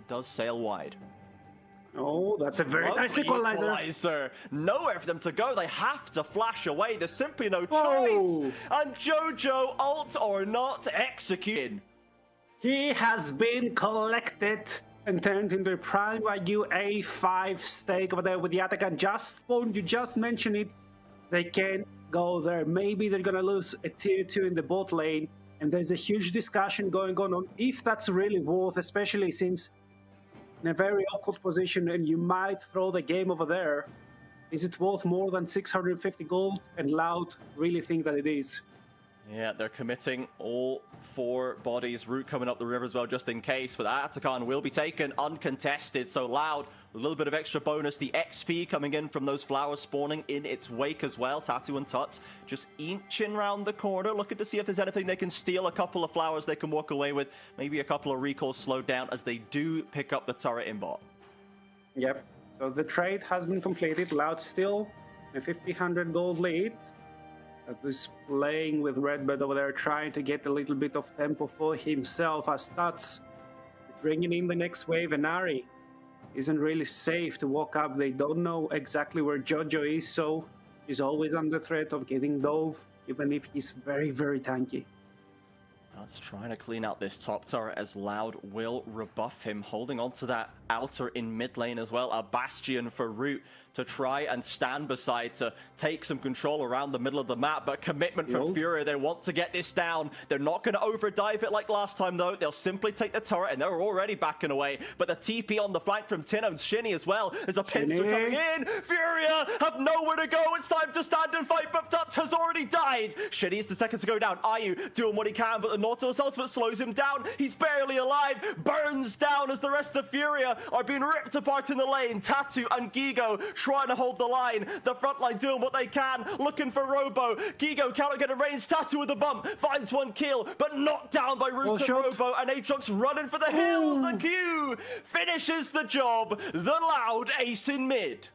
does sail wide. Oh, that's a very nice equalizer. Nowhere for them to go. They have to flash away. There's simply no Whoa. choice. And Jojo, ult or not, executing. He has been collected and turned into a Prime Wagyu A5 stake over there with the attack. And you just mentioned it. They can go there. Maybe they're going to lose a tier 2 in the bot lane. And there's a huge discussion going on if that's really worth, especially since in a very awkward position and you might throw the game over there. Is it worth more than 650 gold? And Loud really think that it is. Yeah, they're committing all 4 bodies. Root coming up the river as well, just in case. But that Atakan will be taken uncontested. So Loud, a little bit of extra bonus. The XP coming in from those flowers spawning in its wake as well. Tatu and Tuts just inching round the corner, looking to see if there's anything they can steal. A couple of flowers they can walk away with. Maybe a couple of recalls slowed down as they do pick up the turret in bot. Yep. So the trade has been completed. Loud still a 1,500 gold lead. Who's playing with Redbird over there, trying to get a little bit of tempo for himself as Tuts bringing in the next wave. And Ari isn't really safe to walk up. They don't know exactly where Jojo is, so he's always under threat of getting dove, even if he's very, very tanky. Tuts trying to clean out this top turret as Loud will rebuff him, holding on to that outer in mid lane as well. A bastion for Root to try and stand beside to take some control around the middle of the map, but commitment from Furia. They want to get this down. They're not going to overdive it like last time though. They'll simply take the turret and they're already backing away. But the TP on the flank from Tino and Shinny as well. There's a pincer coming in. Furia have nowhere to go. It's time to stand and fight, but Tuts has already died. Shinny is the second to go down. Ayu doing what he can, but the Nautilus ultimate slows him down. He's barely alive. Burns down as the rest of Furia are being ripped apart in the lane. Tatu and Gigo trying to hold the line. The front line doing what they can, looking for Robo. Gigo cannot get a range. Tatu with the bump finds one kill, but knocked down by Root and Robo. And Aatrox running for the hills. A Q finishes the job. The Loud ace in mid.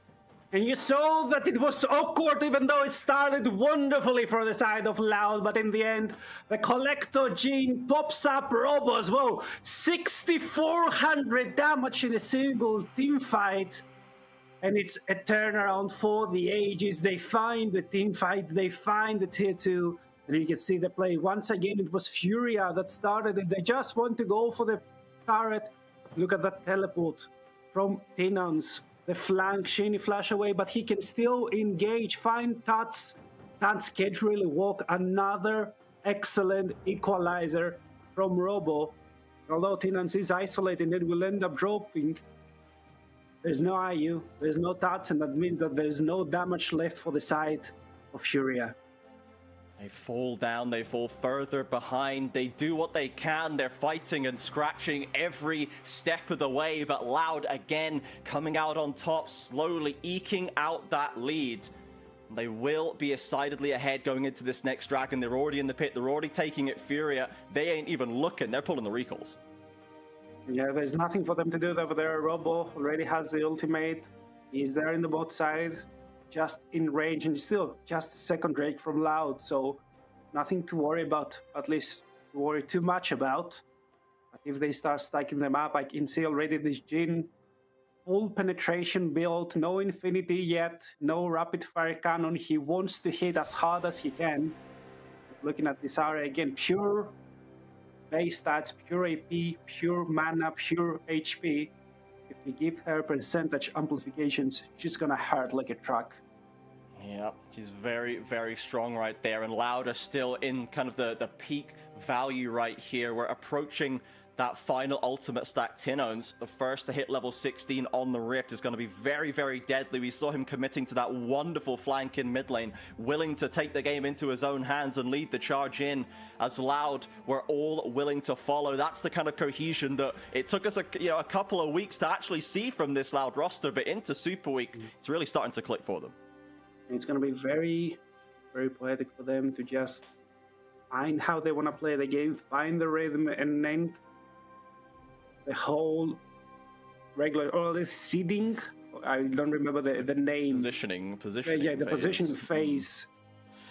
And you saw that it was awkward, even though it started wonderfully for the side of Loud. But in the end, the Collector Gene pops up Robos. Whoa, 6,400 damage in a single team fight. And it's a turnaround for the ages. They find the team fight, they find the tier 2. And you can see the play. Once again, it was Furia that started it. They just want to go for the turret. Look at that teleport from Tinons. The flank, Shinny flash away, but he can still engage, find Tuts. Tuts can't really walk. Another excellent equalizer from Robo. Although Tinans is isolated, it will end up dropping. There's no IU, there's no Tuts, and that means that there's no damage left for the side of Furia. They fall down, they fall further behind, they do what they can, they're fighting and scratching every step of the way, but Loud again coming out on top, slowly eking out that lead. They will be decidedly ahead going into this next dragon. They're already in the pit, they're already taking it Furia, they ain't even looking, they're pulling the recalls. Yeah, there's nothing for them to do over there. Robo already has the ultimate, he's there in the bot side. Just in range, and still just a second Drake from Loud, so nothing to worry about, at least worry too much about. But if they start stacking them up, I can see already this Jhin full penetration build, no infinity yet, no rapid fire cannon. He wants to hit as hard as he can. Looking at this area again, pure base stats, pure AP, pure mana, pure HP. If we give her percentage amplifications, she's gonna hurt like a truck. Yeah, she's very, very strong right there. And Loud are still in kind of the peak value right here. We're approaching that final ultimate stack. Tinons, the first to hit level 16 on the Rift, is going to be very, very deadly. We saw him committing to that wonderful flank in mid lane, willing to take the game into his own hands and lead the charge in. As Loud were all willing to follow. That's the kind of cohesion that it took us a couple of weeks to actually see from this Loud roster, but into Super Week, it's really starting to click for them. It's going to be very, very poetic for them to just find how they want to play the game, find the rhythm, and then the whole regular, or the seeding, I don't remember the name. Positioning yeah, the phase. Positioning phase.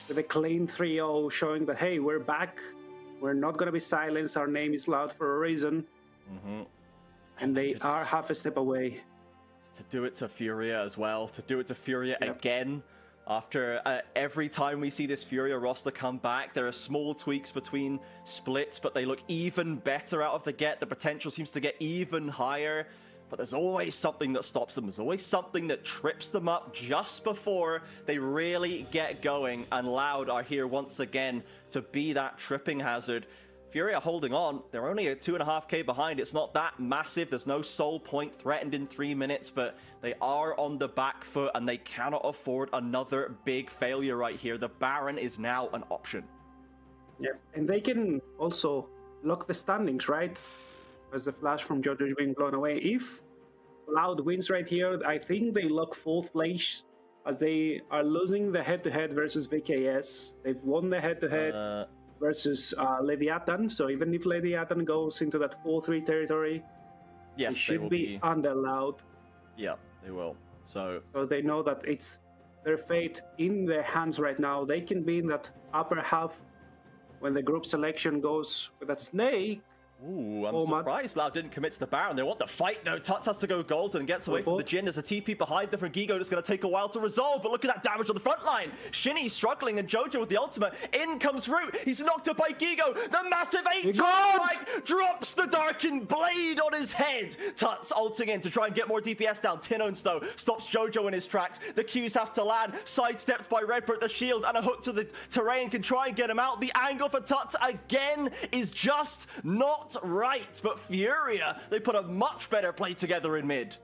With a clean 3-0 showing that, hey, we're back. We're not going to be silenced. Our name is Loud for a reason. And they are half a step away. To do it to Furia as well, to do it to Furia again. After every time we see this Furia roster come back, there are small tweaks between splits, but they look even better out of the get. The potential seems to get even higher, but there's always something that stops them. There's always something that trips them up just before they really get going, and Loud are here once again to be that tripping hazard. Furia holding on. They're only at 2.5k behind. It's not that massive. There's no soul point threatened in 3 minutes, but they are on the back foot and they cannot afford another big failure right here. The Baron is now an option. Yeah, and they can also lock the standings, right? As the flash from Jojo is being blown away. If Loud wins right here, I think they lock 4th place, as they are losing the head-to-head versus VKS. They've won the head-to-head versus Leviatan, so even if Leviatan goes into that 4-3 territory, yes, they should be under Loud. Yeah, they will. So they know that it's their fate in their hands right now. They can be in that upper half when the group selection goes with that snake. Ooh, I'm surprised Loud didn't commit to the Baron. They want the fight, though. Tuts has to go golden and gets away from the Jhin. There's a TP behind them from Gigo that's going to take a while to resolve, but look at that damage on the front line. Shinny's struggling, and Jojo with the ultimate. In comes Root. He's knocked up by Gigo. The massive 8 strike drops the Darkened Blade on his head. Tuts ulting in to try and get more DPS down. Tinones, though, stops Jojo in his tracks. The Qs have to land. Sidestepped by Redbird. The shield and a hook to the terrain can try and get him out. The angle for Tuts again is just not right, but Furia, they put a much better play together in mid.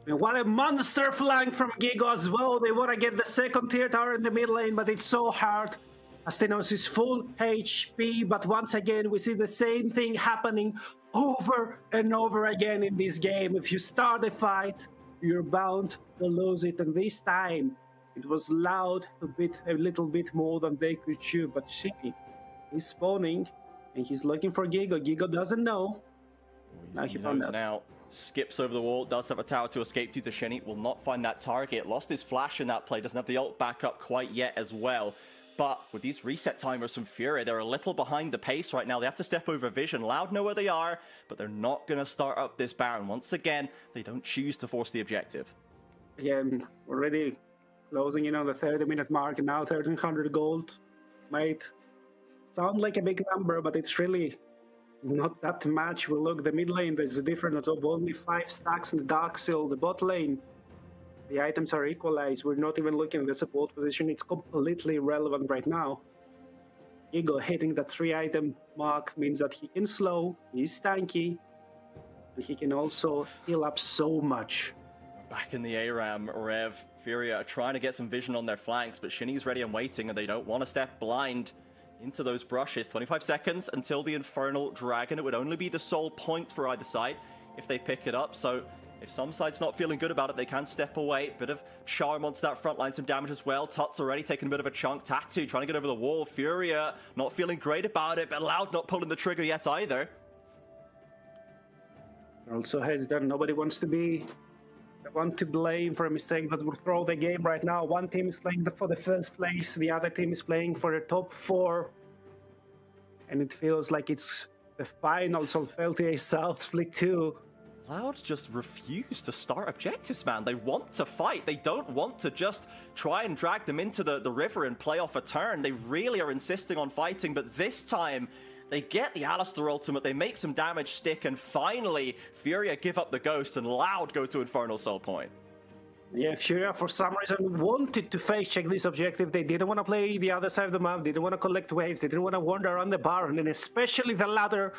And what a monster flank from Gigo as well. They want to get the 2nd tier tower in the mid lane, but it's so hard. Astenos is full HP, but once again, we see the same thing happening over and over again in this game. If you start a fight, you're bound to lose it, and this time, it was Loud to beat a little bit more than they could chew, but Shinny is spawning. And he's looking for Gigo. Gigo doesn't know. Now he found out. Now skips over the wall. Does have a tower to escape to. Shinny will not find that target. Lost his flash in that play. Doesn't have the ult back up quite yet as well. But with these reset timers from Furia, they're a little behind the pace right now. They have to step over vision. Loud know where they are, but they're not going to start up this Baron. Once again, they don't choose to force the objective. Yeah, already closing in on the 30-minute mark, and now 1,300 gold. Might sound like a big number, but it's really not that much. We look, the mid lane, there's a difference of only 5 stacks in the Dark Seal. The bot lane, the items are equalized. We're not even looking at the support position. It's completely irrelevant right now. Gigo hitting that 3-item mark means that he can slow, he's tanky, and he can also heal up so much. Back in the ARAM, Rev, Furia are trying to get some vision on their flanks, but Shinny's ready and waiting, and they don't want to step blind into those brushes. 25 seconds until the Infernal Dragon. It would only be the soul point for either side if they pick it up. So if some side's not feeling good about it, they can step away. Bit of charm onto that front line, some damage as well. Tuts already taking a bit of a chunk. Tattoo trying to get over the wall. Furia not feeling great about it, but Loud not pulling the trigger yet either. Also hesitant. Nobody wants to be the one to blame for a mistake that will throw the game right now. One team is playing for the 1st place, the other team is playing for the top 4, and it feels like it's the finals of LTA South Split 2. Loud just refuse to start objectives, man. They want to fight. They don't want to just try and drag them into the river and play off a turn. They really are insisting on fighting, but this time they get the Alistair ultimate, they make some damage stick, and finally Furia give up the ghost and Loud go to Infernal Soul Point. Yeah, Furia for some reason wanted to face check this objective. They didn't want to play the other side of the map, didn't want to collect waves, they didn't want to wander around the Baron, and especially the latter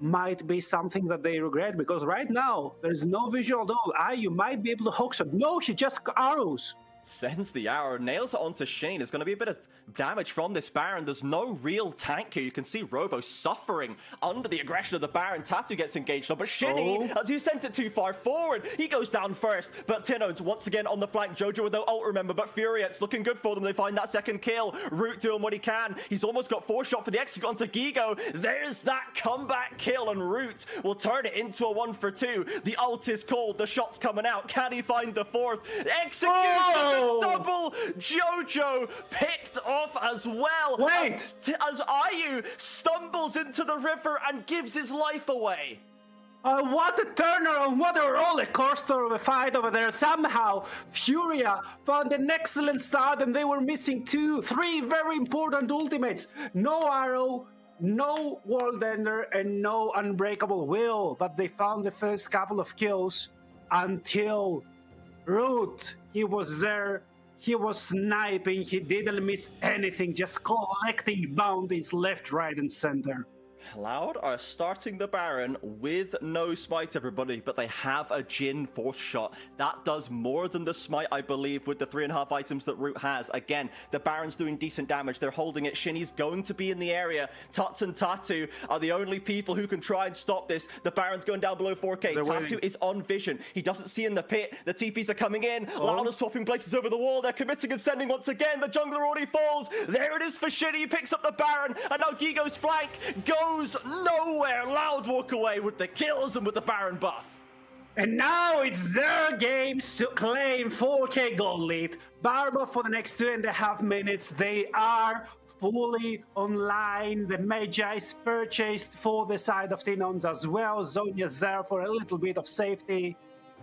might be something that they regret, because right now there's no visual at all. You might be able to hook shot. No, he just arrows. Sends the arrow, nails it onto Shane. There's going to be a bit of damage from this Baron. There's no real tank here. You can see Robo suffering under the aggression of the Baron. Tattoo gets engaged on, but Shinny, as he sent it too far forward, he goes down first. But Tinones once again on the flank. Jojo with no ult, remember, but Furia, it's looking good for them. They find that 2nd kill. Root doing what he can. He's almost got 4 shot for the execute onto Gigo. There's that comeback kill, and Root will turn it into a 1 for 2. The ult is called. The shot's coming out. Can he find the 4th? Execution! Double Jojo picked off as well. Wait! As Ayu stumbles into the river and gives his life away. What a turnaround, what a roller coaster of a fight over there. Somehow, Furia found an excellent start and they were missing 3 very important ultimates. No arrow, no world ender, and no unbreakable will. But they found the first couple of kills until Root. He was there, he was sniping, he didn't miss anything, just collecting bounties left, right, and center. Loud are starting the Baron with no smite, everybody, but they have a Jin force shot. That does more than the smite, I believe, with the 3.5 items that Root has. Again, the Baron's doing decent damage. They're holding it. Shinny's going to be in the area. Tuts and Tatu are the only people who can try and stop this. The Baron's going down below 4k. Tatu is on vision. He doesn't see in the pit. The TPs are coming in. Loud are swapping places over the wall. They're committing and sending once again. The jungler already falls. There it is for Shinny. He picks up the Baron, and now Gigo's flank goes nowhere. Loud walk away with the kills and with the Baron buff. And now it's their games to claim 4k gold lead. Barba for the next 2.5 minutes. They are fully online. The Magi's purchased for the side of Tinons as well. Zonya's there for a little bit of safety.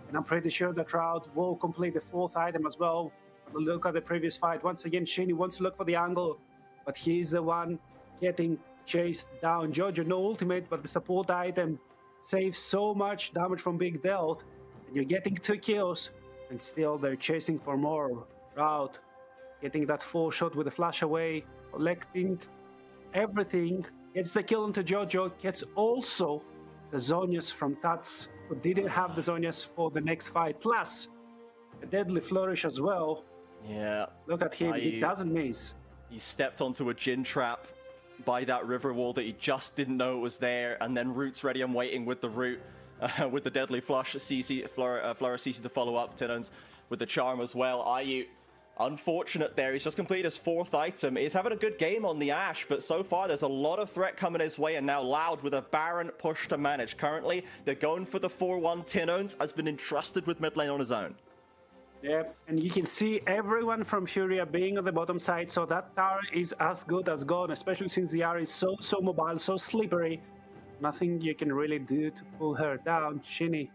And I'm pretty sure that Trout will complete the 4th item as well. Look at the previous fight. Once again, Shinny wants to look for the angle, but he's the one getting chased down. Jojo, no ultimate, but the support item saves so much damage from Big Delt. And you're getting 2 kills, and still they're chasing for more. Route getting that 4 shot with a flash away, collecting everything, gets the kill into Jojo, gets also the Zonias from Tats, who didn't have the Zonias for the next fight, plus a deadly flourish as well. Yeah. Look at him, he doesn't miss. He stepped onto a Jin trap by that river wall that he just didn't know was there, and then Root's ready and waiting with the Root, with the deadly flush. CC, Flora CC to follow up. Tinons with the charm as well. IU, unfortunate there. He's just completed his 4th item. He's having a good game on the Ashe, but so far there's a lot of threat coming his way, and now Loud with a Baron push to manage. Currently, they're going for the 4-1. Tinons has been entrusted with mid lane on his own. Yeah, and you can see everyone from Furia being on the bottom side, so that tower is as good as gone, especially since the R is so mobile, so slippery. Nothing you can really do to pull her down. Shinny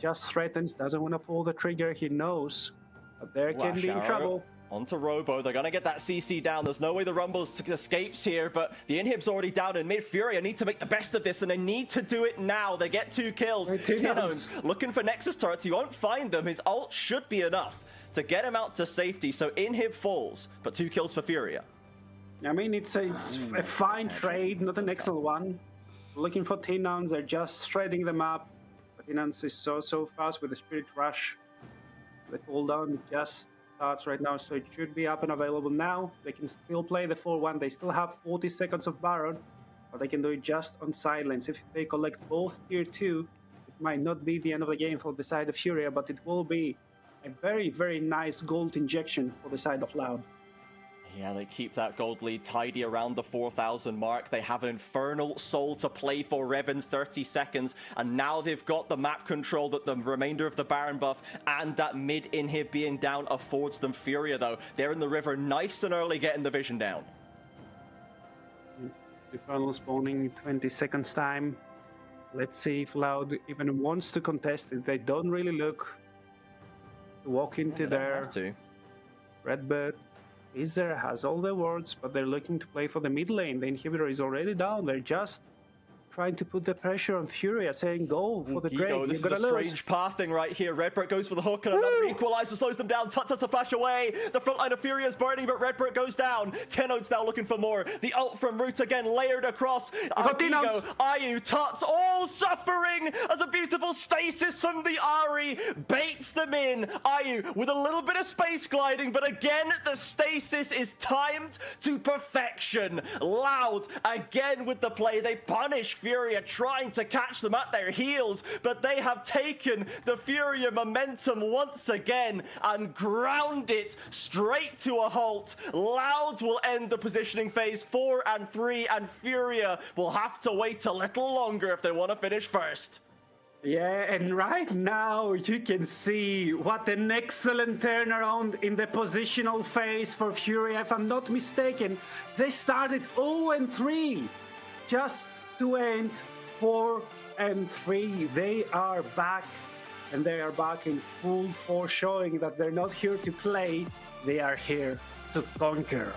just threatens, doesn't want to pull the trigger, he knows, but there can be in trouble. Onto Robo, they're going to get that CC down. There's no way the Rumble escapes here, but the inhib's already down in mid. Furia need to make the best of this, and they need to do it now. They get 2 kills. Tinons looking for Nexus turrets. He won't find them. His ult should be enough to get him out to safety, so inhib falls, but 2 kills for Furia. I mean, it's a fine trade, not an excellent one. Looking for Tinons, they're just shredding them up. But Tinons is so fast with the Spirit Rush. The cooldown just starts right now, so it should be up and available now. They can still play the 4-1. They still have 40 seconds of Baron, but they can do it just on silence. If they collect both tier 2, it might not be the end of the game for the side of Furia, but it will be a very nice gold injection for the side of Loud. Yeah, they keep that gold lead tidy around the 4,000 mark. They have an Infernal Soul to play for Revan 30 seconds. And now they've got the map control that the remainder of the Baron buff and that mid inhib being down affords them. Furia, though, they're in the river nice and early, getting the vision down. Infernal spawning 20 seconds time. Let's see if Loud even wants to contest it. They don't really look to walk into there. Redbird is there, has all the wards, but they're looking to play for the mid lane. The inhibitor is already down. They're just trying to put the pressure on Furia, saying go for the trade. This is a strange pathing right here. Redbird goes for the hook, and another equalizer slows them down. Tuts has to flash away. The front line of Furia is burning, but Redbird goes down. Tenno's now looking for more. The ult from Root again layered across. Gigo, IU, Tuts all suffering as a beautiful stasis from the Ahri baits them in. IU with a little bit of space gliding, but again the stasis is timed to perfection. Loud again with the play. They punish Furia, trying to catch them at their heels, but they have taken the Furia momentum once again and ground it straight to a halt. Loud will end the positioning phase 4 and 3, and Furia will have to wait a little longer if they want to finish first. Yeah, and right now you can see what an excellent turnaround in the positional phase for Furia. If I'm not mistaken, they started 0-3 just to end 4-3. They are back, and they are back in full force, showing that they're not here to play, they are here to conquer.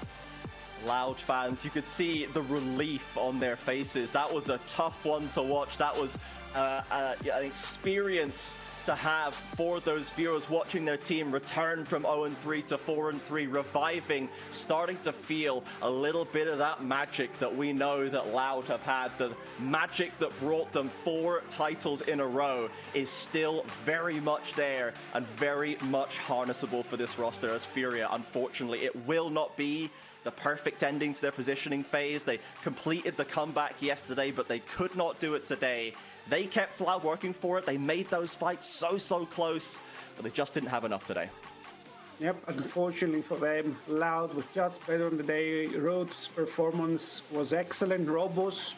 Loud fans, you could see the relief on their faces. That was a tough one to watch. That was an experience to have for those viewers watching their team return from 0-3 to 4-3, reviving, starting to feel a little bit of that magic that we know that Loud have had. The magic that brought them 4 titles in a row is still very much there and very much harnessable for this roster as Furia. Unfortunately, it will not be the perfect ending to their positioning phase. They completed the comeback yesterday, but they could not do it today. They kept Loud working for it. They made those fights so close, but they just didn't have enough today. Yep, unfortunately for them, Loud was just better on the day. Road's performance was excellent. Robos,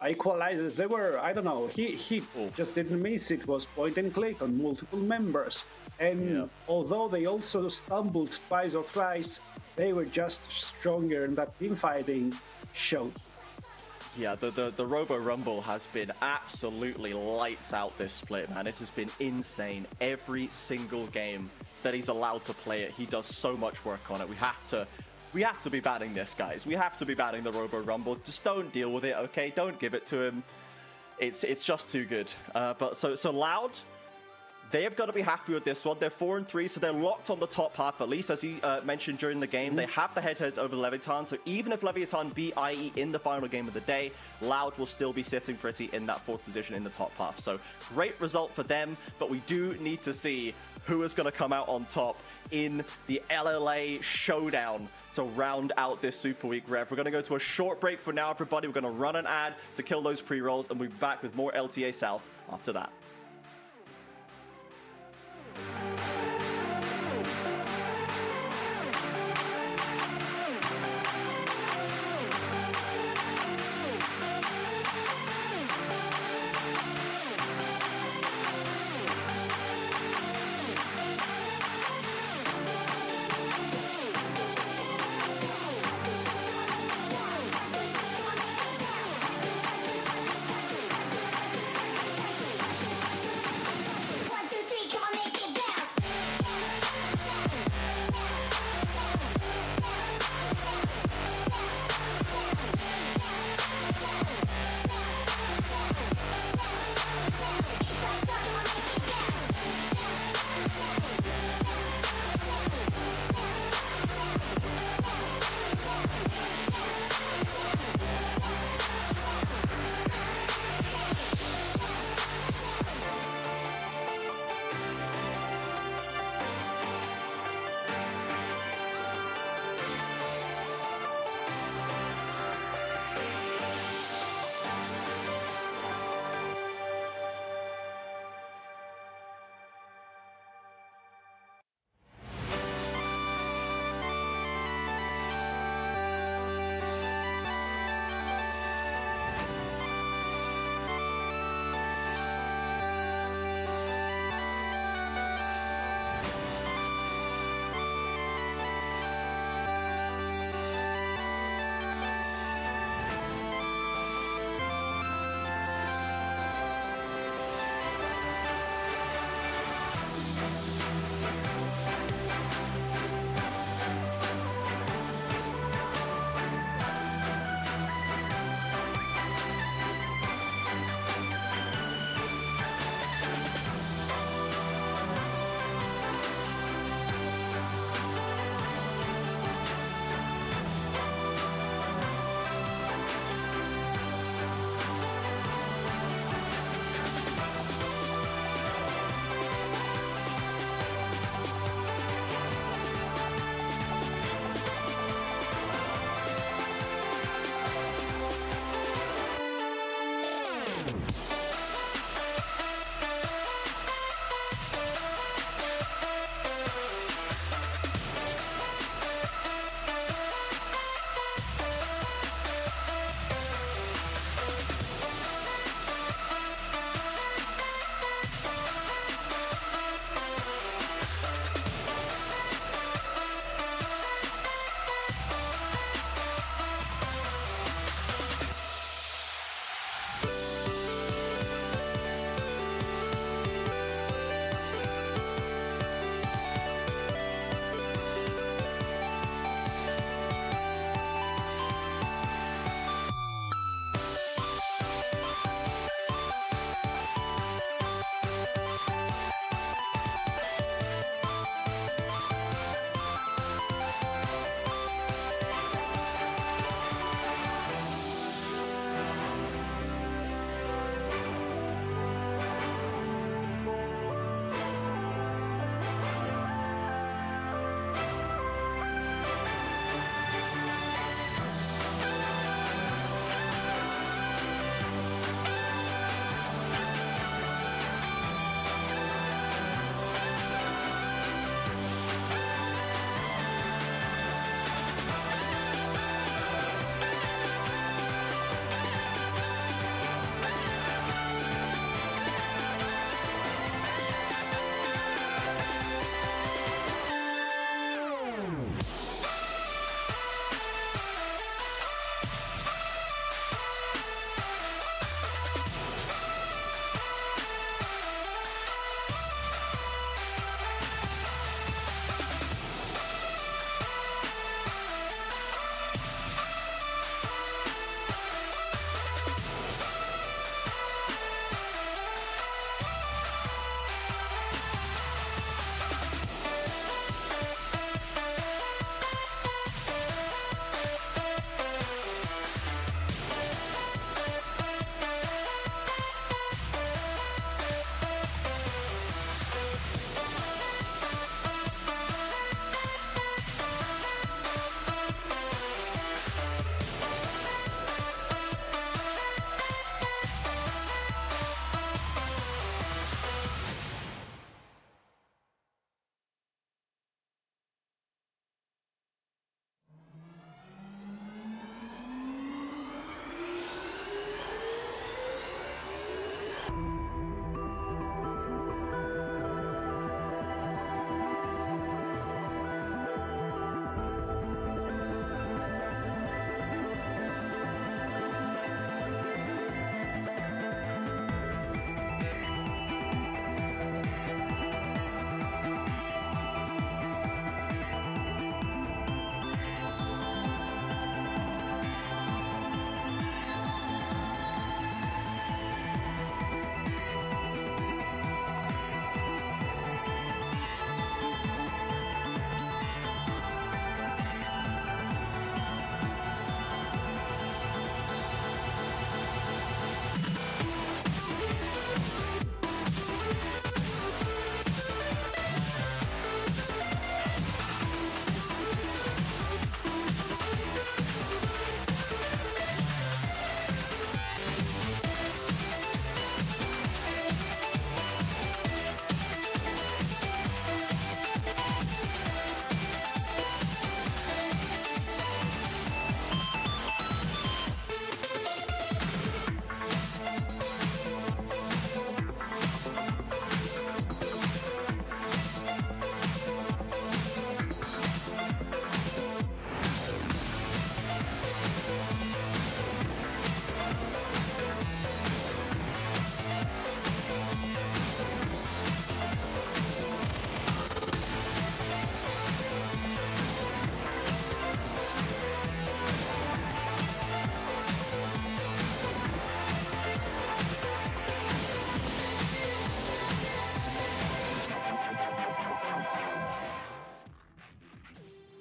equalizers, they were, I don't know, he just didn't miss. It was point and click on multiple members. And although they also stumbled twice or thrice, they were just stronger, and that team fighting showed. Yeah, the Robo Rumble has been absolutely lights out this split, man. It has been insane. Every single game that he's allowed to play it, he does so much work on it. We have to be banning this, guys. We have to be banning the Robo Rumble. Just don't deal with it, okay? Don't give it to him. It's just too good. But so Loud, they've got to be happy with this one. They're 4-3, so they're locked on the top half, at least as he mentioned during the game. They have the head-to-heads over Leviatan, so even if Leviatan beat IE in the final game of the day, Loud will still be sitting pretty in that 4th position in the top half. So great result for them, but we do need to see who is going to come out on top in the LLA showdown to round out this Super Week Rev. We're going to go to a short break for now, everybody. We're going to run an ad to kill those pre-rolls, and we'll be back with more LTA South after that.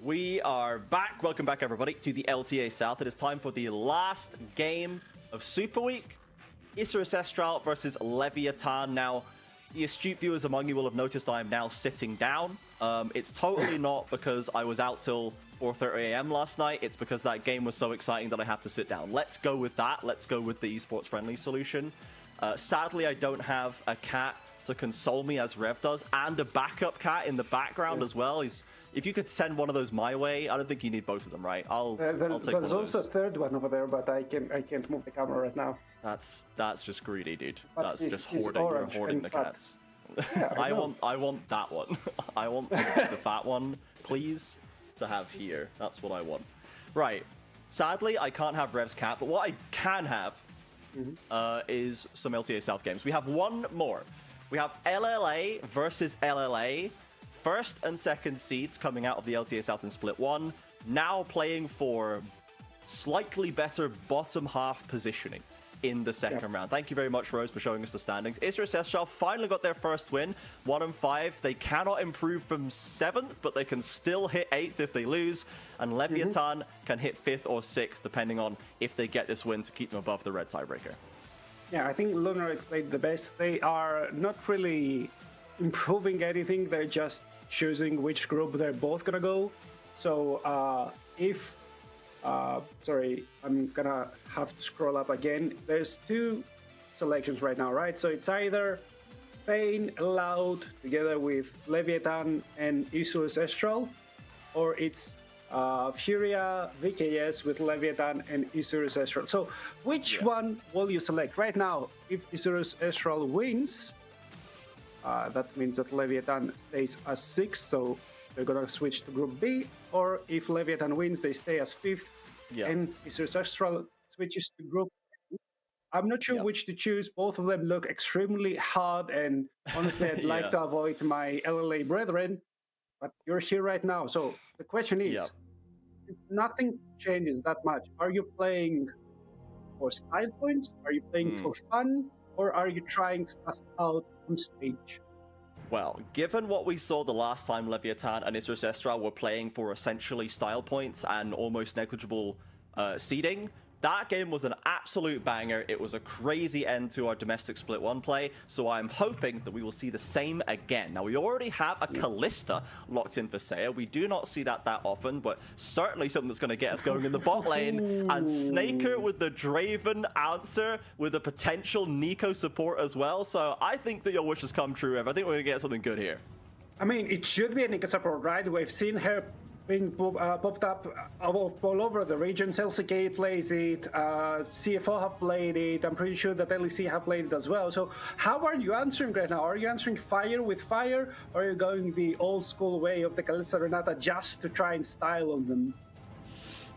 We are back. Welcome back, everybody, to the LTA South. It is time for the last game of Super Week. Isurus Estral versus Leviatan. Now, the astute viewers among you will have noticed I am now sitting down. It's totally not because I was out till 4:30 a.m. last night. It's because that game was so exciting that I have to sit down. Let's go with that. Let's go with the esports friendly solution. Sadly, I don't have a cat to console me as Rev does, and a backup cat in the background as well. If you could send one of those my way, I don't think you need both of them, right? I'll take one of those. There's also a third one over there, but I can't move the camera right now. That's just greedy, dude. But that's just hoarding. You're hoarding the cats. Yeah, I want that one. I want the fat one, please, to have here. That's what I want. Right. Sadly, I can't have Rev's cat, but what I can have is some LTA South games. We have one more. We have LLA versus LLA. First and second seeds coming out of the LTA South in Split 1, now playing for slightly better bottom half positioning in the second round. Thank you very much, Rose, for showing us the standings. Isurus Estral finally got their first win, 1-5. They cannot improve from 7th, but they can still hit 8th if they lose, and Leviatan can hit 5th or 6th, depending on if they get this win to keep them above the red tiebreaker. Yeah, I think Lunar played the best. They are not really improving anything, they're just choosing which group they're both gonna go. So sorry, I'm gonna have to scroll up again. There's two selections right now, right? So it's either Pain Loud together with Leviatan and Isurus Estral, or it's Furia VKS with Leviatan and Isurus Estral. So which one will you select? Right now, if Isurus Estral wins, that means that Leviatan stays as 6th, so they're gonna switch to Group B. Or if Leviatan wins, they stay as 5th, and Isurus Estral switches to Group A. I'm not sure which to choose. Both of them look extremely hard, and honestly, I'd like to avoid my LLA brethren, but you're here right now. So the question is, nothing changes that much. Are you playing for style points? Are you playing for fun? Or are you trying stuff out on stage? Well, given what we saw the last time Leviatan and Isurus Estral were playing for essentially style points and almost negligible seeding, that game was an absolute banger. It was a crazy end to our domestic Split 1 play, so I'm hoping that we will see the same again. Now, we already have a Kalista locked in for Saya. We do not see that often, but certainly something that's going to get us going in the bot lane. And Snaker with the Draven answer with a potential Nico support as well. So I think that your wishes come true, Ev. I think we're going to get something good here. I mean, it should be a Nico support, right? We've seen her being popped up all over the region. LCK plays it, CFO have played it, I'm pretty sure that LEC have played it as well. So how are you answering right now? Are you answering fire with fire, or are you going the old school way of the Kalista Renata just to try and style on them?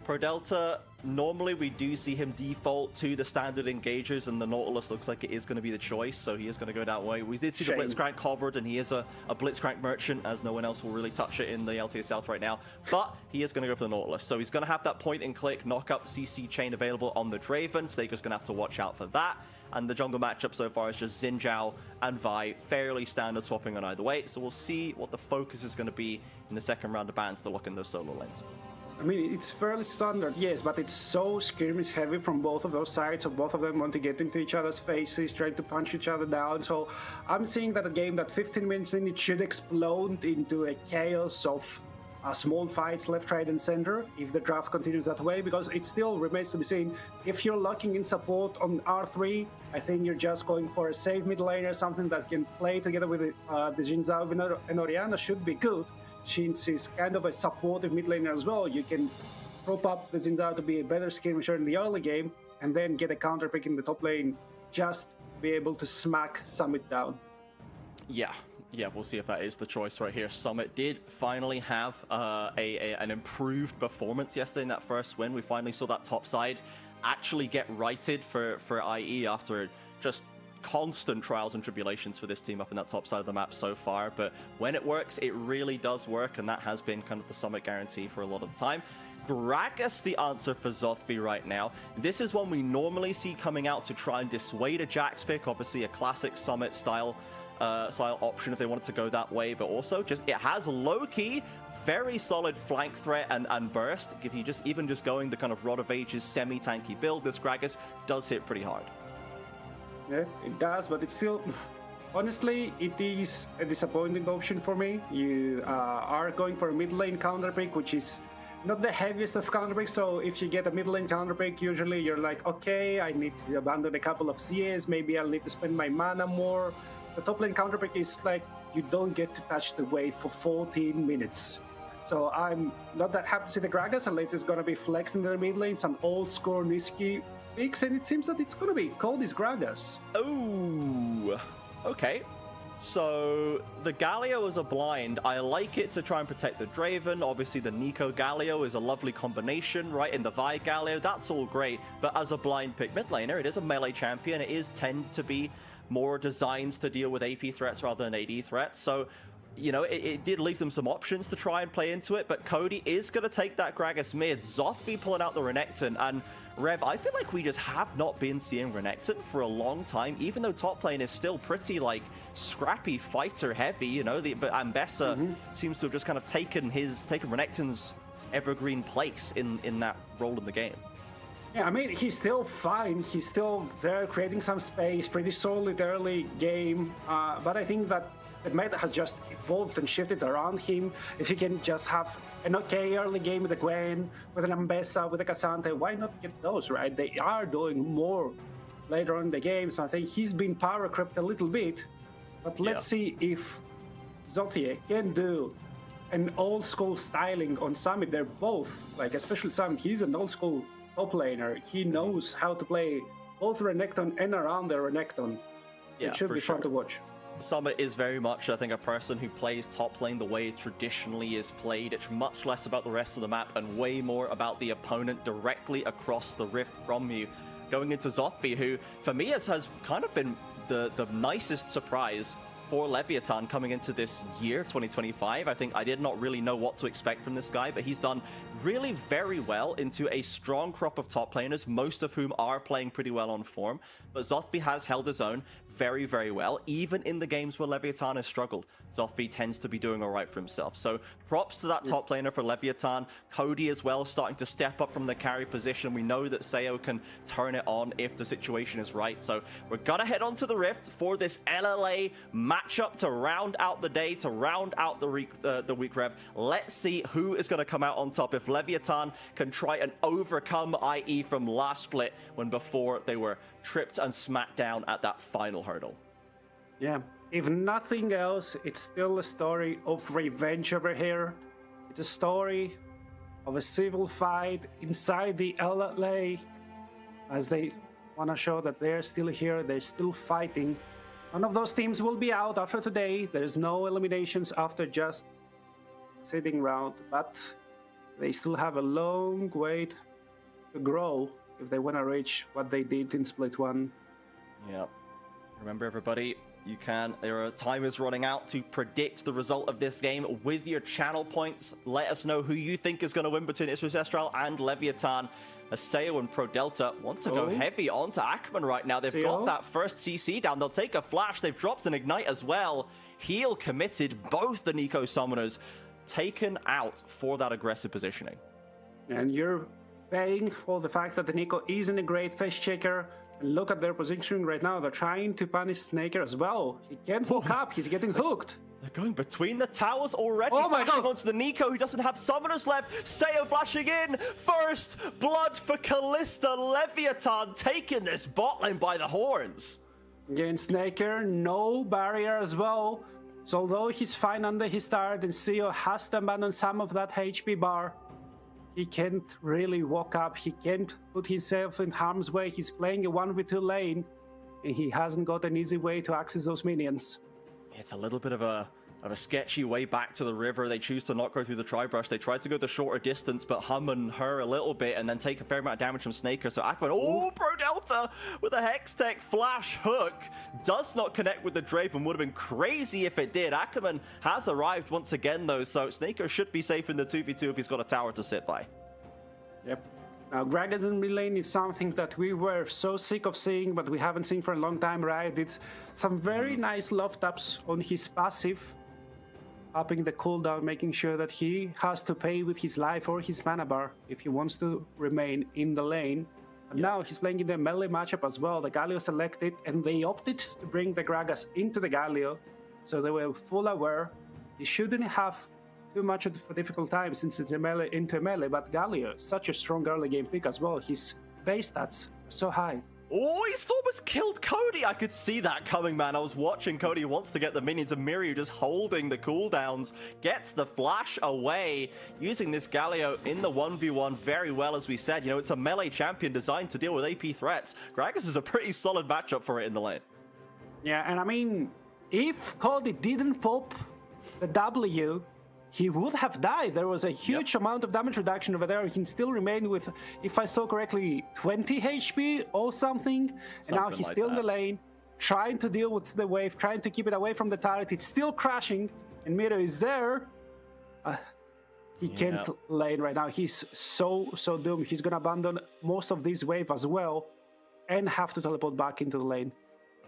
Pro Delta, normally we do see him default to the standard engagers, and the Nautilus looks like it is going to be the choice, so he is going to go that way. We did see the Blitzcrank covered, and he is a Blitzcrank merchant, as no one else will really touch it in the LTA South right now, but he is going to go for the Nautilus. So he's going to have that point and click knock-up CC chain available on the Draven. Snaker's going to have to watch out for that, and the jungle matchup so far is just Xin Zhao and Vi, fairly standard swapping on either way, so we'll see what the focus is going to be in the second round of bans to lock in those solo lanes. I mean, it's fairly standard, yes, but it's so skirmish heavy from both of those sides, so both of them want to get into each other's faces, trying to punch each other down. So I'm seeing that a game that 15 minutes in, it should explode into a chaos of small fights left, right, and center if the draft continues that way, because it still remains to be seen. If you're locking in support on R3, I think you're just going for a safe mid laner, something that can play together with the Xin Zhao and Orianna should be good. Shinz is kind of a supportive mid laner as well. You can prop up the Xin Zhao to be a better skirmisher in the early game, and then get a counter pick in the top lane, just to be able to smack Summit down. Yeah, we'll see if that is the choice right here. Summit did finally have an improved performance yesterday in that first win. We finally saw that top side actually get righted for IE after just constant trials and tribulations for this team up in that top side of the map so far, but when it works, it really does work, and that has been kind of the Summit guarantee for a lot of the time. Gragas the answer for Zothvi right now. This is one we normally see coming out to try and dissuade a Jax pick, obviously a classic Summit style style option if they wanted to go that way, but also just it has low-key very solid flank threat and burst. If you even just going the kind of Rod of Ages semi-tanky build, this Gragas does hit pretty hard. Yeah, it does, but it's still... Honestly, it is a disappointing option for me. You are going for a mid lane counter pick, which is not the heaviest of counter picks. So if you get a mid lane counter pick, usually you're like, okay, I need to abandon a couple of CS. Maybe I'll need to spend my mana more. The top lane counter pick is like, you don't get to touch the wave for 14 minutes. So I'm not that happy to see the Gragas, unless it's going to be flexing in the mid lane, some old score Niski picks, and it seems that it's going to be Cody's Gragas. Oh, okay. So the Galio is a blind. I like it to try and protect the Draven. Obviously the Nico Galio is a lovely combination, right? In the Vi Galio, that's all great. But as a blind pick mid laner, it is a melee champion. It is tend to be more designed to deal with AP threats rather than AD threats. So, you know, it did leave them some options to try and play into it, but Cody is going to take that Gragas mid. Zothby pulling out the Renekton, and Rev, I feel like we just have not been seeing Renekton for a long time, even though top lane is still pretty, like, scrappy, fighter heavy, you know, but Ambessa seems to have just kind of taken Renekton's evergreen place in that role in the game. Yeah, I mean, he's still fine. He's still there creating some space, pretty solid early game, but I think that the meta has just evolved and shifted around him. If he can just have an okay early game with a Gwen, with an Ambessa, with a Cassandra, why not get those, right? They are doing more later on in the game, so I think he's been power crept a little bit. But let's see if Zothie can do an old school styling on Summit. They're both, like, especially Summit, he's an old school top laner. He knows how to play both Renekton and around the Renekton. It should be fun to watch. Summit is very much, I think, a person who plays top lane the way it traditionally is played. It's much less about the rest of the map and way more about the opponent directly across the rift from you. Going into Zothby, who, for me, has kind of been the nicest surprise for Leviatan coming into this year, 2025. I think I did not really know what to expect from this guy, but he's done really very well into a strong crop of top laners, most of whom are playing pretty well on form. But Zothby has held his own very, very well. Even in the games where Leviatan has struggled, Zothby tends to be doing all right for himself. So props to that top laner for Leviatan. Cody as well starting to step up from the carry position. We know that Sayo can turn it on if the situation is right. So we're gonna head on to the Rift for this LLA matchup to round out the day, to round out the week, Rev. Let's see who is gonna come out on top. If Leviatan can try and overcome IE from last split, when before they were tripped and smacked down at that final hurdle. Yeah, if nothing else, it's still a story of revenge over here. It's a story of a civil fight inside the LLA, as they want to show that they're still here, they're still fighting. None of those teams will be out after today. There's no eliminations after just sitting around, but they still have a long way to grow if they want to reach what they did in Split 1. Yeah. Remember, everybody, time is running out to predict the result of this game with your channel points. Let us know who you think is going to win between Isurus, Estral and Leviatan. Aseo and Pro Delta want to go heavy onto Akman right now. They've got that first CC down. They'll take a flash. They've dropped an Ignite as well. Heal committed. Both the Nico Summoners taken out for that aggressive positioning. And you're paying for the fact that the Nico isn't a great face checker. And look at their positioning right now. They're trying to punish Snaker as well. He can't hook up. He's getting hooked. They're going between the towers already. Oh my God! Onto the Nico, who doesn't have summoners left. Sayo flashing in. First blood for Callista. Leviatan taking this bot lane by the horns. Again, Snaker, no barrier as well. So although he's fine under his start and Sayo has to abandon some of that HP bar, he can't really walk up. He can't put himself in harm's way. He's playing a 1v2 lane, and he hasn't got an easy way to access those minions. It's a little bit of a sketchy way back to the river. They choose to not go through the tri-brush. They tried to go the shorter distance, but hum and her a little bit, and then take a fair amount of damage from Snaker. So Akman, Pro Delta with a Hextech flash hook. Does not connect with the Draven. Would have been crazy if it did. Ackerman has arrived once again, though, so Snaker should be safe in the 2v2 if he's got a tower to sit by. Yep. Now, Gragas in mid lane is something that we were so sick of seeing, but we haven't seen for a long time, right? It's some very nice love taps on his passive, upping the cooldown, making sure that he has to pay with his life or his mana bar if he wants to remain in the lane. And now he's playing in the melee matchup as well. The Galio selected, and they opted to bring the Gragas into the Galio, so they were full aware. He shouldn't have too much of a difficult time since it's into melee, but Galio, such a strong early game pick as well. His base stats are so high. Oh, he's almost killed Cody. I could see that coming, man. I was watching. Cody wants to get the minions, and Miryu just holding the cooldowns. Gets the flash away, using this Galio in the 1v1 very well, as we said. You know, it's a melee champion designed to deal with AP threats. Gragas is a pretty solid matchup for it in the lane. Yeah, and I mean, if Cody didn't pop the W, he would have died. There was a huge amount of damage reduction over there. He still remained with, if I saw correctly, 20 HP or something. And now he's like still in the lane, trying to deal with the wave, trying to keep it away from the turret. It's still crashing, and Miryu is there. He can't lane right now. He's so doomed. He's gonna abandon most of this wave as well and have to teleport back into the lane.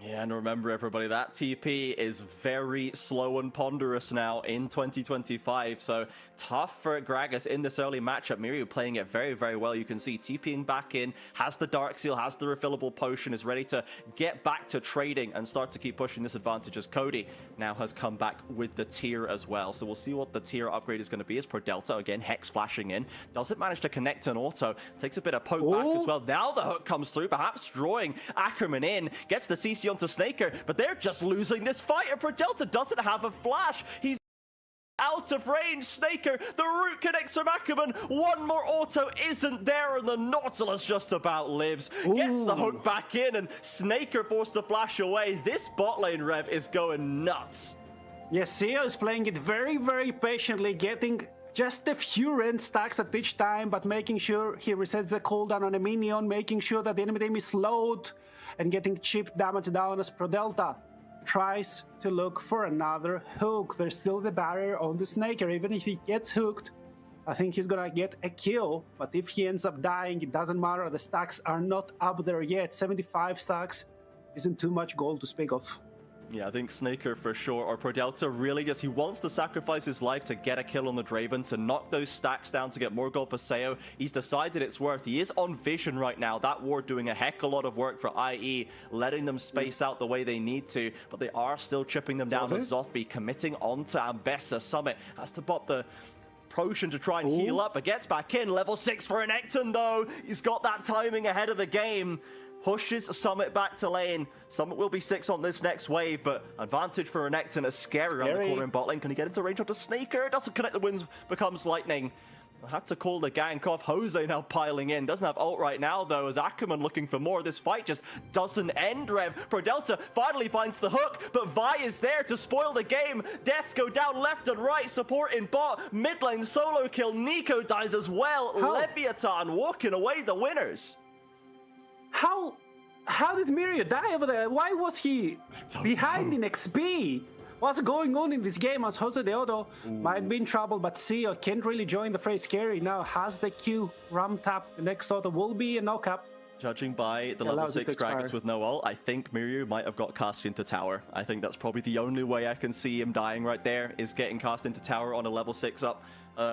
Yeah, and remember, everybody, that TP is very slow and ponderous now in 2025, so tough for Gragas in this early matchup. Miryu playing it very, very well. You can see TPing back in, has the Dark Seal, has the refillable potion, is ready to get back to trading and start to keep pushing this advantage, as Cody now has come back with the tier as well. So we'll see what the tier upgrade is going to be as per Delta. Again, Hex flashing in. Doesn't manage to connect an auto. Takes a bit of poke back as well. Now the hook comes through, perhaps drawing Ackerman in. Gets the CC onto Snaker, but they're just losing this fight. And Delta doesn't have a flash. He's out of range. Snaker, the root connects from Ackerman. One more auto isn't there, and the Nautilus just about lives. Gets the hook back in, and Snaker forced to flash away. This bot lane rev is going nuts. Yes, Sia is playing it very, very patiently, getting just a few rend stacks at each time, but making sure he resets the cooldown on a minion, making sure that the enemy team is slowed, and getting cheap damage down as Delta tries to look for another hook. There's still the barrier on the Snaker. Even if he gets hooked, I think he's gonna get a kill, but if he ends up dying, it doesn't matter. The stacks are not up there yet. 75 stacks isn't too much gold to speak of. Yeah, I think Snaker for sure, or Prodelta really just, he wants to sacrifice his life to get a kill on the Draven, to knock those stacks down to get more gold for Seo. He's decided it's worth. He is on vision right now. That ward doing a heck of a lot of work for IE, letting them space out the way they need to, but they are still chipping them down with Zothby, committing onto Ambessa. Summit has to pop the potion to try and heal up, but gets back in. Level 6 for Enecton though. He's got that timing ahead of the game. Pushes Summit back to lane. Summit will be 6 on this next wave, but advantage for Renekton is scary around the corner in bot lane. Can he get into range onto Snaker? Doesn't connect, the winds becomes lightning. I had to call the gank off. Jose now piling in. Doesn't have ult right now, though, as Ackerman looking for more. This fight just doesn't end, Rev. Prodelta finally finds the hook, but Vi is there to spoil the game. Deaths go down left and right. Support in bot. Mid lane solo kill. Nico dies as well. Leviatan walking away the winners. How did Miryu die over there? Why was he behind in XP? What's going on in this game as Jose Deodo might be in trouble, but Seo can't really join the fray. Scary now has the Q ramped up. The next auto will be a knock-up. Judging by the level 6 Gragas with no ult, I think Miryu might have got cast into tower. I think that's probably the only way I can see him dying right there, is getting cast into tower on a level 6 up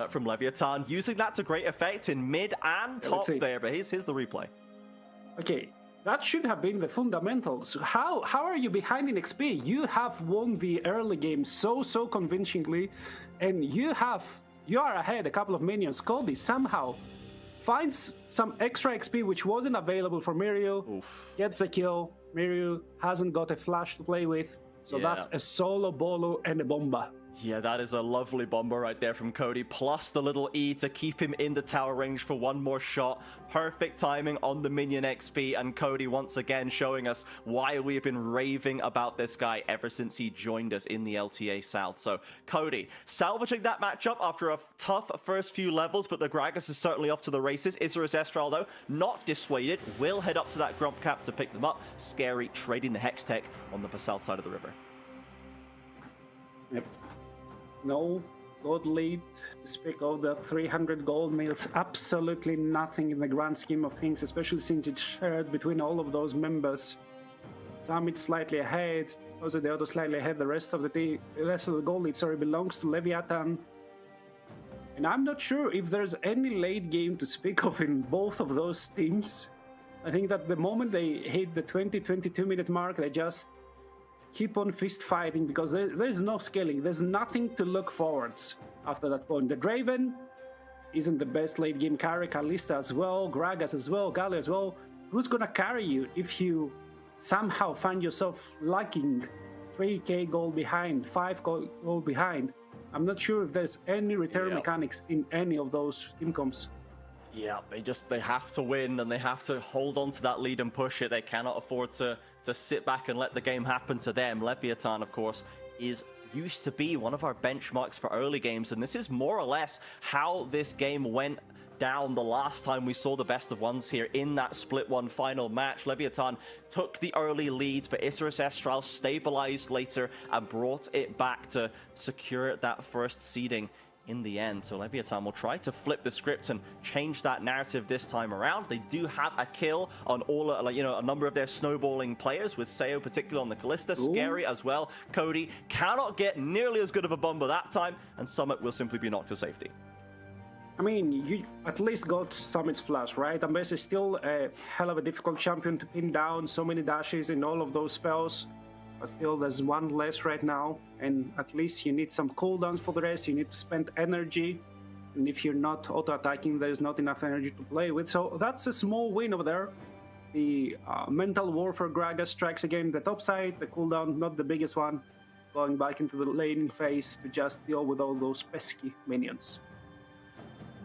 from Leviatan. Using that to great effect in mid and top there, but here's the replay. Okay, that should have been the fundamentals. How are you behind in XP? You have won the early game so convincingly, and you are ahead a couple of minions. Cody somehow finds some extra XP which wasn't available for Miryu, gets the kill. Miryu hasn't got a flash to play with, so that's a solo bolo and a bomba. Yeah, that is a lovely bomber right there from Cody, plus the little E to keep him in the tower range for one more shot. Perfect timing on the minion XP, and Cody once again showing us why we've been raving about this guy ever since he joined us in the LTA South. So Cody salvaging that matchup after a tough first few levels, but the Gragas is certainly off to the races. Isurus Estral though, not dissuaded, will head up to that Grump Cap to pick them up. Scary trading the Hex Tech on the south side of the river. Yep. No gold lead to speak of. The 300 gold means absolutely nothing in the grand scheme of things, especially since it's shared between all of those members. Summit slightly ahead, also the other slightly ahead. The rest of the gold lead, sorry, belongs to Leviatan. And I'm not sure if there's any late game to speak of in both of those teams. I think that the moment they hit the 20-22 minute mark, they just keep on fist fighting because there's no scaling. There's nothing to look forwards after that point. The Draven isn't the best late game carry. Kalista as well, Gragas as well, Galio as well. Who's gonna carry you if you somehow find yourself lacking 3k gold behind, 5 gold behind? I'm not sure if there's any return mechanics in any of those team comps. Yeah, they have to win, and they have to hold on to that lead and push it. They cannot afford to sit back and let the game happen to them. Leviatan, of course, used to be one of our benchmarks for early games, and this is more or less how this game went down the last time we saw the best of ones here in that split one final match. Leviatan took the early lead, but Isurus Estral stabilized later and brought it back to secure that first seeding in the end. So Leviatan will try to flip the script and change that narrative this time around. They do have a kill on all, a number of their snowballing players, with Seo particularly on the Kalista. Ooh. Scary as well. Cody cannot get nearly as good of a bumper that time, and Summit will simply be knocked to safety. I mean, you at least got Summit's flash, right? Ambess is still a hell of a difficult champion to pin down. So many dashes in all of those spells. But still, there's one less right now. And at least you need some cooldowns for the rest. You need to spend energy. And if you're not auto-attacking, there's not enough energy to play with. So that's a small win over there. The mental warfare Gragas strikes again the top side. The cooldown, not the biggest one. Going back into the laning phase to just deal with all those pesky minions.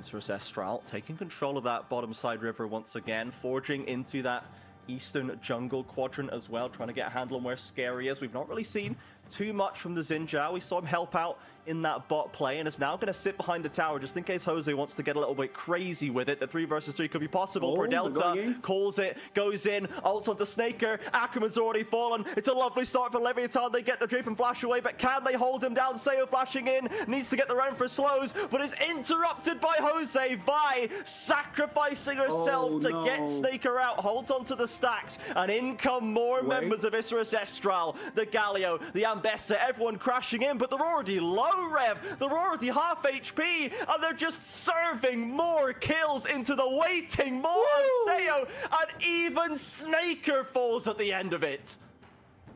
Isurus Estral taking control of that bottom side river once again, forging into that eastern jungle quadrant as well, trying to get a handle on where Scary is. We've not really seen too much from the Xin Zhao. We saw him help out in that bot play, and is now going to sit behind the tower just in case Jose wants to get a little bit crazy with it. The 3 versus 3 could be possible. Per Delta calls it, goes in, ults onto Snaker. Ackerman's already fallen. It's a lovely start for Leviatan. They get the Drift and flash away, but can they hold him down? Seo flashing in, needs to get the round for slows, but is interrupted by Jose. Vi sacrificing herself to get Snaker out, holds onto the stacks, and in come more members of Isurus Estral. The Galio, the Ambessa, everyone crashing in, but they're already low rev, they're already half HP, and they're just serving more kills into the waiting more of Seo, and even Snaker falls at the end of it.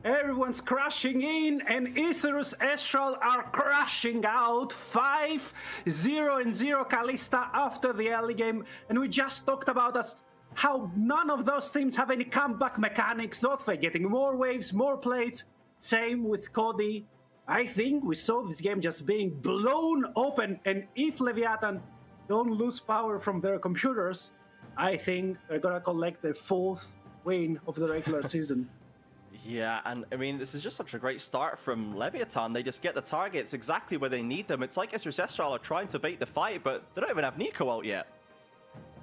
Everyone's crashing in, and Isurus Estral are crashing out. 5-0 and 0 Kalista after the early game, and we just talked about how none of those teams have any comeback mechanics. Northfay getting more waves, more plates. Same with Cody. I think we saw this game just being blown open, and if Leviatan don't lose power from their computers, I think they're gonna collect their 4th win of the regular season. Yeah, and I mean, this is just such a great start from Leviatan. They just get the targets exactly where they need them. It's like Isurus Estral are trying to bait the fight, but they don't even have Nico out yet.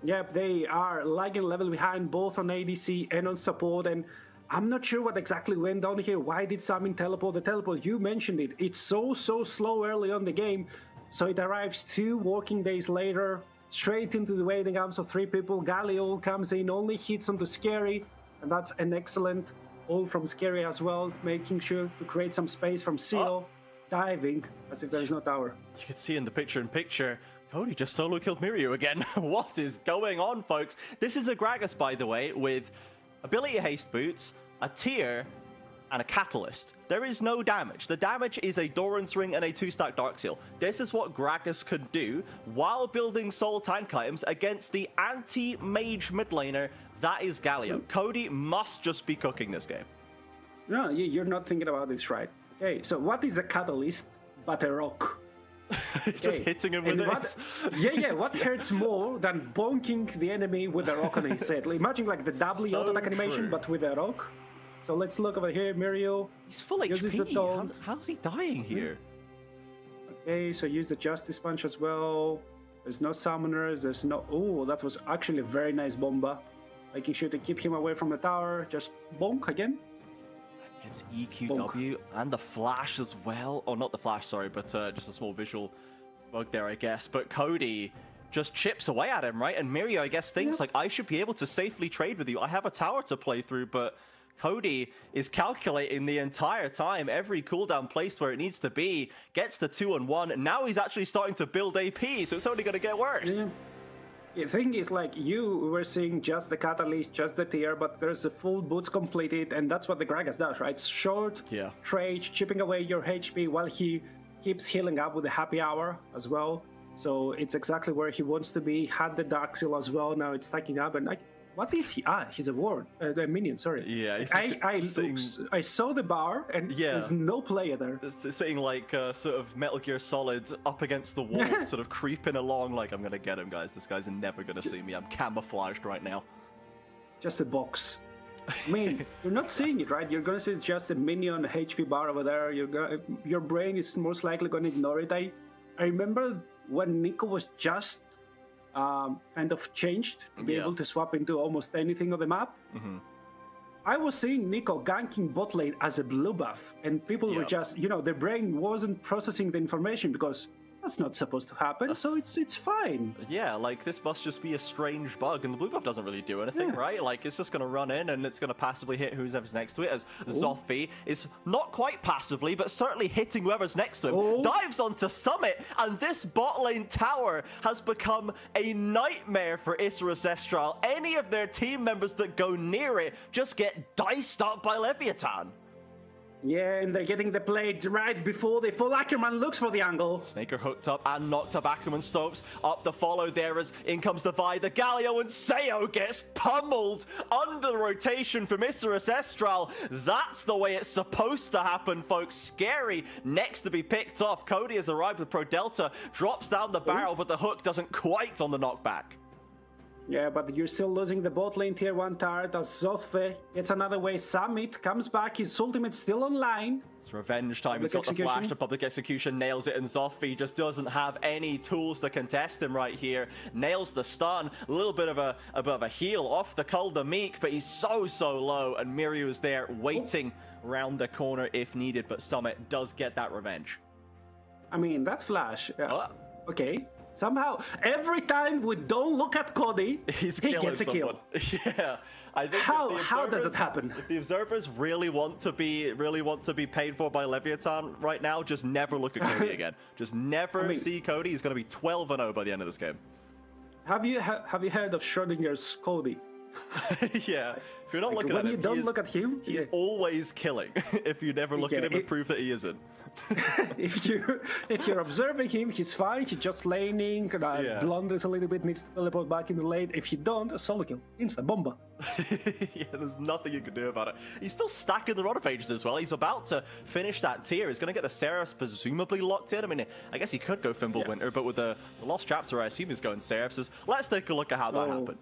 Yep, they are lagging level behind both on ADC and on support, and I'm not sure what exactly went on here. Why did Samin teleport? The teleport, you mentioned it. It's so slow early on the game. So it arrives 2 working days later, straight into the waiting arms of 3 people. Galio comes in, only hits onto Scary, and that's an excellent ult from Scary as well, making sure to create some space from Seal, diving as if there is no tower. You can see in the picture-in-picture, Cody just solo killed Mirio again. What is going on, folks? This is a Gragas, by the way, with ability haste boots, a tier, and a catalyst. There is no damage. The damage is a Doran's Ring and a 2-stack Dark Seal. This is what Gragas could do while building soul tank items against the anti-mage mid laner. That is Galio. Cody must just be cooking this game. No, you're not thinking about this right. Okay, so what is a catalyst but a rock? Just hitting him with it. What hurts more than bonking the enemy with a rock on his head? Imagine like the doubly auto attack animation, but with a rock. So let's look over here. Mirio. He's full HP. How's he dying here? Okay, so use the Justice Punch as well. There's no summoners. There's no. Oh, that was actually a very nice bomba. Making sure to keep him away from the tower. Just bonk again. It's EQW and the flash as well. Oh, not the flash, sorry, but just a small visual bug there, I guess. But Cody just chips away at him, right? And Mirio, I guess, thinks like, I should be able to safely trade with you. I have a tower to play through, but Cody is calculating the entire time, every cooldown placed where it needs to be, gets the 2-on-1, and now he's actually starting to build AP, so it's only going to get worse. Yeah. The thing is, like, you were seeing just the catalyst, just the tier, but there's a full boots completed, and that's what the Gragas does, right? Short, trade, chipping away your HP while he keeps healing up with the happy hour as well. So it's exactly where he wants to be. Had the Dark Seal as well, now it's stacking up, and like, what is he? He's a ward, a minion, sorry. Yeah, I saw the bar, and there's no player there. It's sitting like sort of Metal Gear Solid up against the wall, sort of creeping along like, I'm gonna get him, guys. This guy's never gonna see me. I'm camouflaged right now. Just a box. I mean, you're not seeing it, right? You're gonna see just a minion HP bar over there. Your brain is most likely gonna ignore it. I remember when Nico was just kind of changed to be able to swap into almost anything on the map. I was seeing Nico ganking bot lane as a blue buff, and people were just, their brain wasn't processing the information because that's not supposed to happen, so it's fine. Yeah, like, this must just be a strange bug, and the blue buff doesn't really do anything, right? Like, it's just going to run in, and it's going to passively hit whoever's next to it, as Zoffy is not quite passively, but certainly hitting whoever's next to him, dives onto Summit, and this bot lane tower has become a nightmare for Isurus Estral. Any of their team members that go near it just get diced up by Leviatan. Yeah, and they're getting the play right before they fall. Ackerman looks for the angle. Snaker hooked up and knocked up Ackerman. Stopes up the follow there as in comes the Vi. The Galio and Seo gets pummeled under the rotation from Isurus Estral. That's the way it's supposed to happen, folks. Scary next to be picked off. Cody has arrived with Pro Delta, drops down the barrel, but the hook doesn't quite on the knockback. Yeah, but you're still losing the bot lane tier 1 turret as Zoffe gets another way. Summit comes back, his ultimate's still online. It's revenge time. He's got the flash to public execution, nails it, and Zoffe just doesn't have any tools to contest him right here. Nails the stun, a little bit of a heal off the Kulda Meek, but he's so low, and Miryu's there waiting around the corner if needed, but Summit does get that revenge. I mean, that flash, okay. Somehow, every time we don't look at Cody, he gets a kill. Yeah, I think how does it happen? If the observers really want to be paid for by Leviatan right now, just never look at Cody again. Just never see Cody. He's going to be 12-0 by the end of this game. Have you heard of Schrodinger's Cody? Yeah, if you're not looking at him, when you don't look at him, he's always killing. If you never look at him and prove that he isn't. if you're observing him, he's fine. He's just laning, blunders a little bit, needs to teleport back in the lane. If you don't, a solo kill, instant bomba. Yeah, there's nothing you can do about it. He's still stacking the run pages as well. He's about to finish that tier. He's going to get the Seraphs presumably locked in. I mean, I guess he could go Fimbulwinter, but with the Lost Chapter, I assume he's going Seraphs. Let's take a look at how that happened.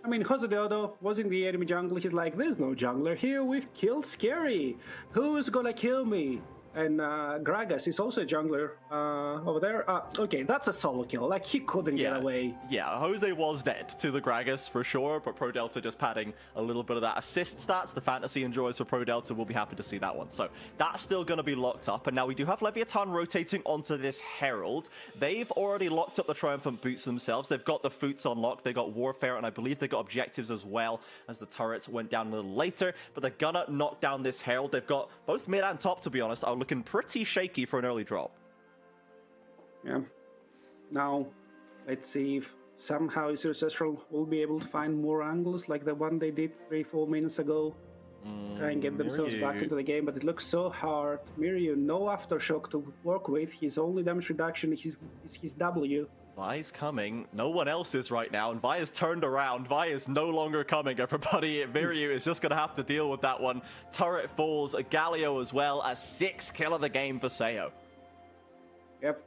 I mean, Jose Deodo was in the enemy jungle. He's like, there's no jungler here. We've killed Scary. Who's gonna kill me? And Gragas is also a jungler over there. Okay, that's a solo kill. Like, he couldn't get away. Yeah, Jose was dead to the Gragas for sure, but Pro Delta just padding a little bit of that assist stats. The fantasy enjoys for Pro Delta. We'll be happy to see that one. So that's still going to be locked up. And now we do have Leviatan rotating onto this Herald. They've already locked up the Triumphant Boots themselves. They've got the Foots unlocked. They got Warfare, and I believe they got Objectives as well, as the turrets went down a little later. But they're gonna knock down this Herald. They've got both mid and top, to be honest, are looking pretty shaky for an early drop. Yeah. Now, let's see if somehow Isurus Estral will be able to find more angles like the one they did 3-4 minutes ago. Try and get themselves back into the game, but it looks so hard. Miryu, no Aftershock to work with. His only damage reduction is his W. Vi's coming. No one else is right now, and Vi is turned around. Vi is no longer coming, everybody. Miryu is just going to have to deal with that one. Turret falls. A Galio as well. A 6th kill of the game for Seo. Yep.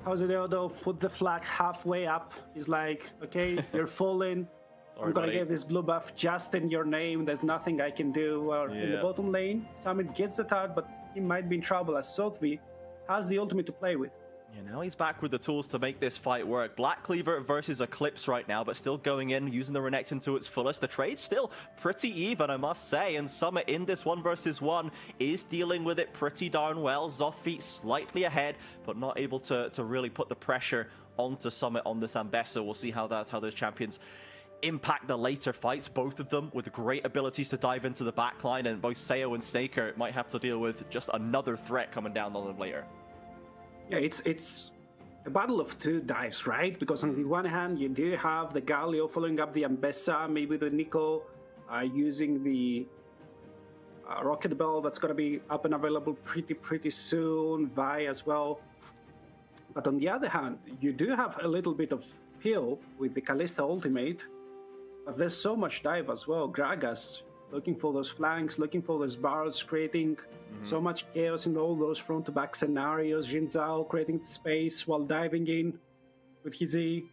Jose Deodo put the flag halfway up. He's like, okay, you're falling. Sorry, I'm going to give this blue buff just in your name. There's nothing I can do. In the bottom lane, Summit gets the turret, but he might be in trouble as Sothvi has the ultimate to play with. Yeah, now he's back with the tools to make this fight work. Black Cleaver versus Eclipse right now, but still going in, using the Renekton to its fullest. The trade's still pretty even, I must say, and Summit in this 1v1 is dealing with it pretty darn well. Zoffy slightly ahead, but not able to really put the pressure onto Summit on this Ambessa. We'll see how those champions impact the later fights, both of them with great abilities to dive into the backline, and both Sayo and Snaker might have to deal with just another threat coming down on them later. Yeah, it's a battle of two dives, right? Because on the one hand, you do have the Galio following up the Ambessa, maybe the Nico using the Rocket Bell that's going to be up and available pretty soon, Vi as well. But on the other hand, you do have a little bit of heal with the Kalista ultimate, but there's so much dive as well. Gragas looking for those flanks, looking for those barrels, creating so much chaos in all those front-to-back scenarios. Jin Zhao creating space while diving in with his E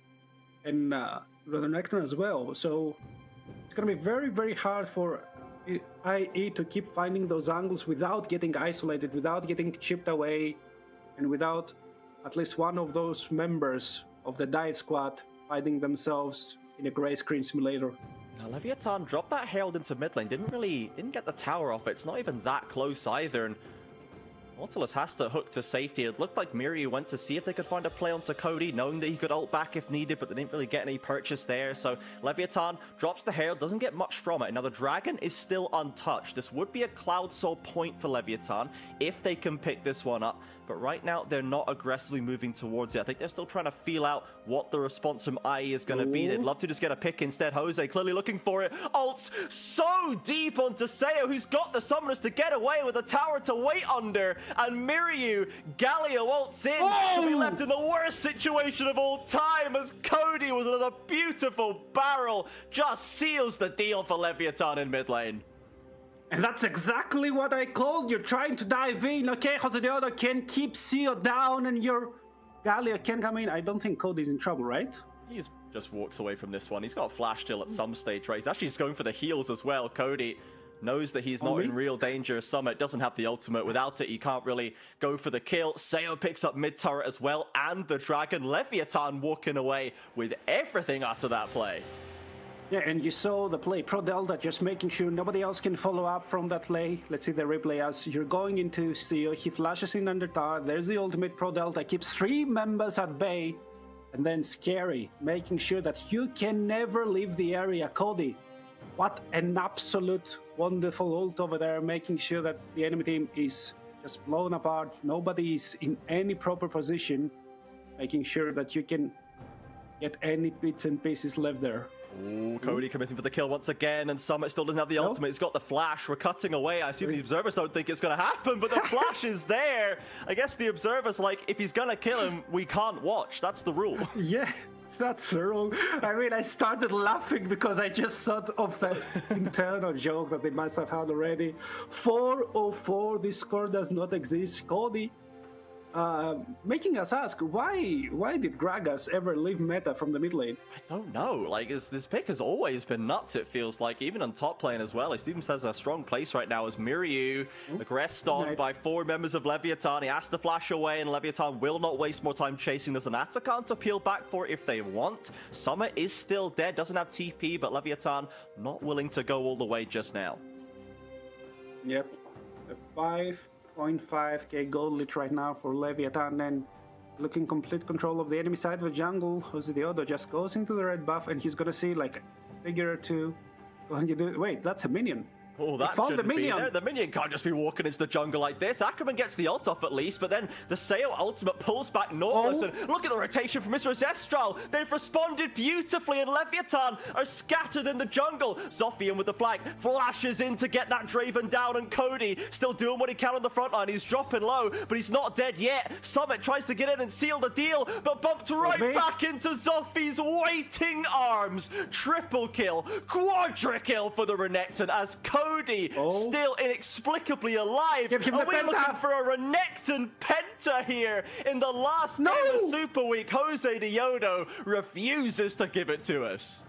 and the Renekton as well. So it's going to be very hard for IE to keep finding those angles without getting isolated, without getting chipped away, and without at least one of those members of the dive squad finding themselves in a gray screen simulator. Now, Leviatan dropped that Herald into mid lane, didn't get the tower off it. It's not even that close either, and Nautilus has to hook to safety. It looked like Miryu went to see if they could find a play onto Cody, knowing that he could ult back if needed, but they didn't really get any purchase there. So Leviatan drops the Herald, doesn't get much from it. Now the Dragon is still untouched. This would be a Cloud Soul point for Leviatan if they can pick this one up. But right now, they're not aggressively moving towards it. I think they're still trying to feel out what the response from IE is going to be. They'd love to just get a pick instead. Jose clearly looking for it. Ults so deep onto Sayo, who's got the summoners to get away with a tower to wait under. And Miryu, Galio ults in to be left in the worst situation of all time, as Cody with another beautiful barrel just seals the deal for Leviatan in mid lane. And that's exactly what I called. You're trying to dive in. Okay, Jose Deodo can keep Seo down and your Galio can come in. I don't think Cody's in trouble, right? He just walks away from this one. He's got a flash still at some stage, right? He's actually just going for the heals as well. Cody knows that he's not in real danger. Summit doesn't have the ultimate. Without it, he can't really go for the kill. Sayo picks up mid turret as well, and the Dragon. Leviatan walking away with everything after that play. Yeah, and you saw the play. Pro Delta just making sure nobody else can follow up from that play. Let's see the replay as you're going into Seo. He flashes in under tower. There's the ultimate. Pro Delta keeps 3 members at bay. And then Scary, making sure that you can never leave the area. Cody, what an absolute wonderful ult over there, making sure that the enemy team is just blown apart. Nobody is in any proper position, making sure that you can get any bits and pieces left there. Ooh, Cody committing for the kill once again, and Summit still doesn't have the ultimate. He's got the flash. We're cutting away. I assume the observers don't think it's going to happen, but the flash is there. I guess the observer's like, if he's going to kill him, we can't watch. That's the rule. Yeah, that's the rule. I mean, I started laughing because I just thought of the internal joke that they must have had already. 404, this score does not exist. Cody making us ask, why did Gragas ever leave meta from the mid lane? I don't know. Like, this pick has always been nuts, it feels like, even on top lane as well. He seems has a strong place right now as Miryu, aggressed on by 4 members of Leviatan. He has to flash away, and Leviatan will not waste more time chasing. There's an Atakan to peel back for if they want. Summit is still dead, doesn't have TP, but Leviatan not willing to go all the way just now. Yep, a 5.5k gold lit right now for Leviatan, and looking complete control of the enemy side of the jungle. Jose Deodo just goes into the red buff, and he's gonna see like a figure or two. Wait, that's a minion. Oh, that shouldn't be there. The minion can't just be walking into the jungle like this. Ackerman gets the ult off at least, but then the Sayo ultimate pulls back Nautilus, and look at the rotation from Isurus Estral. They've responded beautifully, and Leviatan are scattered in the jungle. Zoffian with the flag flashes in to get that Draven down, and Cody still doing what he can on the front line. He's dropping low, but he's not dead yet. Summit tries to get in and seal the deal, but bumped right back into Zoffi's waiting arms. Triple kill, quadra kill for the Renekton as Cody still inexplicably alive. Give him Are the we penta. looking for a Renekton penta here in the last game of Super Week? Jose Deodo refuses to give it to us.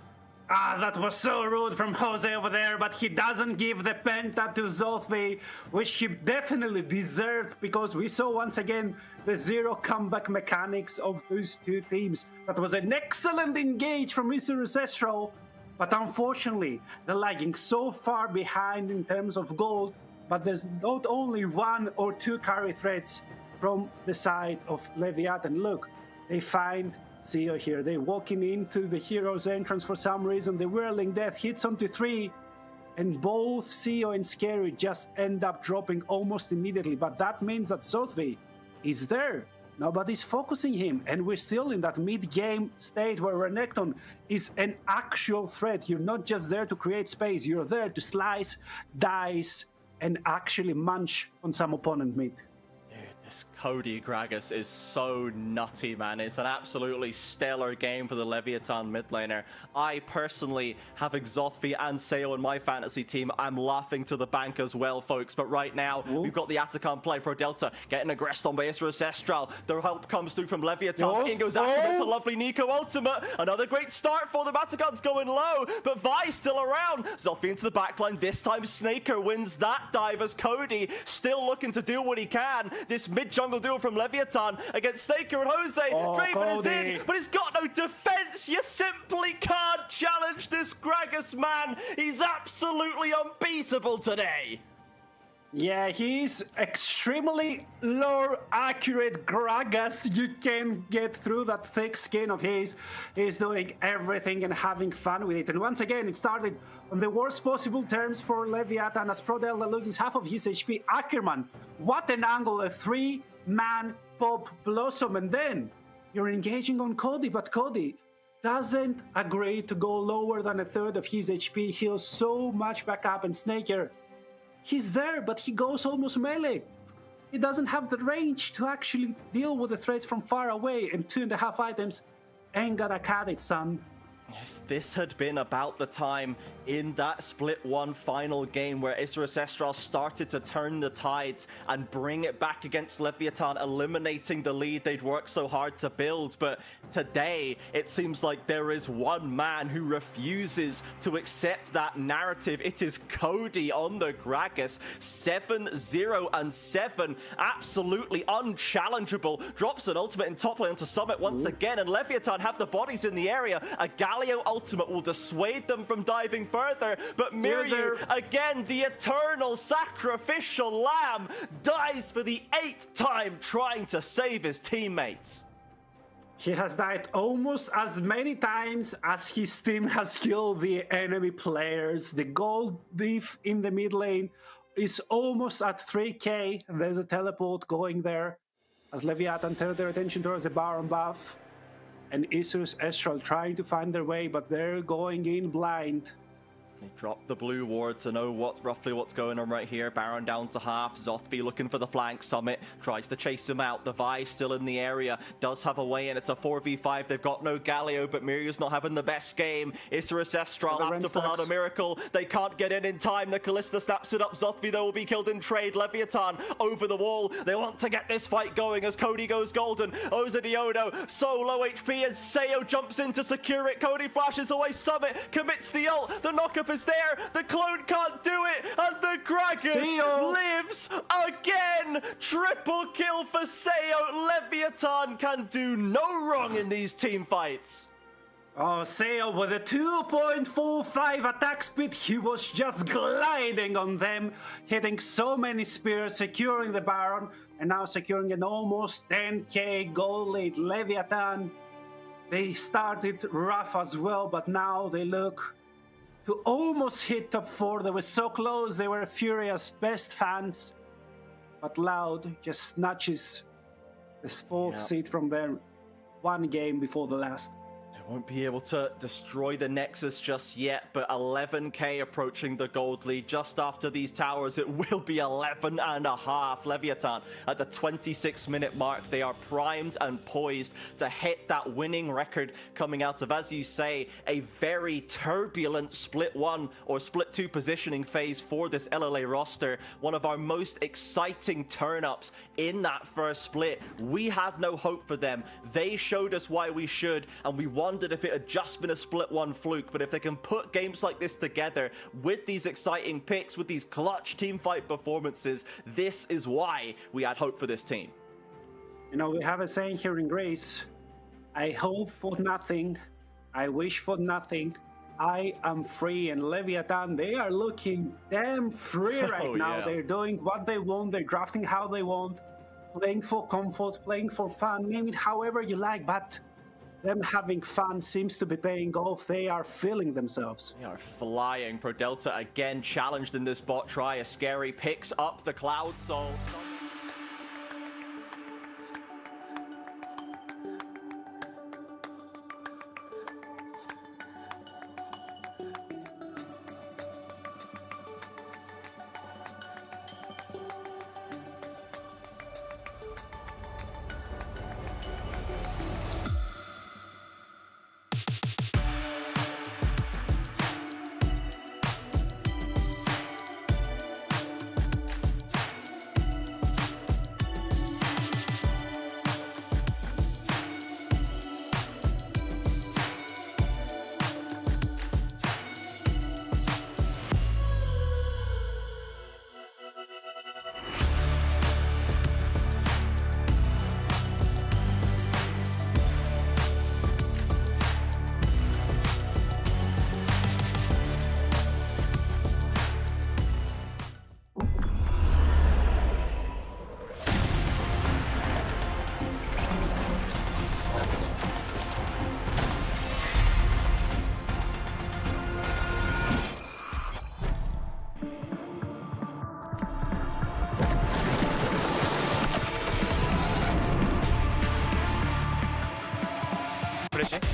Ah, that was so rude from Jose over there, but he doesn't give the penta to Zothi, which he definitely deserved, because we saw once again the zero comeback mechanics of those two teams. That was an excellent engage from Isurus Estral, but unfortunately, they're lagging so far behind in terms of gold, but there's not only one or two carry threats from the side of Leviatan. Look, they find CEO here. They're walking into the hero's entrance for some reason. The Whirling Death hits onto 3, and both CEO and Scary just end up dropping almost immediately. But that means that Zothi is there. Nobody's focusing him, and we're still in that mid-game state where Renekton is an actual threat. You're not just there to create space. You're there to slice, dice, and actually munch on some opponent mid. This Cody Gragas is so nutty, man. It's an absolutely stellar game for the Leviatan mid laner. I personally have Zothi and Seo in my fantasy team. I'm laughing to the bank as well, folks. But right now, we've got the Atacon play. Pro Delta getting aggressed on by Isurus Estral. The help comes through from Leviatan. In goes activates a lovely Nico ultimate. Another great start for them. Atacon's going low, but Vi's still around. Zothi into the backline. This time, Snaker wins that dive as Cody still looking to do what he can. This mid-jungle duel from Leviatan against Snaker and Jose. Draven is in, but he's got no defense. You simply can't challenge this Gragas, man. He's absolutely unbeatable today. Yeah, he's extremely low accurate Gragas. You can get through that thick skin of his. He's doing everything and having fun with it. And once again, it started on the worst possible terms for Leviatan as Pro Delta loses half of his HP. Ackerman, what an angle, a 3-man pop blossom. And then you're engaging on Cody, but Cody doesn't agree to go lower than a third of his HP. Heals so much back up, and Snaker, he's there, but he goes almost melee. He doesn't have the range to actually deal with the threats from far away, and 2.5 items ain't gonna cut it, son. Yes, this had been about the time in that split one final game where Isurus Estral started to turn the tides and bring it back against Leviatan, eliminating the lead they'd worked so hard to build. But today, it seems like there is one man who refuses to accept that narrative. It is Cody on the Gragas. 7-0-7, absolutely unchallengeable. Drops an ultimate in top lane onto Summit once again, and Leviatan have the bodies in the area. A Galio ultimate will dissuade them from diving further, but Miryu, again, the eternal sacrificial lamb, dies for the 8th time trying to save his teammates. He has died almost as many times as his team has killed the enemy players. The gold diff in the mid lane is almost at 3k, and there's a teleport going there as Leviatan turn their attention towards the Baron buff. And Isurus Estral trying to find their way, but they're going in blind. They drop the blue ward to know roughly what's going on right here. Baron down to half. Zothby looking for the flank. Summit tries to chase him out. The Vi still in the area. Does have a way in. It's a 4v5. They've got no Galio, but Miryu's not having the best game. Isurus Estral have to pull out a miracle. They can't get in time. The Callista snaps it up. Zothby, though, will be killed in trade. Leviatan over the wall. They want to get this fight going as Cody goes golden. Ozadiono so low HP as Seo jumps in to secure it. Cody flashes away. Summit commits the ult. The knockup is there. The clone can't do it, and the Gragas lives again. Triple kill for Seo. Leviatan can do no wrong in these team fights. Oh, Seo with a 2.45 attack speed, he was just gliding on them, hitting so many spears, securing the Baron, and now securing an almost 10k goal lead. Leviatan, they started rough as well, but now they look to almost hit top 4. They were so close. They were Furia's best fans, but Loud just snatches the 4th seed from them 1 game before the last. Won't be able to destroy the Nexus just yet, but 11k approaching the gold lead. Just after these towers, it will be 11.5. Leviatan at the 26-minute mark. They are primed and poised to hit that winning record coming out of, as you say, a very turbulent split 1 or split 2 positioning phase for this LLA roster. One of our most exciting turn-ups in that first split. We had no hope for them. They showed us why we should, and we won wondered if it had just been a split one fluke, but if they can put games like this together with these exciting picks, with these clutch team fight performances, this is why we had hope for this team. You know, we have a saying here in Grace, I hope for nothing, I wish for nothing, I am free. And Leviatan, they are looking damn free right now. Yeah. They're doing what they want, they're drafting how they want, playing for comfort, playing for fun, name it however you like, but them having fun seems to be paying off. They are feeling themselves. They are flying. Pro Delta again challenged in this bot try. A scary picks up the Cloud Soul.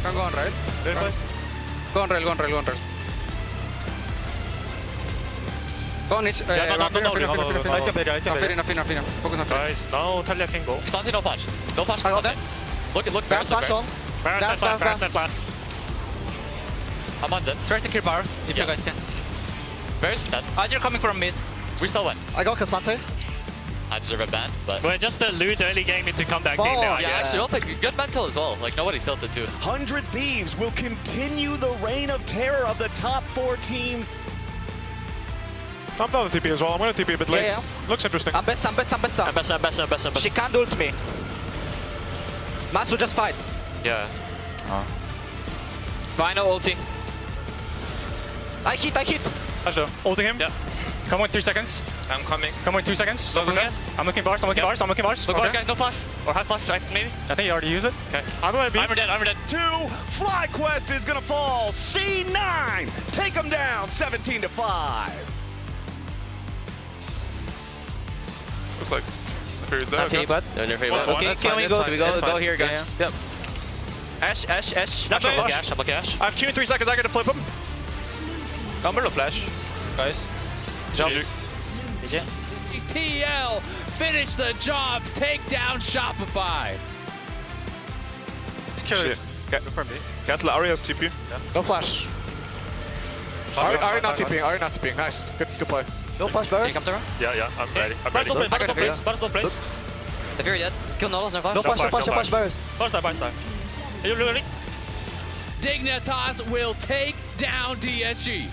Can go on rail. Go on rail, go on rail, go on rail. Go on each. No. Fina. Focus on Fina. Guys, now Talia can go. Santi, no flash. No flash. I got that. Look, Baron flash on. Baron flash. I'm on Zen. Try to kill Bar if you guys can. Varus dead. Ajir coming from mid. We still win. I got Cassante. I deserve a ban, but... We're just a lose early game need to come back team Oh, now. yeah, actually, don't think good mental as well. Like, nobody tilted too. 100 Thieves will continue the reign of terror of the top 4 teams. I'm down the TP as well. I'm going to TP a bit late. Yeah. Looks interesting. I'm best. Best. She can't ult me. Matsu, just fight. Yeah. Rhino ulting. I hit. Flash though. Ulting him. Yeah. Come on, 3 seconds. I'm coming. Come on, 2 seconds. Look, I'm looking bars. Look bars, guys, no flash. Or has flash, right? Maybe? I think you already used it. Okay. I'm dead. 2, FlyQuest is gonna fall. C9, take them down, 17-5. Looks like Furia's there. Okay, but They're in their favor. okay, can we go? Go here, guys. Yep. Ash. I'm I'm lucky Ash. I have Q in 3 seconds. I got to flip him. Umbrella flash, guys. GG. TL finish the job, take down Shopify. Shit. Castle Arias TP. No flash. Are you not TPing? Nice. Good play. No flash, Varus. Can you come through? Yeah. I'm ready. Bar's no place. The Furia dead. Kill Nolos, no flash. No flash, Varus. Barstar. Are you ready? Dignitas will take down DSG.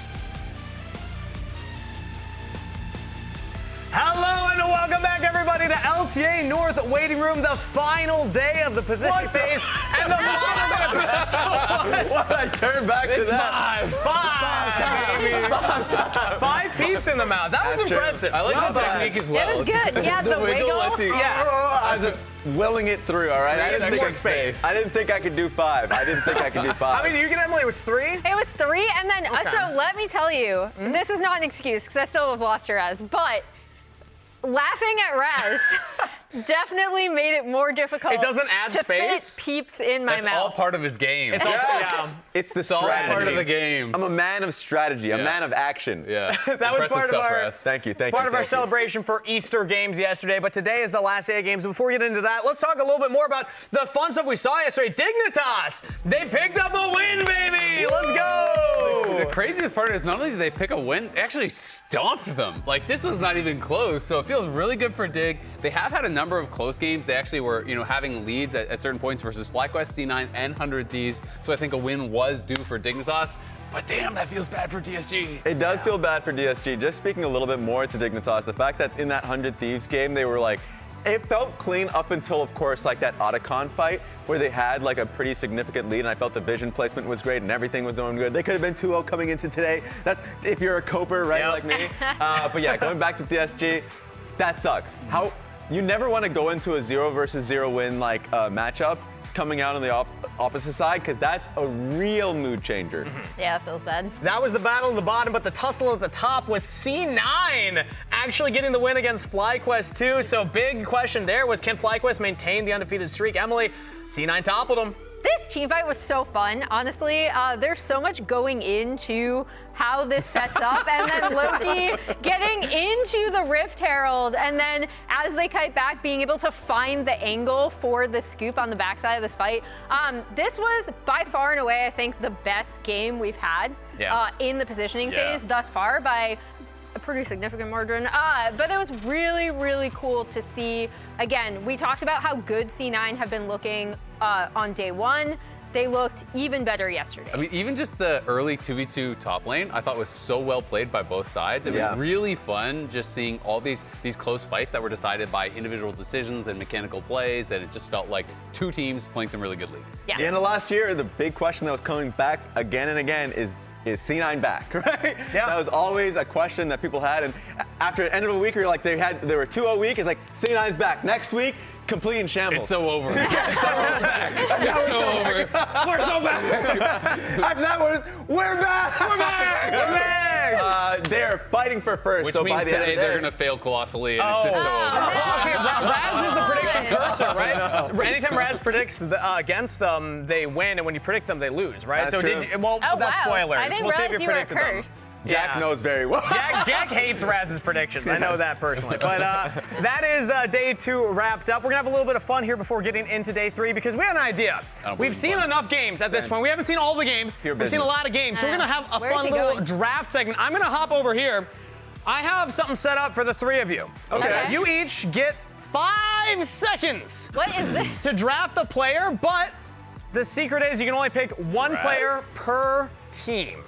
Hello and welcome back everybody to LTA North waiting room, the final day of the position phase and the final best What? I turn back to that. Five peeps in the mouth. That was impressive. I like the technique as well. It was good. Yeah, the wiggle. I was just willing it through, all right? I didn't think I could do 5. How many did you get, Emily? It was 3? It was 3, and then, so let me tell you, this is not an excuse, because I still have lost to Raz, but laughing at Raz definitely made it more difficult. It doesn't add to space? fit peeps in my That's mouth. all part of his game. It's all, It's the It's all strategy. part of the game. I'm a man of strategy, a man of action. Yeah. That was part of our Thank you. part of our celebration for Easter games yesterday, but today is the last day of games. Before we get into that, let's talk a little bit more about the fun stuff we saw yesterday. Dignitas, they picked up a win, baby. Let's go. the craziest part is not only did they pick a win, they actually stomped them. Like, this was not even close, so it feels really good for Dig. They have had a number of close games. They actually were, having leads at certain points versus FlyQuest, C9, and 100 Thieves, so I think a win was due for Dignitas. But damn, that feels bad for DSG. It does feel bad for DSG. Just speaking a little bit more to Dignitas, the fact that in that 100 Thieves game, they were like, it felt clean up until, of course, like that Otacon fight where they had like a pretty significant lead, and I felt the vision placement was great and everything was going good. They could have been 2-0 coming into today. That's if you're a coper, right, like me. But yeah, going back to DSG, that sucks. How you never want to go into a 0 versus 0 win like matchup coming out on the opposite side, because that's a real mood changer. Yeah, it feels bad. That was the battle at the bottom, but the tussle at the top was C9 actually getting the win against FlyQuest 2. So big question there was, can FlyQuest maintain the undefeated streak? Emily, C9 toppled them. This team fight was so fun, honestly. There's so much going into how this sets up, and then Loki getting into the Rift Herald, and then as they kite back, being able to find the angle for the scoop on the backside of this fight. This was by far and away, I think, the best game we've had in the positioning phase thus far by a pretty significant margin. But it was really, really cool to see. Again, we talked about how good C9 have been looking on day one. They looked even better yesterday. I mean, even just the early 2v2 top lane, I thought was so well played by both sides. It was really fun just seeing all these close fights that were decided by individual decisions and mechanical plays, and it just felt like two teams playing some really good league. Yeah. In the last year, the big question that was coming back again and again is C9 back, right? Yeah. That was always a question that people had, and after the end of a week, you're like, they were 2-0 week. It's like C9's back. Next week, complete in shambles. It's so over. It's so back. It's so over. We're so back. After that one, we're back. We're back. We're back. They're fighting for first. Which so means by the today end of they're going to fail colossally, and it's so over. Okay, Raz is the prediction cursor, right? Anytime Raz predicts against them, they win, and when you predict them, they lose, right? That's true. That's spoilers. I didn't we'll see if realize you you were predicted them. cursed. Jack knows very well. Jack hates Raz's predictions. I know that personally. But that is day 2 wrapped up. We're going to have a little bit of fun here before getting into day 3 because we have an idea. We've seen enough games at this point. We haven't seen all the games. We've seen a lot of games. So we're going to have a fun little draft segment. I'm going to hop over here. I have something set up for the 3 of you. Okay. You each get 5 seconds. What is this? To draft a player, but the secret is you can only pick one player per team.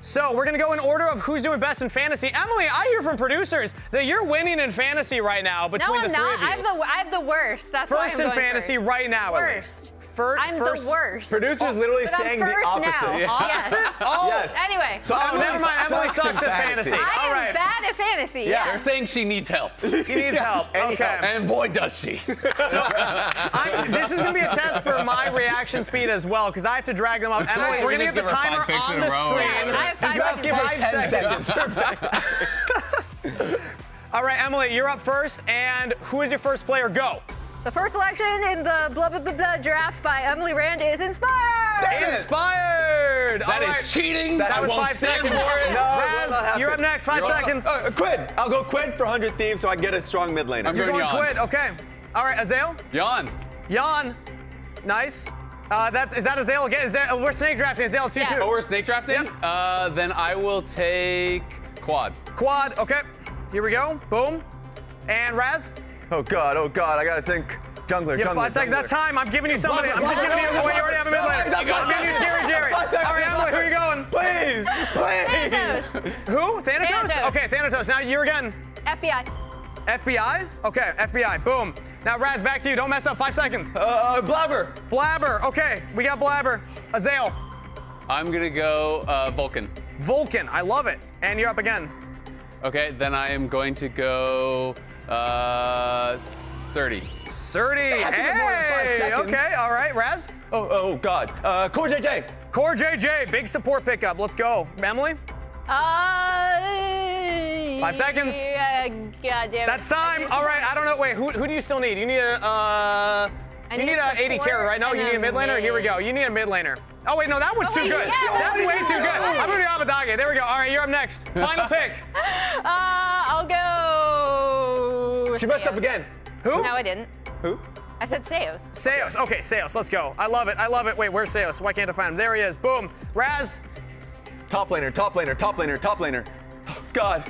So we're gonna go in order of who's doing best in fantasy. Emily, I hear from producers that you're winning in fantasy right now between the 3 of you. I have the worst. That's first why I'm in going fantasy first. right now, at least. I'm the worst. Producers literally But I'm saying the first opposite. now. Yeah. Opposite? Oh. Yes. Anyway. So never mind. Emily sucks at fantasy. I All am right. bad at fantasy. Yeah. They're saying she needs help. She needs help. Okay. And boy, does she. So this is going to be a test for my reaction speed as well, because I have to drag them up. Emily, we're going to get the timer on the screen. I have 5 seconds. Give her 10 seconds. All right, Emily, you're up first. And who is your first player? Go. The first selection in the blah, blah, blah, blah draft by Emily Rand is Inspired! Inspired! That All is right. cheating. That I was won't 5 stand seconds. for it. No, Raz, you're up next. 5 seconds. Quid. I'll go Quid for 100 Thieves so I can get a strong mid laner. I'm You're going Jan. Quid. Okay. All right, Azael. Jan. Jan. Nice. Is that Azael again? We're snake drafting Azael 2-2. Yeah. Oh, we're snake drafting? Yep. Then I will take Quad. Quad. Okay. Here we go. Boom. And Raz. Oh God. I gotta think. Jungler. You have 5 seconds. That's time. I'm giving you somebody. I'm just giving you away. You already have a mid laner. I'm giving you Scary Jerry. All right, Emily, who are you going? Please. Thanatos. Who? Thanatos? Thanatos. Okay, Thanatos. Now you again. FBI. FBI? Okay, FBI. Boom. Now, Raz, back to you. Don't mess up. 5 seconds. Blabber. Blabber. Okay, we got Blabber. Azael. I'm going to go Vulcan. Vulcan. I love it. And you're up again. Okay, then I am going to go Surdy. Surdy. I think I'm more than 5 Hey. seconds. Okay, all right, Raz. Oh God. Core JJ. Core JJ. Big support pickup. Let's go. Emily? 5 seconds. Yeah, God damn it. That's time. All right, I don't know. Wait, who do you still need? You need a you need a 80 carry, right? No, you need a mid laner. Here we go. You need a mid laner. Oh wait, no, that one's too good. That's way too good. I'm gonna do Abadage. There we go. All right, you're up next. Final pick. I'll go. She messed up again. Who? No, I didn't. Who? I said Seos. Seos. Okay, Seos. Let's go. I love it. I love it. Wait, where's Seos? Why can't I find him? There he is. Boom. Raz. top laner, top laner, top laner, top laner. Oh, God.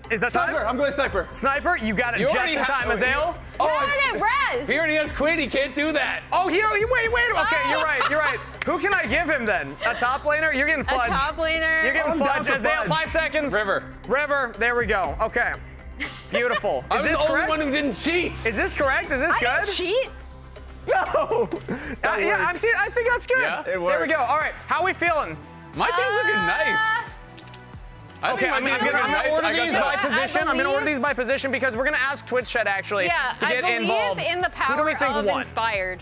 Is that Sniper, time? I'm going sniper. Sniper, you got it You just already in time, Azael. Raz! He already has Quinn. He can't do that. Oh, wait. Okay, you're right. Who can I give him then? A top laner? You're getting fudge. A top laner. You're getting fudge. Azael, 5 seconds. River. There we go. Okay. Beautiful. I was this the only correct? one who didn't cheat. Is this correct? Is this I good? didn't cheat. No. Yeah, I think that's good. Yeah? It There we works. go. All right, how we feeling? My team's looking nice. Okay, I'm gonna order these by position. I'm gonna order these by position because we're gonna ask Twitch chat actually to get I involved. believe in the Who do power we think of won? Inspired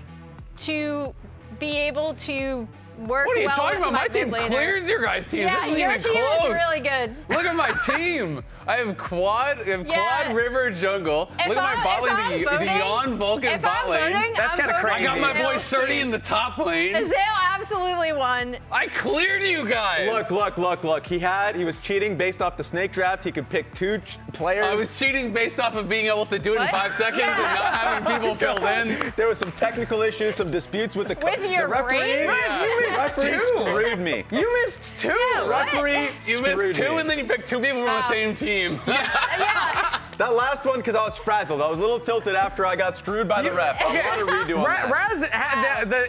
to be able to work What are you well talking with about? My team mid laner. clears your guys' team. Yeah, this isn't your even team close. is really good. Look at my team. I have quad, Yeah. river, jungle. If Look at my bot if I'm lane, the voting- Yon, Vulcan if bot I'm lane. voting, That's I'm kinda voting crazy. I got my boy Azael's Surdy team. in the top lane. Azael absolutely won. I cleared you guys. Look. He was cheating based off the snake draft. He could pick 2 players. I was cheating based off of being able to do it in What? 5 seconds and not having people filled in. There was some technical issues, some disputes with the your referee. brain? Rez, you missed Referee 2. screwed me. You missed 2. Referee You screwed missed 2 me. and then you picked 2 people from the same team. Yeah. That last one, because I was frazzled. I was a little tilted after I got screwed by the ref. I want to redo on that. Raz had the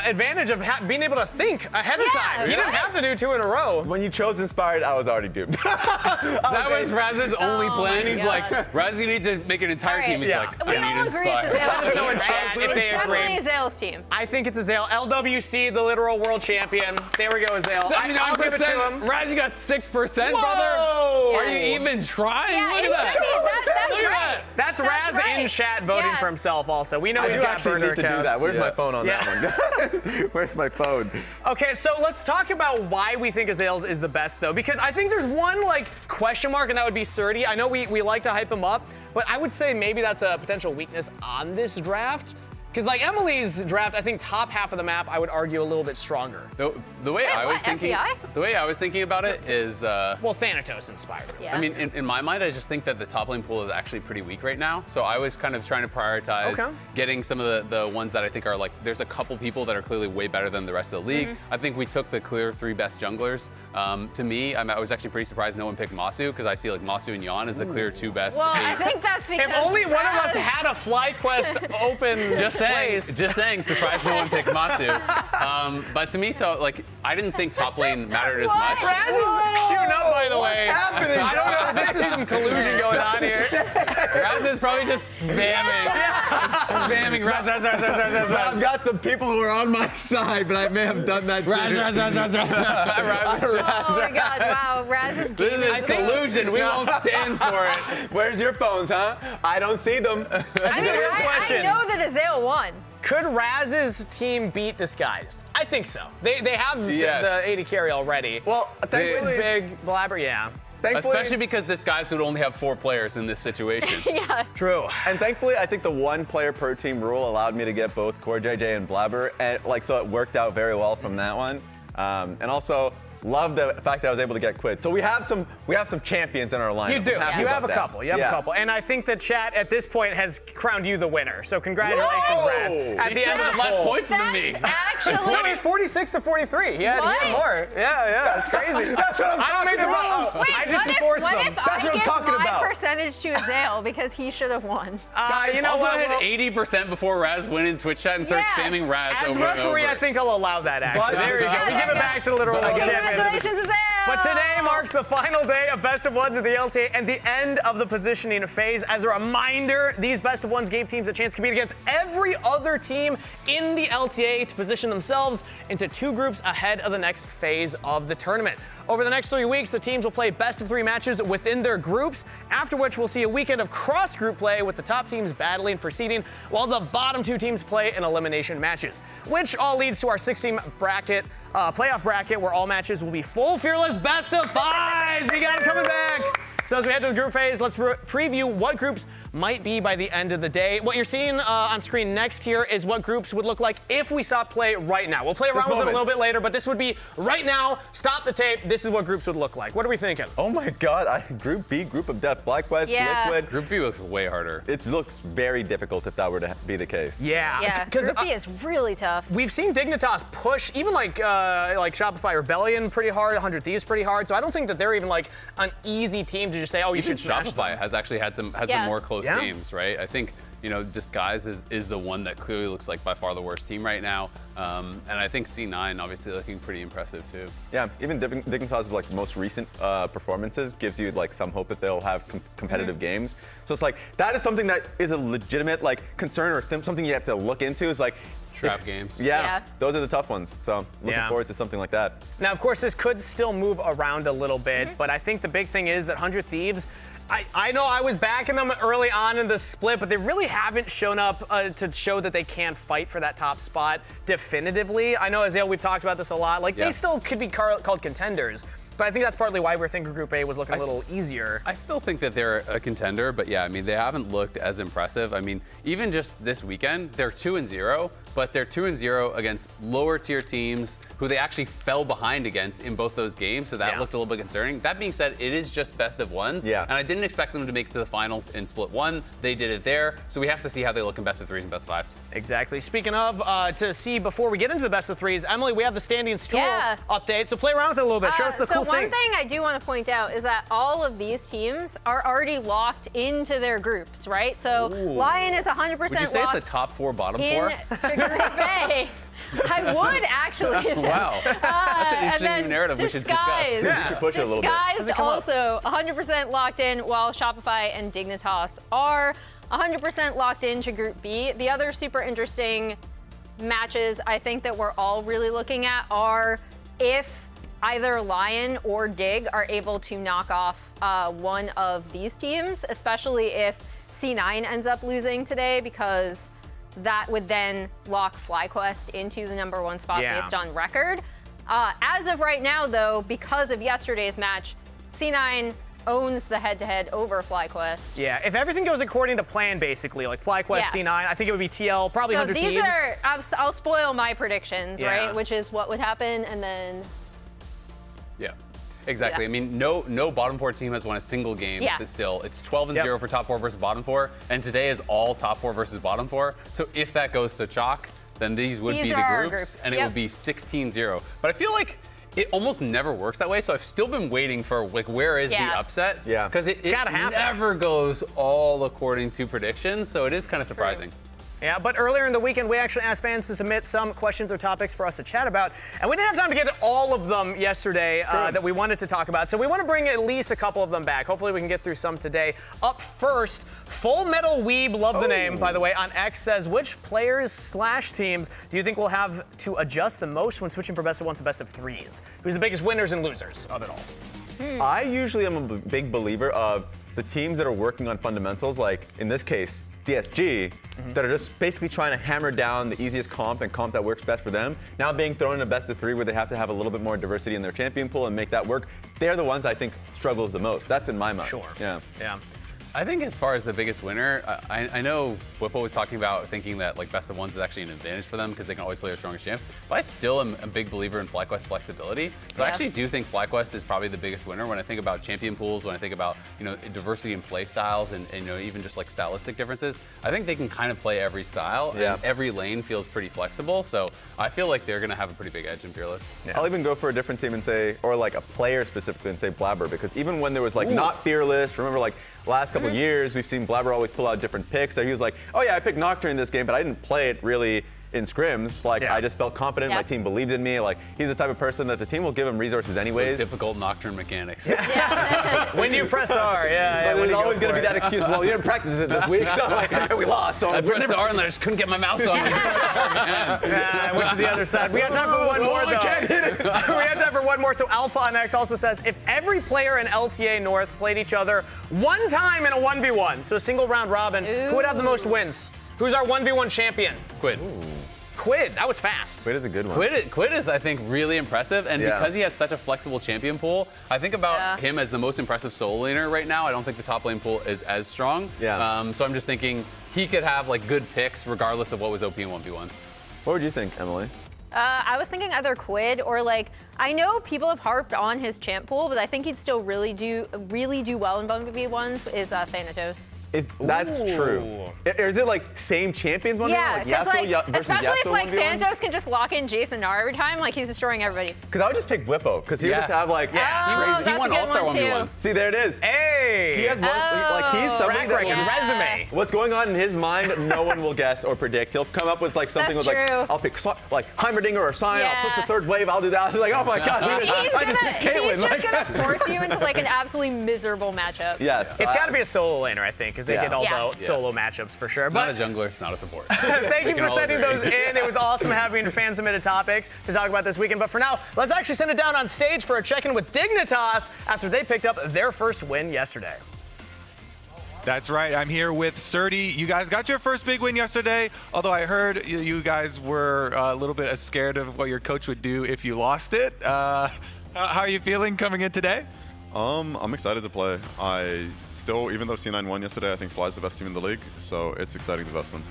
advantage of being able to think ahead of time. He didn't have to do 2 in a row. When you chose Inspired, I was already doomed. That was Raz's only plan. He's God. like, Raz, you need to make an entire All team. He's right. like, We I need all agree it's Inspire. Azael's Let us know in team, chat right? if they It's definitely agree. Azael's team. I think it's Azael. LWC, the literal world champion. There we go, Azael. I'll give it to him. 79%. Raz, you got 6%, Whoa! brother. Are you even trying? Yeah, Look it at that. should be. That's Look at right. that. That's Raz right. in chat voting Yeah. for himself also. We know I he's do got actually burner need to do accounts. that. Where's my Yeah. phone on that one? Where's my phone? Okay, so let's talk about why we think Azael's is the best, though, because I think there's one question mark, and that would be Surdy. I know we like to hype him up, but I would say maybe that's a potential weakness on this draft. Because Emily's draft, I think top half of the map, I would argue a little bit stronger. The way I was what, thinking, FBI? the way I was thinking about it is, Well, Thanatos inspired. Yeah. I mean, in my mind, I just think that the top lane pool is actually pretty weak right now. So I was kind of trying to prioritize getting some of the ones that I think are there's a couple people that are clearly way better than the rest of the league. I think we took the clear 3 best junglers. To me, I was actually pretty surprised no one picked Masu, because I see Masu and Yon as the clear 2 best. Well, I think that's because If only one of us Raz- had a FlyQuest open Just saying, place. surprised no one picked Masu. But to me, I didn't think top lane mattered as much. Raz is shooting up, by the way. What's happening? I don't know. This is some collusion going on here. Raz is probably just spamming. Spamming. Raz. I've got some people who are on my side, but I may have done that too. Raz. Oh my God! Wow, Raz is This gaming. is collusion. We won't stand for it. Where's your phones, huh? I don't see them. I mean, I question. know that Azael won. Could Raz's team beat Disguised? I think so. They have Yes. the 80 carry already. Well, thankfully, It's big, Blabber, yeah. thankfully, Especially because this guys would only have 4 players in this situation. Yeah. True. and thankfully, I think the 1 player per team rule allowed me to get both Core JJ and Blabber, and so it worked out very well from that one. And also, love the fact that I was able to get Quid. So we have some champions in our lineup. You do. I'm happy You about have a that. couple. You have a couple. And I think that chat at this point has crowned you the winner. So congratulations, Whoa! Raz. At He the end still of had the less poll. points than me. That's actually. No, he's 46 to 43. He had What? more. Yeah, it's crazy. That's what I'm I don't make the talking rules. about. Wait, I just enforce what them. if That's I what I'm give talking my about. percentage to Azael because he should have won? You know Also what? had Well, 80% before Raz went in Twitch chat and started Yeah. spamming Raz as over and referee, over. I think I'll allow that, actually. But- There you go. Yeah, We there give it you back to the literal world champion. Congratulations, Azael! But today marks the final day of Best of Ones at the LTA and the end of the positioning phase. As a reminder, these Best of Ones gave teams a chance to compete against every other team in the LTA to position themselves into 2 groups ahead of the next phase of the tournament. Over the next 3 weeks, the teams will play best of 3 matches within their groups, after which we'll see a weekend of cross-group play with the top teams battling for seeding, while the bottom 2 teams play in elimination matches, which all leads to our 6-team bracket, playoff bracket, where all matches will be full fearless best of 5s. We got it coming back. So as we head to the group phase, let's preview what groups might be by the end of the day. What you're seeing on screen next here is what groups would look like if we stopped play right now. We'll play around with it a little bit later, but this would be right now. Stop the tape. This is what groups would look like. What are we thinking? Oh my God, Group B, Group of Death, FlyQuest, Liquid. Group B looks way harder. It looks very difficult if that were to be the case. Yeah, Group B is really tough. We've seen Dignitas push even like Shopify Rebellion pretty hard, 100 Thieves pretty hard. So I don't think that they're even like an easy team to just say, oh, you should smash Shopify them. has actually had some more close games, right? I think, you know, Disguise is the one that clearly looks like by far the worst team right now. And I think C9 obviously looking pretty impressive too. Yeah, even Dignitas' like most recent performances gives you like some hope that they'll have competitive games. So it's like that is something that is a legitimate like concern or something you have to look into. Is like trap games. Yeah, those are the tough ones. So looking forward to something like that. Now, of course, this could still move around a little bit, but I think the big thing is that 100 Thieves. I know I was backing them early on in the split, but they really haven't shown up to show that they can fight for that top spot definitively. I know, Azale, we've talked about this a lot. Like, they still could be called contenders, but I think that's partly why we're thinking Group A was looking a little easier. I still think that they're a contender, but yeah, I mean, they haven't looked as impressive. I mean, even just this weekend, they're 2-0, but they're 2-0 against lower tier teams who they actually fell behind against in both those games, so that looked a little bit concerning. That being said, it is just best of ones, and I didn't expect them to make it to the finals in Split 1. They did it there, so we have to see how they look in best of 3s and best of 5s. Exactly. Speaking of, to see before we get into the best of 3s, Emily, we have the standings tool update, so play around with it a little bit. Show us the cool things. One thing I do want to point out is that all of these teams are already locked into their groups, right? So Lyon is 100% locked. Would you say it's a top 4, bottom 4? To Group A. I would actually. Wow. That's an interesting narrative we should discuss. Yeah. We should push it a little bit. Disguise also 100% locked in, while Shopify and Dignitas are 100% locked into Group B. The other super interesting matches I think that we're all really looking at are if either Lyon or Dig are able to knock off one of these teams, especially if C9 ends up losing today, because that would then lock FlyQuest into the #1 spot based on record. As of right now, though, because of yesterday's match, C9 owns the head-to-head over FlyQuest. Yeah, if everything goes according to plan, basically, like FlyQuest, C9, I think it would be TL, probably 100 These Thieves. I'll spoil my predictions, right? Which is what would happen, and then... Yeah. Exactly. I mean, no bottom 4 team has won a single game still. It's 12-0 for top 4 versus bottom 4, and today is all top 4 versus bottom 4. So if that goes to chalk, then these would be the groups, and it would be 16-0. But I feel like it almost never works that way, so I've still been waiting for, like, where is the upset? Yeah. Because it never goes all according to predictions, so it is kind of surprising. Yeah, but earlier in the weekend, we actually asked fans to submit some questions or topics for us to chat about, and we didn't have time to get to all of them yesterday that we wanted to talk about, so we want to bring at least a couple of them back. Hopefully we can get through some today. Up first, Full Metal Weeb, love the name, by the way, on X says, which players/teams do you think will have to adjust the most when switching from best of 1s to best of 3s? Who's the biggest winners and losers of it all? I usually am a big believer of the teams that are working on fundamentals, like in this case, DSG, that are just basically trying to hammer down the easiest comp and comp that works best for them. Now being thrown in a best of 3 where they have to have a little bit more diversity in their champion pool and make that work, they're the ones I think struggles the most. That's in my mind. Sure. Yeah. I think as far as the biggest winner, I know Whippo was talking about thinking that like best of 1s is actually an advantage for them because they can always play their strongest champs. But I still am a big believer in FlyQuest flexibility. So I actually do think FlyQuest is probably the biggest winner when I think about champion pools, when I think about diversity in play styles and even just like stylistic differences. I think they can kind of play every style and every lane feels pretty flexible. So I feel like they're going to have a pretty big edge in Fearless. Yeah. I'll even go for a different team and say, or like a player specifically and say Blabber, because even when there was like not Fearless, remember like last couple years, we've seen Blabber always pull out different picks. So he was like, oh yeah, I picked Nocturne this game, but I didn't play it really in scrims. Like, I just felt confident. My team believed in me. Like, he's the type of person that the team will give him resources anyways. Those difficult Nocturne mechanics. When you press R, but there's always going to be that excuse. Well, you didn't practice it this week, so like, we lost. So I pressed R and I just couldn't get my mouse on. I went to the other side. We got time for one more, though. I can't hit it. We got time for one more. So Alpha on X also says, if every player in LTA North played each other one time in a 1v1, so a single round robin, who would have the most wins? Who's our 1v1 champion? Quid. Quid, that was fast. Quid is a good one. Quid is, I think, really impressive, and Yeah. because he has such a flexible champion pool, I think about him as the most impressive solo laner right now. I don't think the top lane pool is as strong. Yeah. So I'm just thinking he could have like good picks regardless of what was OP in 1v1s. What would you think, Emily? I was thinking either Quid or like, I know people have harped on his champ pool, but I think he'd still really do well in 1v1s is Thanatos. That's true. Is it like same champions one? Yeah, like Yasuo versus especially Yasuo if like 1v1s? Thanatos can just lock in Jason Nara every time, like he's destroying everybody. Because I would just pick Whippo, because he would just have like Oh, that's he won a good All-Star one 1v1. too. See, there it is. Hey! He has one, like he's somebody Track record, that resume. what's going on in his mind, no one will guess or predict. He'll come up with like something That's with like, true. I'll pick like Heimerdinger or Sion, I'll push the Yeah. third wave, I'll do that. I was like, oh my god, I just picked Caitlyn. He's just Like, gonna force you into like an absolutely miserable matchup. yes. It's got to be a solo laner, I think, because they get all the solo matchups for sure. It's not a jungler, it's not a support. Thank you can for all sending agree. those in. It was awesome having your fan-submitted topics to talk about this weekend. But for now, let's actually send it down on stage for a check-in with Dignitas after they picked up their first win yesterday. That's right. I'm here with Surdy. You guys got your first big win yesterday, although I heard you guys were a little bit scared of what your coach would do if you lost it. How are you feeling coming in today? I'm excited to play. I still, even though C9 won yesterday, I think Fly's the best team in the league, so it's exciting to verse them.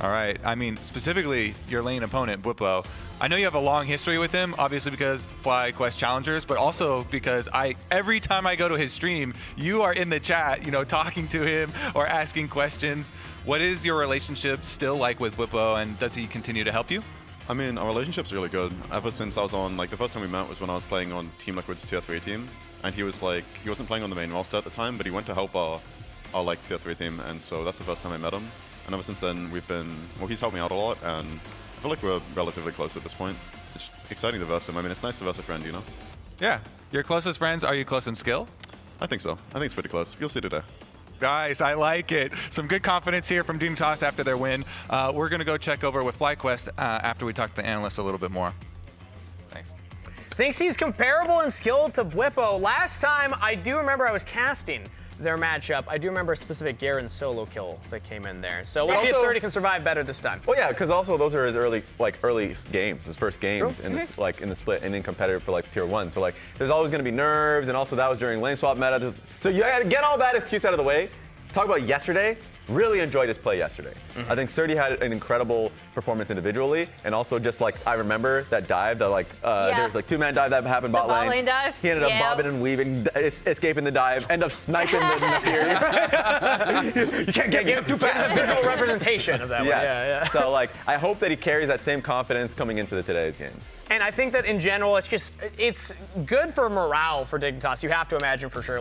All right. I mean, specifically your lane opponent, Whippo. I know you have a long history with him, obviously because FlyQuest challengers, but also because every time I go to his stream, you are in the chat, talking to him or asking questions. What is your relationship still like with Whippo, and does he continue to help you? I mean, our relationship's really good. Ever since I was on, the first time we met was when I was playing on Team Liquid's Tier 3 team, and he wasn't playing on the main roster at the time, but he went to help our Tier 3 team, and so that's the first time I met him. And ever since then, he's helped me out a lot, and I feel like we're relatively close at this point. It's exciting to verse him. I mean, it's nice to verse a friend, Yeah. Your closest friends, are you close in skill? I think so. I think it's pretty close. You'll see today. Nice, I like it. Some good confidence here from Dignitas after their win. We're going to go check over with FlyQuest after we talk to the analysts a little bit more. Thanks. Thinks he's comparable in skill to Whippo. Last time, I do remember I was casting their matchup. I do remember a specific Garen solo kill that came in there. So we'll see if Surdy can survive better this time. Well, yeah, because also those are his early games, his first games in this, in the split and in competitive for Tier 1. So there's always going to be nerves, and also that was during lane swap meta. So you got to get all that excuse out of the way. Talk about yesterday. Really enjoyed his play yesterday. I think Surdy had an incredible performance individually, and also just I remember that dive, that there's two-man dive that happened bot lane. Bot lane dive. He ended up bobbing and weaving, escaping the dive, end up sniping the Furia. You can't get him too fast. It's a visual representation of that one. Yes. So I hope that he carries that same confidence coming into today's games. And I think that in general, it's good for morale for Dignitas. You have to imagine for sure.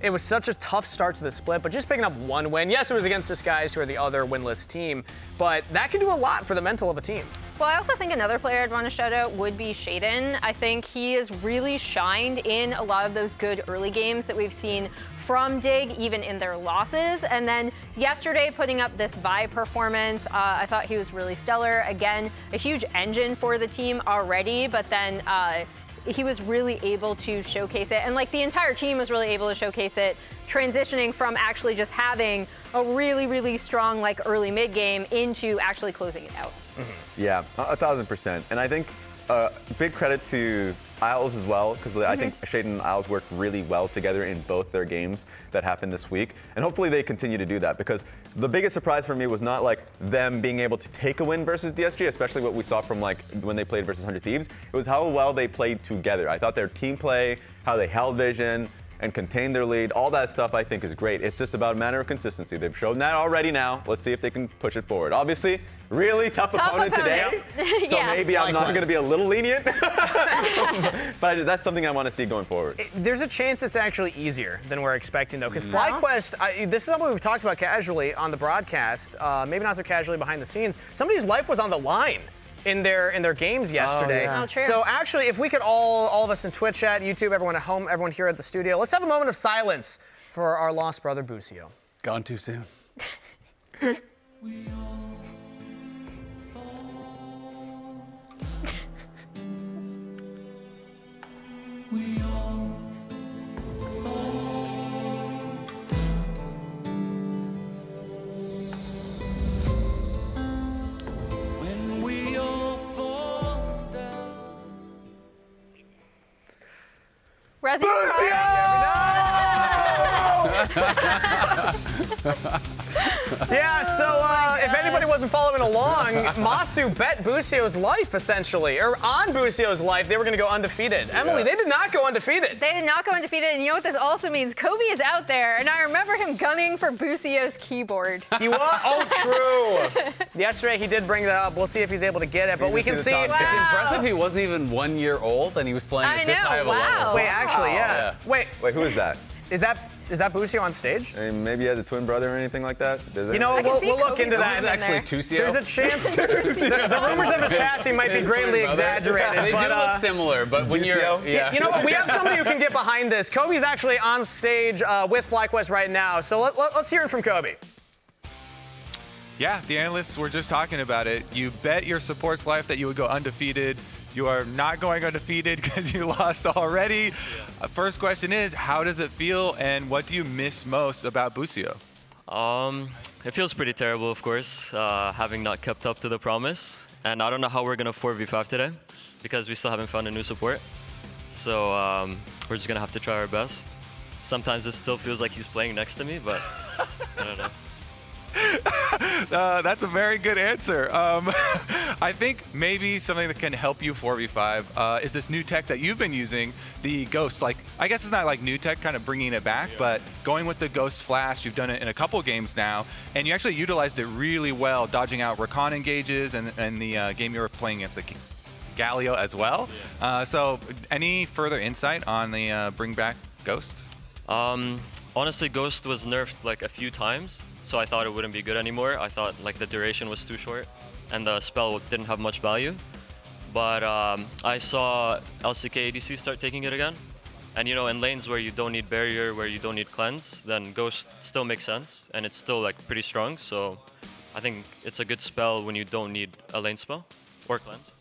It was such a tough start to the split, but just picking up one win. Yes, it was against the Skies, who are the other winless team, but that can do a lot for the mental of a team. Well, I also think another player I'd want to shout out would be Shaden. I think he has really shined in a lot of those good early games that we've seen from Dig, even in their losses. And then yesterday, putting up this Vi performance, I thought he was really stellar. Again, a huge engine for the team already, but then he was really able to showcase it. And the entire team was really able to showcase it, transitioning from actually just having a really, really strong early mid game into actually closing it out. Yeah, 1,000%. And I think big credit to Isles as well, because I think Shaden and Isles worked really well together in both their games that happened this week. And hopefully they continue to do that, because the biggest surprise for me was not them being able to take a win versus DSG, especially what we saw from when they played versus 100 Thieves. It was how well they played together. I thought their team play, how they held vision, and contained their lead, all that stuff I think is great. It's just about a matter of consistency. They've shown that already now. Let's see if they can push it forward. Obviously, really tough opponent today, so maybe I'm not going to be a little lenient, but that's something I want to see going forward. There's a chance it's actually easier than we're expecting, though, because FlyQuest, this is something we've talked about casually on the broadcast, maybe not so casually behind the scenes. Somebody's life was on the line in their games yesterday. Oh, true. So actually, if we could all of us in Twitch chat, YouTube, everyone at home, everyone here at the studio, let's have a moment of silence for our lost brother Busio. Gone too soon. When we Razzie Yeah, so if anybody wasn't following along, Masu bet Busio's life, essentially. Or on Busio's life, they were going to go undefeated. Emily, they did not go undefeated. They did not go undefeated, and you know what this also means? Kobe is out there, and I remember him gunning for Busio's keyboard. He was? Oh, true. Yesterday, he did bring that up. We'll see if he's able to get it, but we can see it. Wow. It's impressive he wasn't even 1 year old, and he was playing at this high of a level. Wait, actually, yeah. Wait, who is that? Is that Busio on stage? I mean, maybe he has a twin brother or anything like that? You know, we'll look into that. This is actually Tusio. There's a chance. the rumors of his passing might be greatly exaggerated. They do look similar, but when you're... Yeah. You know what? We have somebody who can get behind this. Kobe's actually on stage with FlyQuest right now, so let's hear it from Kobe. Yeah, the analysts were just talking about it. You bet your support's life that you would go undefeated. You are not going undefeated because you lost already. First question is, how does it feel, and what do you miss most about Busio? It feels pretty terrible, of course, having not kept up to the promise. And I don't know how we're going to 4v5 today, because we still haven't found a new support. So we're just going to have to try our best. Sometimes it still feels like he's playing next to me, but I don't know. That's a very good answer. I think maybe something that can help you 4v5 is this new tech that you've been using, the Ghost. Like, I guess it's not like new tech, kind of bringing it back, but going with the Ghost Flash, you've done it in a couple games now, and you actually utilized it really well, dodging out recon engages and the game you were playing against the Galio as well. So any further insight on the bring back Ghost? Honestly, Ghost was nerfed like a few times, so I thought it wouldn't be good anymore. I thought like the duration was too short and the spell didn't have much value. But I saw LCK ADC start taking it again. And you know, in lanes where you don't need barrier, where you don't need cleanse, then Ghost still makes sense and it's still like pretty strong. So I think it's a good spell when you don't need a lane spell or cleanse.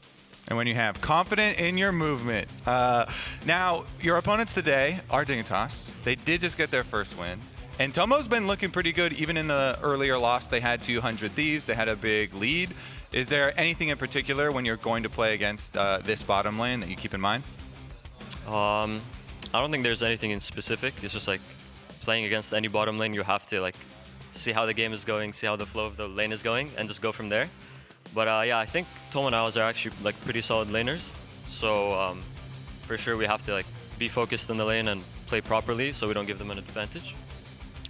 And when you have confident in your movement. Now, your opponents today are Dignitas. They did just get their first win. And Tomo's been looking pretty good. Even in the earlier loss, they had 200 Thieves. They had a big lead. Is there anything in particular when you're going to play against this bottom lane that you keep in mind? I don't think there's anything in specific. It's just like playing against any bottom lane, you have to like see how the game is going, see how the flow of the lane is going, and just go from there. But yeah, I think Tomo and Owls are actually like pretty solid laners. So for sure we have to like be focused in the lane and play properly so we don't give them an advantage.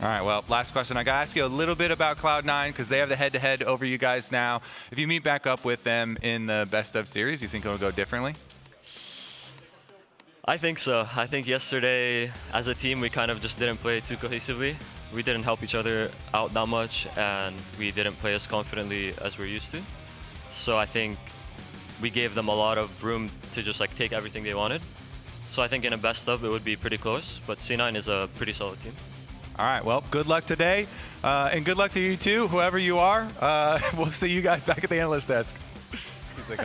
All right, well, last question. I got to ask you a little bit about Cloud9 because they have the head-to-head over you guys now. If you meet back up with them in the best of series, you think it'll go differently? I think so. I think yesterday as a team we kind of just didn't play too cohesively. We didn't help each other out that much and we didn't play as confidently as we're used to. So I think we gave them a lot of room to just like take everything they wanted. So I think in a best of it would be pretty close, but C9 is a pretty solid team. All right, well, good luck today, and good luck to you too, whoever you are. We'll see you guys back at the analyst desk. So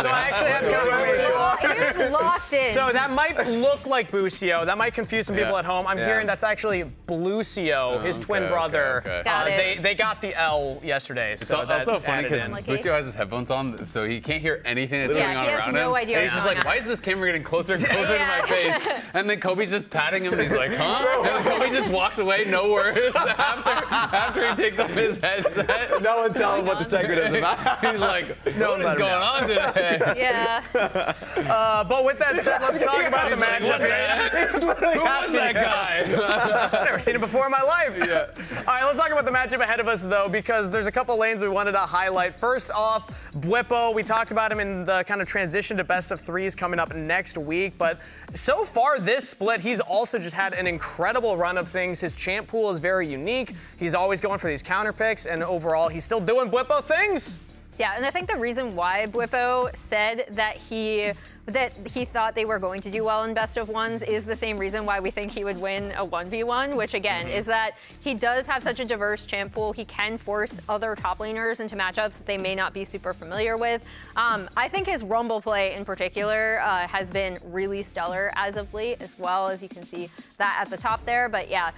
I actually have confirmation. He was locked in. So that might look like Busio. That might confuse some people at home. I'm hearing that's actually Blucio, his twin brother. Got it. They got the L yesterday. It's so that's also funny because in. Busio has his headphones on, so he can't hear anything that's going on he has around no him. idea And he's what's just like, going on. why is this camera getting closer and closer to my face? And then Kobe's just patting him, and he's like, huh? And then Kobe just walks away, no words, after he takes off his headset. No one tell him what the secret is about. He's like, what is going on today? Yeah. But with that said, let's talk about the matchup. Who was that guy? I've never seen it before in my life. All right, let's talk about the matchup ahead of us, though, because there's a couple lanes we wanted to highlight. First off, Bwipo. We talked about him in the kind of transition to best of threes coming up next week. But so far this split, he's also just had an incredible run of things. His champ pool is very unique. He's always going for these counter picks, and overall, he's still doing Bwipo things. Yeah, and I think the reason why Bwipo said that he thought they were going to do well in best of ones is the same reason why we think he would win a 1v1, which again is that he does have such a diverse champ pool. He can force other top laners into matchups that they may not be super familiar with. I think his Rumble play in particular has been really stellar as of late, as well as you can see that at the top there. But yeah,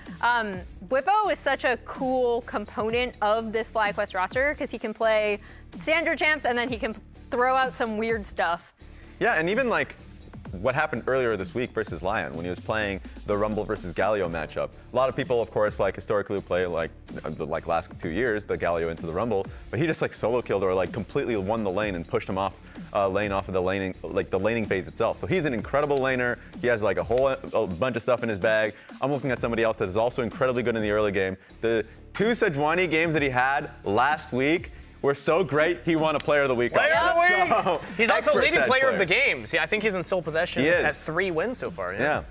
Bwipo is such a cool component of this FlyQuest roster because he can play standard champs and then he can throw out some weird stuff. Yeah, and even like what happened earlier this week versus Lyon when he was playing the Rumble versus Galio matchup. A lot of people, of course, like historically play like last 2 years, the Galio into the Rumble, but he just like solo killed or like completely won the lane and pushed him off lane off of the laning, like the laning phase itself. So he's an incredible laner. He has like a bunch of stuff in his bag. I'm looking at somebody else that is also incredibly good in the early game. The 2 Sejuani games that he had last week were so great, he won a Player of the Week. Player of the Week! So, he's also leading player of the game. See, I think he's in sole possession at 3 wins so far. Yeah.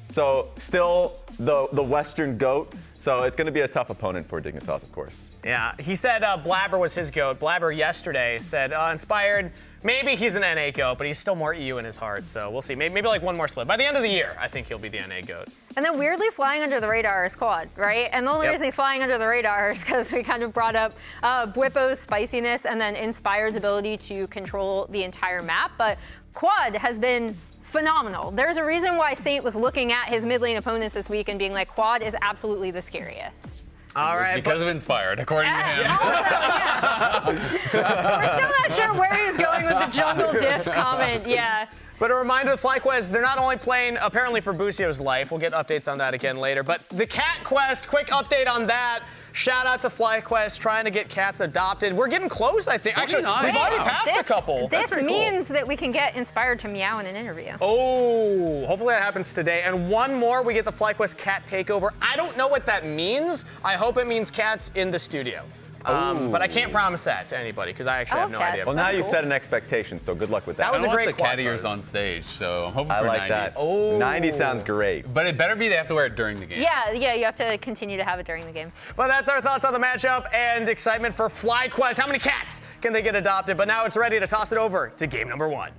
So still the Western GOAT. So it's going to be a tough opponent for Dignitas, of course. Yeah, he said Blabber was his GOAT. Blabber yesterday said, Inspired, maybe he's an NA GOAT, but he's still more EU in his heart. So we'll see. Maybe like one more split. By the end of the year, I think he'll be the NA GOAT. And then weirdly flying under the radar is Quad, right? And the only reason he's flying under the radar is because we kind of brought up Bwipo's spiciness and then Inspired's ability to control the entire map. But Quad has been phenomenal. There's a reason why Saint was looking at his mid lane opponents this week and being like, Quad is absolutely the scariest. All right, because of Inspired, according to him. Also, we're still not sure where he's going with the jungle diff comment. Yeah. But a reminder of FlyQuest, they're not only playing apparently for Bucio's life. We'll get updates on that again later. But the cat quest, quick update on that. Shout out to FlyQuest trying to get cats adopted. We're getting close, I think. Actually, we've already passed a couple. This means that we can get Inspired to meow in an interview. Oh, hopefully that happens today. And one more, we get the FlyQuest cat takeover. I don't know what that means. I hope it means cats in the studio. But I can't promise that to anybody because I actually have no idea. Well, now you set an expectation, so good luck with that. That was a great the cat ears on stage, so I'm hoping I for like 90. that. Oh. 90 sounds great. But it better be they have to wear it during the game. Yeah, you have to continue to have it during the game. Well, that's our thoughts on the matchup and excitement for FlyQuest. How many cats can they get adopted? But now it's ready to toss it over to game number 1.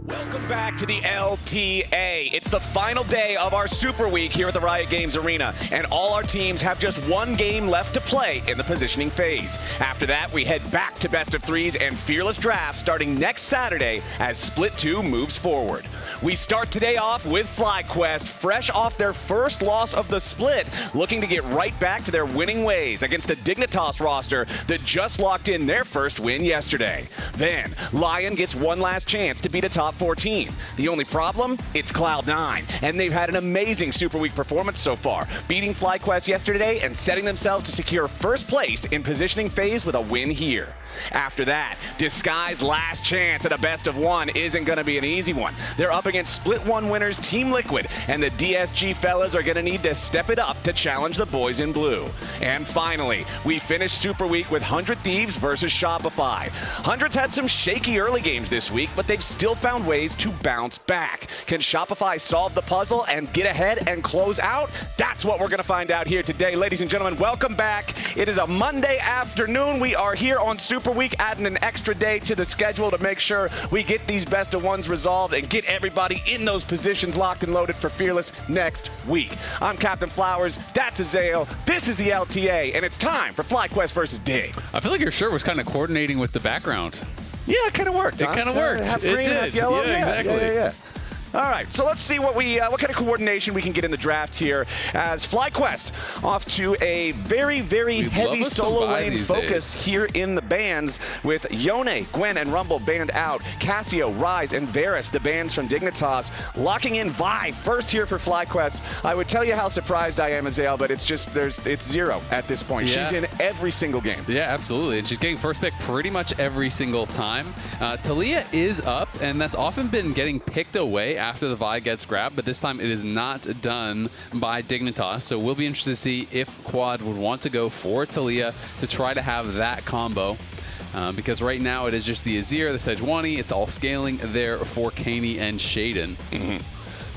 Welcome back to the LTA. It's the final day of our Super Week here at the Riot Games Arena, and all our teams have just one game left to play in the positioning phase. After that, we head back to best of threes and fearless drafts starting next Saturday as Split 2 moves forward. We start today off with FlyQuest, fresh off their first loss of the split, looking to get right back to their winning ways against a Dignitas roster that just locked in their first win yesterday. Then, Lyon gets one last chance to beat a top 14. The only problem? It's Cloud9, and they've had an amazing Super Week performance so far, beating FlyQuest yesterday and setting themselves to secure first place in positioning phase with a win here. After that, Disguise's last chance at a best of one isn't going to be an easy one. They're up against Split 1 winners Team Liquid, and the DSG fellas are going to need to step it up to challenge the boys in blue. And finally, we finish Super Week with 100 Thieves versus Shopify. 100's had some shaky early games this week, but they've still found ways to bounce back. Can Shopify solve the puzzle and get ahead and close out? That's what we're going to find out here today. Ladies and gentlemen, welcome back. It is a Monday afternoon. We are here on Super Week, adding an extra day to the schedule to make sure we get these best of ones resolved and get everybody in those positions locked and loaded for Fearless next week. I'm Captain Flowers, that's Azael, this is the LTA, and it's time for FlyQuest versus Dig. I feel like your shirt was kind of coordinating with the background. Yeah, it kind of worked. It kind of worked. Half It green, did. half yellow. Yeah, exactly. Yeah. All right, so let's see what kind of coordination we can get in the draft here as FlyQuest off to a very, very heavy solo lane focus here in the bans with Yone, Gwen, and Rumble banned out. Cassio, Rise, and Varus, the bans from Dignitas, locking in Vi first here for FlyQuest. I would tell you how surprised I am, Azael, but it's just it's zero at this point. Yeah. She's in every single game. Yeah, absolutely. And she's getting first pick pretty much every single time. Talia is up, and that's often been getting picked away after the Vi gets grabbed, but this time it is not done by Dignitas. So we'll be interested to see if Quad would want to go for Talia to try to have that combo. Because right now it is just the Azir, the Sejuani. It's all scaling there for Kani and Shaden.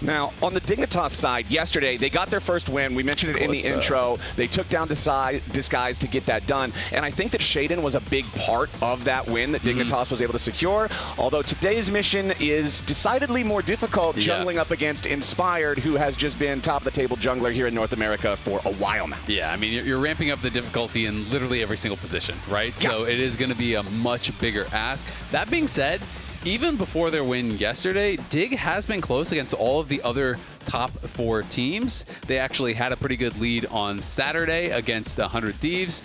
Now, on the Dignitas side, yesterday, they got their first win. We mentioned it in the intro. They took down Disguise to get that done. And I think that Shaden was a big part of that win that Dignitas was able to secure. Although today's mission is decidedly more difficult, jungling up against Inspired, who has just been top-of-the-table jungler here in North America for a while now. Yeah, I mean, you're ramping up the difficulty in literally every single position, right? Yeah. So it is going to be a much bigger ask. That being said, even before their win yesterday, Dig has been close against all of the other top 4 teams. They actually had a pretty good lead on Saturday against 100 Thieves.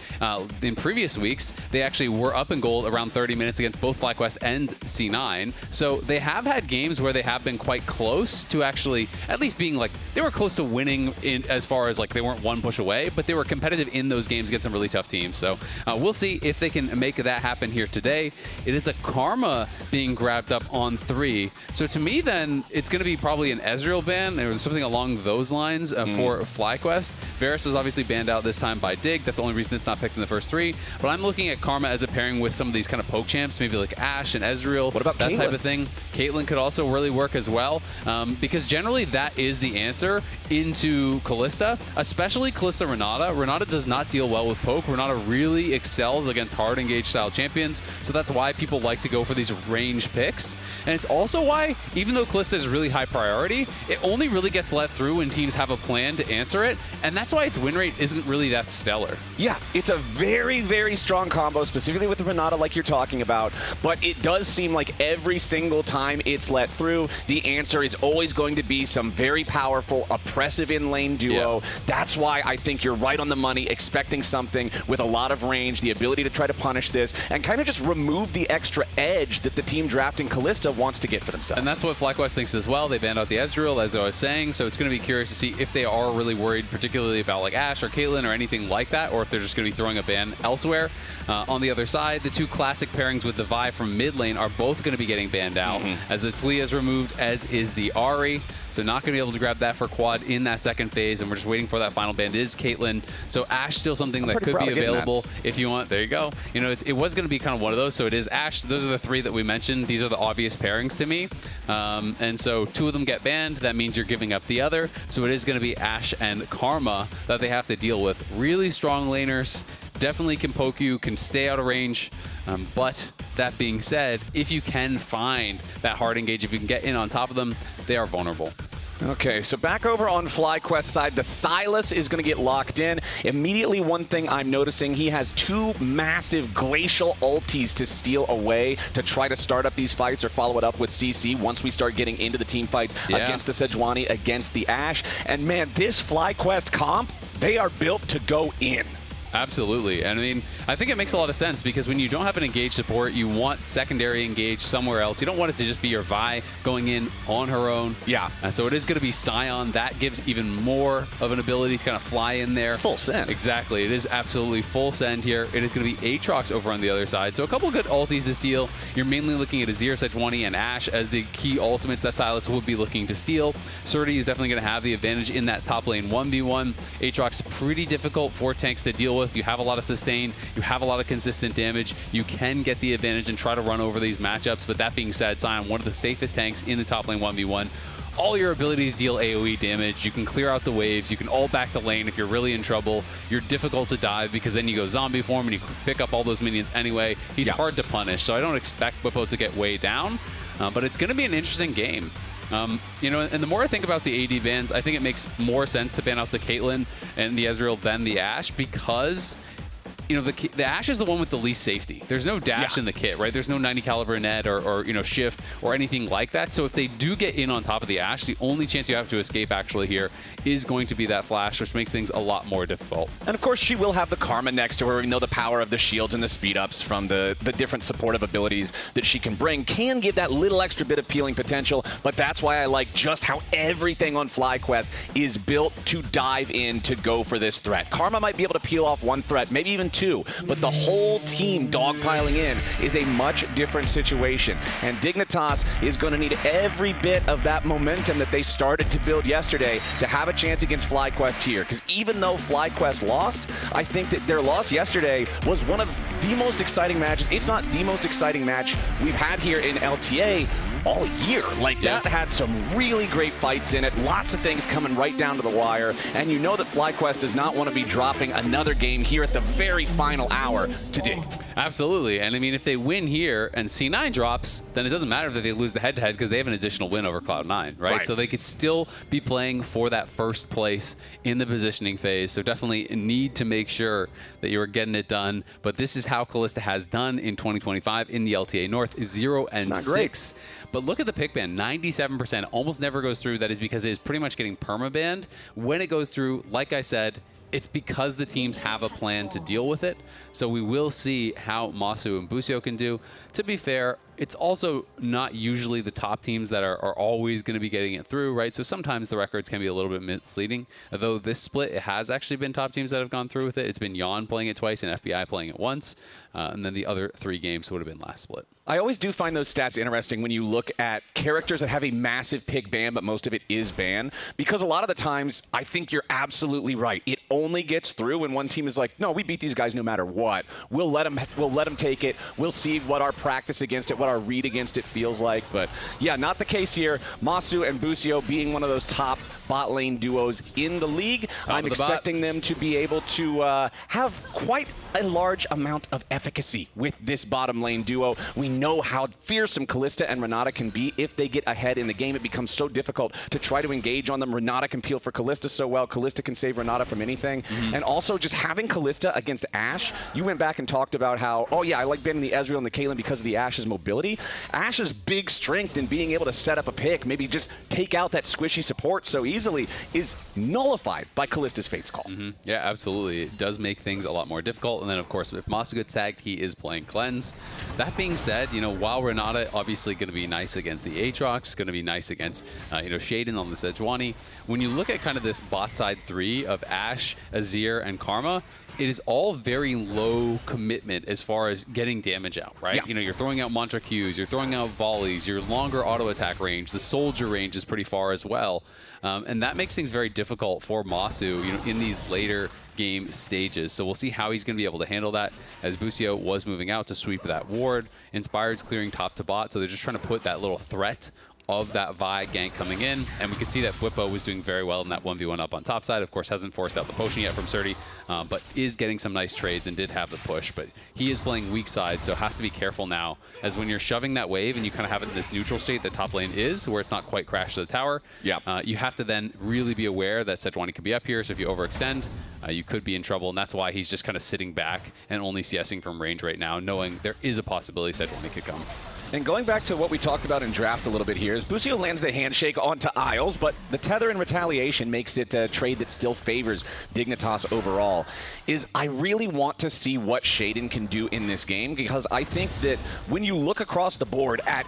In previous weeks, they actually were up in gold around 30 minutes against both FlyQuest and C9. So they have had games where they have been quite close to actually at least being like, they were close to winning in as far as like they weren't one push away, but they were competitive in those games against some really tough teams. So we'll see if they can make that happen here today. It is a Karma being grabbed up on 3. So to me then, it's going to be probably an Ezreal ban or something along those lines for FlyQuest. Varus was obviously banned out this time by Dig. That's the only reason it's not picked in the first 3. But I'm looking at Karma as a pairing with some of these kind of poke champs, maybe like Ashe and Ezreal. What about that Caitlyn? Type of thing? Caitlyn could also really work as well, because generally that is the answer into Kalista, especially Kalista Renata. Renata does not deal well with poke. Renata really excels against hard engage style champions, so that's why people like to go for these range picks. And it's also why, even though Kalista is really high priority, it only really gets let through when teams have a plan to answer it, and that's why its win rate isn't really that stellar. Yeah, it's a very, very strong combo, specifically with the Renata like you're talking about, but it does seem like every single time it's let through, the answer is always going to be some very powerful, oppressive in-lane duo. Yeah. That's why I think you're right on the money, expecting something with a lot of range, the ability to try to punish this, and kind of just remove the extra edge that the team drafting Kalista wants to get for themselves. And that's what FlyQuest thinks as well. They banned out the Ezreal, as I was saying, so it's going to be curious to see if they are really worried particularly about like Ashe or Caitlyn or anything like that, or if they're just going to be throwing a ban elsewhere. On the other side, the 2 classic pairings with the Vi from mid lane are both going to be getting banned out, as the Talia is removed, as is the Ahri. So not going to be able to grab that for Quad in that second phase, and we're just waiting for that final ban. It is Caitlyn, so Ashe still something that could be available if you want. There you go. You know, it was going to be kind of one of those, so it is Ashe. Those are the 3 that we mentioned. These are the obvious pairings to me. And so 2 of them get banned. That means you're giving up the other. So it is going to be Ashe and Karma that they have to deal with. Really strong laners. Definitely can poke you, can stay out of range. But that being said, if you can find that hard engage, if you can get in on top of them, they are vulnerable. Okay, so back over on FlyQuest side, the Sylas is going to get locked in. Immediately, one thing I'm noticing, he has 2 massive glacial ultis to steal away to try to start up these fights or follow it up with CC once we start getting into the team fights against the Sejuani, against the Ashe. And man, this FlyQuest comp, they are built to go in. Absolutely. And I mean, I think it makes a lot of sense because when you don't have an engage support, you want secondary engage somewhere else. You don't want it to just be your Vi going in on her own. Yeah. So it is going to be Sion. That gives even more of an ability to kind of fly in there. It's full send. Exactly. It is absolutely full send here. It is going to be Aatrox over on the other side. So a couple good ultis to steal. You're mainly looking at Azir, Sejuani, and Ashe as the key ultimates that Sylas would be looking to steal. Surdy is definitely going to have the advantage in that top lane 1v1. Aatrox pretty difficult for tanks to deal with. You have a lot of sustain, you have a lot of consistent damage, you can get the advantage and try to run over these matchups, but that being said, Sion, one of the safest tanks in the top lane 1v1. All your abilities deal AoE damage, you can clear out the waves, you can ult back the lane if you're really in trouble. You're difficult to dive because then you go zombie form and you pick up all those minions anyway. He's hard to punish, so I don't expect Bwipo to get way down, but it's going to be an interesting game. You know, and the more I think about the AD bans, I think it makes more sense to ban out the Caitlyn and the Ezreal than the Ashe because, you know, the Ashe is the one with the least safety. There's no dash in the kit, right? There's no 90 caliber net or you know, shift or anything like that. So if they do get in on top of the Ashe, the only chance you have to escape actually here is going to be that flash, which makes things a lot more difficult. And of course, she will have the Karma next to her. We know the power of the shields and the speed ups from the different supportive abilities that she can bring can give that little extra bit of peeling potential, but that's why I like just how everything on FlyQuest is built to dive in to go for this threat. Karma might be able to peel off one threat, maybe even too. But the whole team dogpiling in is a much different situation. And Dignitas is going to need every bit of that momentum that they started to build yesterday to have a chance against FlyQuest here. Because even though FlyQuest lost, I think that their loss yesterday was one of the most exciting matches, if not the most exciting match we've had here in LTA all year. Like, that had some really great fights in it, lots of things coming right down to the wire, and you know that FlyQuest does not want to be dropping another game here at the very final hour to Dig. Absolutely, and I mean, if they win here and C9 drops, then it doesn't matter that they lose the head-to-head because they have an additional win over Cloud9, right? So they could still be playing for that first place in the positioning phase, so definitely need to make sure that you are getting it done, but this is how Kalista has done in 2025 in the LTA North, 0-6. But look at the pick ban, 97%, almost never goes through. That is because it is pretty much getting permabanned. When it goes through, like I said, it's because the teams have a plan to deal with it. So we will see how Masu and Busio can do. To be fair, it's also not usually the top teams that are always going to be getting it through, right? So sometimes the records can be a little bit misleading. Although this split, it has actually been top teams that have gone through with it. It's been Yon playing it twice and FBI playing it once. And then the other 3 games would have been last split. I always do find those stats interesting when you look at characters that have a massive pick ban, but most of it is ban. Because a lot of the times, I think you're absolutely right. It only gets through when one team is like, no, we beat these guys no matter what. We'll let them take it. We'll see what our practice against it, what our read against it feels like. But yeah, not the case here. Masu and Busio being one of those top bot lane duos in the league. I'm expecting them to be able to have quite a large amount of efficacy with this bottom lane duo. We know how fearsome Kalista and Renata can be. If they get ahead in the game, it becomes so difficult to try to engage on them. Renata can peel for Kalista so well. Kalista can save Renata from anything. And also just having Kalista against Ashe, you went back and talked about how, oh yeah, I like banning the Ezreal and the Caitlyn because of the Ashe's mobility. Ashe's big strength in being able to set up a pick, maybe just take out that squishy support so easily, is nullified by Kalista's Fate's Call. Yeah, absolutely. It does make things a lot more difficult. And then, of course, if Masu gets tagged, he is playing Cleanse. That being said, you know, while Renata obviously going to be nice against the Aatrox, going to be nice against, you know, Shaden on the Sejuani, when you look at kind of this bot side 3 of Ashe, Azir, and Karma, it is all very low commitment as far as getting damage out, right? You know, you're throwing out mantra Qs, you're throwing out volleys, your longer auto attack range, the soldier range is pretty far as well. And that makes things very difficult for Masu, you know, in these later game stages. So we'll see how he's going to be able to handle that, as Busio was moving out to sweep that ward. Inspired's clearing top to bot, so they're just trying to put that little threat of that Vi gank coming in, and we could see that Bwipo was doing very well in that 1v1 up on top side. Of course, hasn't forced out the potion yet from Surdy, but is getting some nice trades and did have the push, but he is playing weak side, so has to be careful now, as when you're shoving that wave and you kind of have it in this neutral state that top lane is, where it's not quite crashed to the tower, you have to then really be aware that Sejuani could be up here, so if you overextend, you could be in trouble, and that's why he's just kind of sitting back and only CSing from range right now, knowing there is a possibility Sejuani could come. And going back to what we talked about in draft a little bit here, is Busio lands the handshake onto Isles, but the tether and retaliation makes it a trade that still favors Dignitas overall. I really want to see what Shaden can do in this game, because I think that when you look across the board at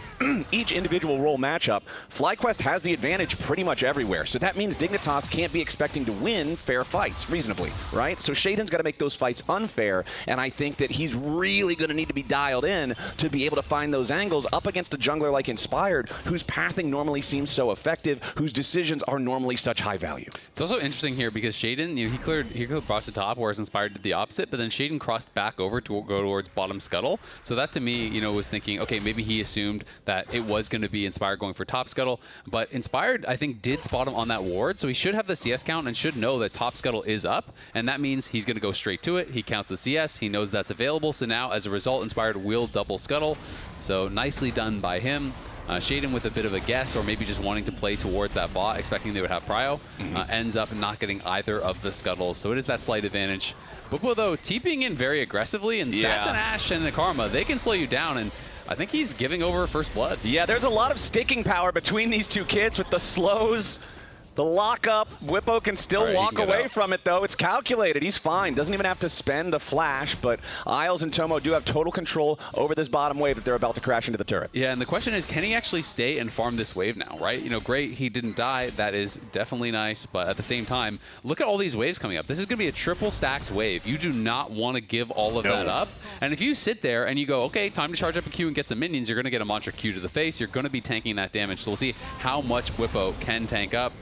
each individual role matchup, FlyQuest has the advantage pretty much everywhere. So that means Dignitas can't be expecting to win fair fights reasonably, right? So Shaden's got to make those fights unfair, and I think that he's really going to need to be dialed in to be able to find those angles up against a jungler like Inspired, whose pathing normally seems so effective, whose decisions are normally such high value. It's also interesting here because Shaden, you know, he cleared across the top, whereas Inspired did the opposite, but then Shaden crossed back over to go towards bottom scuttle. So that to me, you know, was thinking, okay, maybe he assumed that it was going to be Inspired going for top scuttle, but Inspired, I think, did spot him on that ward, so he should have the CS count and should know that top scuttle is up, and that means he's going to go straight to it. He counts the CS, he knows that's available, so now as a result, Inspired will double scuttle. So nicely done by him. Shaden with a bit of a guess, or maybe just wanting to play towards that bot, expecting they would have prio, ends up not getting either of the scuttles. So it is that slight advantage. Bwipo, though, TPing in very aggressively, and that's an Ashe and a Karma. They can slow you down, and I think he's giving over first blood. Yeah, there's a lot of sticking power between these two kids with the slows. The lockup. Whippo can still walk away from it, though. It's calculated. He's fine. Doesn't even have to spend the flash, but Isles and Tomo do have total control over this bottom wave that they're about to crash into the turret. Yeah, and the question is, can he actually stay and farm this wave now, right? You know, great, he didn't die. That is definitely nice, but at the same time, look at all these waves coming up. This is going to be a triple stacked wave. You do not want to give all of that up. And if you sit there and you go, okay, time to charge up a Q and get some minions, you're going to get a Mantra Q to the face. You're going to be tanking that damage. So we'll see how much Whippo can tank up.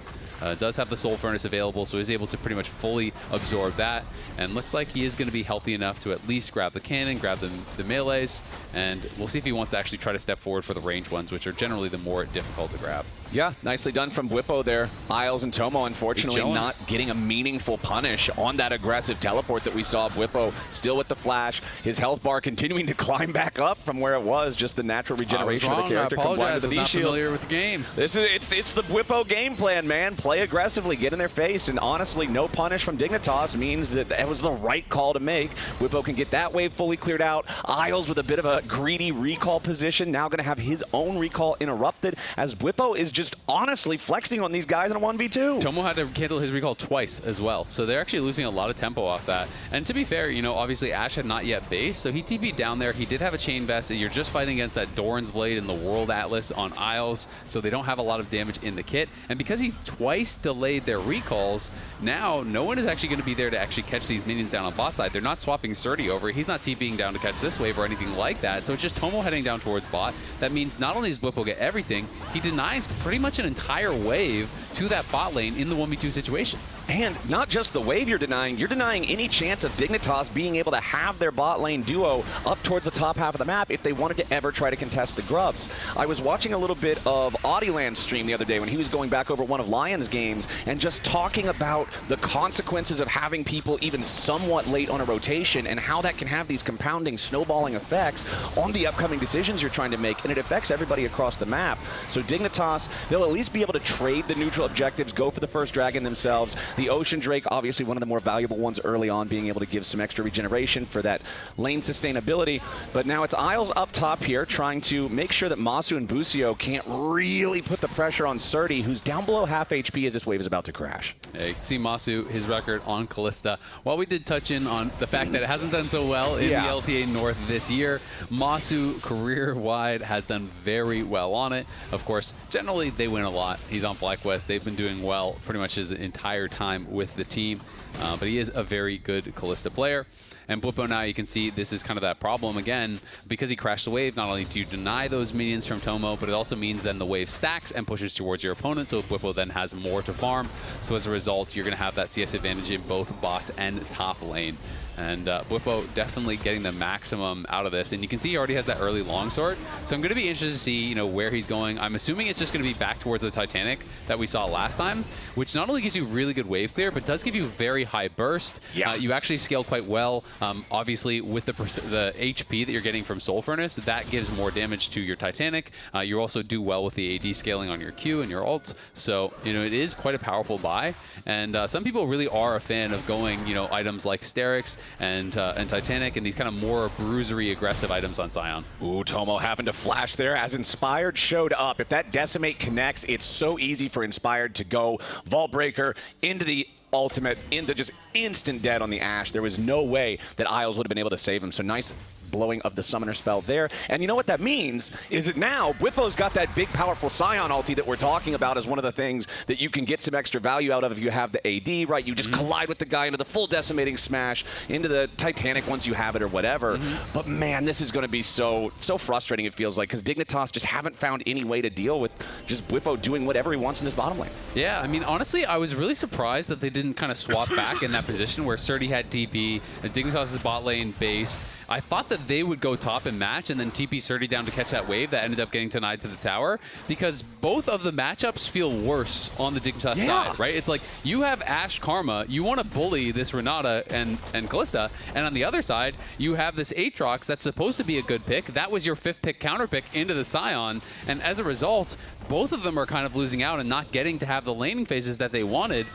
Does have the Soul Furnace available, so he's able to pretty much fully absorb that. And looks like he is going to be healthy enough to at least grab the cannon, grab the melees, and we'll see if he wants to actually try to step forward for the range ones, which are generally the more difficult to grab. Yeah, nicely done from Whippo there. Isles and Tomo, unfortunately, not getting a meaningful punish on that aggressive teleport that we saw. Whippo still with the flash. His health bar continuing to climb back up from where it was. Just the natural regeneration of the character combined with the V-shield. Familiar with the game. It's the Whippo game plan, man. Play aggressively, get in their face, and honestly, no punish from Dignitas means that was the right call to make. Whippo can get that wave fully cleared out. Isles with a bit of a greedy recall position, now going to have his own recall interrupted, as Whippo is just honestly flexing on these guys in a 1v2. Tomo had to cancel his recall twice as well, so they're actually losing a lot of tempo off that. And to be fair, you know, obviously Ash had not yet based, so he TP'd down there. He did have a chain vest. You're just fighting against that Doran's Blade and the World Atlas on Isles, so they don't have a lot of damage in the kit. And because he twice delayed their recalls, now no one is actually going to be there to actually catch these minions down on bot side. They're not swapping Surdy over. He's not TPing down to catch this wave or anything like that. So it's just Tomo heading down towards bot. That means not only does Whippo get everything, he denies pretty much an entire wave to that bot lane in the 1v2 situation. And not just the wave you're denying any chance of Dignitas being able to have their bot lane duo up towards the top half of the map if they wanted to ever try to contest the grubs. I was watching a little bit of Audieland's stream the other day when he was going back over one of Lyon's games and just talking about the consequences of having people even somewhat late on a rotation and how that can have these compounding snowballing effects on the upcoming decisions you're trying to make, and it affects everybody across the map. So Dignitas, they'll at least be able to trade the neutral objectives, go for the first dragon themselves. The Ocean Drake, obviously one of the more valuable ones early on, being able to give some extra regeneration for that lane sustainability. But now it's Isles up top here, trying to make sure that Masu and Busio can't really put the pressure on Surdy, who's down below half HP as this wave is about to crash. Yeah, you can see Masu, his record on Kalista. While we did touch in on the fact that it hasn't done so well in the LTA North this year, Masu, career-wide, has done very well on it. Of course, generally they win a lot. He's on FlyQuest. They've been doing well pretty much his entire time with the team, but he is a very good Kalista player. And Whippo now, you can see this is kind of that problem again, because he crashed the wave. Not only do you deny those minions from Tomo, but it also means then the wave stacks and pushes towards your opponent, so Whippo then has more to farm. So as a result, you're going to have that CS advantage in both bot and top lane. And Whippo definitely getting the maximum out of this. And you can see he already has that early longsword. So I'm going to be interested to see, you know, where he's going. I'm assuming it's just going to be back towards the Titanic that we saw last time, which not only gives you really good wave clear, but does give you very high burst. You actually scale quite well. Obviously, with the HP that you're getting from Soul Furnace, that gives more damage to your Titanic. You also do well with the AD scaling on your Q and your ult. So, you know, it is quite a powerful buy. And some people really are a fan of going, you know, items like Sterix and Titanic and these kind of more bruisery aggressive items on Sion. Ooh, Tomo having to flash there as Inspired showed up. If that Decimate connects, it's so easy for Inspired to go Vault Breaker into the ultimate, into just instant dead on the Ashe. There was no way that Isles would have been able to save him. So nice blowing of the summoner spell there. And you know what that means is that now Whippo's got that big powerful Scion ulti that we're talking about as one of the things that you can get some extra value out of if you have the AD, right? You just collide with the guy into the full decimating smash, into the Titanic once you have it or whatever. But man, this is going to be so frustrating, it feels like, because Dignitas just haven't found any way to deal with just Whippo doing whatever he wants in his bottom lane. Yeah, I mean, honestly, I was really surprised that they didn't kind of swap back in that position where Surdy had TP and Dignitas' bot lane based. I thought that they would go top and match and then TP Surdy down to catch that wave that ended up getting denied to the tower, because both of the matchups feel worse on the Dignitas side, right? It's like you have Ashe Karma, you want to bully this Renata and Kalista, and on the other side, you have this Aatrox that's supposed to be a good pick. That was your 5th pick counter pick into the Scion, and as a result, both of them are kind of losing out and not getting to have the laning phases that they wanted.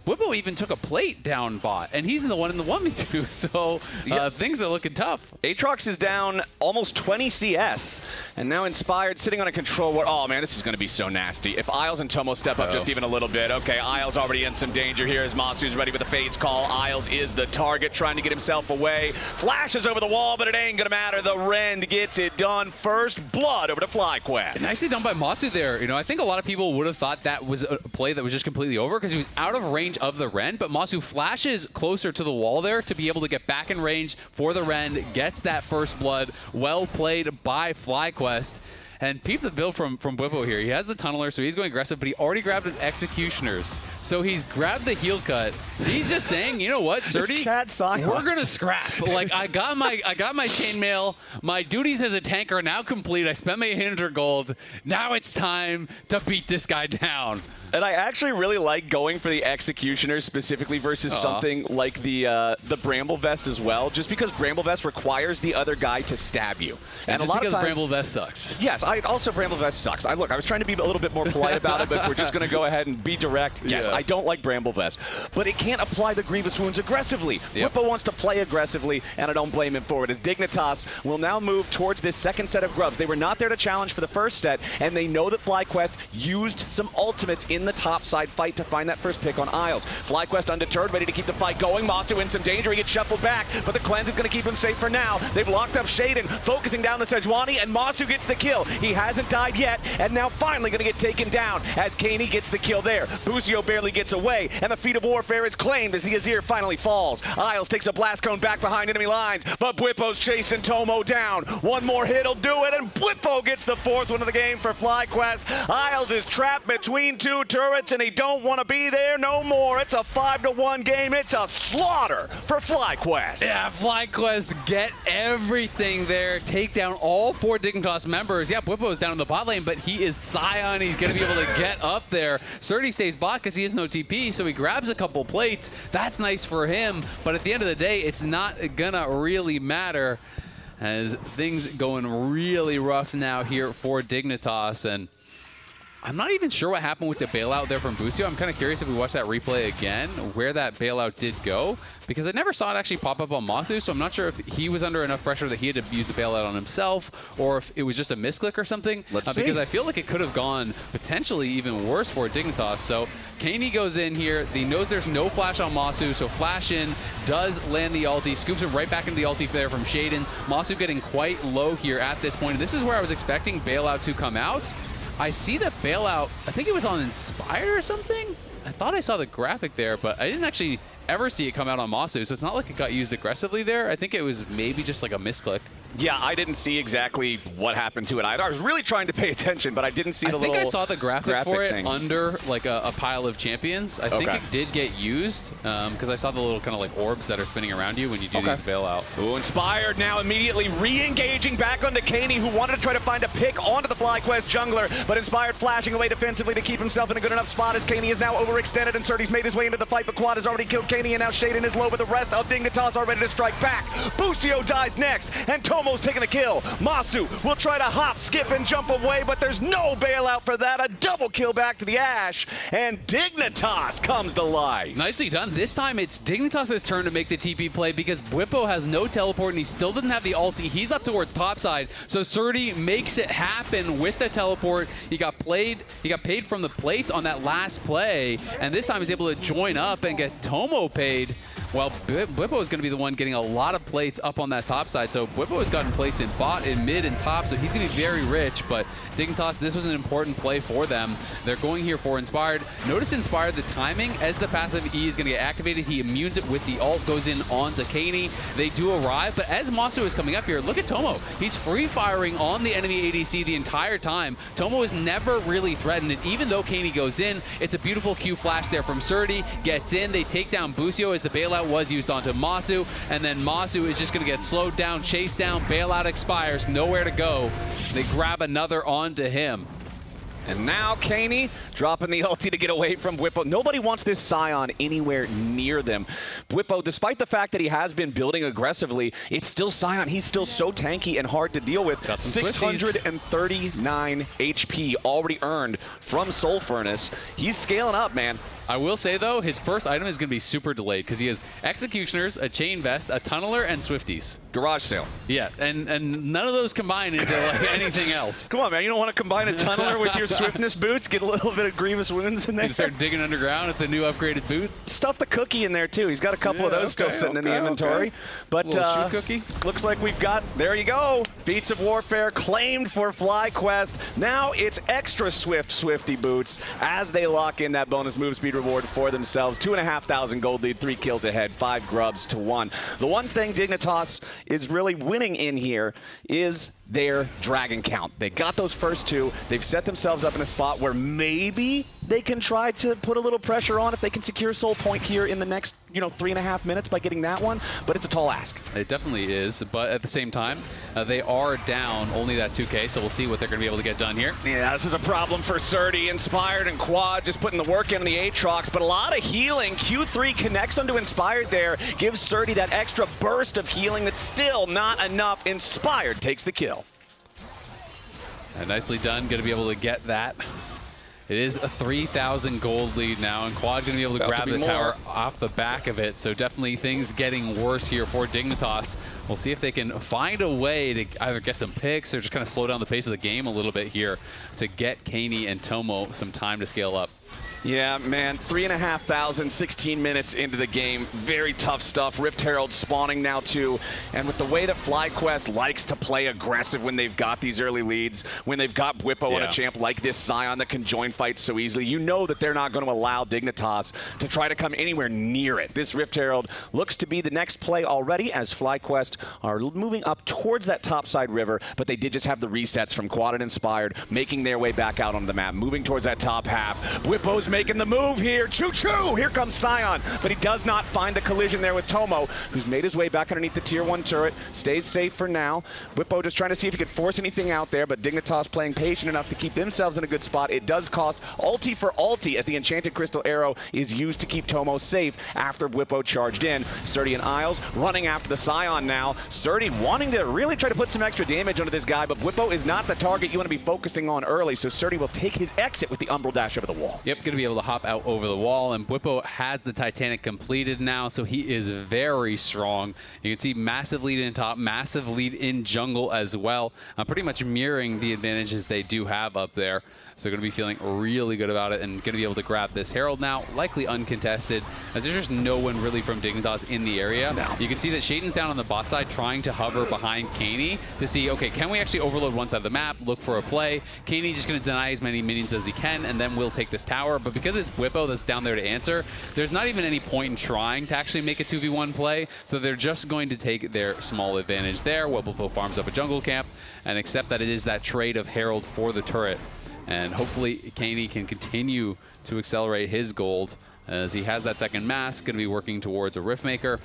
Bwipo even took a plate down bot, and he's the one in the 1v2, so things are looking tough. Aatrox is down almost 20 CS, and now Inspired sitting on a control ward. Oh man, this is going to be so nasty. If Isles and Tomo step up just even a little bit. Okay, Isles already in some danger here as Masu's ready with the Fade's call. Isles is the target, trying to get himself away. Flashes over the wall, but it ain't going to matter. The Rend gets it done. First blood over to FlyQuest. Nicely done by Masu there. You know, I think a lot of people would have thought that was a play that was just completely over because he was out of range of the Rend, but Masu flashes closer to the wall there to be able to get back in range for the Rend, gets that first blood. Well played by FlyQuest. And peep the build from Bwipo here. He has the Tunneler, so he's going aggressive, but he already grabbed an Executioner's. So he's grabbed the heal cut. He's just saying, you know what, Surdy, we're gonna scrap. Like I got my chainmail. My duties as a tank are now complete. I spent my 800 gold. Now it's time to beat this guy down. And I actually really like going for the Executioner specifically versus something like the Bramble Vest as well, just because Bramble Vest requires the other guy to stab you. And a lot of times, Bramble Vest sucks. Yes, also Bramble Vest sucks. I was trying to be a little bit more polite about it, but if we're just going to go ahead and be direct, yes, I don't like Bramble Vest. But it can't apply the Grievous Wounds aggressively. Bwipo wants to play aggressively, and I don't blame him for it, as Dignitas will now move towards this second set of grubs. They were not there to challenge for the first set, and they know that FlyQuest used some ultimates in the top side fight to find that first pick on Isles. FlyQuest undeterred, ready to keep the fight going. Masu in some danger. He gets shuffled back, but the cleanse is going to keep him safe for now. They've locked up Shaden, focusing down the Sejuani, and Masu gets the kill. He hasn't died yet, and now finally going to get taken down as Cani gets the kill there. Busio barely gets away, and the feat of warfare is claimed as the Azir finally falls. Isles takes a blast cone back behind enemy lines, but Bwipo's chasing Tomo down. One more hit will do it, and Bwipo gets the fourth one of the game for FlyQuest. Isles is trapped between two turrets, and he don't want to be there no more. It's a 5-1 game. It's a slaughter for FlyQuest. Yeah, FlyQuest get everything there. Take down all 4 Dignitas members. Yeah, Bwipo is down in the bot lane, but he is Scion. He's going to be able to get up there. Surdy stays bot because he has no TP, so he grabs a couple plates. That's nice for him, but at the end of the day, it's not going to really matter as things going really rough now here for Dignitas. And I'm not even sure what happened with the bailout there from Busio. I'm kind of curious if we watch that replay again, where that bailout did go, because I never saw it actually pop up on Masu, so I'm not sure if he was under enough pressure that he had to use the bailout on himself, or if it was just a misclick or something. Let's see. Because I feel like it could have gone potentially even worse for Dignitas. So Cani goes in here. He knows there's no flash on Masu, so flash in, does land the ulti, scoops him right back into the ulti there from Shaden. Masu getting quite low here at this point. And this is where I was expecting bailout to come out. I see the bailout, I think it was on Inspire or something? I thought I saw the graphic there, but I didn't actually ever see it come out on Masu, so it's not like it got used aggressively there. I think it was maybe just like a misclick. Yeah, I didn't see exactly what happened to it either. I was really trying to pay attention, but I didn't see the little I think I saw the graphic for it thing under like a pile of champions. I think it did get used because I saw the little kind of like orbs that are spinning around you when you do these bailout. Ooh, Inspired now immediately re-engaging back onto Cani, who wanted to try to find a pick onto the FlyQuest jungler, but Inspired flashing away defensively to keep himself in a good enough spot as Cani is now overextended and Surdy's made his way into the fight, but Quad has already killed Cani, and now Shaden is low, but the rest of Dignitas are ready to strike back. Busio dies next, and Tomo's taking the kill. Masu will try to hop, skip, and jump away, but there's no bailout for that. A double kill back to the Ash, and Dignitas comes to life. Nicely done. This time it's Dignitas' turn to make the TP play because Bwipo has no teleport and he still doesn't have the ulti. He's up towards topside, so Surdy makes it happen with the teleport. He got paid from the plates on that last play, and this time he's able to join up and get Tomo paid. Well, Bwipo is going to be the one getting a lot of plates up on that top side. So Bwipo has gotten plates in bot, in mid, and top, so he's going to be very rich. But Dignitas, this was an important play for them. They're going here for Inspired. Notice Inspired, the timing as the passive E is going to get activated. He immunes it with the ult, goes in onto Cani. They do arrive, but as Masu is coming up here, look at Tomo. He's free-firing on the enemy ADC the entire time. Tomo is never really threatened, and even though Cani goes in, it's a beautiful Q flash there from Surdy. Gets in, they take down Busio as the bailout was used onto Masu, and then Masu is just going to get slowed down, chased down, bailout expires, nowhere to go. They grab another onto him. And now Cani dropping the ulti to get away from Bwipo. Nobody wants this Scion anywhere near them. Bwipo, despite the fact that he has been building aggressively, it's still Scion. He's still so tanky and hard to deal with. 639 HP already earned from Soul Furnace. He's scaling up, man. I will say, though, his first item is going to be super delayed because he has Executioners, a Chain Vest, a Tunneler, and Swifties. Garage sale. Yeah, and none of those combine into like anything else. Come on, man. You don't want to combine a Tunneler with your Swiftness boots? Get a little bit of Grievous Wounds in there? You start digging underground. It's a new upgraded boot. Stuff the cookie in there, too. He's got a couple of those still sitting in the inventory. But shoe cookie? Looks like we've got, there you go, Feats of Warfare claimed for FlyQuest. Now it's extra swift Swifty boots as they lock in that bonus move speed reward for themselves. 2,500 gold lead, 3 kills ahead, 5 grubs to 1. The one thing Dignitas is really winning in here is their dragon count. They got those first 2. They've set themselves up in a spot where maybe they can try to put a little pressure on if they can secure Soul Point here in the next, 3.5 minutes by getting that one. But it's a tall ask. It definitely is. But at the same time, they are down only that 2K, so we'll see what they're going to be able to get done here. Yeah, this is a problem for Surdy. Inspired and Quad just putting the work in on the Aatrox, but a lot of healing. Q3 connects onto Inspired there, gives Surdy that extra burst of healing that's still not enough. Inspired takes the kill. And nicely done. Going to be able to get that. It is a 3,000 gold lead now, and Quad going to be able to grab the tower off the back of it. So definitely things getting worse here for Dignitas. We'll see if they can find a way to either get some picks or just kind of slow down the pace of the game a little bit here to get Cani and Tomo some time to scale up. Yeah, man, 3,500, 16 minutes into the game. Very tough stuff. Rift Herald spawning now, too. And with the way that FlyQuest likes to play aggressive when they've got these early leads, when they've got Bwipo on a champ like this Scion that can join fights so easily, you know that they're not going to allow Dignitas to try to come anywhere near it. This Rift Herald looks to be the next play already as FlyQuest are moving up towards that topside river, but they did just have the resets from Quad and Inspired, making their way back out on the map, moving towards that top half. Bwipo's making the move here. Choo-choo! Here comes Scion, but he does not find a collision there with Tomo, who's made his way back underneath the tier 1 turret. Stays safe for now. Bwipo just trying to see if he could force anything out there, but Dignitas playing patient enough to keep themselves in a good spot. It does cost ulti for ulti as the Enchanted Crystal Arrow is used to keep Tomo safe after Bwipo charged in. Surdy and Isles running after the Scion now. Surdy wanting to really try to put some extra damage onto this guy, but Bwipo is not the target you want to be focusing on early, so Surdy will take his exit with the Umbral Dash over the wall. Yep, going to be able to hop out over the wall, and Bwipo has the Titanic completed now, so he is very strong. You can see massive lead in top, massive lead in jungle as well, pretty much mirroring the advantages they do have up there. So going to be feeling really good about it and going to be able to grab this Herald now, likely uncontested, as there's just no one really from Dignitas in the area. No. You can see that Shaden's down on the bot side trying to hover behind Cani to see, okay, can we actually overload one side of the map, look for a play? Cani's just going to deny as many minions as he can, and then we'll take this tower. But because it's Bwipo that's down there to answer, there's not even any point in trying to actually make a 2v1 play, so they're just going to take their small advantage there while Bwipo farms up a jungle camp and accept that it is that trade of Herald for the turret. And hopefully Cani can continue to accelerate his gold as he has that second mask, going to be working towards a Riftmaker,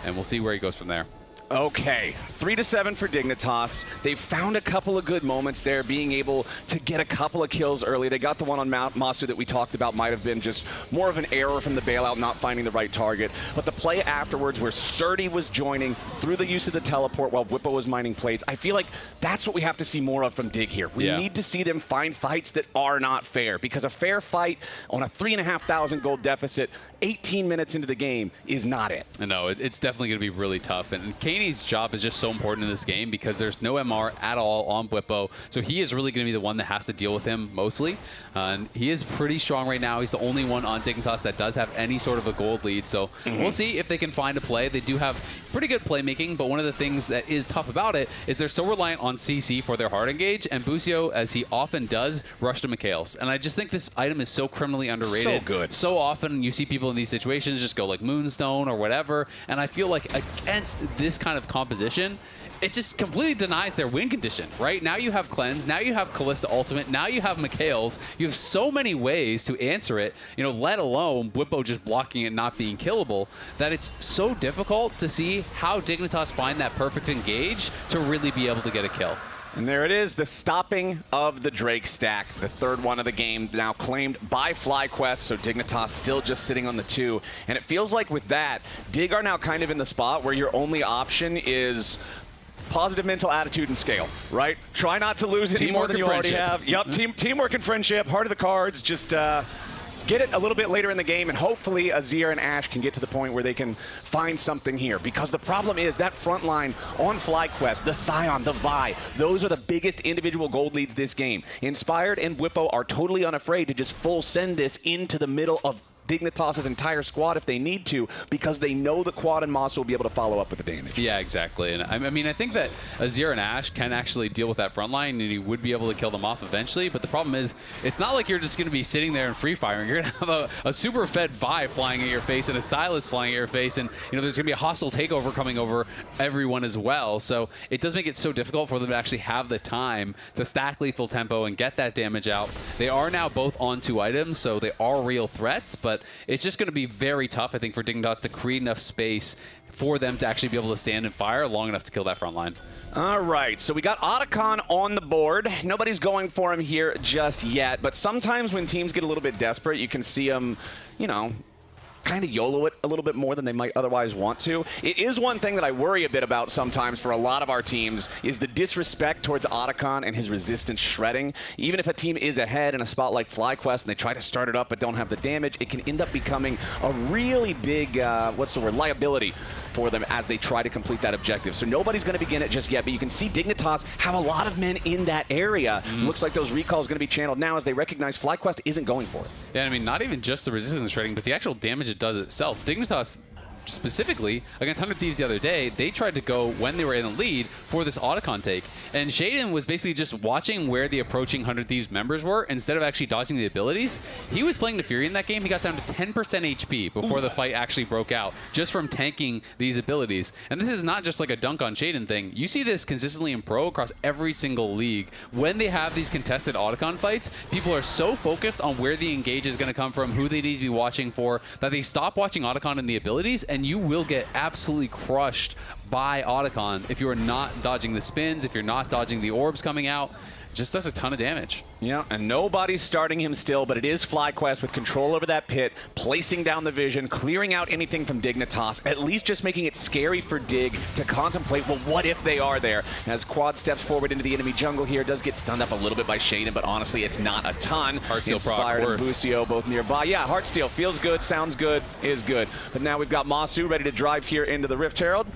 and we'll see where he goes from there. Okay, 3-7 for Dignitas. They've found a couple of good moments there, being able to get a couple of kills early. They got the one on Masu that we talked about, might have been just more of an error from the bailout, not finding the right target. But the play afterwards where Surdy was joining through the use of the teleport while Bwipo was mining plates, I feel like that's what we have to see more of from Dig here. We need to see them find fights that are not fair, because a fair fight on a 3,500 gold deficit 18 minutes into the game is not it. No, it's definitely going to be really tough. And Cani's job is just so important in this game because there's no MR at all on Bwipo. So he is really going to be the one that has to deal with him mostly. And he is pretty strong right now. He's the only one on Dignitas that does have any sort of a gold lead. So we'll see if they can find a play. They do have pretty good playmaking, but one of the things that is tough about it is they're so reliant on CC for their hard engage, and Busio, as he often does, rush to Mikhail's. And I just think this item is so criminally underrated. So good. So often you see people in these situations just go like Moonstone or whatever, and I feel like against this kind of composition, it just completely denies their win condition, right? Now you have Cleanse, now you have Kalista Ultimate, now you have Mikhail's. You have so many ways to answer it, let alone Bwipo just blocking it, not being killable, that it's so difficult to see how Dignitas find that perfect engage to really be able to get a kill. And there it is, the stopping of the Drake stack. The third one of the game now claimed by FlyQuest, so Dignitas still just sitting on the 2. And it feels like with that, Dig are now kind of in the spot where your only option is positive mental attitude and scale, right? Try not to lose any more than you already have. Yep, teamwork and friendship, heart of the cards, just get it a little bit later in the game, and hopefully Azir and Ashe can get to the point where they can find something here. Because the problem is that front line on FlyQuest, the Scion, the Vi, those are the biggest individual gold leads this game. Inspired and Whippo are totally unafraid to just full send this into the middle of Dignitas' entire squad if they need to, because they know the Quad and Moss will be able to follow up with the damage. Yeah, exactly. And I mean, I think that Azir and Ashe can actually deal with that front line, and he would be able to kill them off eventually. But the problem is, it's not like you're just going to be sitting there and free firing. You're going to have a super fed Vi flying at your face and a Silas flying at your face, and there's going to be a hostile takeover coming over everyone as well. So it does make it so difficult for them to actually have the time to stack lethal tempo and get that damage out. They are now both on 2 items, so they are real threats, but it's just going to be very tough, I think, for Dignitas to create enough space for them to actually be able to stand and fire long enough to kill that front line. All right, so we got Otacon on the board. Nobody's going for him here just yet, but sometimes when teams get a little bit desperate, you can see them, kind of YOLO it a little bit more than they might otherwise want to. It is one thing that I worry a bit about sometimes for a lot of our teams is the disrespect towards Otacon and his resistance shredding. Even if a team is ahead in a spot like FlyQuest and they try to start it up but don't have the damage, it can end up becoming a really big, liability for them as they try to complete that objective. So nobody's going to begin it just yet, but you can see Dignitas have a lot of men in that area. Looks like those recalls going to be channeled now as they recognize FlyQuest isn't going for it. Yeah, I mean, not even just the resistance shredding, but the actual damage it does itself. Dignitas, specifically against 100 Thieves the other day, they tried to go when they were in the lead for this Otacon take, and Shaden was basically just watching where the approaching 100 Thieves members were instead of actually dodging the abilities. He was playing the Furia in that game. He got down to 10% HP before the fight actually broke out, just from tanking these abilities. And this is not just like a dunk on Shaden thing. You see this consistently in pro across every single league. When they have these contested Otacon fights, people are so focused on where the engage is going to come from, who they need to be watching for, that they stop watching Otacon and the abilities, and you will get absolutely crushed by Otacon if you're not dodging the spins, if you're not dodging the orbs coming out. It just does a ton of damage. Yeah, and nobody's starting him still, but it is FlyQuest with control over that pit, placing down the vision, clearing out anything from Dignitas, at least just making it scary for Dig to contemplate, well, what if they are there? As Quad steps forward into the enemy jungle here, does get stunned up a little bit by Shaden, but honestly, it's not a ton. Heartsteel Inspired and Busio both nearby. Yeah, Heartsteel feels good, sounds good, is good. But now we've got Masu ready to drive here into the Rift Herald.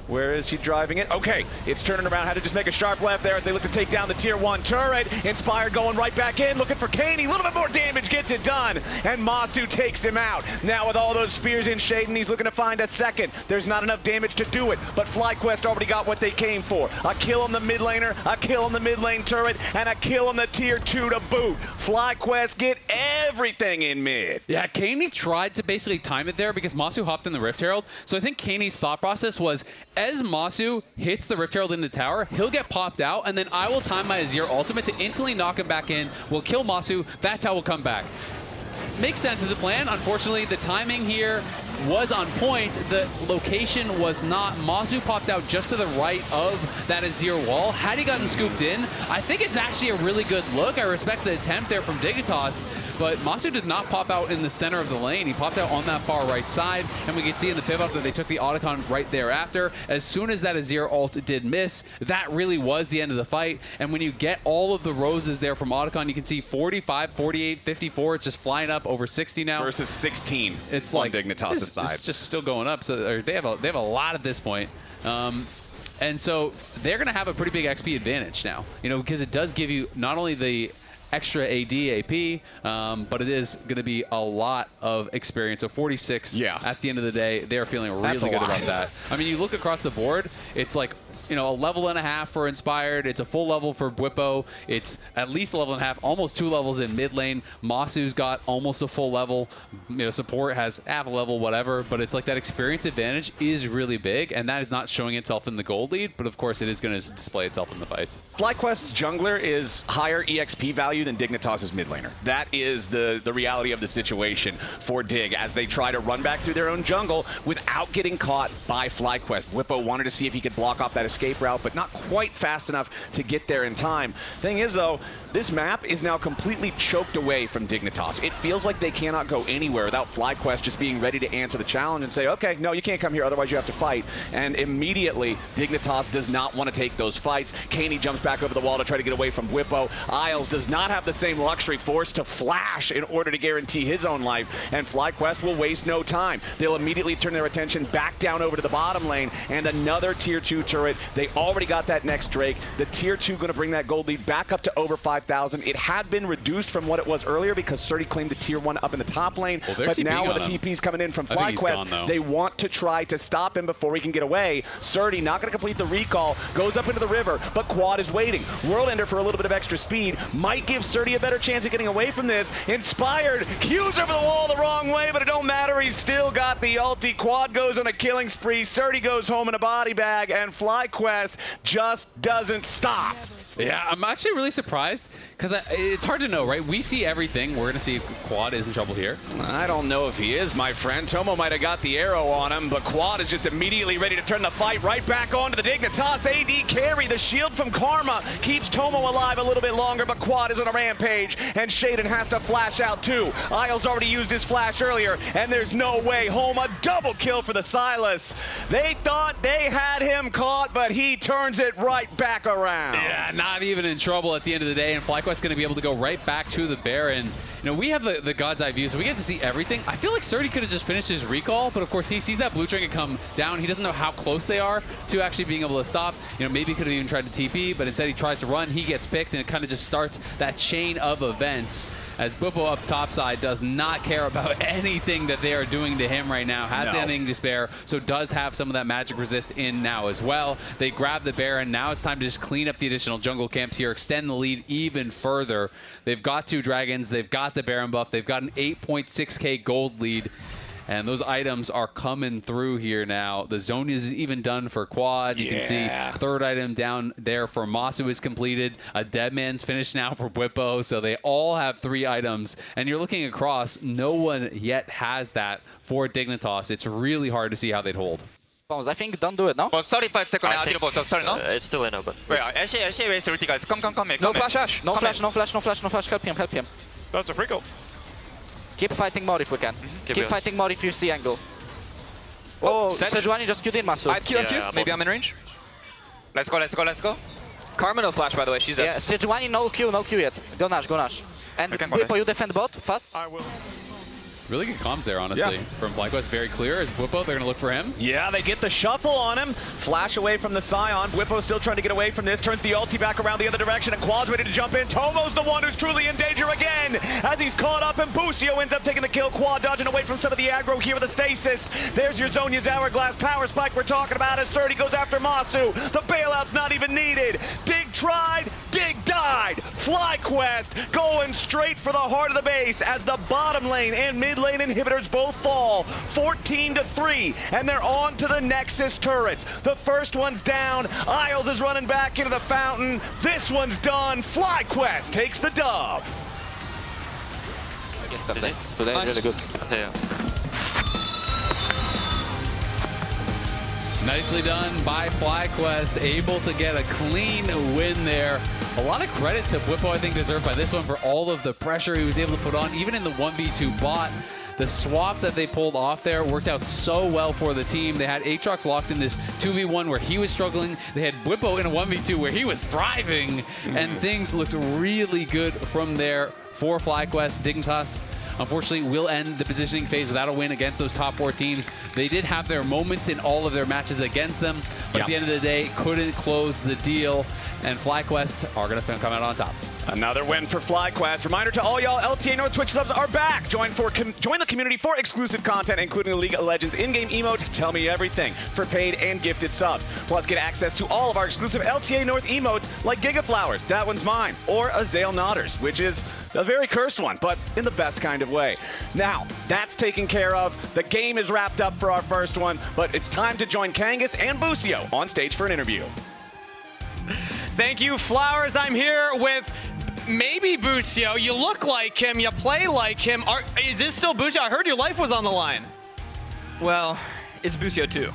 Where is he driving it? Okay, it's turning around. Had to just make a sharp left there as they look to take down the tier 1 turret. Inspired going right back in, looking for Kaney. A little bit more damage, gets it done. And Masu takes him out. Now with all those spears in Shaden, he's looking to find a second. There's not enough damage to do it, but FlyQuest already got what they came for. A kill on the mid laner, a kill on the mid lane turret, and a kill on the tier 2 to boot. FlyQuest get everything in mid. Yeah, Kaney tried to basically time it there because Masu hopped in the Rift Herald. So I think Kaney's thought process was, as Masu hits the Rift Herald in the tower, he'll get popped out, and then I will time my Azir ultimate to instantly knock him back in. We'll kill Masu. That's how we'll come back. Makes sense as a plan. Unfortunately, the timing here was on point. The location was not. Masu popped out just to the right of that Azir wall. Had he gotten scooped in, I think it's actually a really good look. I respect the attempt there from Dignitas, but Masu did not pop out in the center of the lane. He popped out on that far right side, and we can see in the pivot that they took the Otacon right thereafter. As soon as that Azir ult did miss, that really was the end of the fight. And when you get all of the roses there from Otacon, you can see 45, 48, 54. It's just flying up over 60 now. Versus 16 it's on like Dignitas' side. It's just still going up. So they have a lot at this point. And so they're going to have a pretty big XP advantage now, because it does give you not only the extra AD AP, but it is going to be a lot of experience. So 46 at the end of the day, they're feeling really good about that. I mean, you look across the board, it's like, a level and a half for Inspired. It's a full level for Whippo. It's at least a level and a half, almost 2 levels in mid lane. Masu's got almost a full level. Support has half a level, whatever. But it's like that experience advantage is really big, and that is not showing itself in the gold lead. But of course, it is going to display itself in the fights. FlyQuest's jungler is higher EXP value than Dignitas' mid laner. That is the reality of the situation for Dig as they try to run back through their own jungle without getting caught by FlyQuest. Whippo wanted to see if he could block off that escape escape route, but not quite fast enough to get there in time. Thing is, though, this map is now completely choked away from Dignitas. It feels like they cannot go anywhere without FlyQuest just being ready to answer the challenge and say, okay, no, you can't come here, otherwise you have to fight. And immediately, Dignitas does not want to take those fights. Caney jumps back over the wall to try to get away from Whippo. Isles does not have the same luxury, forced to flash in order to guarantee his own life, and FlyQuest will waste no time. They'll immediately turn their attention back down over to the bottom lane, and another tier 2 turret. They already got that next Drake. The tier 2 going to bring that gold lead back up to over 5,000. It had been reduced from what it was earlier because Surdy claimed the tier 1 up in the top lane, but now with the TPs coming in from FlyQuest, they want to try to stop him before he can get away. Surdy not going to complete the recall, goes up into the river, but Quad is waiting. Worldender for a little bit of extra speed might give Surdy a better chance of getting away from this. Inspired, Q's over the wall the wrong way, but it don't matter. He's still got the ulti. Quad goes on a killing spree. Surdy goes home in a body bag, and FlyQuest just doesn't stop. Yeah, I'm actually really surprised because it's hard to know, right? We see everything. We're going to see if Quad is in trouble here. I don't know if he is, my friend. Tomo might have got the arrow on him, but Quad is just immediately ready to turn the fight right back onto the Dignitas. AD carry. The shield from Karma keeps Tomo alive a little bit longer, but Quad is on a rampage, and Shaden has to flash out too. Isles already used his flash earlier, and there's no way home. A double kill for the Silas. They thought they had him caught, but he turns it right back around. Yeah, not even in trouble at the end of the day, and FlyQuest's going to be able to go right back to the Baron. You know, we have the God's Eye view, so we get to see everything. I feel like Surdy could have just finished his recall, but of course he sees that blue trinket come down. He doesn't know how close they are to actually being able to stop. You know, maybe he could have even tried to TP, but instead he tries to run. He gets picked, and it kind of just starts that chain of events. As Buppo up topside does not care about anything that they are doing to him right now. Has Ending Despair, so does have some of that magic resist in now as well. They grab the Baron. Now it's time to just clean up the additional jungle camps here, extend the lead even further. They've got 2 dragons. They've got the Baron buff. They've got an 8.6k gold lead. And those items are coming through here now. The zone is even done for Quad. You can see third item down there for Masu is completed. A dead man's finished now for Whippo. So they all have 3 items. And you're looking across, no one yet has that for Dignitas. It's really hard to see how they'd hold. I think don't do it, no? 35 seconds. Sorry, no? It's too winner, but... Wait, LCA waste ulti, guys. Come here. No flash, Ash. No flash. Help him. That's a free goal. Keep fighting more if we can. Keep fighting more if you see angle. Oh, Sejuani just queued in, Masu. I queued. Maybe I'm in range. Let's go. Karma no flash, by the way. She's yeah, Sejuani no Q yet. Go Nash. And Whippo, you defend bot, fast. I will. Really good comms there, honestly, from FlyQuest. Very clear. As Whippo, they're going to look for him. Yeah, they get the shuffle on him. Flash away from the Scion. Whippo still trying to get away from this. Turns the ulti back around the other direction, and Quad's ready to jump in. Tomo's the one who's truly in danger again, as he's caught up, and Busio ends up taking the kill. Quad dodging away from some of the aggro here with the stasis. There's your Zhonya's Hourglass power spike we're talking about as Surdy goes after Masu. The bailout's not even needed. Dig tried, Dig died. FlyQuest going straight for the heart of the base as the bottom lane and mid lane inhibitors both fall 14-3, and they're on to the Nexus turrets. The first one's down. Isles is running back into the fountain. This one's done. FlyQuest takes the dub. Today nice. Really good. Yeah. Nicely done by FlyQuest, able to get a clean win there. A lot of credit to Whippo, I think, deserved by this one for all of the pressure he was able to put on, even in the 1v2 bot. The swap that they pulled off there worked out so well for the team. They had Aatrox locked in this 2v1 where he was struggling. They had Whippo in a 1v2 where he was thriving, and things looked really good from there for FlyQuest. Dignitas, unfortunately, will end the positioning phase without a win against those top 4 teams. They did have their moments in all of their matches against them, but at the end of the day, couldn't close the deal, and FlyQuest are going to come out on top. Another win for FlyQuest. Reminder to all y'all, LTA North Twitch subs are back. Join the community for exclusive content, including the League of Legends in-game emote, Tell Me Everything, for paid and gifted subs. Plus, get access to all of our exclusive LTA North emotes, like Gigaflowers, that one's mine, or Azale Nodders, which is a very cursed one, but in the best kind of way. Now, that's taken care of. The game is wrapped up for our first one, but it's time to join Kangas and Busio on stage for an interview. Thank you, Flowers. I'm here with maybe Busio. You look like him. You play like him. Is this still Busio? I heard your life was on the line. Well, it's Busio 2.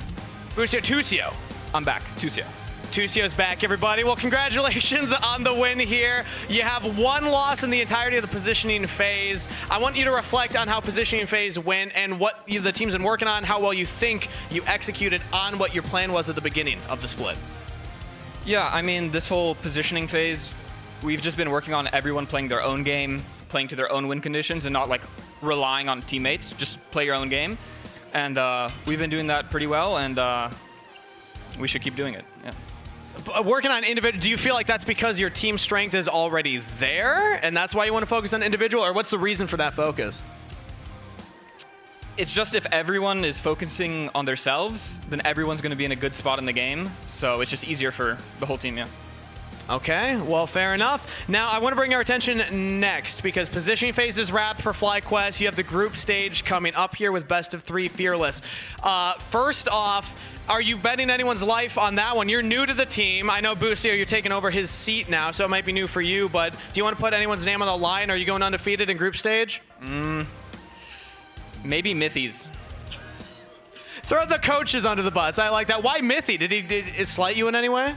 Busio Tusio. I'm back. Tusio. 2CO's back, everybody. Well, congratulations on the win here. You have one loss in the entirety of the positioning phase. I want you to reflect on how positioning phase went and what the team's been working on, how well you think you executed on what your plan was at the beginning of the split. Yeah, I mean, this whole positioning phase, we've just been working on everyone playing their own game, playing to their own win conditions, and not like relying on teammates. Just play your own game. And we've been doing that pretty well, and we should keep doing it. Yeah. Working on individual, do you feel like that's because your team strength is already there and that's why you want to focus on individual, or what's the reason for that focus? It's just if everyone is focusing on themselves, then everyone's going to be in a good spot in the game. So it's just easier for the whole team, yeah. Okay, well, fair enough. Now, I want to bring our attention next because positioning phase is wrapped for FlyQuest. You have the group stage coming up here with best of 3 Fearless. First off, are you betting anyone's life on that one? You're new to the team. I know, Boostio, you're taking over his seat now, so it might be new for you, but do you want to put anyone's name on the line? Are you going undefeated in group stage? Maybe Mythies. Throw the coaches under the bus. I like that. Why Mythy? Did he slight you in any way?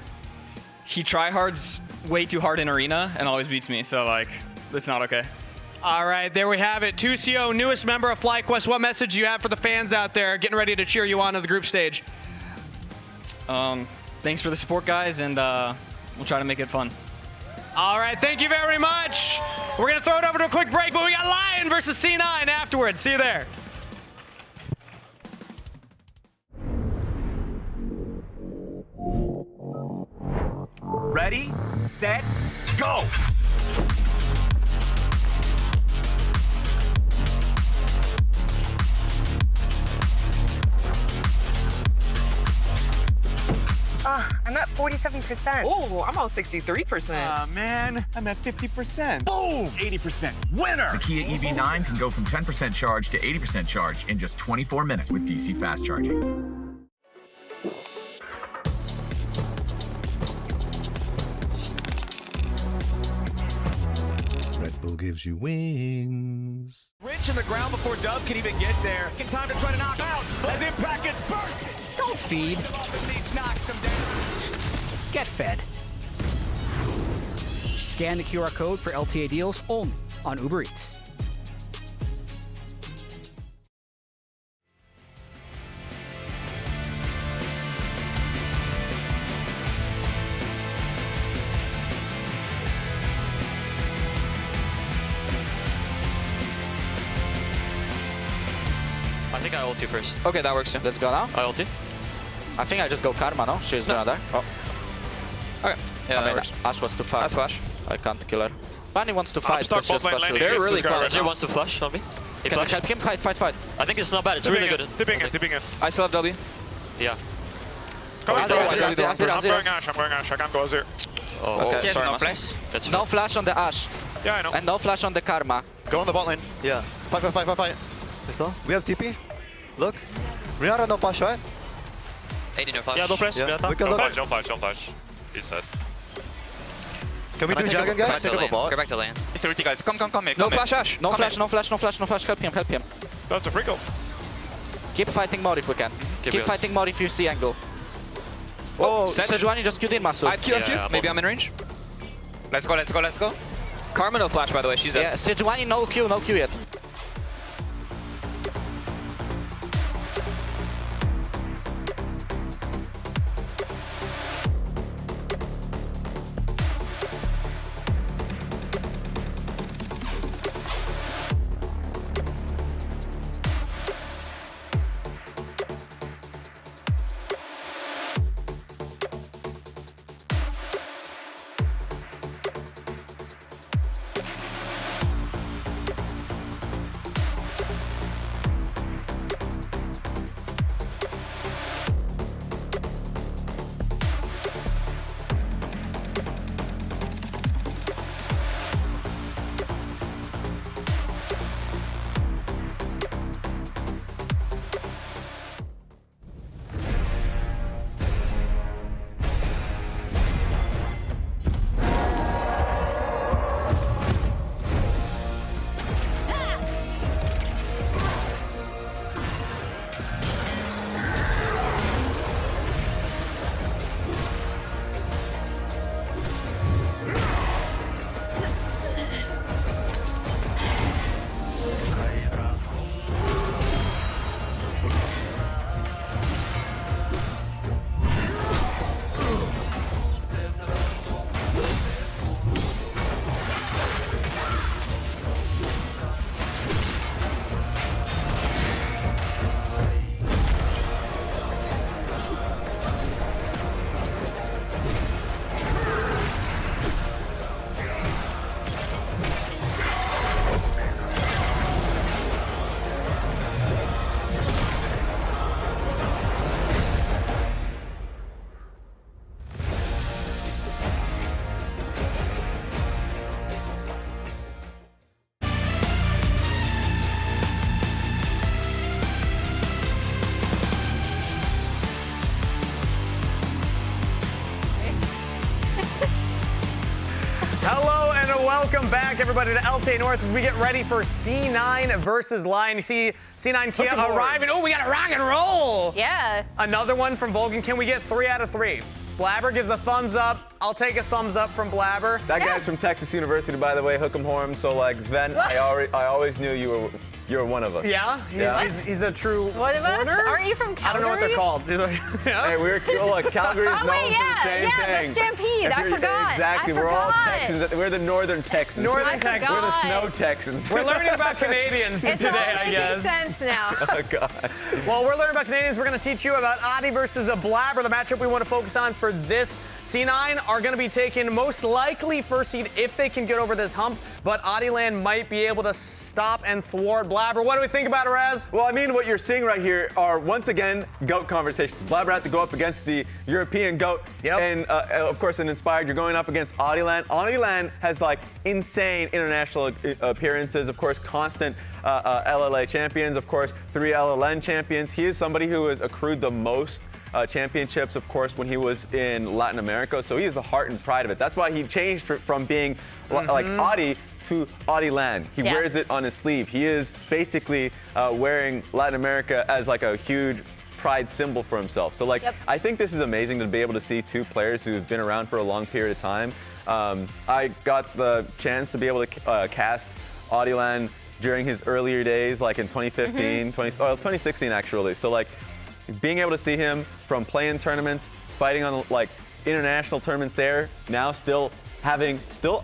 He tryhards way too hard in arena and always beats me, so like, that's not okay. All right, there we have it. 2CO, newest member of FlyQuest. What message do you have for the fans out there getting ready to cheer you on to the group stage? Thanks for the support, guys, and we'll try to make it fun. All right, thank you very much. We're going to throw it over to a quick break, but we got Lyon versus C9 afterwards. See you there. Ready, set, go! I'm at 47%. Oh, I'm on 63%. Man, I'm at 50%. Boom! 80%. Winner! The Kia EV9 can go from 10% charge to 80% charge in just 24 minutes with DC fast charging. Red Bull gives you wings. Rich in the ground before Dub can even get there. In time to try to knock out as Impact gets bursted. Don't feed. Get fed. Scan the QR code for LTA deals only on Uber Eats. I think I ult you first. Okay, that works. Let's go now. I ult you. I think I just go Karma, no? She's gonna die. Oh. Okay. Yeah, that works. Ash was too fast. That's flash. I can't kill her. Bunny wants to fight, but she's flash. They're really close. He wants to flash on me. He Can I help him? Fight. I think it's not bad. It's really good. Dipping it. I still have W. Yeah. I'm going Ash. I can't go Azir. Oh, okay. sorry, no flash. No flash on the Ash. Yeah, I know. And no flash on the Karma. Go on the bot lane. Yeah. Fight. Estral, we have TP. Look. Renata no flash, right? 80 no flash. Yeah, no flash. Yeah. We can look. Don't flash. He's dead. Can we do Dragon, guys? Take up a bot. Go back to lane. It's already, guys. Come. No flash, Ash. No flash. Help him. That's a free goal. Keep fighting more if we can. Keep fighting more if you see angle. Oh, Sejuani just queued in, Masu. I Q. Maybe I'm in range. Let's go. Karma no flash, by the way. She's dead. Yeah, Sejuani no Q yet. Welcome back, everybody, to LTA North as we get ready for C9 versus Lyon. You see C9 Kia arriving. Oh, we got a rock and roll. Yeah. Another one from Vulcan. Can we get 3 out of 3? Blabber gives a thumbs up. I'll take a thumbs up from Blabber. That guy's from Texas University, by the way, hook 'em horn. So, like, Sven, I always knew you were one of us. Yeah? He's a true One of us? Aren't you from Calgary? I don't know what they're called. Hey, we're cool. Look, Calgary's known for the same thing. The Stampede. I forgot. Exactly. We're all Texans. We're the Northern Texans. Northern Texans. We're the Snow Texans. We're learning about Canadians today, I guess. It's all making sense now. Oh, God. Well, we're learning about Canadians. We're going to teach you about Adi versus a Blabber. The matchup we want to focus on for this C9 are going to be taking most likely first seed if they can get over this hump, but Adiland might be able to stop and thwart Blabber. What do we think about it, Raz? Well, I mean, what you're seeing right here are, once again, GOAT conversations. Blabber had to go up against the European GOAT. Yep. And, of course, in Inspired, you're going up against Adiland. Adiland has, like, insane international appearances. Of course, constant LLA champions. Of course, 3 LLN champions. He is somebody who has accrued the most championships, of course, when he was in Latin America. So he is the heart and pride of it. That's why he changed from being like Adi to Adiland. He wears it on his sleeve. He is basically wearing Latin America as like a huge pride symbol for himself. So like, I think this is amazing to be able to see 2 players who've been around for a long period of time. I got the chance to be able to cast Adiland during his earlier days, like in 2015, 2016 actually. So like, being able to see him from play-in tournaments, fighting on like international tournaments there, now still having,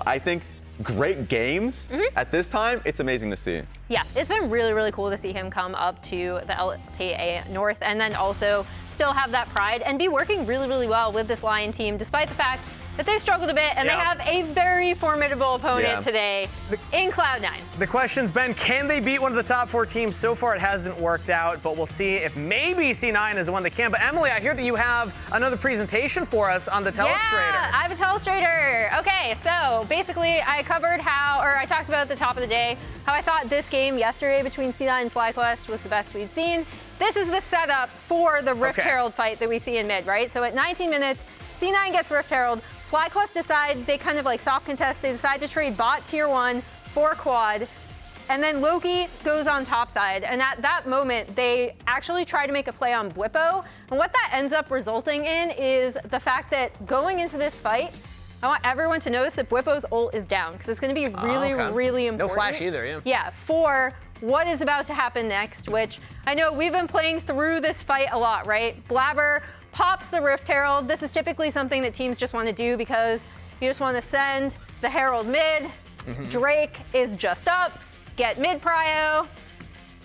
I think, great games at this time, it's amazing to see. Yeah, it's been really, really cool to see him come up to the LTA North and then also still have that pride and be working really, really well with this Lyon team, despite the fact that they've struggled a bit and they have a very formidable opponent today in Cloud9. The question's been, can they beat one of the top 4 teams? So far, it hasn't worked out, but we'll see if maybe C9 is the one that can. But Emily, I hear that you have another presentation for us on the Telestrator. Yeah, I have a Telestrator. Okay, so basically I I talked about at the top of the day how I thought this game yesterday between C9 and FlyQuest was the best we'd seen. This is the setup for the Rift Herald fight that we see in mid, right? So at 19 minutes, C9 gets Rift Herald. FlyQuest decide, they kind of like soft contest, they decide to trade bot tier 1 for quad, and then Loki goes on top side. And at that moment, they actually try to make a play on Bwipo. And what that ends up resulting in is the fact that going into this fight, I want everyone to notice that Bwipo's ult is down, because it's going to be really, really important. No flash either, Yeah, for what is about to happen next, which I know we've been playing through this fight a lot, right? Blabber pops the Rift Herald. This is typically something that teams just want to do because you just want to send the Herald mid. Drake is just up, get mid prio,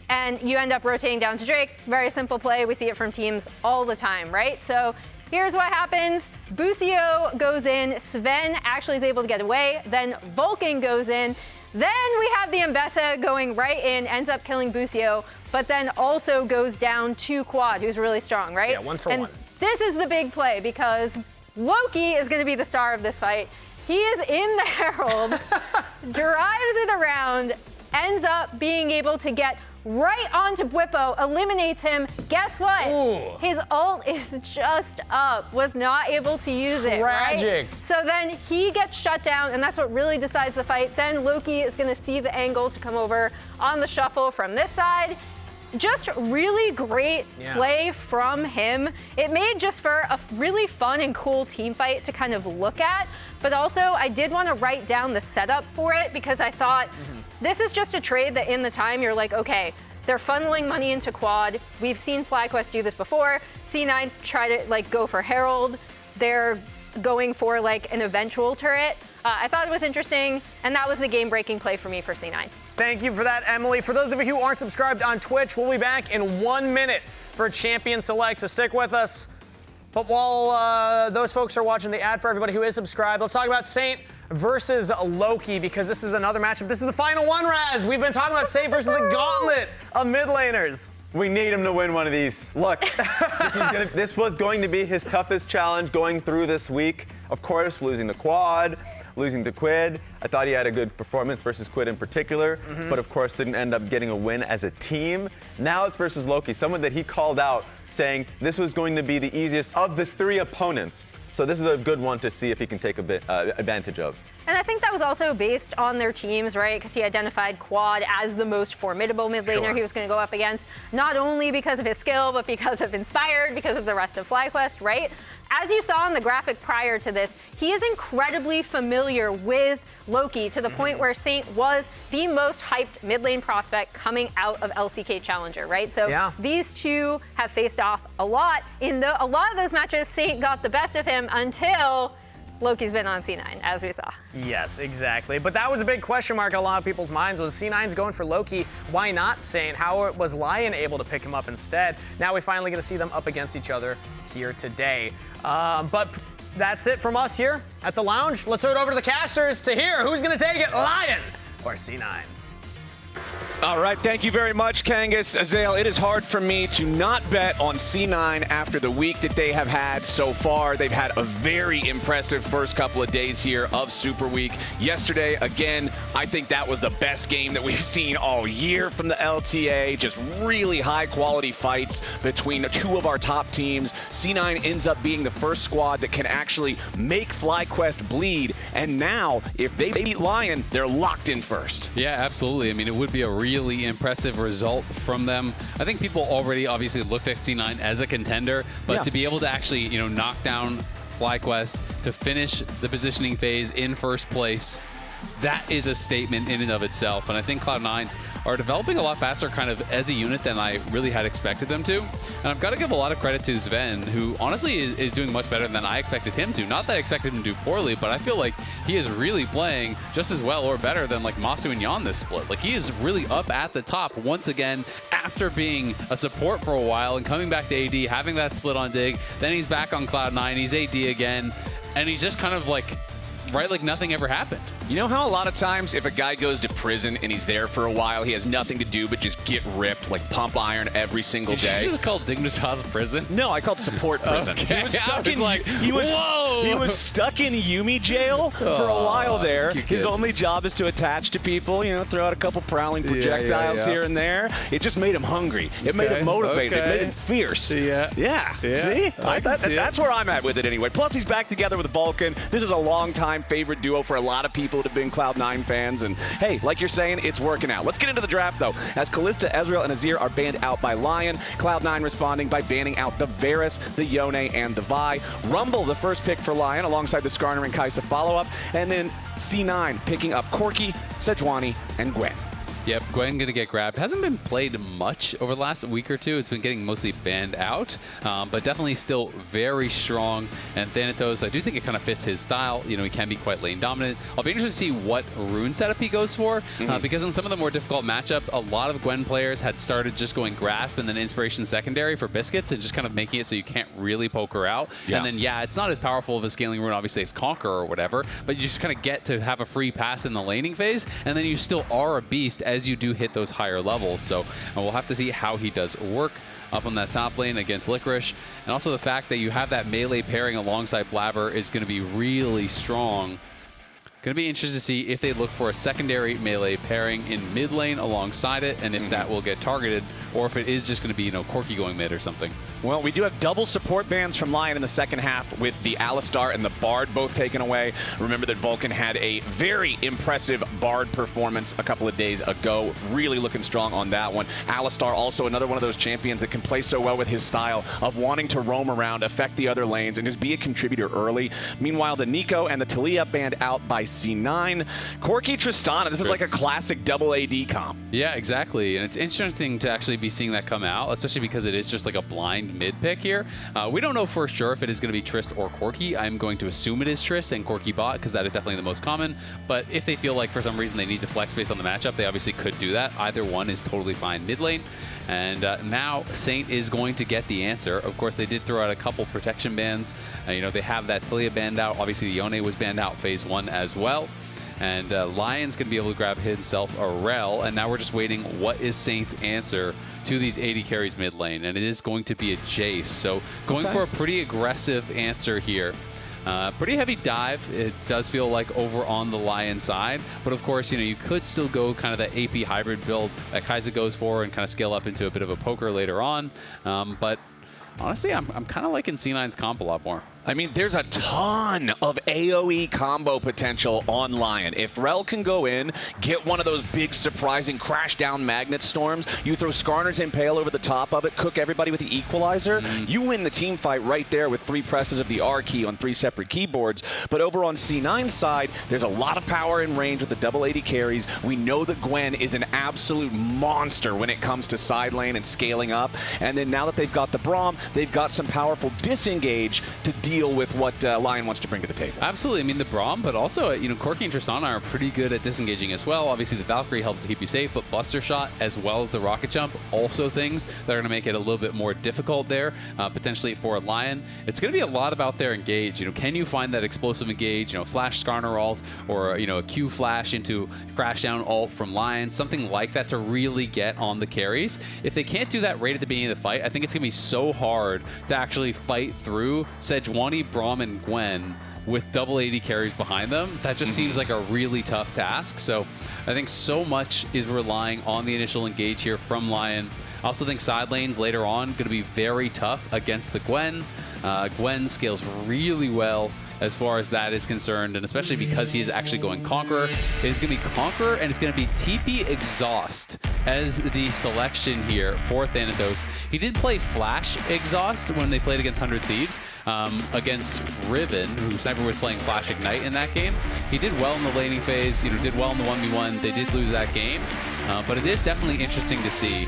and you end up rotating down to Drake. Very simple play. We see it from teams all the time, right? So here's what happens. Busio goes in. Sven actually is able to get away. Then Vulcan goes in. Then we have the Mbessa going right in, ends up killing Busio, but then also goes down to Quad, who's really strong, right? Yeah, 1 for 1. This is the big play because Loki is going to be the star of this fight. He is in the Herald, drives it around, ends up being able to get right onto Bwipo, eliminates him. Guess what? Ooh. His ult is just up, was not able to use it, Tragic. right? So then he gets shut down, and that's what really decides the fight. Then Loki is going to see the angle to come over on the shuffle from this side. Just really great play from him. It made just for a really fun and cool team fight to kind of look at, but also I did want to write down the setup for it because I thought this is just a trade that in the time you're like, okay, they're funneling money into quad. We've seen FlyQuest do this before. C9 try to like go for Herald. They're going for like an eventual turret. I thought it was interesting, and that was the game-breaking play for me for C9. Thank you for that, Emily. For those of you who aren't subscribed on Twitch, we'll be back in 1 minute for Champion Select, so stick with us. But while those folks are watching the ad, for everybody who is subscribed, let's talk about Saint versus Loki, because this is another matchup. This is the final one, Raz. We've been talking about Saint versus the gauntlet of mid laners. We need him to win one of these. Look, this was going to be his toughest challenge going through this week. Of course, losing to Quad, losing to Quid. I thought he had a good performance versus Quid in particular, but of course didn't end up getting a win as a team. Now it's versus Loki, someone that he called out saying this was going to be the easiest of the 3 opponents. So this is a good one to see if he can take a bit advantage of. And I think that was also based on their teams, right? Because he identified Quad as the most formidable mid laner he was going to go up against, not only because of his skill, but because of Inspired, because of the rest of FlyQuest, right? As you saw in the graphic prior to this, he is incredibly familiar with Loki to the point where Saint was the most hyped mid lane prospect coming out of LCK Challenger, right? So these two have faced off a lot. In a lot of those matches, Saint got the best of him until Loki's been on C9, as we saw. Yes, exactly. But that was a big question mark in a lot of people's minds, was C9's going for Loki, why not Saint? How was Lyon able to pick him up instead? Now we finally get to see them up against each other here today. But that's it from us here at the lounge. Let's throw it over to the casters to hear who's going to take it, Lyon or C9. All right, thank you very much, Kangas. Azael, it is hard for me to not bet on C9 after the week that they have had so far. They've had a very impressive first couple of days here of Super Week. Yesterday, again, I think that was the best game that we've seen all year from the LTA. Just really high-quality fights between two of our top teams. C9 ends up being the first squad that can actually make FlyQuest bleed. And now, if they beat Lyon, they're locked in first. Yeah, absolutely. I mean, it would be a really impressive result from them. I think people already obviously looked at C9 as a contender, but to be able to actually, you know, knock down FlyQuest, to finish the positioning phase in first place, that is a statement in and of itself. And I think Cloud9 are developing a lot faster kind of as a unit than I really had expected them to. And I've got to give a lot of credit to Sven, who honestly is doing much better than I expected him to. Not that I expected him to do poorly, but I feel like he is really playing just as well or better than like Masu and Yan this split. Like he is really up at the top once again after being a support for a while and coming back to AD, having that split on Dig. Then he's back on Cloud9, he's AD again, and he's just kind of like, right, like nothing ever happened. You know how a lot of times if a guy goes to prison and he's there for a while, he has nothing to do but just get ripped, like pump iron every single day? You just called Dignitas prison? No, I called support prison. Okay. He was stuck in he was stuck in Yumi jail for a while there. His only job is to attach to people, you know, throw out a couple prowling projectiles here and there. It just made him hungry. It made him motivated. It made him fierce. Yeah. See? That's where I'm at with it anyway. Plus, he's back together with Vulcan. This is a long-time favorite duo for a lot of people that have been Cloud9 fans. And hey, like you're saying, it's working out. Let's get into the draft, though. As Kalista, Ezreal, and Azir are banned out by Lyon, Cloud9 responding by banning out the Varus, the Yone, and the Vi. Rumble, the first pick for Lyon, alongside the Skarner and Kai'Sa follow-up. And then C9 picking up Corki, Sejuani, and Gwen. Yep, Gwen going to get grabbed. Hasn't been played much over the last week or two. It's been getting mostly banned out, but definitely still very strong. And Thanatos, I do think it kind of fits his style. You know, he can be quite lane dominant. I'll be interested to see what rune setup he goes for, because in some of the more difficult matchup, a lot of Gwen players had started just going Grasp and then Inspiration secondary for Biscuits and just kind of making it so you can't really poke her out. And then, it's not as powerful of a scaling rune, obviously, as Conqueror or whatever, but you just kind of get to have a free pass in the laning phase, and then you still are a beast as you do hit those higher levels. So we'll have to see how he does work up on that top lane against Licorice. And also the fact that you have that melee pairing alongside Blabber is going to be really strong. Going to be interested to see if they look for a secondary melee pairing in mid lane alongside it, and if that will get targeted, or if it is just going to be, you know, Corki going mid or something. Well, we do have double support bans from Lyon in the second half with the Alistar and the Bard both taken away. Remember that Vulcan had a very impressive Bard performance a couple of days ago. Really looking strong on that one. Alistar also another one of those champions that can play so well with his style of wanting to roam around, affect the other lanes, and just be a contributor early. Meanwhile, the Nico and the Talia banned out by C9. Corki Tristana, this is like a classic double AD comp. Yeah, exactly. And it's interesting to actually be seeing that come out, especially because it is just like a blind mid pick here. We don't know for sure if it is going to be Trist or Corki. I'm going to assume it is Trist and Corki bot, because that is definitely the most common. But if they feel like for some reason they need to flex based on the matchup, they obviously could do that. Either one is totally fine mid lane. And now Saint is going to get the answer. Of course, they did throw out a couple protection bans. You know, they have that Talia banned out. Obviously, the Yone was banned out phase 1 as well. And Lyon's going to be able to grab himself a Rel. And now we're just waiting. What is Saint's answer to these AD carries mid lane? And it is going to be a Jace. So going for a pretty aggressive answer here. Pretty heavy dive, it does feel like, over on the Lyon side. But of course, you know, you could still go kind of the AP hybrid build that Kai'Sa goes for and kind of scale up into a bit of a poker later on. But honestly, I'm kind of liking C9's comp a lot more. I mean, there's a ton of AoE combo potential on Lyon. If Rel can go in, get one of those big, surprising crash-down magnet storms, you throw Skarner's Impale over the top of it, cook everybody with the Equalizer, you win the team fight right there with 3 presses of the R key on 3 separate keyboards. But over on C9's side, there's a lot of power in range with the double 80 carries. We know that Gwen is an absolute monster when it comes to side lane and scaling up. And then now that they've got the Braum, they've got some powerful disengage to deal with what Lyon wants to bring to the table. Absolutely. I mean, the Braum, but also, Corki and Tristana are pretty good at disengaging as well. Obviously, the Valkyrie helps to keep you safe, but Buster Shot as well as the Rocket Jump, also things that are going to make it a little bit more difficult there, potentially for Lyon. It's going to be a lot about their engage. Can you find that explosive engage, flash Skarner ult, or, a Q flash into crash down ult from Lyon, something like that to really get on the carries. If they can't do that right at the beginning of the fight, I think it's going to be so hard to actually fight through Sejuani, Braum, and Gwen with double 80 carries behind them. That just seems like a really tough task. So I think so much is relying on the initial engage here from Lyon. I also think side lanes later on going to be very tough against the Gwen. Gwen scales really well as far as that is concerned, and especially because he is actually going Conqueror. It is going to be Conqueror, and it's going to be TP Exhaust as the selection here for Thanatos. He did play Flash Exhaust when they played against 100 Thieves, against Riven, who Sniper was playing Flash Ignite in that game. He did well in the laning phase, did well in the 1v1. They did lose that game, but it is definitely interesting to see.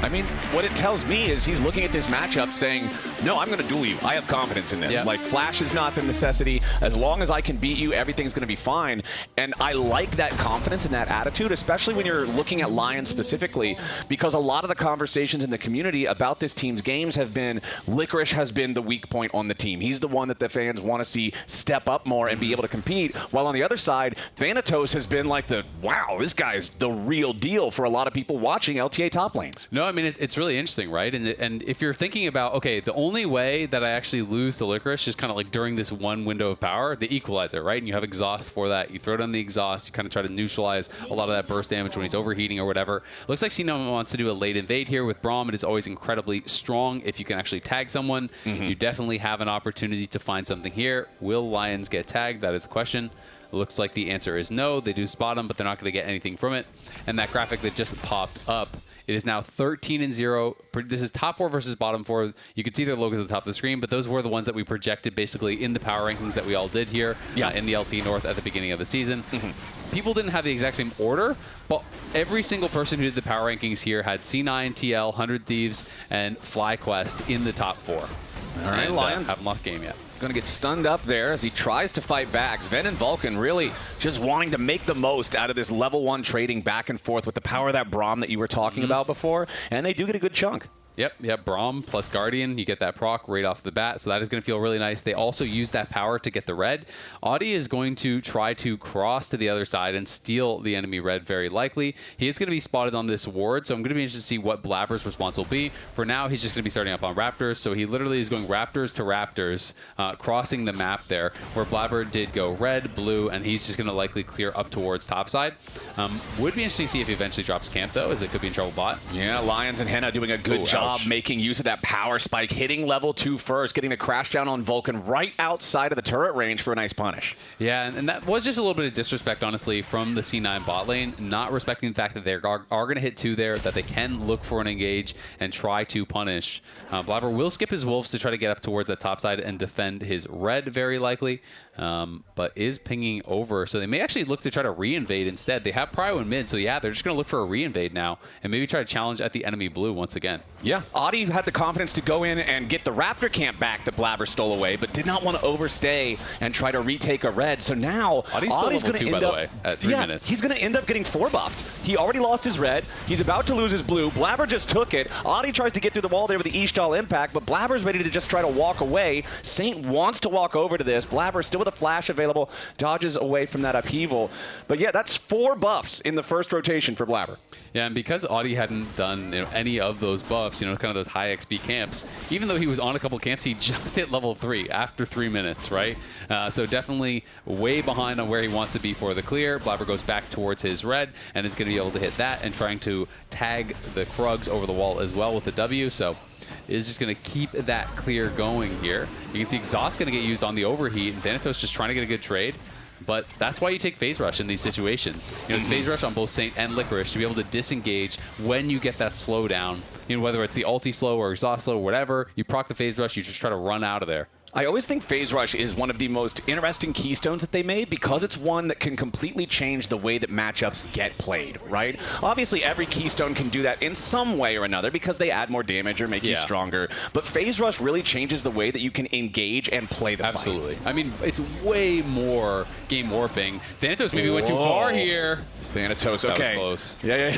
I mean, what it tells me is he's looking at this matchup saying, no, I'm going to duel you. I have confidence in this. Yep. Like, Flash is not the necessity. As long as I can beat you, everything's going to be fine. And I like that confidence and that attitude, especially when you're looking at Lyon specifically, because a lot of the conversations in the community about this team's games have been, Licorice has been the weak point on the team. He's the one that the fans want to see step up more and be able to compete. While on the other side, Thanatos has been like wow, this guy's the real deal for a lot of people watching LTA top lanes. No, I mean, it's really interesting, right? And if you're thinking about, okay, the only way that I actually lose to Licorice is kind of like during this one window of power, the Equalizer, right? And you have exhaust for that. You throw down the exhaust, you kind of try to neutralize a lot of that burst damage when he's overheating or whatever. Looks like C9 wants to do a late invade here with Braum. It is always incredibly strong if you can actually tag someone. You definitely have an opportunity to find something here. Will Lions get tagged? That is the question. Looks like the answer is no. They do spot him, but they're not going to get anything from it. And that graphic that just popped up, it is now 13-0. This is top 4 versus bottom 4. You can see their logos at the top of the screen, but those were the ones that we projected basically in the power rankings that we all did here in the LTA North at the beginning of the season. People didn't have the exact same order, but every single person who did the power rankings here had C9, TL, 100 Thieves, and FlyQuest in the top 4. All right, Lions haven't lost game yet. Going to get stunned up there as he tries to fight back. Sven and Vulcan really just wanting to make the most out of this level 1 trading back and forth with the power of that Braum that you were talking about before, and they do get a good chunk. Yep, Braum plus Guardian, you get that proc right off the bat, so that is going to feel really nice. They also use that power to get the red. Audi is going to try to cross to the other side and steal the enemy red very likely. He is going to be spotted on this ward, so I'm going to be interested to see what Blabber's response will be. For now, he's just going to be starting up on Raptors, so he literally is going Raptors to Raptors, crossing the map there, where Blabber did go red, blue, and he's just going to likely clear up towards topside. Would be interesting to see if he eventually drops camp, though, as it could be in trouble bot. Yeah, Lions and Henna doing a good job making use of that power spike, hitting level 2 first, getting the crash down on Vulcan right outside of the turret range for a nice punish. Yeah, and that was just a little bit of disrespect, honestly, from the C9 bot lane, not respecting the fact that they are going to hit 2 there, that they can look for an engage and try to punish. Blabber will skip his wolves to try to get up towards that top side and defend his red, very likely, but is pinging over, so they may actually look to try to re-invade instead. They have Prio in mid, so yeah, they're just going to look for a re-invade now and maybe try to challenge at the enemy blue once again. Yeah, Audi had the confidence to go in and get the Raptor camp back that Blabber stole away, but did not want to overstay and try to retake a red. So now Audi's going to end up, at 3 minutes. He's going to end up getting 4 buffed. He already lost his red. He's about to lose his blue. Blabber just took it. Audi tries to get through the wall there with the Estral impact, but Blabber's ready to just try to walk away. Saint wants to walk over to this. Blabber still with a flash available, dodges away from that upheaval. But yeah, that's 4 buffs in the first rotation for Blabber. Yeah, and because Audi hadn't done any of those buffs, kind of those high XP camps, even though he was on a couple camps, he just hit level 3 after 3 minutes, right? So definitely way behind on where he wants to be for the clear. Blabber goes back towards his red and is going to be able to hit that and trying to tag the Krugs over the wall as well with the W. So is just going to keep that clear going here. You can see Exhaust going to get used on the overheat, and Thanatos just trying to get a good trade. But that's why you take Phase Rush in these situations. You know, it's Phase Rush on both Saint and Licorice to be able to disengage when you get that slowdown. You know, whether it's the ulti slow or exhaust slow or whatever, you proc the Phase Rush, you just try to run out of there. I always think Phase Rush is one of the most interesting keystones that they made because it's one that can completely change the way that matchups get played, right? Obviously, every keystone can do that in some way or another because they add more damage or make you stronger. But Phase Rush really changes the way that you can engage and play the Absolutely. fight. I mean, it's way more game warping. Thanatos maybe went too far here. Thanatos, okay. That was close. Yeah,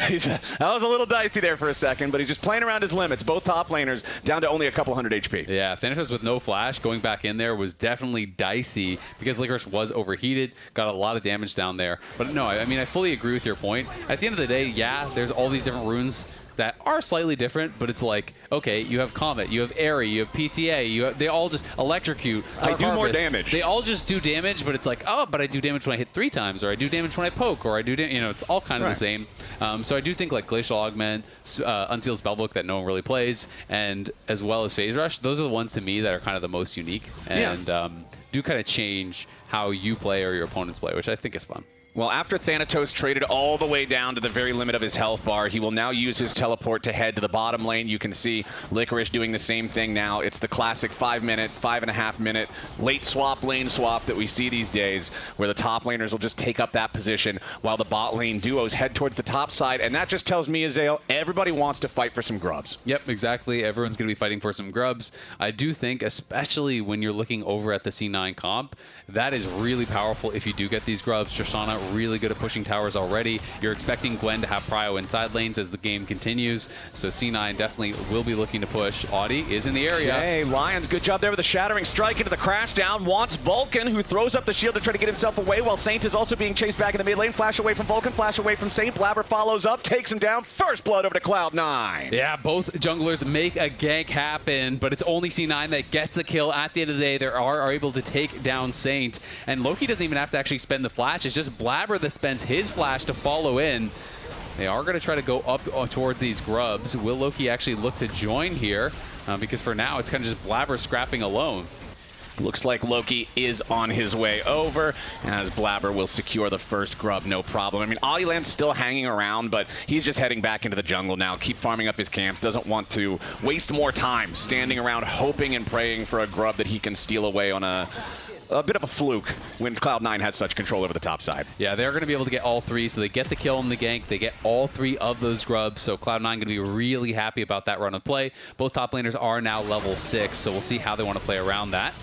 that was a little dicey there for a second, but he's just playing around his limits. Both top laners down to only a couple hundred HP. Yeah, Thanatos with no flash going back in there was definitely dicey because Licorice was overheated, got a lot of damage down there. But no, I mean, I fully agree with your point. At the end of the day, yeah, there's all these different runes that are slightly different, but it's like, okay, you have Comet, you have Airy, you have PTA, they all just electrocute. I do more damage. They all just do damage, but it's like, oh, but I do damage when I hit 3 times, or I do damage when I poke, or I do, you know, it's all kind of the same. So I do think like Glacial Augment, Unsealed Spellbook that no one really plays, and as well as Phase Rush, those are the ones to me that are kind of the most unique and do kind of change how you play or your opponents play, which I think is fun. Well, after Thanatos traded all the way down to the very limit of his health bar, he will now use his teleport to head to the bottom lane. You can see Licorice doing the same thing now. It's the classic 5-minute, 5.5-minute late swap, lane swap that we see these days, where the top laners will just take up that position while the bot lane duos head towards the top side. And that just tells me, Azael, everybody wants to fight for some grubs. Yep, exactly. Everyone's going to be fighting for some grubs. I do think, especially when you're looking over at the C9 comp, that is really powerful if you do get these grubs. Tristana really good at pushing towers already. You're expecting Gwen to have prio inside lanes as the game continues, so C9 definitely will be looking to push. Audi is in the area. Hey, Lions, good job there with the Shattering Strike into the crash down. Wants Vulcan, who throws up the shield to try to get himself away, while Saint is also being chased back in the mid lane. Flash away from Vulcan, flash away from Saint. Blabber follows up, takes him down. First blood over to Cloud9. Yeah, both junglers make a gank happen, but it's only C9 that gets a kill at the end of the day. They are able to take down Saint, and Loki doesn't even have to actually spend the flash. It's just Blabber that spends his flash to follow in. They are going to try to go up towards these grubs. Will Loki actually look to join here? Because for now, it's kind of just Blabber scrapping alone. Looks like Loki is on his way over, as Blabber will secure the first grub, no problem. I mean, Aliland's still hanging around, but he's just heading back into the jungle now, keep farming up his camps, doesn't want to waste more time standing around hoping and praying for a grub that he can steal away on a bit of a fluke when Cloud9 has such control over the top side. Yeah, they're going to be able to get all 3, so they get the kill and the gank. They get all 3 of those grubs, so Cloud9 going to be really happy about that run of play. Both top laners are now level 6, so we'll see how they want to play around that.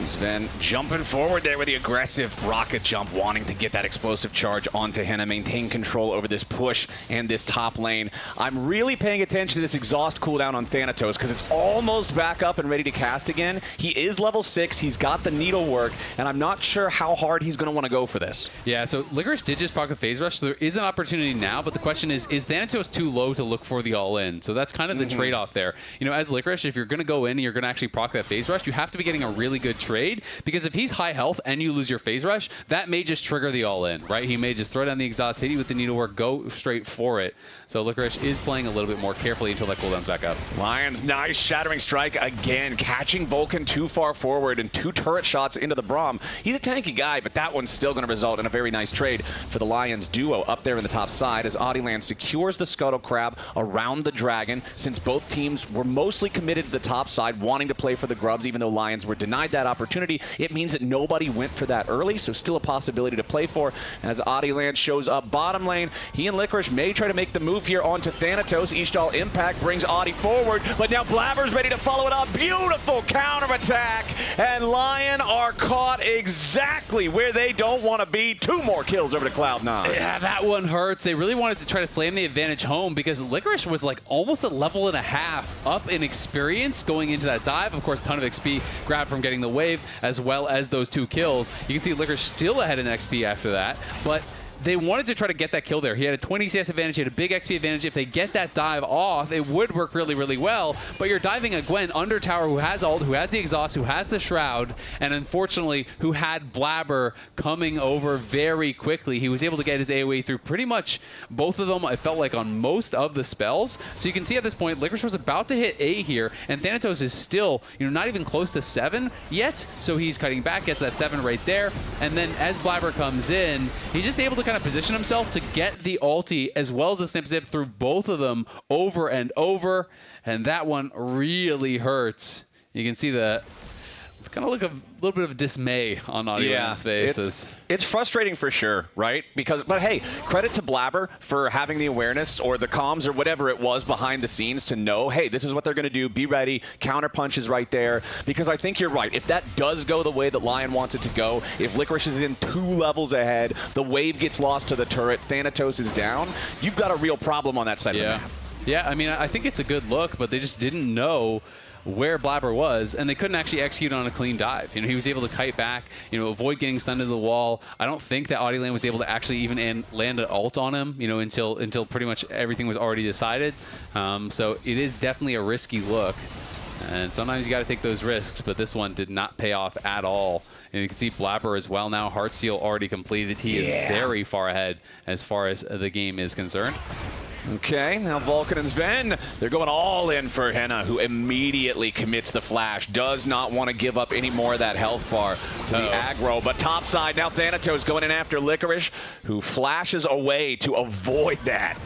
Sven jumping forward there with the aggressive rocket jump, wanting to get that explosive charge onto him and maintain control over this push and this top lane. I'm really paying attention to this exhaust cooldown on Thanatos because it's almost back up and ready to cast again. He is level 6, he's got the needlework, and I'm not sure how hard he's going to want to go for this. Yeah, so Licorice did just proc a Phase Rush, so there is an opportunity now, but the question is Thanatos too low to look for the all-in? So that's kind of the trade-off there. You know, as Licorice, if you're going to go in and you're going to actually proc that Phase Rush, you have to be getting a really good trade, because if he's high health and you lose your Phase Rush, that may just trigger the all-in, right? He may just throw down the exhaust, hit you with the needlework, go straight for it. So Licorice is playing a little bit more carefully until that cooldown's back up. Lions, nice Shattering Strike again, catching Vulcan too far forward and 2 turret shots into the Braum. He's a tanky guy, but that one's still going to result in a very nice trade for the Lions duo up there in the top side as Adiland secures the Scuttle Crab around the Dragon, since both teams were mostly committed to the top side, wanting to play for the grubs, even though Lions were denied that opportunity. It means that nobody went for that early, so still a possibility to play for. As Adiland shows up bottom lane, he and Licorice may try to make the move here onto Thanatos. Ishtal Impact brings Adi forward, but now Blabber's ready to follow it up. Beautiful counterattack, and Lion are caught exactly where they don't want to be. 2 more kills over to Cloud9. Yeah, that one hurts. They really wanted to try to slam the advantage home because Licorice was like almost a level and a half up in experience going into that dive. Of course, a ton of XP grabbed from getting the wave, as well as those 2 kills. You can see Licorice still ahead in XP after that, but they wanted to try to get that kill there. He had a 20 CS advantage, he had a big XP advantage. If they get that dive off, it would work really, really well. But you're diving a Gwen under tower who has ult, who has the exhaust, who has the shroud, and unfortunately, who had Blabber coming over very quickly. He was able to get his AoE through pretty much both of them, it felt like, on most of the spells. So you can see at this point, Licorice was about to hit A here, and Thanatos is still, not even close to 7 yet. So he's cutting back, gets that 7 right there. And then as Blabber comes in, he's just able to kind of position himself to get the ulti as well as the snip zip through both of them over and over. And that one really hurts. You can see the kind of look a little bit of dismay on Audioland's faces. It's frustrating for sure, right? But hey, credit to Blabber for having the awareness or the comms or whatever it was behind the scenes to know, hey, this is what they're going to do. Be ready. Counter punch is right there. Because I think you're right. If that does go the way that Lyon wants it to go, if Licorice is in 2 levels ahead, the wave gets lost to the turret, Thanatos is down, you've got a real problem on that side of the map. Yeah, I mean, I think it's a good look, but they just didn't know where Blabber was, and they couldn't actually execute on a clean dive. He was able to kite back, avoid getting stunned into the wall. I don't think that Audioland was able to actually even land an ult on him, until pretty much everything was already decided. So it is definitely a risky look, and sometimes you got to take those risks, but this one did not pay off at all. And you can see Blabber as well now. Heartseal already completed. He is very far ahead as far as the game is concerned. Okay, now Vulcan and Sven, they're going all in for Henna, who immediately commits the flash. Does not want to give up any more of that health bar to the aggro. But topside, now Thanatos going in after Licorice, who flashes away to avoid that.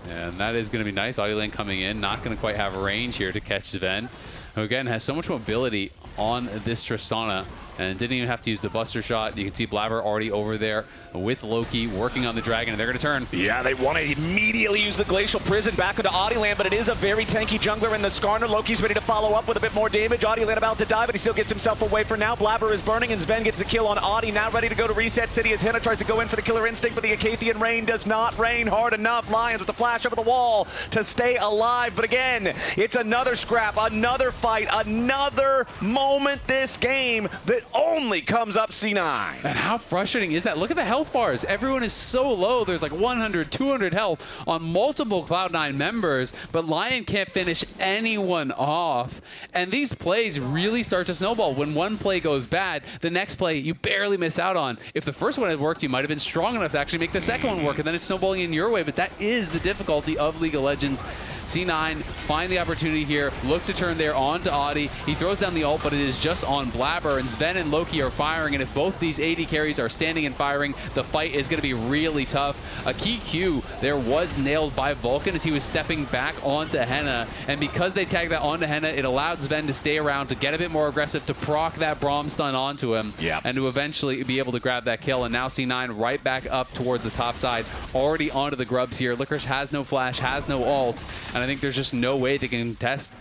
And that is going to be nice. Audioland coming in, not going to quite have range here to catch Sven, who again has so much mobility on this Tristana and didn't even have to use the Buster Shot. You can see Blabber already over there with Loki working on the Dragon, and they're going to turn. Yeah, they want to immediately use the Glacial Prison back into Audioland, but it is a very tanky jungler in the Skarner. Loki's ready to follow up with a bit more damage. Audioland about to die, but he still gets himself away for now. Blabber is burning, and Sven gets the kill on Audi, now ready to go to Reset City as Henna tries to go in for the Killer Instinct, but the Acathian Rain does not rain hard enough. Lions with the flash over the wall to stay alive, but again, it's another scrap, another fight, another moment this game that only comes up C9. And how frustrating is that? Look at the health bars. Everyone is so low. There's like 100, 200 health on multiple Cloud9 members, but Lyon can't finish anyone off. And these plays really start to snowball. When one play goes bad, the next play you barely miss out on. If the first one had worked, you might have been strong enough to actually make the second one work, and then it's snowballing in your way. But that is the difficulty of League of Legends. C9 find the opportunity here, look to turn there onto Audi. He throws down the ult, but it is just on Blabber, and Sven and Loki are firing, and if both these AD carries are standing and firing, the fight is going to be really tough. A key Q there was nailed by Vulcan as he was stepping back onto Henna, and because they tagged that onto Henna, it allowed Sven to stay around, to get a bit more aggressive, to proc that Braum stun onto him, and to eventually be able to grab that kill. And now C9 right back up towards the top side, already onto the grubs here. Licorice has no flash, has no ult, and I think there's just no way they can contest.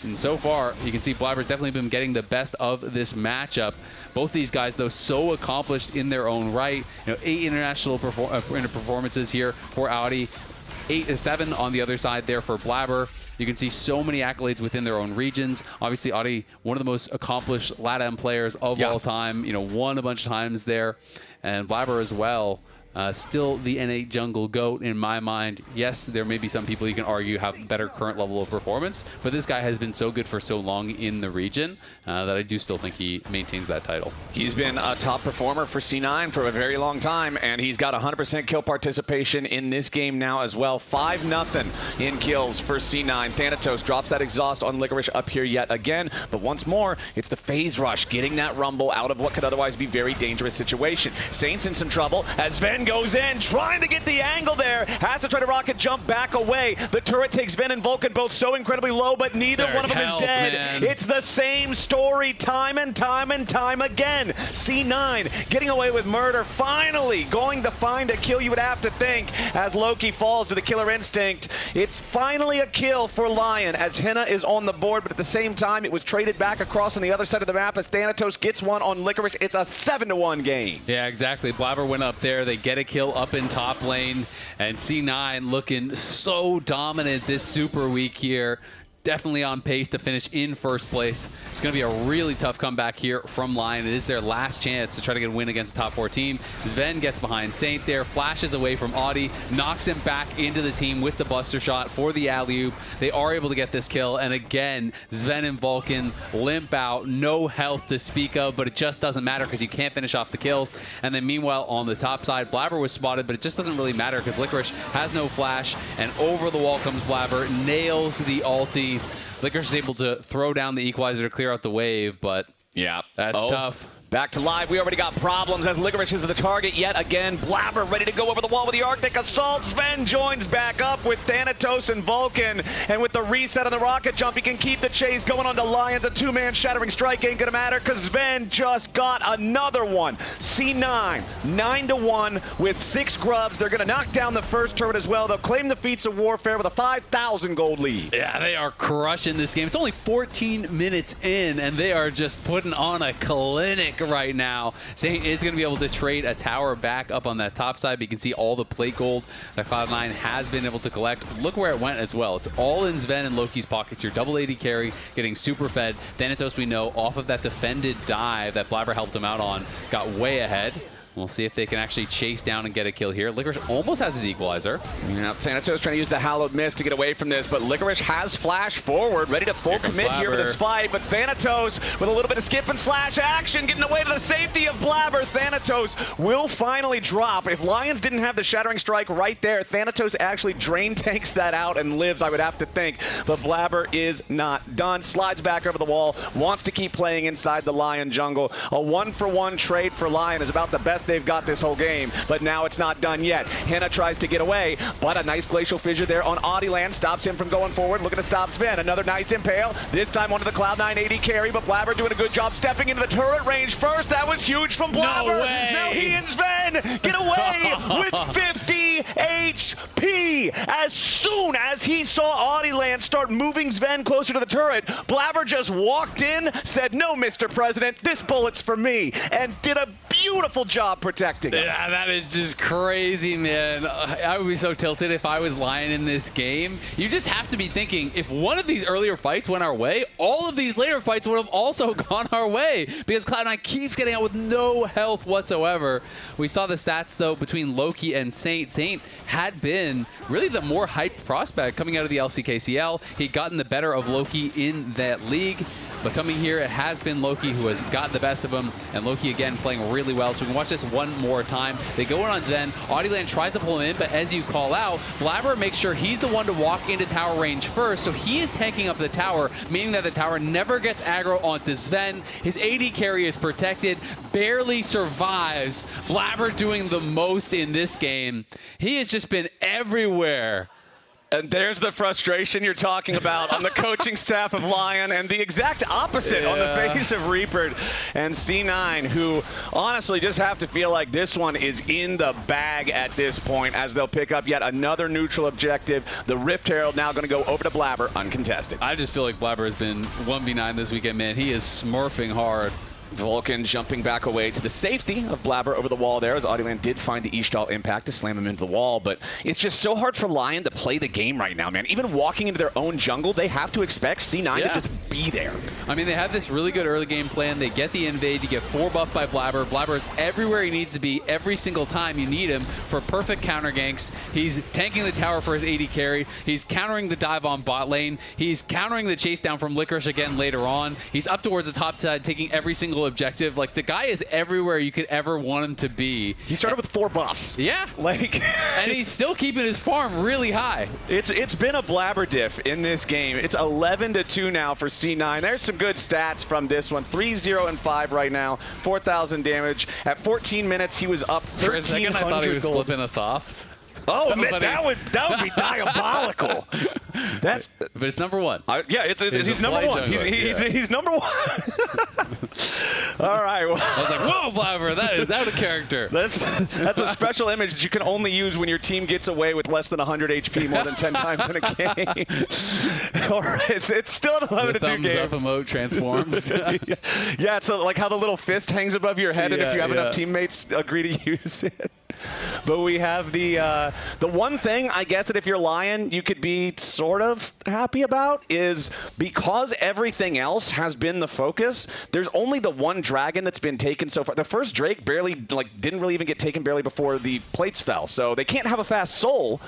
And so far, you can see Blabber's definitely been getting the best of this matchup. Both these guys, though, so accomplished in their own right. 8 international performances here for Audi, 7 on the other side there for Blabber. You can see so many accolades within their own regions. Obviously, Audi, one of the most accomplished LATAM players of all time. Won a bunch of times there. And Blabber as well. Still the N8 jungle GOAT in my mind. Yes, there may be some people you can argue have better current level of performance, but this guy has been so good for so long in the region that I do still think he maintains that title. He's been a top performer for C9 for a very long time, and he's got 100% kill participation in this game now as well. 5-0 in kills for C9. Thanatos drops that exhaust on Licorice up here yet again, but once more, it's the phase rush, getting that Rumble out of what could otherwise be very dangerous situation. Saints in some trouble as Sven goes in, trying to get the angle there. Has to try to rocket jump back away. The turret takes Sven and Vulcan both so incredibly low, but neither one of them is dead. Man. It's the same story time and time and time again. C9 getting away with murder, finally going to find a kill, you would have to think, as Loki falls to the Killer Instinct. It's finally a kill for Lyon as Henna is on the board, but at the same time, it was traded back across on the other side of the map as Thanatos gets one on Licorice. It's a 7-1 game. Yeah, exactly. Blabber went up there. They get a kill up in top lane, and C9 looking so dominant this super week here. definitely on pace to finish in first place. It's going to be a really tough comeback here from Lyon. It is their last chance to try to get a win against the top 4 team. Sven gets behind Saint there, flashes away from Audi, knocks him back into the team with the buster shot for the alley-oop. They are able to get this kill, and again, Sven and Vulcan limp out, no health to speak of, but it just doesn't matter because you can't finish off the kills. And then meanwhile, on the top side, Blabber was spotted, but it just doesn't really matter because Licorice has no flash, and over the wall comes Blabber, nails the ulti. Licorice is able to throw down the equalizer to clear out the wave, but yeah, that's tough. Back to live. We already got problems as Licorice is the target yet again. Blabber ready to go over the wall with the Arctic Assault. Sven joins back up with Thanatos and Vulcan. And with the reset on the rocket jump, he can keep the chase going on to Lions. A 2-man shattering strike ain't gonna matter because Sven just got another one. C9, 9-1 with 6 grubs. They're gonna knock down the first turret as well. They'll claim the feats of warfare with a 5,000 gold lead. Yeah, they are crushing this game. It's only 14 minutes in, and they are just putting on a clinic right now. Saint is going to be able to trade a tower back up on that top side, but you can see all the plate gold that Cloud9 has been able to collect. Look where it went as well. It's all in Sven and Loki's pockets. Your double AD carry getting super fed. Thanatos, we know, off of that defended dive that Blabber helped him out on, got way ahead. We'll see if they can actually chase down and get a kill here. Licorice almost has his equalizer. Yeah, Thanatos trying to use the Hallowed Mist to get away from this, but Licorice has flash forward, ready to full commit here with his fight. But Thanatos, with a little bit of skip and slash action, getting away to the safety of Blabber. Thanatos will finally drop. If Lions didn't have the Shattering Strike right there, Thanatos actually drain tanks that out and lives, I would have to think. But Blabber is not done. Slides back over the wall, wants to keep playing inside the Lion jungle. A 1-for-1 trade for Lion is about the best they've got this whole game, but now it's not done yet. Henna tries to get away, but a nice Glacial Fissure there on Audiland stops him from going forward. Looking to stop Sven. Another nice Impale, this time onto the Cloud9 AD carry, but Blabber doing a good job stepping into the turret range first. That was huge from Blabber. No way. Now he and Sven get away with 50 HP. As soon as he saw Audiland start moving Sven closer to the turret, Blabber just walked in, said, "No, Mr. President, this bullet's for me," and did a beautiful job protecting him. Yeah, that is just crazy, man. I would be so tilted if I was Lyon in this game. You just have to be thinking, if one of these earlier fights went our way, all of these later fights would have also gone our way because Cloud9 keeps getting out with no health whatsoever. We saw the stats, though, between Loki and Saint. Saint had been really the more hyped prospect coming out of the LCKCL. He'd gotten the better of Loki in that league. But coming here, it has been Loki who has got the best of him, and Loki again playing really well. So we can watch this one more time. They go in on Zen. Audiland tries to pull him in, but as you call out, Blabber makes sure he's the one to walk into tower range first. So he is tanking up the tower, meaning that the tower never gets aggro onto Sven. His AD carry is protected, barely survives. Blabber doing the most in this game. He has just been everywhere. And there's the frustration you're talking about on the coaching staff of Lyon, and the exact opposite on the face of Reaper and C9, who honestly just have to feel like this one is in the bag at this point as they'll pick up yet another neutral objective. The Rift Herald now going to go over to Blabber uncontested. I just feel like Blabber has been 1v9 this weekend, man. He is smurfing hard. Vulcan jumping back away to the safety of Blabber over the wall there, as Audiland did find the Estral impact to slam him into the wall. But it's just so hard for Lyon to play the game right now, man. Even walking into their own jungle, they have to expect C9 to just be there. I mean, they have this really good early game plan. They get the invade, you get 4 buff by Blabber. Blabber is everywhere he needs to be every single time you need him for perfect counter ganks. He's tanking the tower for his AD carry. He's countering the dive on bot lane. He's countering the chase down from Licorice again later on. He's up towards the top side, taking every single objective. Like, the guy is everywhere you could ever want him to be. He started with 4 buffs. Yeah. Like, and he's still keeping his farm really high. It's been a Blabber diff in this game. It's 11-2 now for C9. There's some good stats from this one. 3-0-5 right now. 4,000 damage. At 14 minutes, he was up 1,300 For a second, I thought he was gold. flipping us off. Oh, man, that would be diabolical. But it's number 1. Yeah, he's number 1. He's number 1. All right. Well, I was like, whoa, Blabber, that is out of character. That's a special image that you can only use when your team gets away with less than 100 HP more than 10 times in a game. All right, it's still an 11-2 game. The thumbs up emote transforms. Yeah, it's like how the little fist hangs above your head, and if you have enough teammates agree to use it. But we have the one thing, I guess, that if you're Lyon, you could be sort of happy about is because everything else has been the focus, there's only the one dragon that's been taken so far. The first Drake didn't really even get taken barely before the plates fell, so they can't have a fast soul.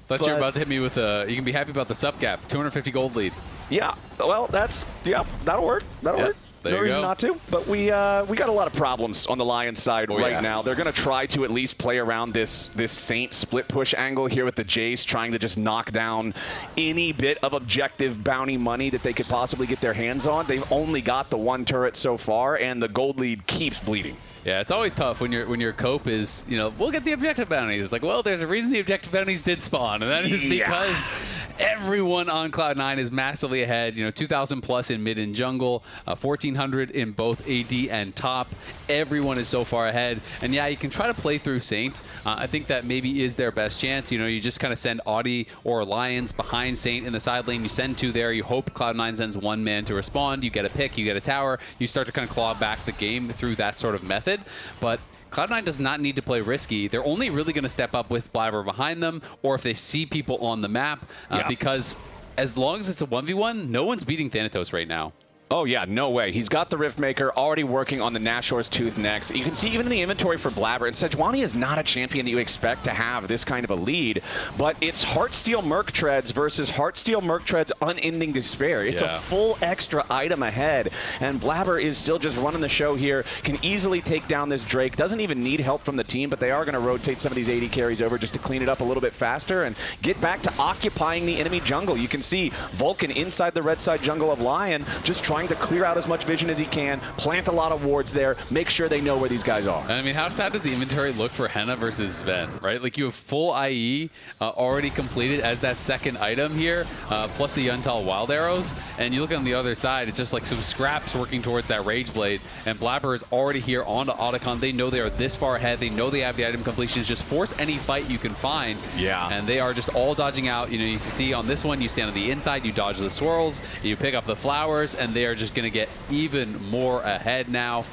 Thought you were about to hit me with a, you can be happy about the sub gap, 250 gold lead. Yeah, well, that'll work. That'll work. No reason not to. But we got a lot of problems on the Lions side now. They're going to try to at least play around this Saint split push angle here with the Jace, trying to just knock down any bit of objective bounty money that they could possibly get their hands on. They've only got the one turret so far, and the gold lead keeps bleeding. Yeah, it's always tough when your cope is, we'll get the objective bounties. It's like, well, there's a reason the objective bounties did spawn, and that is because everyone on Cloud9 is massively ahead. 2,000 plus in mid and jungle, 1,400 in both AD and top. Everyone is so far ahead. And yeah, you can try to play through Saint. I think that maybe is their best chance. You just kind of send Audi or Lions behind Saint in the side lane. You send 2 there. You hope Cloud9 sends 1 man to respond. You get a pick, you get a tower. You start to kind of claw back the game through that sort of method. But Cloud9 does not need to play risky. They're only really going to step up with Blabber behind them, or if they see people on the map, because as long as it's a 1v1, no one's beating Thanatos right now. Oh, yeah, no way. He's got the Riftmaker already working on the Nashor's Tooth next. You can see even in the inventory for Blabber, and Sejuani is not a champion that you expect to have this kind of a lead, but it's Heartsteel Merc Treads versus Heartsteel Merc Treads Unending Despair. It's a full extra item ahead, and Blabber is still just running the show here, can easily take down this Drake, doesn't even need help from the team, but they are going to rotate some of these AD carries over just to clean it up a little bit faster and get back to occupying the enemy jungle. You can see Vulcan inside the red side jungle of Lyon, just trying to clear out as much vision as he can, plant a lot of wards there, make sure they know where these guys are. I mean, how sad does the inventory look for Henna versus Sven, right? Like, you have full IE already completed as that second item here, plus the Yuntal Wild Arrows, and you look on the other side, it's just like some scraps working towards that Rage Blade, and Blabber is already here onto Otacon. They know they are this far ahead. They know they have the item completions. Just force any fight you can find. Yeah. And they are just all dodging out. You can see on this one, you stand on the inside, you dodge the swirls, you pick up the flowers, and they are just going to get even more ahead now.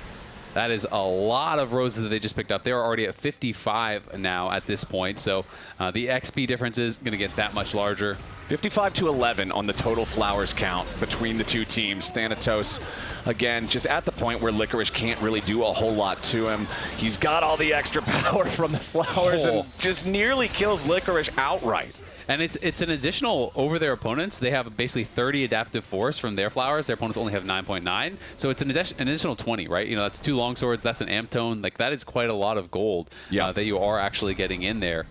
That is a lot of roses that they just picked up. They're already at 55 now at this point, so the XP difference is going to get that much larger. 55 to 11 on the total flowers count between the two teams. Thanatos, again, just at the point where Licorice can't really do a whole lot to him. He's got all the extra power from the flowers and just nearly kills Licorice outright. And it's an additional over their opponents. They have basically 30 adaptive force from their flowers. Their opponents only have 9.9. So it's an additional 20, right? That's 2 longswords. That's an amp tone. Like, that is quite a lot of gold that you are actually getting in there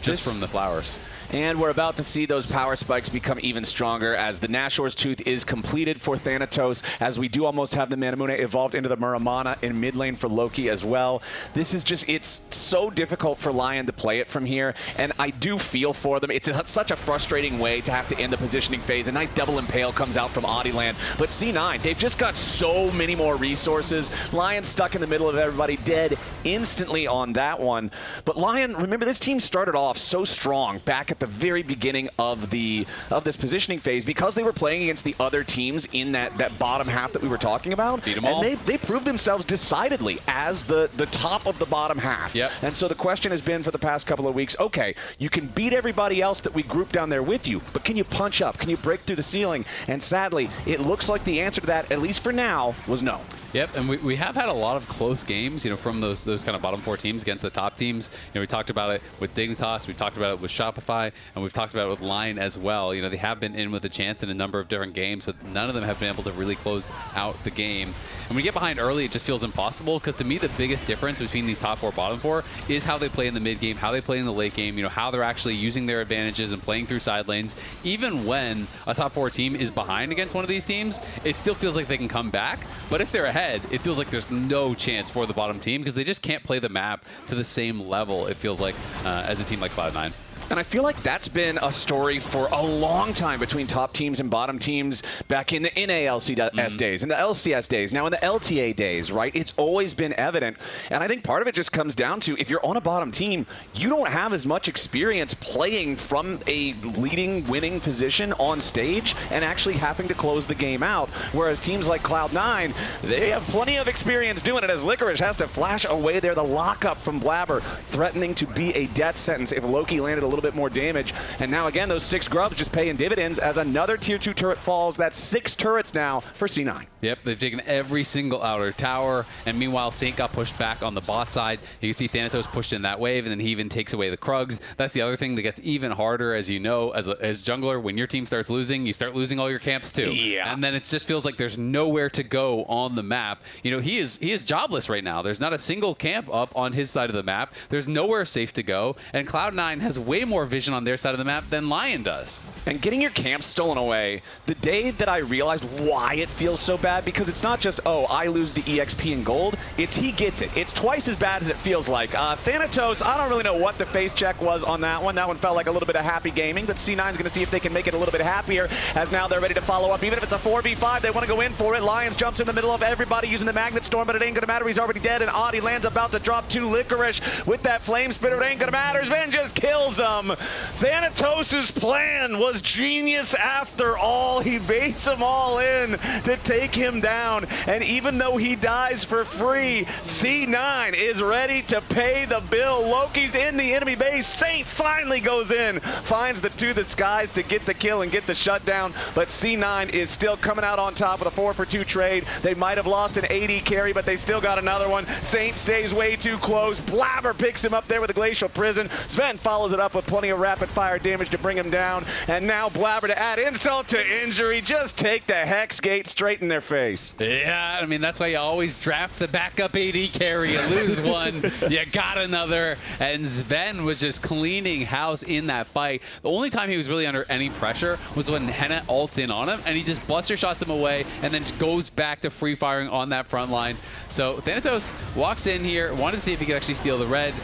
just from the flowers. And we're about to see those power spikes become even stronger as the Nashor's Tooth is completed for Thanatos, as we do almost have the Manamuna evolved into the Muramana in mid lane for Loki as well. This is just, it's so difficult for Lyon to play it from here, and I do feel for them. It's such a frustrating way to have to end the positioning phase. A nice double impale comes out from Adiland, but C9, they've just got so many more resources. Lyon stuck in the middle of everybody, dead instantly on that one. But Lyon, remember, this team started off so strong back at the very beginning of this positioning phase because they were playing against the other teams in that bottom half that we were talking about. Beat them all. And they proved themselves decidedly as the top of the bottom half. Yep. And so the question has been for the past couple of weeks, okay, you can beat everybody else that we grouped down there with you, but can you punch up? Can you break through the ceiling? And sadly, it looks like the answer to that, at least for now, was no. Yep, and we have had a lot of close games, from those kind of bottom 4 teams against the top teams. We talked about it with Dignitas, we've talked about it with Shopify, and we've talked about it with Lyon as well. They have been in with a chance in a number of different games, but none of them have been able to really close out the game. And when you get behind early, it just feels impossible, because to me, the biggest difference between these top 4, bottom 4 is how they play in the mid game, how they play in the late game, how they're actually using their advantages and playing through side lanes. Even when a top 4 team is behind against one of these teams, it still feels like they can come back. But if they're ahead, it feels like there's no chance for the bottom team because they just can't play the map to the same level, it feels like, as a team like Cloud9. And I feel like that's been a story for a long time between top teams and bottom teams back in the NALCS days, in the LCS days, now in the LTA days, right? It's always been evident. And I think part of it just comes down to if you're on a bottom team, you don't have as much experience playing from a leading, winning position on stage and actually having to close the game out. Whereas teams like Cloud9, they have plenty of experience doing it as Licorice has to flash away there. The lockup from Blabber threatening to be a death sentence if Loki landed a little little bit more damage. And now again, those 6 grubs just paying dividends as another tier 2 turret falls. That's 6 turrets now for C9. Yep, they've taken every single outer tower, and meanwhile, Saint got pushed back on the bot side. You can see Thanatos pushed in that wave, and then he even takes away the Krugs. That's the other thing that gets even harder, as you know, as jungler, when your team starts losing, you start losing all your camps too. Yeah. And then it just feels like there's nowhere to go on the map. You know, he is jobless right now. There's not a single camp up on his side of the map. There's nowhere safe to go, and Cloud9 has way more vision on their side of the map than Lyon does. And getting your camp stolen away, the day that I realized why it feels so bad, because it's not just, oh, I lose the EXP and gold, it's he gets it. It's twice as bad as it feels like. Thanatos, I don't really know what the face check was on that one. That one felt like a little bit of happy gaming, but C9's going to see if they can make it a little bit happier, as now they're ready to follow up. Even if it's a 4v5, they want to go in for it. Lions jumps in the middle of everybody using the Magnet Storm, but it ain't going to matter. He's already dead, and Audi lands about to drop 2 Licorice with that Flame Spitter. It ain't going to matter. Sven just kills him. Thanatos' plan was genius after all. He baits them all in to take him down, and even though he dies for free, C9 is ready to pay the bill. Loki's in the enemy base. Saint finally goes in, finds the To the Skies to get the kill and get the shutdown, but C9 is still coming out on top with a 4-for-2 trade. They might have lost an AD carry, but they still got another one. Saint stays way too close. Blabber picks him up there with a Glacial Prison. Sven follows it up with plenty of rapid fire damage to bring him down, and now Blabber, to add insult to injury, just take the Hex Gate straight in their face. Yeah, I mean, that's why you always draft the backup AD carry. You lose one, you got another, and Sven was just cleaning house in that fight. The only time he was really under any pressure was when Henna ults in on him, and he just buster shots him away, and then goes back to free firing on that front line. So Thanatos walks in here, wanted to see if he could actually steal the red.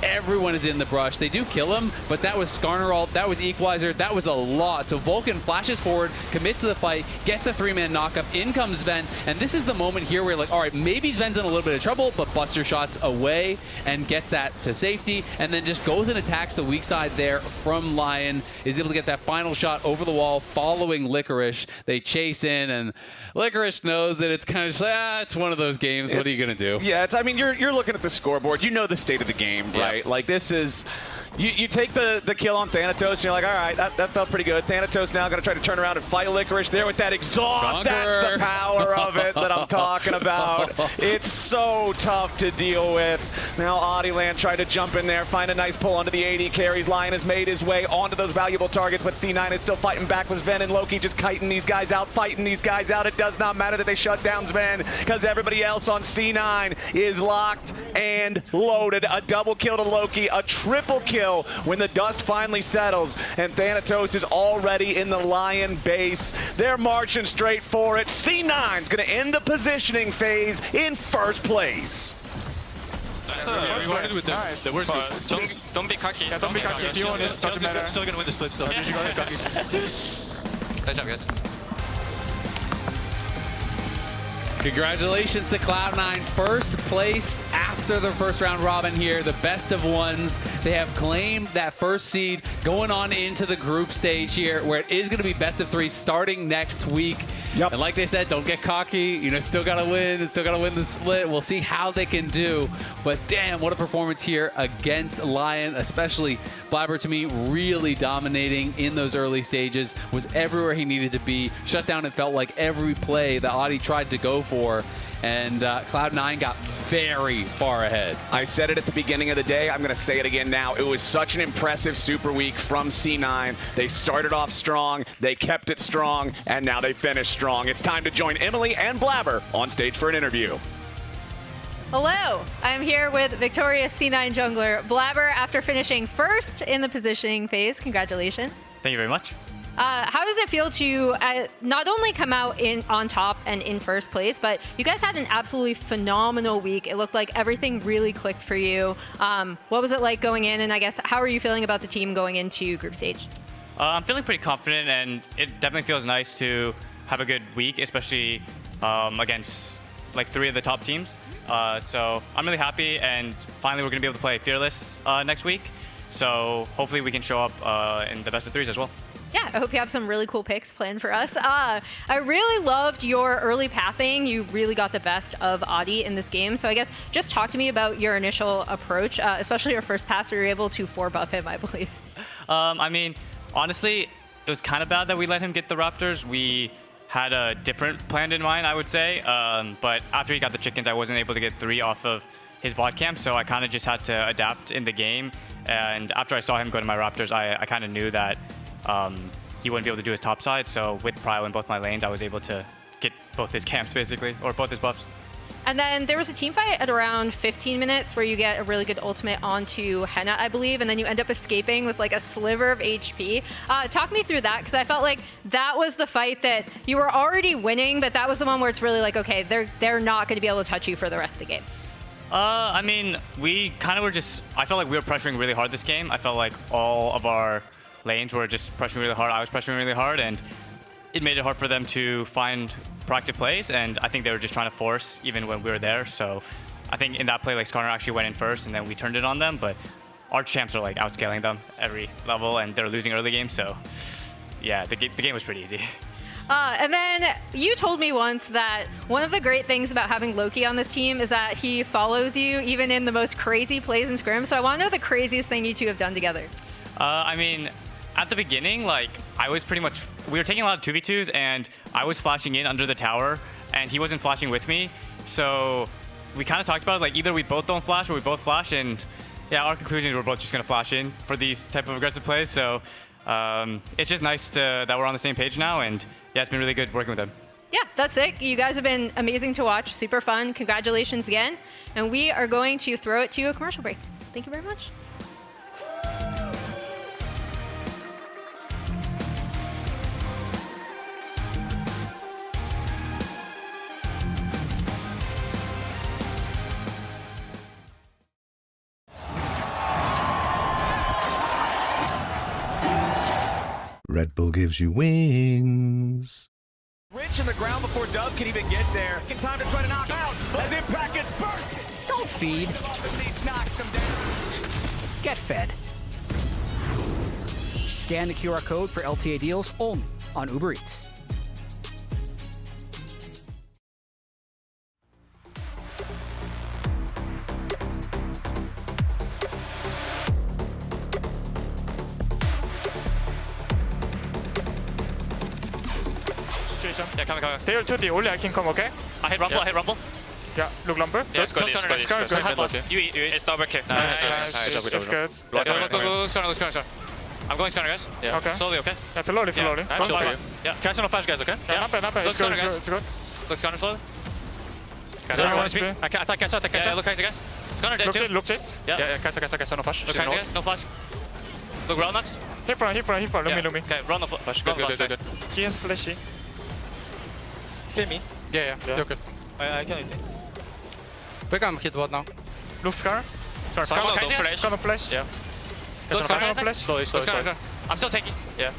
Everyone is in the brush. They do kill him, but that was Skarner ult, that was Equalizer, that was a lot. So Vulcan flashes forward, commits to the fight, gets a 3-man knockup, in comes Sven, and this is the moment here where you're like, all right, maybe Sven's in a little bit of trouble, but buster shots away and gets that to safety, and then just goes and attacks the weak side there from Lyon, is able to get that final shot over the wall following Licorice. They chase in, and Licorice knows that it's kind of just like, it's one of those games, what are you going to do? Yeah, I mean, you're looking at the scoreboard, you know the state of the game, right? Like, this is, you take the kill on Thanatos, and you're like, all right, that felt pretty good. Thanatos now going to try to turn around and fight Licorice there with that exhaust. That's the power of it that I'm talking about. It's so tough to deal with. Now Adiland tried to jump in there, find a nice pull onto the AD carries. Lion has made his way onto those valuable targets, but C9 is still fighting back with Sven and Loki just kiting these guys out, fighting these guys out. It does not matter that they shut down Sven, because everybody else on C9 is locked and loaded. A double kill to Loki, a triple kill when the dust finally settles, and Thanatos is already in the Lion base. They're marching straight for it. C9's going to end the positioning phase in first place. We wanted with the worst Don't be cocky. Yeah, don't be cocky. If you want this, doesn't matter. Still gonna win the split, so GG go cocky. Good job, guys. Congratulations to Cloud9, first place after the first round robin here, the best of ones. They have claimed that first seed going on into the group stage here, where it is going to be best of 3 starting next week. Yep. And like they said, don't get cocky. You know, still got to win. Still got to win the split. We'll see how they can do. But damn, what a performance here against Lyon, especially Blabber, to me, really dominating in those early stages. Was everywhere he needed to be. Shut down, it felt like every play that Audi tried to go for. And Cloud9 got very far ahead. I said it at the beginning of the day. I'm going to say it again now. It was such an impressive Super Week from C9. They started off strong, they kept it strong, and now they finished strong. It's time to join Emily and Blabber on stage for an interview. Hello, I'm here with victorious C9 jungler Blabber after finishing first in the positioning phase. Congratulations. Thank you very much. How does it feel to not only come out on top and in first place, but you guys had an absolutely phenomenal week. It looked like everything really clicked for you. What was it like going in, and I guess how are you feeling about the team going into group stage? I'm feeling pretty confident, and it definitely feels nice to have a good week, especially against like 3 of the top teams. So I'm really happy, and finally we're going to be able to play Fearless next week. So hopefully we can show up in the best of 3s as well. Yeah, I hope you have some really cool picks planned for us. I really loved your early pathing. You really got the best of Audi in this game. So I guess just talk to me about your initial approach, especially your first pass where you were able to 4-buff him, I believe. I mean, honestly, it was kind of bad that we let him get the Raptors. We had a different plan in mind, I would say. But after he got the chickens, I wasn't able to get 3 off of his bot camp, so I kind of just had to adapt in the game. And after I saw him go to my Raptors, I kind of knew that he wouldn't be able to do his top side. So with Prio in both my lanes, I was able to get both his camps, basically, or both his buffs. And then there was a team fight at around 15 minutes where you get a really good ultimate onto Henna, I believe, and then you end up escaping with like a sliver of HP. Talk me through that, because I felt like that was the fight that you were already winning, but that was the one where it's really like, okay, they're not going to be able to touch you for the rest of the game. I mean, we kind of were just, I felt like we were pressuring really hard this game. I felt like all of our lanes were just pressuring really hard. I was pressuring really hard, and it made it hard for them to find proactive plays, and I think they were just trying to force even when we were there. So I think in that play, like, Skarner actually went in first, and then we turned it on them, but our champs are like outscaling them every level, and they're losing early game, so yeah, the game was pretty easy. And then you told me once that one of the great things about having Loki on this team is that he follows you even in the most crazy plays in Scrim. So I want to know the craziest thing you two have done together. I mean, at the beginning, like, I was pretty much, we were taking a lot of 2v2s, and I was flashing in under the tower, and he wasn't flashing with me. So we kind of talked about it, like, either we both don't flash or we both flash, and yeah, our conclusion is we're both just going to flash in for these type of aggressive plays. So it's just nice that we're on the same page now, and yeah, it's been really good working with them. Yeah, that's it. You guys have been amazing to watch, super fun. Congratulations again. And we are going to throw it to a commercial break. Thank you very much. Red Bull gives you wings. Rich in the ground before Dub can even get there. In time to try to knock out as Impact gets burst. Don't feed. Get fed. Scan the QR code for LTA deals only on Uber Eats. Yeah, coming. Tail to the only I can come, okay? I hit Rumble, I hit Rumble. Yeah, look lumber. Yeah, it's good, it's good, it's good. You eat. It's double kick. Nice. It's good. Go, Skarner. I'm going Skarner, guys. Yeah. Okay. Slowly, okay? Yeah, slowly. Don't fire. Yeah, catch on flash, guys, okay? Yeah, not bad. Look Skarner, guys. It's good. Look Skarner slowly. I attack catch out. Yeah, look Kaiser, guys. Skarner dead too. Look chase. Yeah, catch, no flash. Look Kaiser, guys, no flash. Look round next. Hit front. Look me. Okay, run the flash. Good. He is flashy. Kill me. Yeah. You're good. I can hit it. We can hit what now? Look Scar. Scar flash. Yeah. Look Scar flash. Slowly. I'm still taking. Yeah.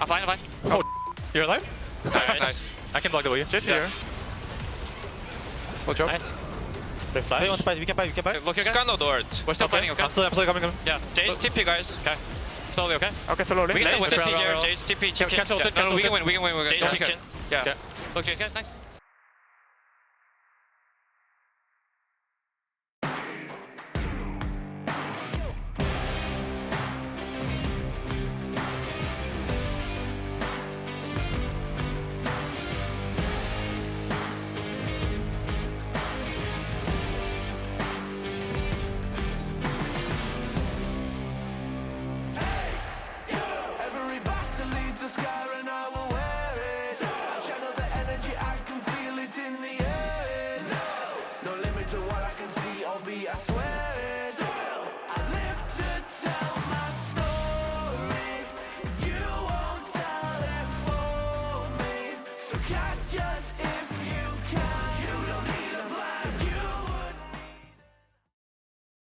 I'm fine. Oh, you're alive? Nice. I can block the W. Just here. Good job. Nice. They want to fight. We can buy. Look here, guys. Scandal Dort. We're still fighting, okay? I'm still coming. Yeah. Jace TP, guys. Okay. Slowly, okay? Okay, slowly. We can Jace still win. TP here. Jace TP chicken. Cancel ult. We can win. Jace chicken. Yeah. Look, Jace, guys, nice.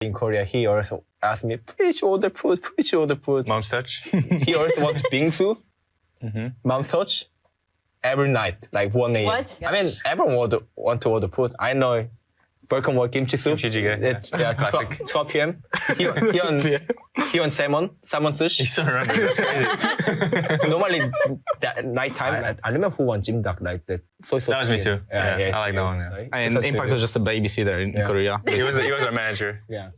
In Korea, he also asked me, push order put. Mom's touch. He also wants bingsu, mom's touch, every night, like 1 a.m. What? I mean, everyone want to order put. I know Burkham or kimchi soup. Yeah, classic. 12 p.m. He on salmon sushi. He's so random. That's crazy. Normally, that nighttime, I remember who won Jim Duck like that. So that was me too. Yeah, I like that one. Yeah. Right? And Impact was just a babysitter in Korea. He was our manager. Yeah.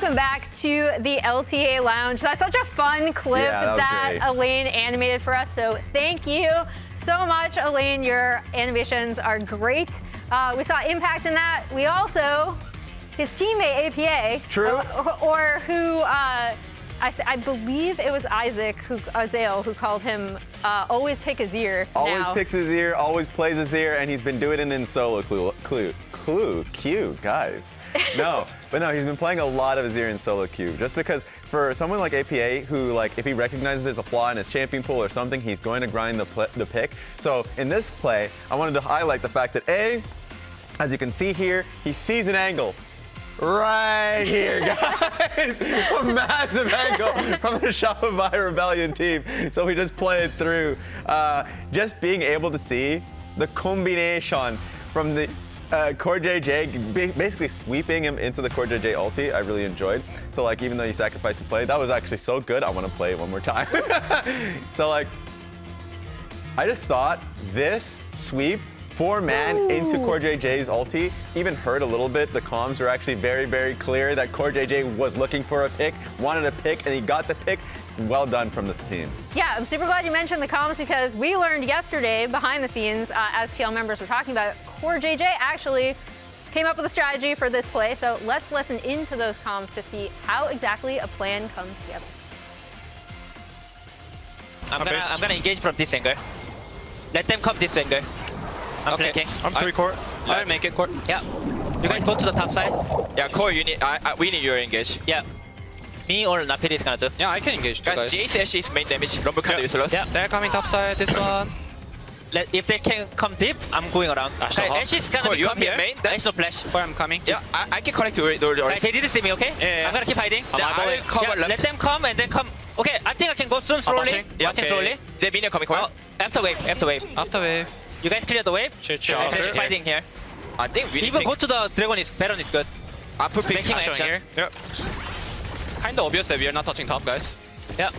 welcome back to the LTA Lounge. That's such a fun clip that Elaine animated for us, so thank you so much, Elaine. Your animations are great. We saw Impact in that. We also, his teammate APA, or who I believe it was Azael who called him always pick Azir. Always picks Azir, always plays Azir, and he's been doing it in solo queue, guys. But no, he's been playing a lot of Azir in solo queue. Just because for someone like APA, who like if he recognizes there's a flaw in his champion pool or something, he's going to grind the pick. So in this play, I wanted to highlight the fact that as you can see here, he sees an angle. Right here, guys. A massive angle from the Shopify Rebellion team. So we just play it through. Just being able to see the combination from the Core JJ, basically sweeping him into the Core JJ ulti, I really enjoyed. So like, even though you sacrificed to play, that was actually so good, I want to play it one more time. So like, I just thought this sweep 4-man into Core JJ's ulti even hurt a little bit. The comms were actually very, very clear that Core JJ was looking for a pick, wanted a pick, and he got the pick. Well done from the team. Yeah, I'm super glad you mentioned the comms because we learned yesterday behind the scenes, as TL members were talking about, Core JJ actually came up with a strategy for this play. So let's listen into those comms to see how exactly a plan comes together. I'm gonna engage from this angle. Let them come this angle. I'm flanking. I'm 3 core. I make it core. Yeah. You guys go to the top side. Yeah, core, you need. We need your engage. Yeah. Me or Napiri is gonna do. Yeah, I can engage too, guys. Jace Ash is main damage. Rumble can do Isurus. Yeah, they're coming top side. This one. If they can come deep, I'm going around. Okay, Ash is gonna be come here. Ash no flash. Where I'm coming. Yeah, I can connect to it. They didn't see me, okay? Yeah. I'm gonna keep hiding. I will cover left. Let them come and then come. Okay, I think I can go soon, slowly. Watching slowly. The minion coming core. After wave. After wave. You guys clear the wave? Sure. Keep fighting here. I think we even go to the Baron is good. I put pink action here. Yep. Kinda obvious that we are not touching top, guys. Yeah.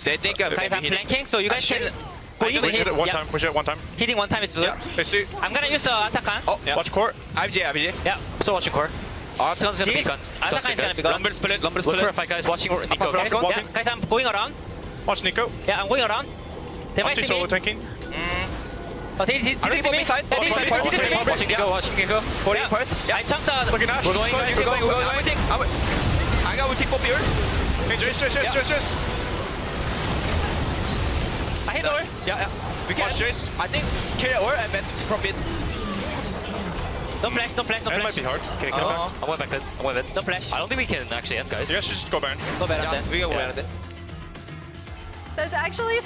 They think guys, I'm flanking, so you guys can go even hit it one time. Push it one time. Hitting one time is good. Yeah. I'm gonna use the Atakan. Oh, yeah. Watch core. IBJ. Yeah. So watching core. Atakan's gonna be guns. Atakan is gonna be guns. Lumber split. Look for a fight, guys. Watching Nico. Yeah, guys, I'm going around. Watch Nico. Yeah, I'm going around. They might see me. Solo tanking. Oh, they didn't see me. Watching Nico. I chunked the... Look at Nash. We're going. I got ulti pop here. Hey, Jace. I hit door. Yeah. We can. Watch Jace. I think kill or and then from mid. No flash. It might be hard. Can you kill back? I'm going back. No flash. I don't think we can actually end, guys. You guys should just go Baron. Go Baron then. We go Baron then. That's actually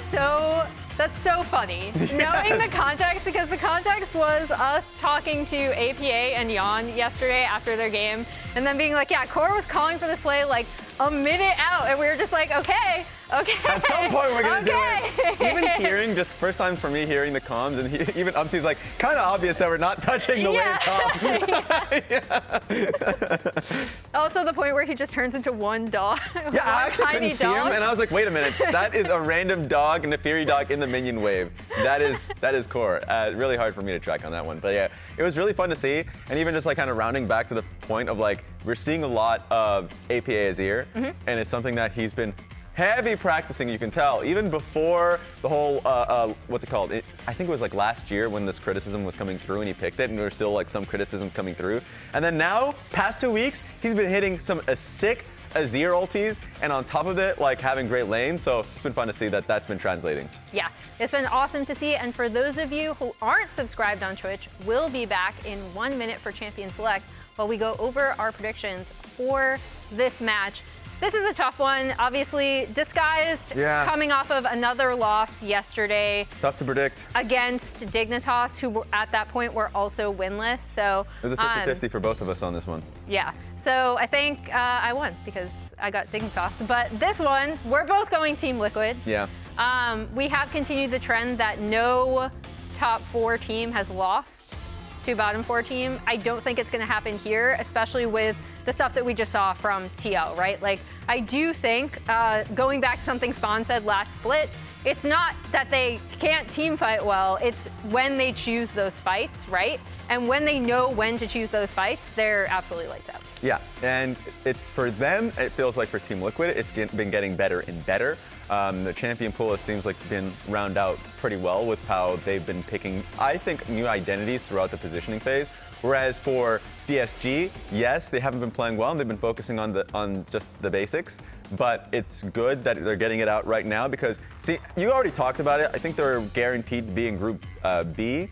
that's so funny. Knowing the context, because the context was us talking to APA and Yon yesterday after their game, and then being like, yeah, Core was calling for this play like a minute out, and we were just like, okay. At some point we're gonna do it. Even hearing, just first time for me hearing the comms, and even Upty's like, kind of obvious that we're not touching the wave comms. Also the point where he just turns into one dog. Yeah, I actually couldn't see him, and I was like, wait a minute, that is a random dog, Nefiri dog in the minion wave. That is Core. Really hard for me to track on that one, but yeah, it was really fun to see, and even just like kind of rounding back to the point of like, we're seeing a lot of APA Azir, and it's something that he's been heavy practicing, you can tell. Even before the whole, what's it called? I think it was like last year when this criticism was coming through and he picked it, and there was still like some criticism coming through. And then now, past 2 weeks, he's been hitting some sick Azir ultis, and on top of it, like having great lanes. So it's been fun to see that that's been translating. Yeah, it's been awesome to see. And for those of you who aren't subscribed on Twitch, we'll be back in 1 minute for Champion Select while we go over our predictions for this match. This is a tough one, obviously disguised, coming off of another loss yesterday. Tough to predict. Against Dignitas, who at that point were also winless. So it was a 50-50 for both of us on this one. Yeah, so I think I won because I got Dignitas. But this one, we're both going Team Liquid. Yeah. We have continued the trend that no top 4 team has lost to bottom 4 team. I don't think it's gonna happen here, especially with the stuff that we just saw from TL, right? Like, I do think, going back to something Spawn said last split, it's not that they can't team fight well, it's when they choose those fights, right? And when they know when to choose those fights, they're absolutely lights out. Yeah, and it's for them, it feels like for Team Liquid, it's been getting better and better. The champion pool, it seems like, been rounded out pretty well with how they've been picking, I think, new identities throughout the positioning phase. Whereas for DSG, yes, they haven't been playing well and they've been focusing on just the basics. But it's good that they're getting it out right now because, see, you already talked about it. I think they're guaranteed to be in Group B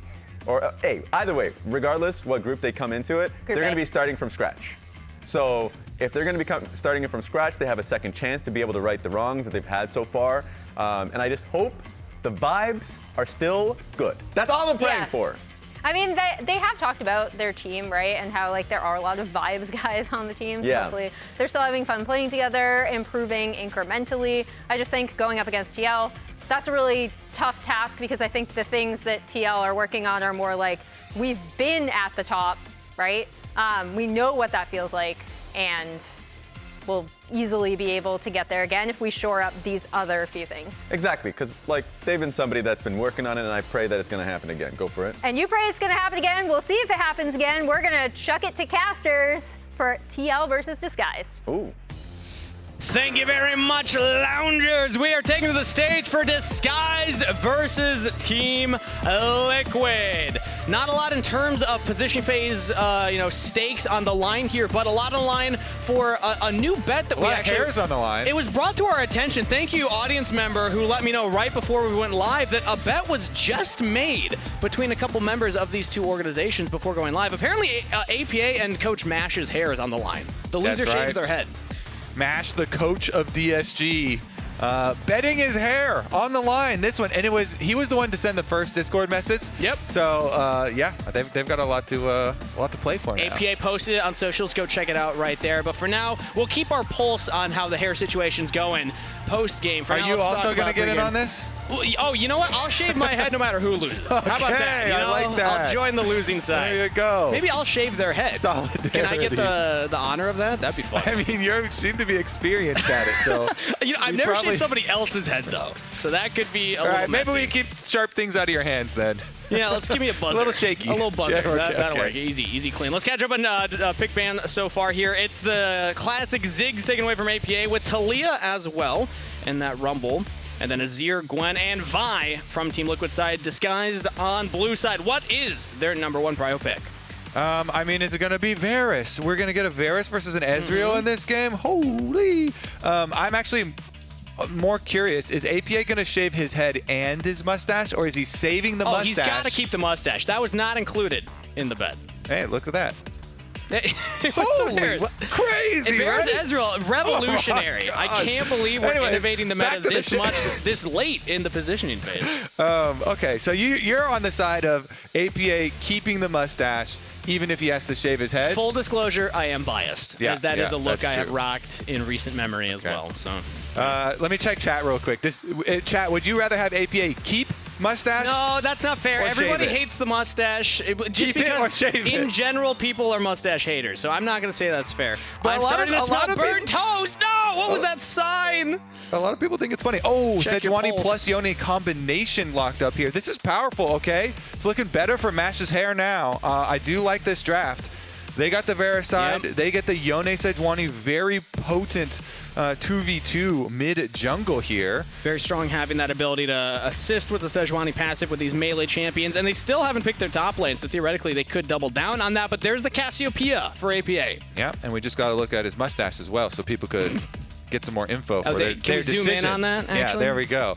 or A. Either way, regardless what group they come into it, they're going to be starting from scratch. So if they're going to be starting it from scratch, they have a second chance to be able to right the wrongs that they've had so far. And I just hope the vibes are still good. That's all I'm praying for. I mean, they have talked about their team, right? And how, like, there are a lot of vibes guys on the team. So hopefully they're still having fun playing together, improving incrementally. I just think going up against TL, that's a really tough task because I think the things that TL are working on are more like, we've been at the top, right? We know what that feels like, and we'll easily be able to get there again if we shore up these other few things. Exactly, because like they've been somebody that's been working on it, and I pray that it's going to happen again. Go for it. And you pray it's going to happen again. We'll see if it happens again. We're going to chuck it to casters for TL versus Disguise. Ooh. Thank you very much, Loungers. We are taking to the stage for Disguised versus Team Liquid. Not a lot in terms of positioning phase, stakes on the line here, but a lot on the line for a new bet that we actually. Hairs on the line. It was brought to our attention. Thank you, audience member, who let me know right before we went live that a bet was just made between a couple members of these two organizations before going live. Apparently, APA and Coach Mash's hair is on the line. The loser shaves their head. Mash, the coach of DSG, betting his hair on the line. This one, and he was the one to send the first Discord message. Yep. So yeah, they've got a lot to play for now. APA posted it on socials. Go check it out right there. But for now, we'll keep our pulse on how the hair situation's going post game. Are you also going to get in on this? Oh, you know what? I'll shave my head no matter who loses. How about that? I like that. I'll join the losing side. There you go. Maybe I'll shave their head. Solidarity. Can I get the honor of that? That'd be fun. I mean, you seem to be experienced at it, so. I've never shaved somebody else's head, though. So that could be a little messy. Maybe we keep sharp things out of your hands then. Yeah, let's give me a buzzer. A little shaky. A little buzzer. Yeah, That'll work. Easy, clean. Let's catch up on pick ban so far here. It's the classic Ziggs taken away from APA with Talia as well in that rumble. And then Azir, Gwen, and Vi from Team Liquid side, Disguised on blue side. What is their #1 prio pick? I mean, is it going to be Varus? We're going to get a Varus versus an Ezreal in this game? Holy! I'm actually more curious. Is APA going to shave his head and his mustache, or is he saving the mustache? Oh, he's got to keep the mustache. That was not included in the bet. Hey, look at that. Holy, crazy! Varus right? Ezreal, revolutionary. I can't believe we're innovating the meta this late in the positioning phase. Okay, so you're on the side of APA keeping the mustache, even if he has to shave his head. Full disclosure, I am biased, Yeah, as that is a look I have true. rocked in recent memory as well. So, let me check chat real quick. Chat, would you rather have APA keep mustache? No, that's not fair. Everybody hates the mustache. Just because in general people are mustache haters. So I'm not going to say that's fair. But I'm starting to smell burnt toast. No, what was that sign? A lot of people think it's funny. Oh, Check your Sejuani pulse. plus Yone combination locked up here. This is powerful, okay? It's looking better for Mash's hair now. I do like this draft. They got the Varus side. Yep. They get the Yone Sejuani, very potent 2v2 mid-jungle here. Very strong having that ability to assist with the Sejuani passive with these melee champions, and they still haven't picked their top lane, so theoretically they could double down on that, but there's the Cassiopeia for APA. Yeah, and we just got to look at his mustache as well, so people could get some more info for their Can we zoom in on that, actually? Yeah, there we go.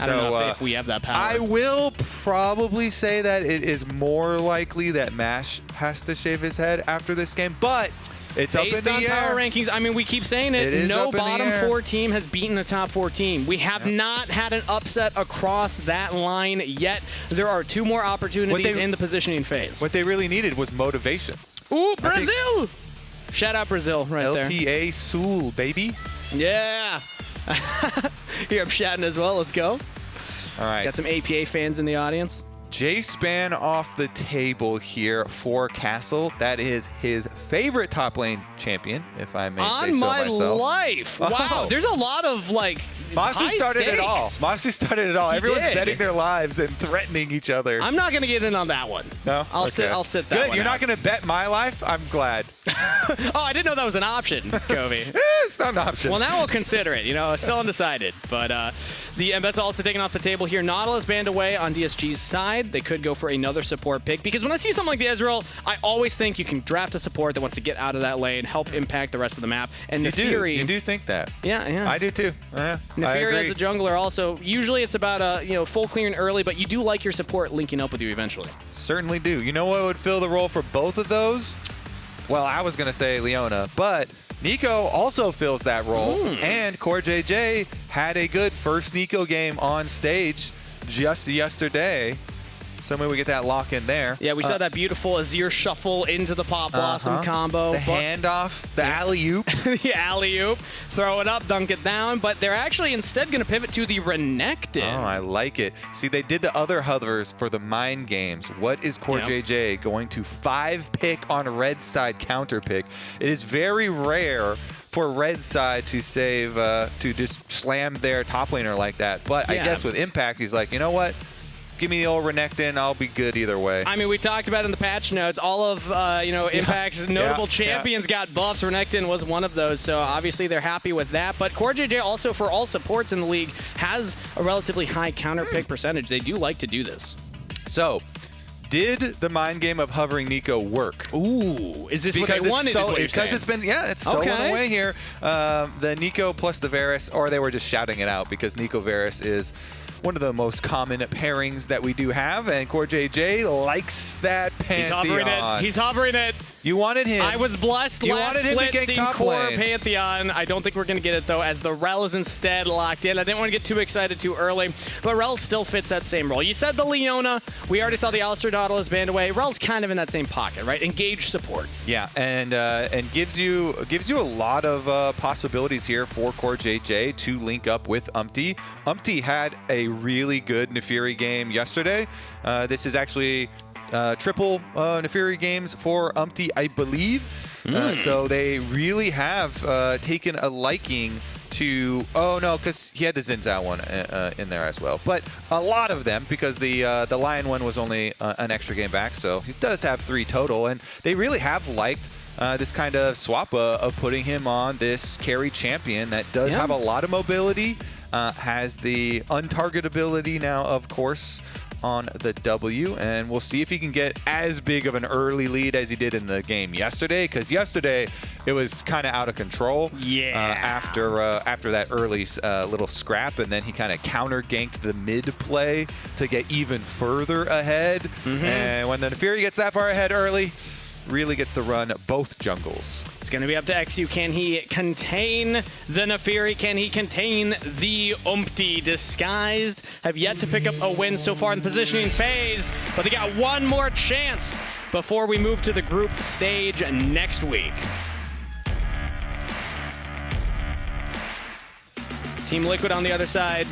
I don't know if we have that power. I will probably say that it is more likely that Mash has to shave his head after this game, but it's up in the air. Based on power rankings, I mean, we keep saying it. No bottom 4 team has beaten the top 4 team. We have not had an upset across that line yet. There are 2 more opportunities in the positioning phase. What they really needed was motivation. Ooh, Brazil! Shout out Brazil right there. LTA South, baby. Yeah. Here I'm shouting as well. Let's go. All right. Got some APA fans in the audience. J-Span off the table here for Castle. That is his favorite top lane champion, if I may say so myself. On my life. Wow. There's a lot of, like, Masu started it all. Masu started it all. Everyone's did. betting their lives and threatening each other. I'm not going to get in on that one. No? I'll Okay. sit that Good. one You're out. not going to bet my life? I'm glad. Oh, I didn't know that was an option, Kobe. It's not an option. Well, now we'll consider it. You know, it's still undecided. But the bet's also taken off the table here. Nautilus banned away on DSG's side. They could go for another support pick because when I see something like the Ezreal, I always think you can draft a support that wants to get out of that lane, help impact the rest of the map. And Nefiri, You do think that. Yeah. I do too. Nefiri as a jungler also, usually it's about a full clearing early, but you do like your support linking up with you eventually. Certainly do. You know what would fill the role for both of those? Well, I was going to say Leona, but Nico also fills that role. And Core JJ had a good first Nico game on stage just yesterday. So maybe we get that lock in there. Yeah, we saw that beautiful Azir shuffle into the Pop Blossom combo. The handoff, the alley-oop. The alley-oop. Throw it up, dunk it down. But they're actually instead going to pivot to the Renekton. Oh, I like it. See, they did the other hovers for the Mind Games. What is Core JJ going to 5-pick on red side counter pick? It is very rare for red side to save, to just slam their top laner like that. But I guess with Impact, he's like, you know what? Give me the old Renekton. I'll be good either way. I mean, we talked about it in the patch notes. All of Impact's notable champions got buffs. Renekton was one of those, so obviously they're happy with that. But Core JJ also, for all supports in the league, has a relatively high counter pick percentage. They do like to do this. So, did the mind game of hovering Nico work? Ooh, is this what they wanted? Because it's been, it's stolen away here. The Nico plus the Varus, or they were just shouting it out because Nico Varus is one of the most common pairings that we do have, and Core JJ likes that Pantheon. He's hovering it. You wanted him. I was blessed last split seeing Core lane. Pantheon. I don't think we're going to get it, though, as the Rel is instead locked in. I didn't want to get too excited too early, but Rel still fits that same role. You said the Leona. We already saw the Alistair Nautilus banned away. Rel's kind of in that same pocket, right? Engage support. Yeah, and gives you a lot of possibilities here for Core JJ to link up with Umpty. Umpty had a really good Nefiri game yesterday. This is actually triple Nefiri games for Umpty, I believe. So they really have taken a liking to, because he had the Zinzao one in there as well. But a lot of them, because the Lyon one was only an extra game back, so he does have 3 total. And they really have liked this kind of swap of putting him on this carry champion that does have a lot of mobility, has the untargetability now, of course, on the W, and we'll see if he can get as big of an early lead as he did in the game yesterday, because yesterday it was kind of out of control after that early little scrap, and then he kind of counter ganked the mid play to get even further ahead. And when the Furia gets that far ahead early, really gets to run both jungles. It's going to be up to XU. Can he contain the Nefiri? Can he contain the Umpty? Disguised have yet to pick up a win so far in the positioning phase, but they got one more chance before we move to the group stage next week. Team Liquid on the other side.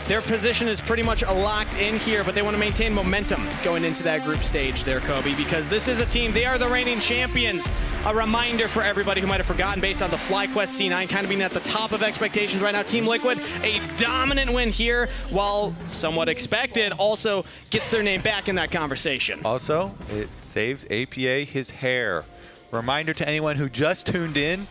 Their position is pretty much locked in here, but they want to maintain momentum going into that group stage there, Kobe, because this is a team, they are the reigning champions. A reminder for everybody who might have forgotten based on the FlyQuest C9 kind of being at the top of expectations right now. Team Liquid, a dominant win here, while somewhat expected, also gets their name back in that conversation. Also, it saves APA his hair. Reminder to anyone who just tuned in,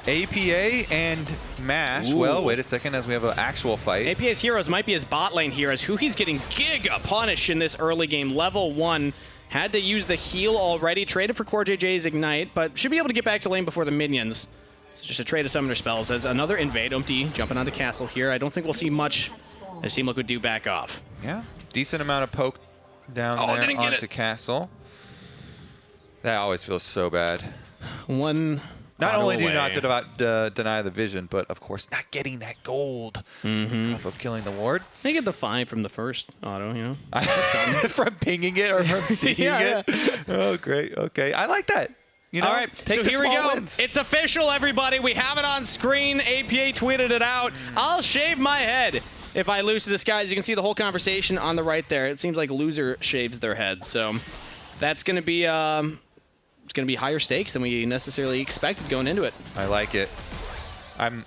APA and MASH, well, wait a second, as we have an actual fight. APA's heroes might be his bot lane heroes, who he's getting giga punished in this early game. Level 1, had to use the heal already, traded for Core JJ's Ignite, but should be able to get back to lane before the minions. So just a trade of summoner spells as another invade. Umpty jumping onto castle here. I don't think we'll see much as Team Liquid do back off. Yeah, decent amount of poke down there onto castle. That always feels so bad. Not only do you not deny the vision, but of course not getting that gold off of killing the ward. They get the 5 from the first auto, you know. From pinging it or from seeing it. Oh, great. Okay, I like that. You know, all right, so here we go. Wins. It's official, everybody. We have it on screen. APA tweeted it out. I'll shave my head if I lose to this guy. As you can see the whole conversation on the right there. It seems like loser shaves their head. So that's going to be... it's going to be higher stakes than we necessarily expected going into it. I like it.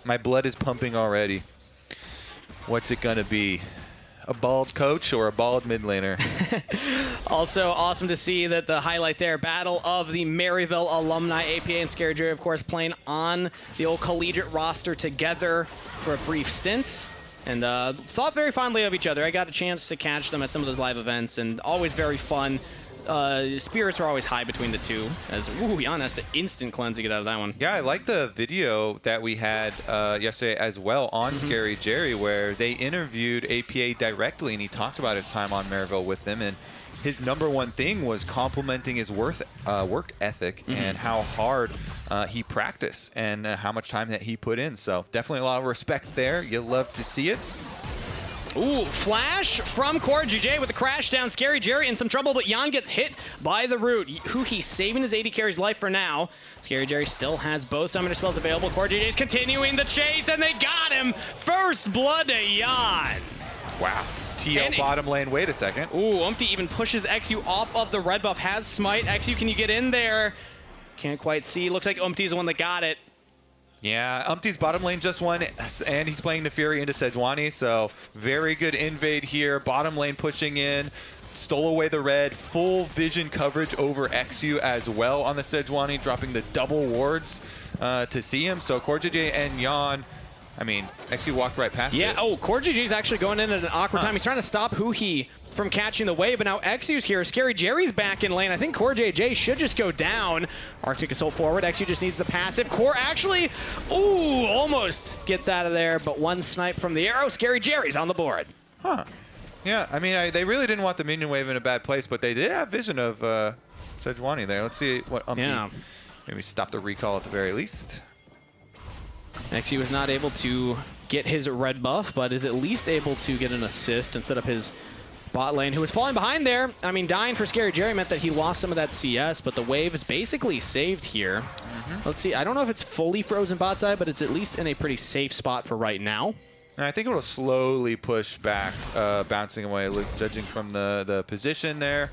My blood is pumping already. What's it going to be? A bald coach or a bald mid laner? Also awesome to see that the highlight there, Battle of the Maryville alumni, APA and Scary Jerry, of course, playing on the old collegiate roster together for a brief stint. And thought very fondly of each other. I got a chance to catch them at some of those live events, and always very fun. Spirits are always high between the two, as Jan has to instant cleanse to get out of that one. Yeah, I like the video that we had yesterday as well on Scary Jerry, where they interviewed APA directly, and he talked about his time on Maryville with them, and his #1 thing was complimenting his work ethic and how hard he practiced and how much time that he put in. So definitely a lot of respect there. You love to see it. Ooh, flash from CoreJJ with the crash down. Scary Jerry in some trouble, but Jan gets hit by the root. He's saving his AD carry's life for now. Scary Jerry still has both summoner spells available. CoreJJ's continuing the chase, and they got him. First blood to Jan. Wow. TL bottom lane, wait a second. Ooh, Umpty even pushes XU off of the red buff. Has smite. XU, can you get in there? Can't quite see. Looks like Umpty's the one that got it. Yeah, Umpty's bottom lane just won, and he's playing the Fury into Sejuani, so very good invade here. Bottom lane pushing in, stole away the red, full vision coverage over XU as well on the Sejuani, dropping the double wards to see him. So CoreJJ and Jan, I mean, XU walked right past it. Yeah, CoreJJ's actually going in at an awkward time. He's trying to stop Huhi from catching the wave, but now XU's here. Scary Jerry's back in lane. I think CoreJJ should just go down. Arctic Assault forward. XU just needs the passive. Core actually, almost gets out of there, but one snipe from the arrow. Scary Jerry's on the board. Huh. Yeah, I mean, they really didn't want the minion wave in a bad place, but they did have vision of Sejuani there. Let's see what Umpty, maybe stop the recall at the very least. XU is not able to get his red buff, but is at least able to get an assist and set up his bot lane, who was falling behind there. I mean, dying for Scary Jerry meant that he lost some of that CS, but the wave is basically saved here. Let's see. I don't know if it's fully frozen bot side, but it's at least in a pretty safe spot for right now. And I think it'll slowly push back, bouncing away, judging from the position there.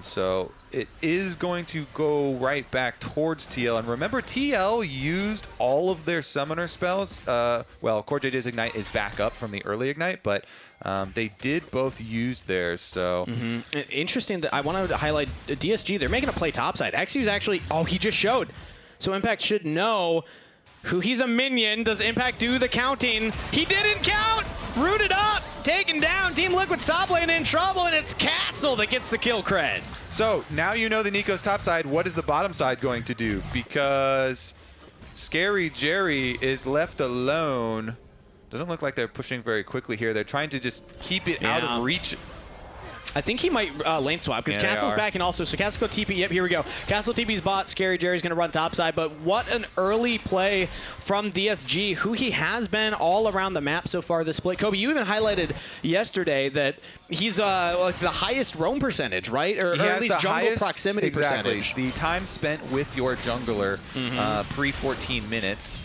So it is going to go right back towards TL. And remember, TL used all of their summoner spells. Well, CoreJJ's Ignite is back up from the early Ignite, but they did both use theirs. So interesting that I wanted to highlight DSG. They're making a play topside. XU's actually, he just showed. So Impact should know who he's a minion. Does Impact do the counting? He didn't count! Rooted up! Taken down! Team Liquid's top lane in trouble, and it's Castle that gets the kill cred. So now you know the Nico's top side. What is the bottom side going to do? Because Scary Jerry is left alone. Doesn't look like they're pushing very quickly here. They're trying to just keep it out of reach. I think he might lane swap because Castle's back, and also, so Castle go TP. Yep, here we go. Castle TP's bot. Scary Jerry's going to run topside, but what an early play from DSG, who he has been all around the map so far this split. Kobe, you even highlighted yesterday that he's like the highest roam percentage, right? Or at least jungle proximity percentage. The time spent with your jungler pre 14 minutes.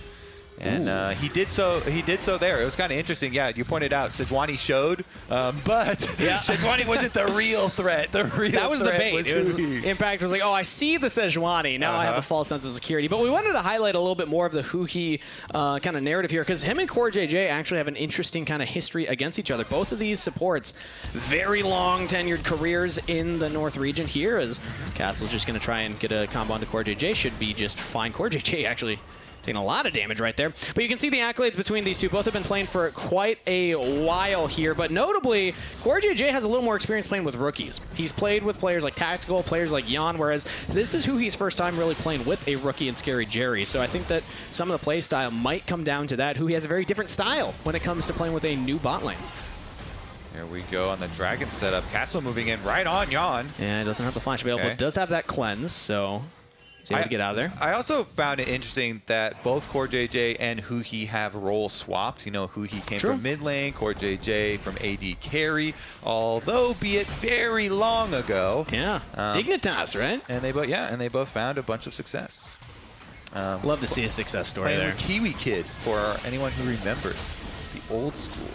And he did so there. It was kind of interesting. Yeah, you pointed out Sejuani showed, but Sejuani wasn't the real threat. The real that was the bait. Was Impact was like, I see the Sejuani. Now I have a false sense of security. But we wanted to highlight a little bit more of the Huhi kind of narrative here, because him and CoreJJ actually have an interesting kind of history against each other. Both of these supports, very long tenured careers in the North region here, as Castle's just going to try and get a combo onto CoreJJ. Should be just fine. CoreJJ actually taking a lot of damage right there. But you can see the accolades between these two. Both have been playing for quite a while here. But notably, CoreJJ has a little more experience playing with rookies. He's played with players like Tactical, players like Jan, whereas this is Huhi's first time really playing with a rookie in Scary Jerry. So I think that some of the play style might come down to that. Huhi has a very different style when it comes to playing with a new bot lane. Here we go on the Dragon setup. Castle moving in right on Jan. Yeah, it doesn't have the flash available. It does have that cleanse, so he's able to get out of there. I also found it interesting that both CoreJJ and Huhi have role swapped. You know, Huhi came from mid lane, CoreJJ from AD carry, although be it very long ago. Yeah, Dignitas, right? And they both found a bunch of success. Love to see a success story there. Kiwi Kid, for anyone who remembers old school.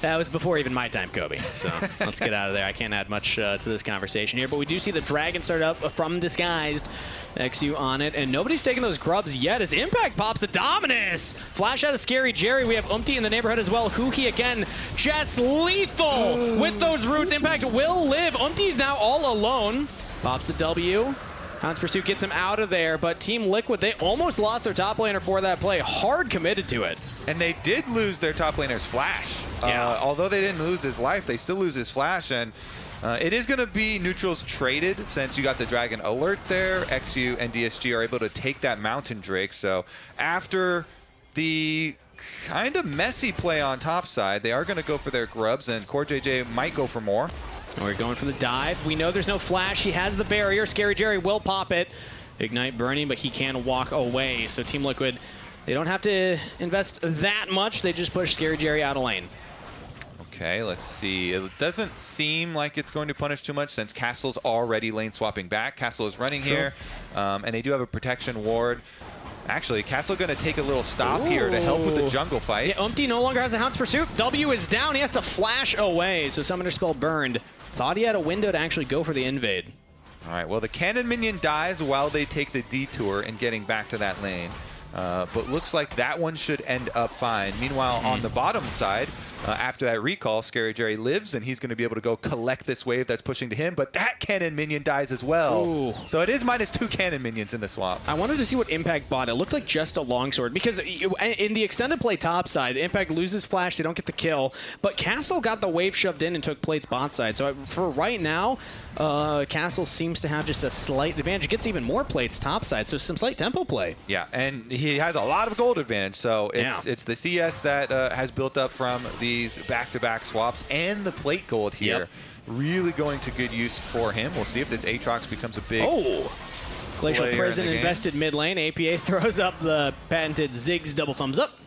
That was before even my time, Kobe. So let's get out of there. I can't add much to this conversation here. But we do see the Dragon start up from Disguised. XU on it. And nobody's taking those grubs yet as Impact pops the Dominus. Flash out of Scary Jerry. We have Umti in the neighborhood as well. Huhi again. Just lethal with those roots. Impact will live. Umti is now all alone. Pops the W. Hound's Pursuit gets him out of there, but Team Liquid, they almost lost their top laner for that play. Hard committed to it. And they did lose their top laner's Flash. Yeah. Although they didn't lose his life, they still lose his Flash. And it is going to be neutrals traded since you got the Dragon alert there. XU and DSG are able to take that Mountain Drake. So after the kind of messy play on top side, they are going to go for their grubs, and Core JJ might go for more. We're going for the dive. We know there's no flash. He has the barrier. Scary Jerry will pop it. Ignite burning, but he can walk away. So Team Liquid, they don't have to invest that much. They just push Scary Jerry out of lane. Okay, let's see. It doesn't seem like it's going to punish too much since Castle's already lane swapping back. Castle is running here, and they do have a protection ward. Actually, Castle going to take a little stop here to help with the jungle fight. Yeah, Umti no longer has a Hound's Pursuit. W is down. He has to flash away, so Summoner Spell burned. Thought he had a window to actually go for the invade. All right, well, the cannon minion dies while they take the detour and getting back to that lane. But looks like that one should end up fine. Meanwhile, on the bottom side, after that recall, Scary Jerry lives, and he's going to be able to go collect this wave that's pushing to him, but that cannon minion dies as well. Ooh. So it is -2 cannon minions in the swap. I wanted to see what Impact bought. It looked like just a longsword, because in the extended play top side, Impact loses flash, they don't get the kill, but Castle got the wave shoved in and took plates bot side. So for right now, Castle seems to have just a slight advantage. It gets even more plates top side, so some slight tempo play. Yeah, and he has a lot of gold advantage, so it's the CS that has built up from these back-to-back swaps and the plate gold here. Yep. Really going to good use for him. We'll see if this Aatrox becomes a big Glacial Prison invested mid lane. APA throws up the patented Ziggs double thumbs up.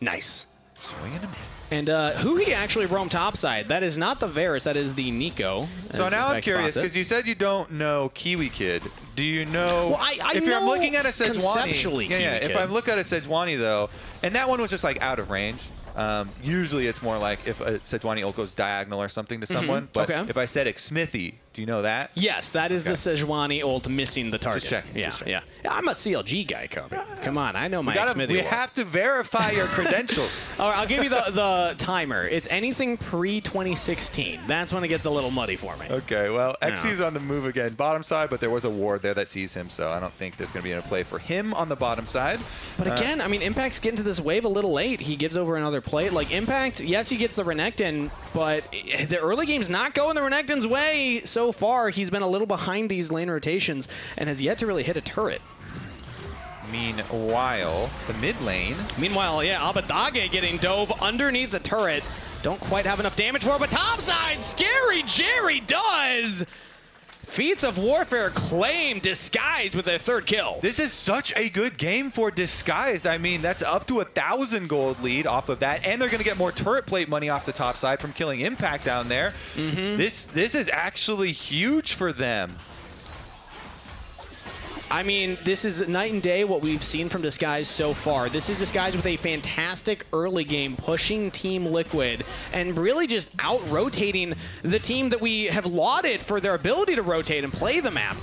Nice. Swing and a miss. And who he actually roamed topside? That is not the Varus, that is the Nico. So now I'm curious, because you said you don't know Kiwi Kid. Do you know? Well, I if know I'm looking at a Sejuani, conceptually Kiwi Kid. If I look at a Sejuani though, and that one was just like out of range. Usually it's more like if a Sejuani ult goes diagonal or something to someone. But if I said Xmithy, do you know that? Yes, that is the Sejuani ult missing the target. Just checking. Yeah. I'm a CLG guy, Kobe. Come on, I know my Xmithy. We have to verify your credentials. All right, I'll give you the timer. It's anything pre-2016. That's when it gets a little muddy for me. Okay, well, XU's on the move again, bottom side, but there was a ward there that sees him, so I don't think there's going to be a play for him on the bottom side. But again, I mean, Impact's getting to this wave a little late. He gives over another plate. Like, Impact, yes, he gets the Renekton, but the early game's not going the Renekton's way so far. He's been a little behind these lane rotations and has yet to really hit a turret. Meanwhile, the mid lane. Abadage getting dove underneath the turret. Don't quite have enough damage for it, but topside, Scary Jerry does! Feats of Warfare claim Disguised with their third kill. This is such a good game for Disguised. I mean, that's up to 1,000 gold lead off of that, and they're going to get more turret plate money off the top side from killing Impact down there. This is actually huge for them. I mean, this is night and day what we've seen from Disguise so far. This is Disguise with a fantastic early game, pushing Team Liquid and really just out-rotating the team that we have lauded for their ability to rotate and play the map.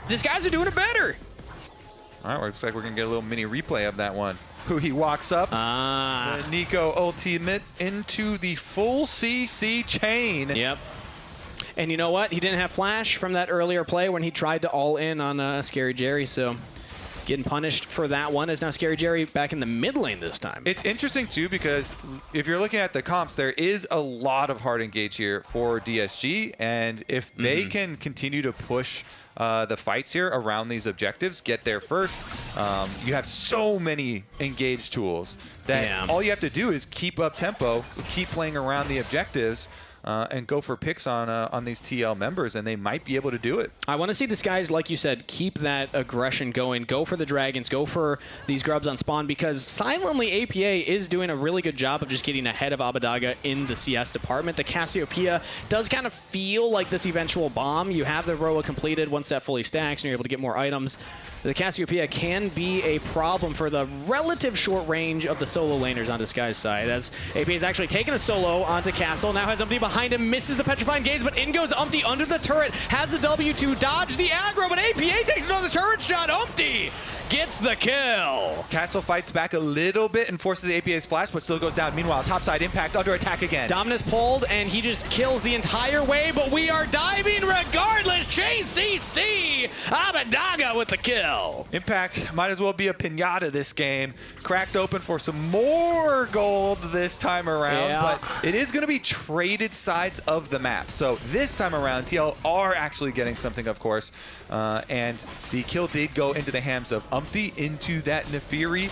Disguise are doing it better. All right, looks like we're going to get a little mini replay of that one. He walks up, the Nico ultimate into the full CC chain. Yep. And you know what? He didn't have flash from that earlier play when he tried to all in on Scary Jerry, so getting punished for that one is now Scary Jerry back in the mid lane this time. It's interesting, too, because if you're looking at the comps, there is a lot of hard engage here for DSG, and if they can continue to push the fights here around these objectives, get there first, you have so many engage tools that all you have to do is keep up tempo, keep playing around the objectives, and go for picks on these TL members, and they might be able to do it. I want to see Disguise, like you said, keep that aggression going. Go for the dragons. Go for these grubs on spawn, because silently APA is doing a really good job of just getting ahead of Abadaga in the CS department. The Cassiopeia does kind of feel like this eventual bomb. You have the Roa completed once that fully stacks, and you're able to get more items. the Cassiopeia can be a problem for the relative short range of the solo laners on Disguise side, as AP is actually taking a solo onto Castle, now has Umpty behind him, misses the Petrifying Gaze, but in goes Umpty under the turret, has the W2, dodge the aggro, but APA takes another turret shot. Umpty gets the kill. Castle fights back a little bit and forces APA's flash, but still goes down. Meanwhile, topside Impact under attack again. Dominus pulled, and he just kills the entire way, but we are diving regardless. Chain CC, Abbedagge with the kill. Impact might as well be a pinata this game. Cracked open for some more gold this time around, but it is going to be traded sides of the map. So this time around, TL are actually getting something, of course, and the kill did go into the hands of Umpty into that Nefiri,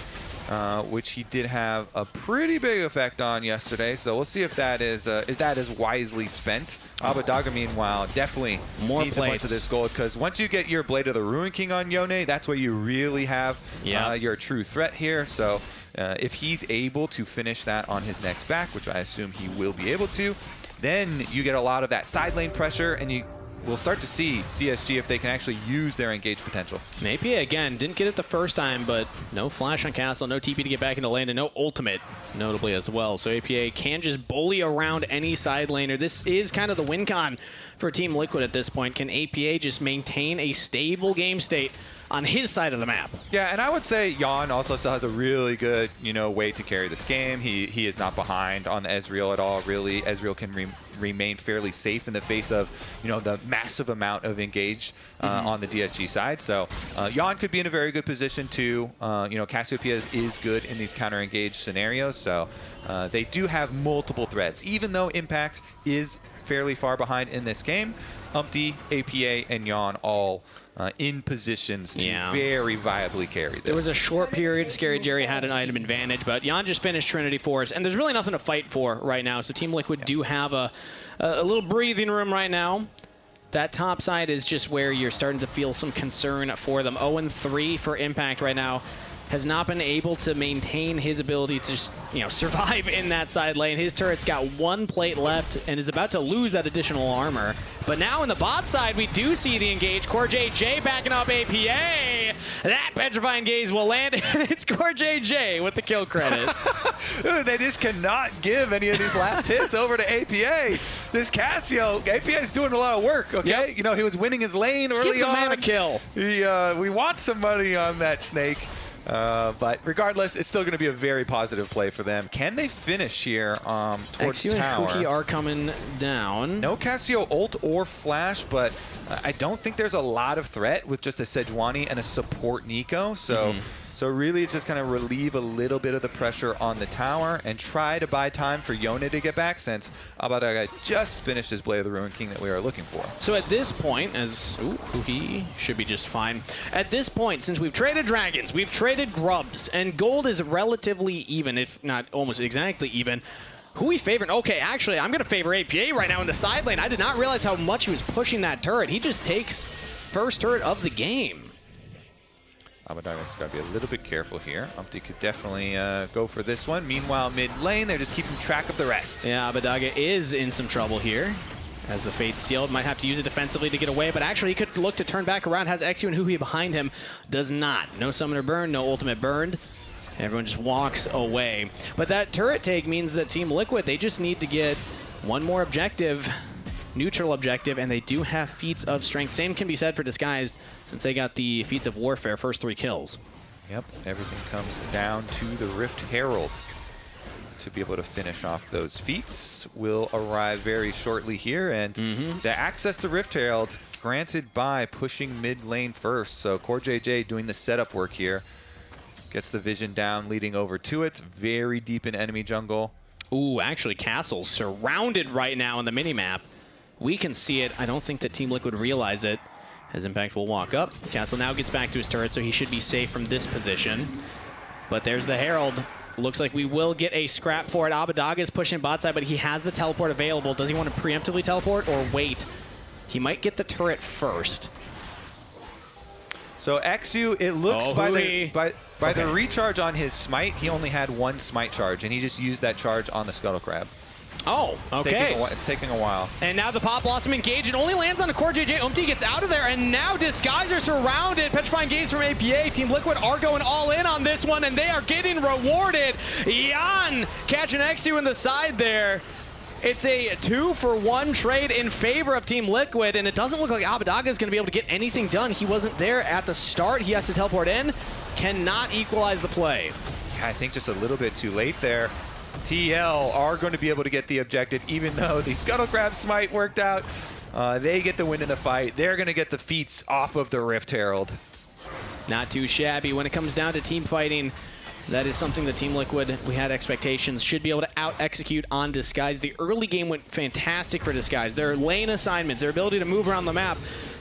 which he did have a pretty big effect on yesterday. So we'll see if that is wisely spent. Abbedagge, meanwhile, definitely needs a bunch of this gold, because once you get your Blade of the Ruin King on Yone, that's where you really have your true threat here. So if he's able to finish that on his next back, which I assume he will be able to, then you get a lot of that side lane pressure, and we'll start to see DSG if they can actually use their engaged potential. APA, again, didn't get it the first time, but no flash on Castle, no TP to get back into lane, and no ultimate, notably as well. So APA can just bully around any side laner. This is kind of the win con for Team Liquid at this point. Can APA just maintain a stable game state on his side of the map? Yeah, and I would say Jan also still has a really good, way to carry this game. He is not behind on Ezreal at all, really. Ezreal can remain fairly safe in the face of, the massive amount of engage on the DSG side. So Jan could be in a very good position too. Cassiopeia is good in these counter-engaged scenarios, so they do have multiple threats. Even though Impact is fairly far behind in this game, Umpty, APA, and Jan all in positions to very viably carry this. There was a short period Scary Jerry had an item advantage, but Jan just finished Trinity Force, and there's really nothing to fight for right now. So Team Liquid do have a little breathing room right now. That top side is just where you're starting to feel some concern for them. 0-3 for Impact right now. Has not been able to maintain his ability to just, survive in that side lane. His turret's got one plate left and is about to lose that additional armor. But now in the bot side, we do see the engage. CoreJJ backing up APA. That Petrifying Gaze will land, and it's CoreJJ with the kill credit. Dude, they just cannot give any of these last hits over to APA. This Cassio, APA is doing a lot of work, okay? He was winning his lane early on. Give the man a kill. We want some money on that snake. But regardless, it's still going to be a very positive play for them. Can they finish here towards XU tower? and Huki are coming down. No Cassio ult or flash, but I don't think there's a lot of threat with just a Sejuani and a support Nico. So really it's just going to relieve a little bit of the pressure on the tower and try to buy time for Yone to get back, since Abbedagge just finished his Blade of the Ruin King that we are looking for. So at this point, he should be just fine. At this point, since we've traded dragons, we've traded grubs, and gold is relatively even, if not almost exactly even, who we favoring? Okay, actually, I'm going to favor APA right now in the side lane. I did not realize how much he was pushing that turret. He just takes first turret of the game. Abbedagge's got to be a little bit careful here. Umpty could definitely go for this one. Meanwhile, mid lane, they're just keeping track of the rest. Yeah, Abbedagge is in some trouble here, as the Fate sealed. Might have to use it defensively to get away, but actually he could look to turn back around. Has XU and Huhi behind him. Does not. No summoner burned, no ultimate burned. Everyone just walks away. But that turret take means that Team Liquid, they just need to get one more objective, neutral objective, and they do have feats of strength. Same can be said for Disguised, since they got the feats of warfare, first 3 kills. Yep, everything comes down to the Rift Herald to be able to finish off those feats. Will arrive very shortly here, and the access to Rift Herald granted by pushing mid lane first. So CoreJJ doing the setup work here. Gets the vision down, leading over to it. Very deep in enemy jungle. Ooh, actually Castle's surrounded right now on the minimap. We can see it. I don't think that Team Liquid realize it, as Impact will walk up. Castle now gets back to his turret, so he should be safe from this position. But there's the Herald. Looks like we will get a scrap for it. Abbedagge is pushing bot side, but he has the teleport available. Does he want to preemptively teleport or wait? He might get the turret first. So XU, it looks by the recharge on his smite, he only had 1 smite charge, and he just used that charge on the Scuttle Crab. Oh, okay. It's taking a while. And now the Pop Blossom engage. It only lands on a core JJ. Umti gets out of there, and now Disguise are surrounded. Petrifying Gaze from APA. Team Liquid are going all in on this one, and they are getting rewarded. Jan catching Xu in the side there. It's a 2-for-1 trade in favor of Team Liquid, and it doesn't look like Abadaga is going to be able to get anything done. He wasn't there at the start. He has to teleport in. Cannot equalize the play. I think just a little bit too late there. TL are going to be able to get the objective, even though the Scuttle Crab Smite worked out. They get the win in the fight. They're going to get the feats off of the Rift Herald. Not too shabby. When it comes down to team fighting, that is something that Team Liquid, we had expectations, should be able to out-execute on Disguise. The early game went fantastic for Disguise. Their lane assignments, their ability to move around the map,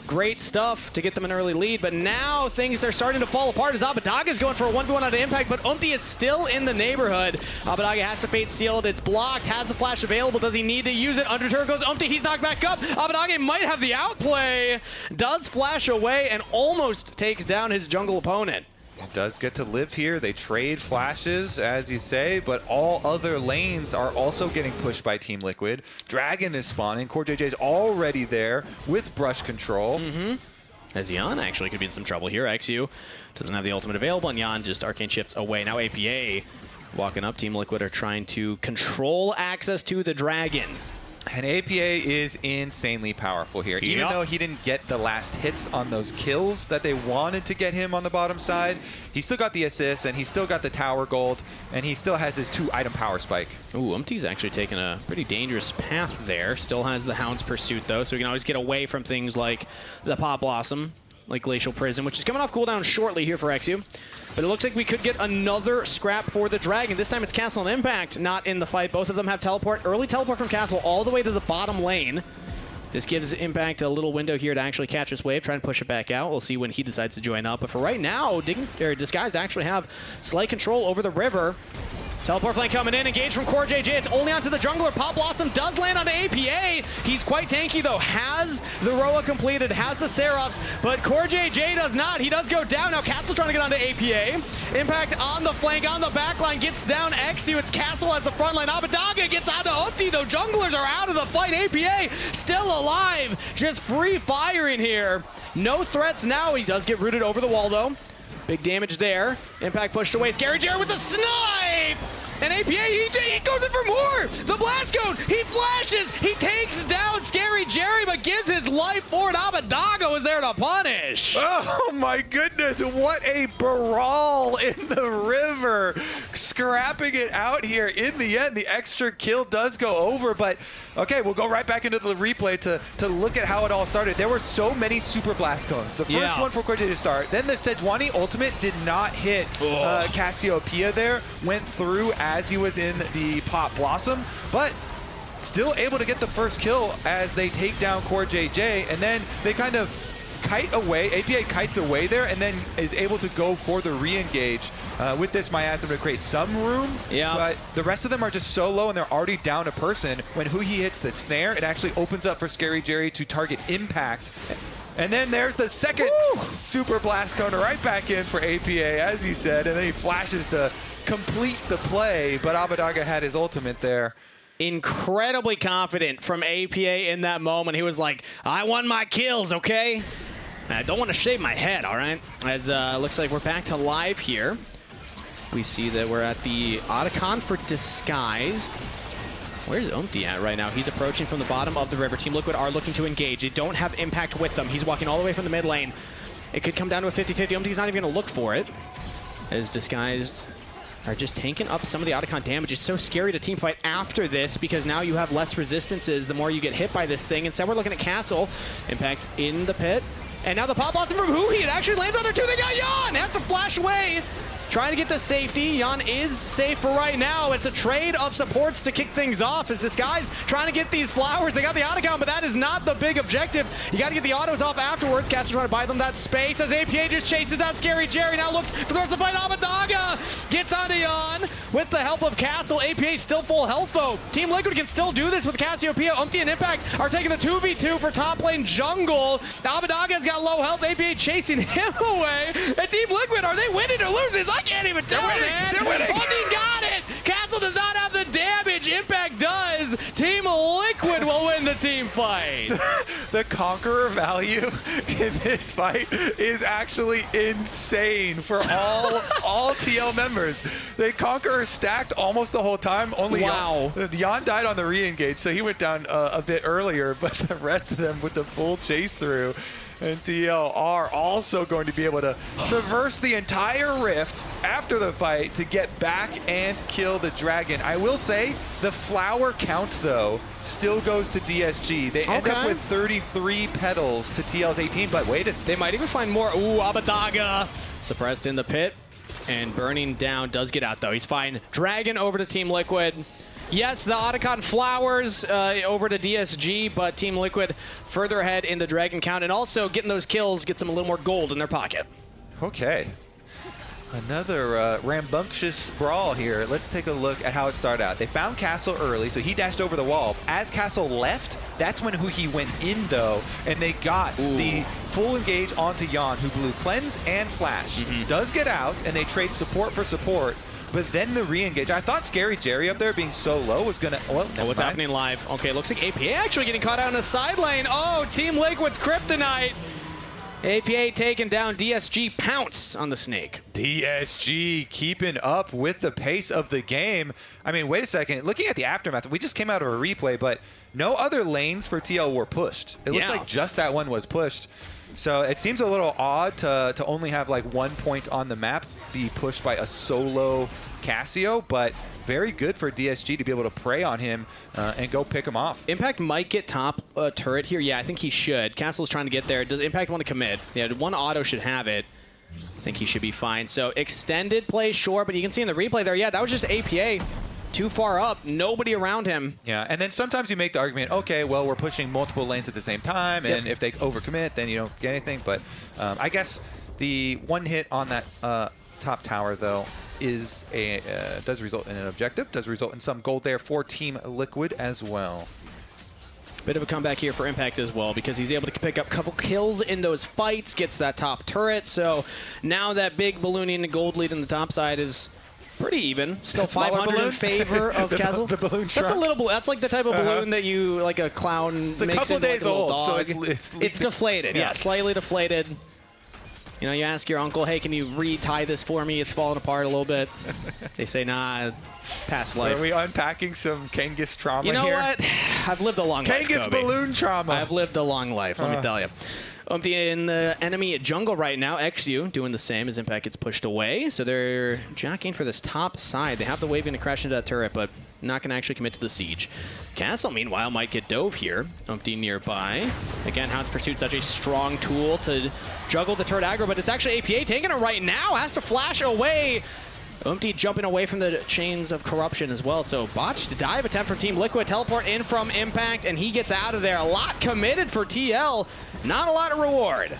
great stuff to get them an early lead, but now things are starting to fall apart as Abadaga is going for a 1v1 out of impact, but Umti is still in the neighborhood. Abadaga has to Fate Sealed, it's blocked, has the flash available, does he need to use it? Under turret goes Umti, he's knocked back up. Abadaga might have the outplay, does flash away and almost takes down his jungle opponent. It does get to live here. They trade flashes, as you say, but all other lanes are also getting pushed by Team Liquid. Dragon is spawning. Core JJ's already there with brush control. As Jan actually could be in some trouble here. Xu doesn't have the ultimate available, and Jan just arcane shifts away. Now APA walking up. Team Liquid are trying to control access to the Dragon. And APA is insanely powerful here. Even though he didn't get the last hits on those kills that they wanted to get him on the bottom side, he still got the assists, and he still got the tower gold, and he still has his 2-item power spike. Ooh, Umti's actually taken a pretty dangerous path there. Still has the Hound's Pursuit, though, so he can always get away from things like the Pop Blossom, like Glacial Prison, which is coming off cooldown shortly here for Xu. But it looks like we could get another scrap for the Dragon. This time it's Castle and Impact not in the fight. Both of them have teleport. Early teleport from Castle all the way to the bottom lane. This gives Impact a little window here to actually catch this wave, try and push it back out. We'll see when he decides to join up. But for right now, Disguise to actually have slight control over the river. Teleport flank coming in, engage from Core JJ. It's only onto the jungler. Pop Blossom does land onto APA. He's quite tanky though. Has the Roa completed, has the Seraphs, but Core JJ does not. He does go down. Now Castle trying to get onto APA. Impact on the flank, on the back line, gets down Xu. It's Castle as the front line. Abadaga gets onto Umti though. Junglers are out of the fight. APA still alive. Just free firing here. No threats now. He does get rooted over the wall though. Big damage there. Impact pushed away. Scary Jerry with the snipe! And APA, he goes in for more! The blast cone, he flashes! He takes down Scary Jerry, but gives his life for it. Abadaga is there to punish. Oh my goodness, what a brawl in the river. Scrapping it out here. In the end, the extra kill does go over, but okay, we'll go right back into the replay to look at how it all started. There were so many super blast cones. The first one for Corte to start. Then the Sejuani ultimate did not hit Cassiopeia there. Went through as he was in the Pop Blossom, but still able to get the first kill as they take down Core JJ, and then they kind of kite away. APA kites away there and then is able to go for the re-engage. With this, Miasm to create some room, but the rest of them are just so low and they're already down a person. When Huhi hits the snare, it actually opens up for Scary Jerry to target Impact. And then there's the second super blast cone right back in for APA, as he said, and then he flashes to complete the play, but Abadaga had his ultimate there. Incredibly confident from APA in that moment. He was like, I won my kills, okay? I don't want to shave my head, all right? As looks like we're back to live here. We see that we're at the Otacon for Disguised. Where's Umti at right now? He's approaching from the bottom of the river. Team Liquid are looking to engage. They don't have Impact with them. He's walking all the way from the mid lane. It could come down to a 50-50. Umti's not even going to look for it. As Disguised are just tanking up some of the Otacon damage. It's so scary to team fight after this because now you have less resistances the more you get hit by this thing. Instead, we're looking at Castle. Impact's in the pit. And now the Pop Blossom from Huhi. It actually lands on their two. They got Jan. Has to flash away. Trying to get to safety. Jan is safe for right now. It's a trade of supports to kick things off as Disguise trying to get these flowers. They got the Otacon, but that is not the big objective. You got to get the autos off afterwards. Castle trying to buy them that space as APA just chases down Scary Jerry. Now looks for the rest of the fight. Abadaga gets onto Jan with the help of Castle. APA still full health though. Team Liquid can still do this with Cassiopeia. Umti and Impact are taking the 2v2 for top lane jungle. Abadaga's got low health. APA chasing him away. And Team Liquid, are they winning or losing? I can't even tell, man. They're winning. Umti's got it. Castle does not have the damage. Impact does. team fight. The Conqueror value in this fight is actually insane for all TL members. The Conqueror stacked almost the whole time. Only Jan died on the re-engage, so he went down a bit earlier, but the rest of them with the full chase through. And TL are also going to be able to traverse the entire rift after the fight to get back and kill the dragon. I will say the flower count, though, still goes to DSG. They end up with 33 petals to TL's 18, but wait a second. They might even find more. Ooh, Abadaga suppressed in the pit. And burning down does get out, though. He's fine. Dragon over to Team Liquid. Yes, the Otacon flowers over to DSG, but Team Liquid further ahead in the Dragon count, and also getting those kills gets them a little more gold in their pocket. Okay. Another rambunctious brawl here. Let's take a look at how it started out. They found Castle early, so he dashed over the wall. As Castle left, that's when he went in, though, and they got the full engage onto Jan, who blew Cleanse and Flash. Does get out, and they trade support for support. But then the re-engage. I thought Scary Jerry up there being so low was going to... Well, what's happening live? Okay, looks like APA actually getting caught out in the side lane. Oh, Team Liquid's kryptonite. APA taking down DSG. Pounce on the snake. DSG keeping up with the pace of the game. I mean, wait a second. Looking at the aftermath, we just came out of a replay, but no other lanes for TL were pushed. It looks like just that one was pushed. So it seems a little odd to only have like 1 point on the map be pushed by a solo Cassio, but very good for DSG to be able to prey on him and go pick him off. Impact might get top turret here. Yeah, I think he should. Castle's trying to get there. Does Impact want to commit? Yeah, one auto should have it. I think he should be fine. So extended play, sure, but you can see in the replay there, yeah, that was just APA. Too far up, nobody around him. Yeah, and then sometimes you make the argument, okay, well, we're pushing multiple lanes at the same time, and if they overcommit, then you don't get anything. But I guess the one hit on that top tower, though, is does result in an objective, does result in some gold there for Team Liquid as well. Bit of a comeback here for Impact as well, because he's able to pick up a couple kills in those fights, gets that top turret. So now that big ballooning and gold lead in the top side is pretty even. Still 500 in favor of Castle. The balloon That's a little. That's like the type of balloon that you, like a clown, it's a makes couple into days like a little old, dog. so it's deflated. Yeah, slightly deflated. You know, you ask your uncle, hey, can you re-tie this for me? It's falling apart a little bit. They say, nah, past life. Are we unpacking some Kangas trauma here? You know what? I've lived a long life, Kangas Kobe. balloon trauma. I've lived a long life, let me tell you. In the enemy jungle right now, XU doing the same as Impact gets pushed away. So they're jockeying for this top side. They have the wave going to crash into that turret, but not going to actually commit to the siege. Castle, meanwhile, might get dove here. Umpty nearby. Again, Hound's Pursuit, such a strong tool to juggle the turret aggro, but it's actually APA taking it right now. Has to flash away. Umpty jumping away from the chains of corruption as well. So botched dive attempt from Team Liquid. Teleport in from Impact, and he gets out of there. A lot committed for TL. Not a lot of reward.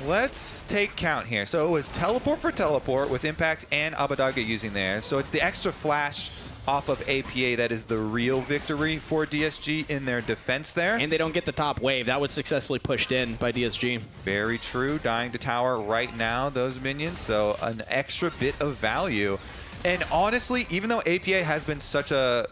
Let's take count here. So it was teleport for teleport with Impact and Abadaga using there. So it's the extra flash off of APA that is the real victory for DSG in their defense there. And they don't get the top wave. That was successfully pushed in by DSG. Very true. Dying to tower right now, those minions. So an extra bit of value. And honestly, even though APA has been such a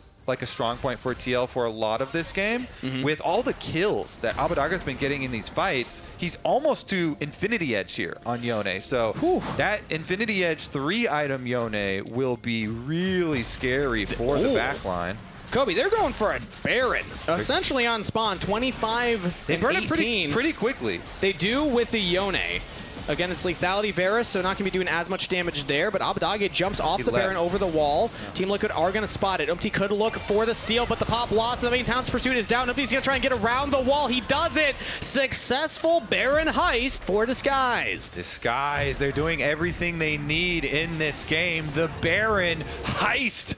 strong point for TL for a lot of this game, with all the kills that Abadaga's been getting in these fights, he's almost to Infinity Edge here on Yone. So that Infinity Edge 3-item Yone will be really scary for the backline. Kobe, they're going for a Baron, essentially on spawn, 25 They and burn 18. it pretty quickly. They do with the Yone. Again, it's lethality Varus, so not going to be doing as much damage there, but Abadaga jumps off the Baron over the wall. Team Liquid are going to spot it. Umpty could look for the steal, but the pop lost. That means Hound's Pursuit is down. Umpty's going to try and get around the wall. He does it! Successful Baron heist for Disguised. Disguised. They're doing everything they need in this game. The Baron heist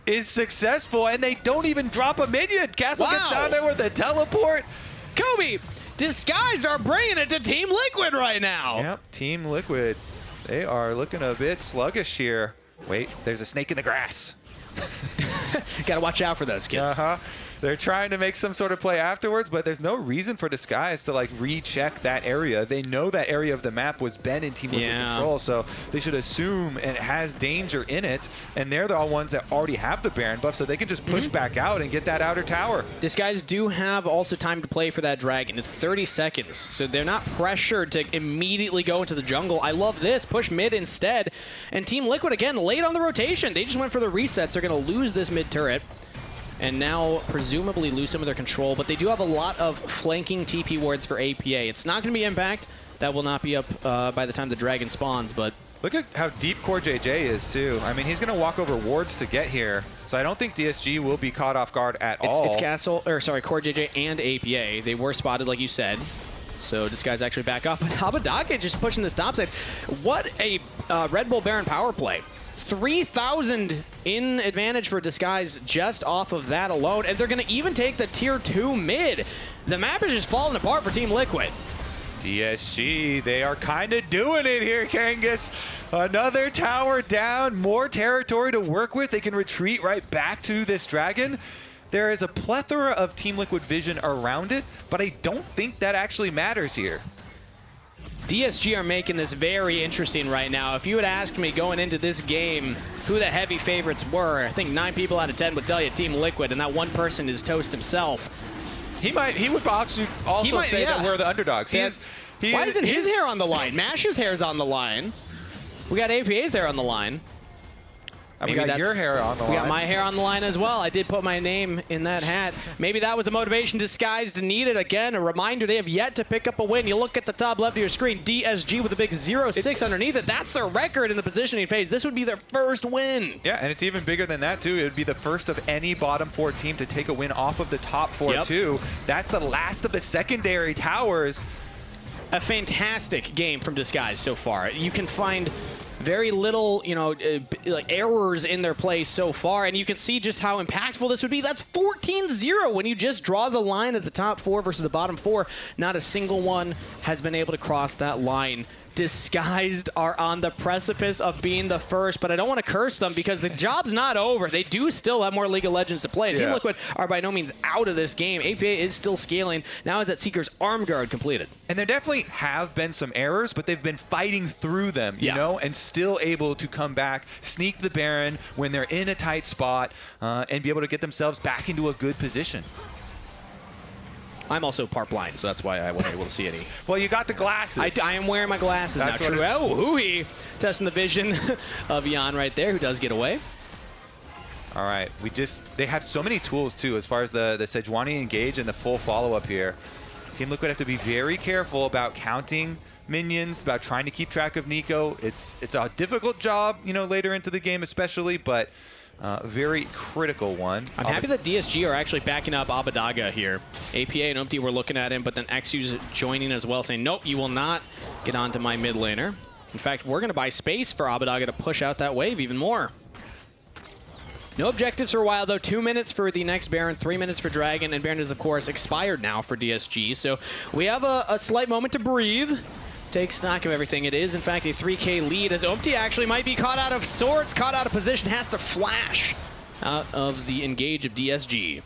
is successful, and they don't even drop a minion. Castle gets down there with a teleport. Kobe! Disguised are bringing it to Team Liquid right now. Yep, Team Liquid. They are looking a bit sluggish here. Wait, there's a snake in the grass. Gotta watch out for those kids. They're trying to make some sort of play afterwards, but there's no reason for Disguise to like recheck that area. They know that area of the map was been in Team Liquid control, so they should assume it has danger in it, and they're the ones that already have the Baron buff, so they can just push back out and get that outer tower. Disguise do have also time to play for that dragon. It's 30 seconds, so they're not pressured to immediately go into the jungle. I love this. Push mid instead, and Team Liquid, again, late on the rotation. They just went for the resets. They're going to lose this mid turret, and now presumably lose some of their control, but they do have a lot of flanking TP wards for APA. It's not going to be Impact. That will not be up by the time the dragon spawns, but... Look at how deep Core JJ is, too. I mean, he's going to walk over wards to get here, so I don't think DSG will be caught off guard at all. It's Castle, or sorry, Core JJ and APA. They were spotted, like you said. So this guy's actually back up. But Abadake just pushing this top side. What a Red Bull Baron power play. 3,000 in advantage for Disguise just off of that alone. And they're going to even take the tier 2 mid. The map is just falling apart for Team Liquid. DSG, they are kind of doing it here, Kangas. Another tower down, more territory to work with. They can retreat right back to this dragon. There is a plethora of Team Liquid vision around it, but I don't think that actually matters here. DSG are making this very interesting right now. If you had asked me going into this game who the heavy favorites were, I think 9 people out of 10 would tell you Team Liquid, and that one person is Toast himself. He would actually also say that we're the underdogs. Why isn't his hair on the line? Mash's hair's on the line. We got APA's hair on the line. We got your hair on the line. We got my hair on the line as well. I did put my name in that hat. Maybe that was the motivation Disguised needed. Again, a reminder, they have yet to pick up a win. You look at the top left of your screen, DSG with a big 0-6 underneath it. That's their record in the positioning phase. This would be their first win. Yeah, and it's even bigger than that, too. It would be the first of any bottom 4 team to take a win off of the top 4, too. That's the last of the secondary towers. A fantastic game from Disguise so far. You can find very little, like errors in their play so far, and you can see just how impactful this would be. That's 14-0 when you just draw the line at the top 4 versus the bottom 4. Not a single one has been able to cross that line. Disguised are on the precipice of being the first, but I don't want to curse them because the job's not over. They do still have more League of Legends to play. Team Liquid are by no means out of this game. APA is still scaling. Now is that Seeker's arm guard completed. And there definitely have been some errors, but they've been fighting through them, you know, and still able to come back, sneak the Baron when they're in a tight spot, and be able to get themselves back into a good position. I'm also part blind, so that's why I wasn't able to see any. Well, you got the glasses. I am wearing my glasses now. True. Oh, hooey. Testing the vision of Jan right there, who does get away. All right, they have so many tools, too, as far as the Sejuani engage and the full follow-up here. Team Liquid have to be very careful about counting minions, about trying to keep track of Nico. It's a difficult job, later into the game especially, but very critical one. I'm happy that DSG are actually backing up Abadaga here. APA and Umpty were looking at him, but then XU's joining as well, saying, nope, you will not get onto my mid laner. In fact, we're going to buy space for Abadaga to push out that wave even more. No objectives for a while, though. 2 minutes for the next Baron, 3 minutes for Dragon, and Baron is, of course, expired now for DSG. So we have a slight moment to breathe. Take stock of everything. It is, in fact, a 3K lead as Umpty actually might be caught out of sorts, caught out of position, has to flash out of the engage of DSG.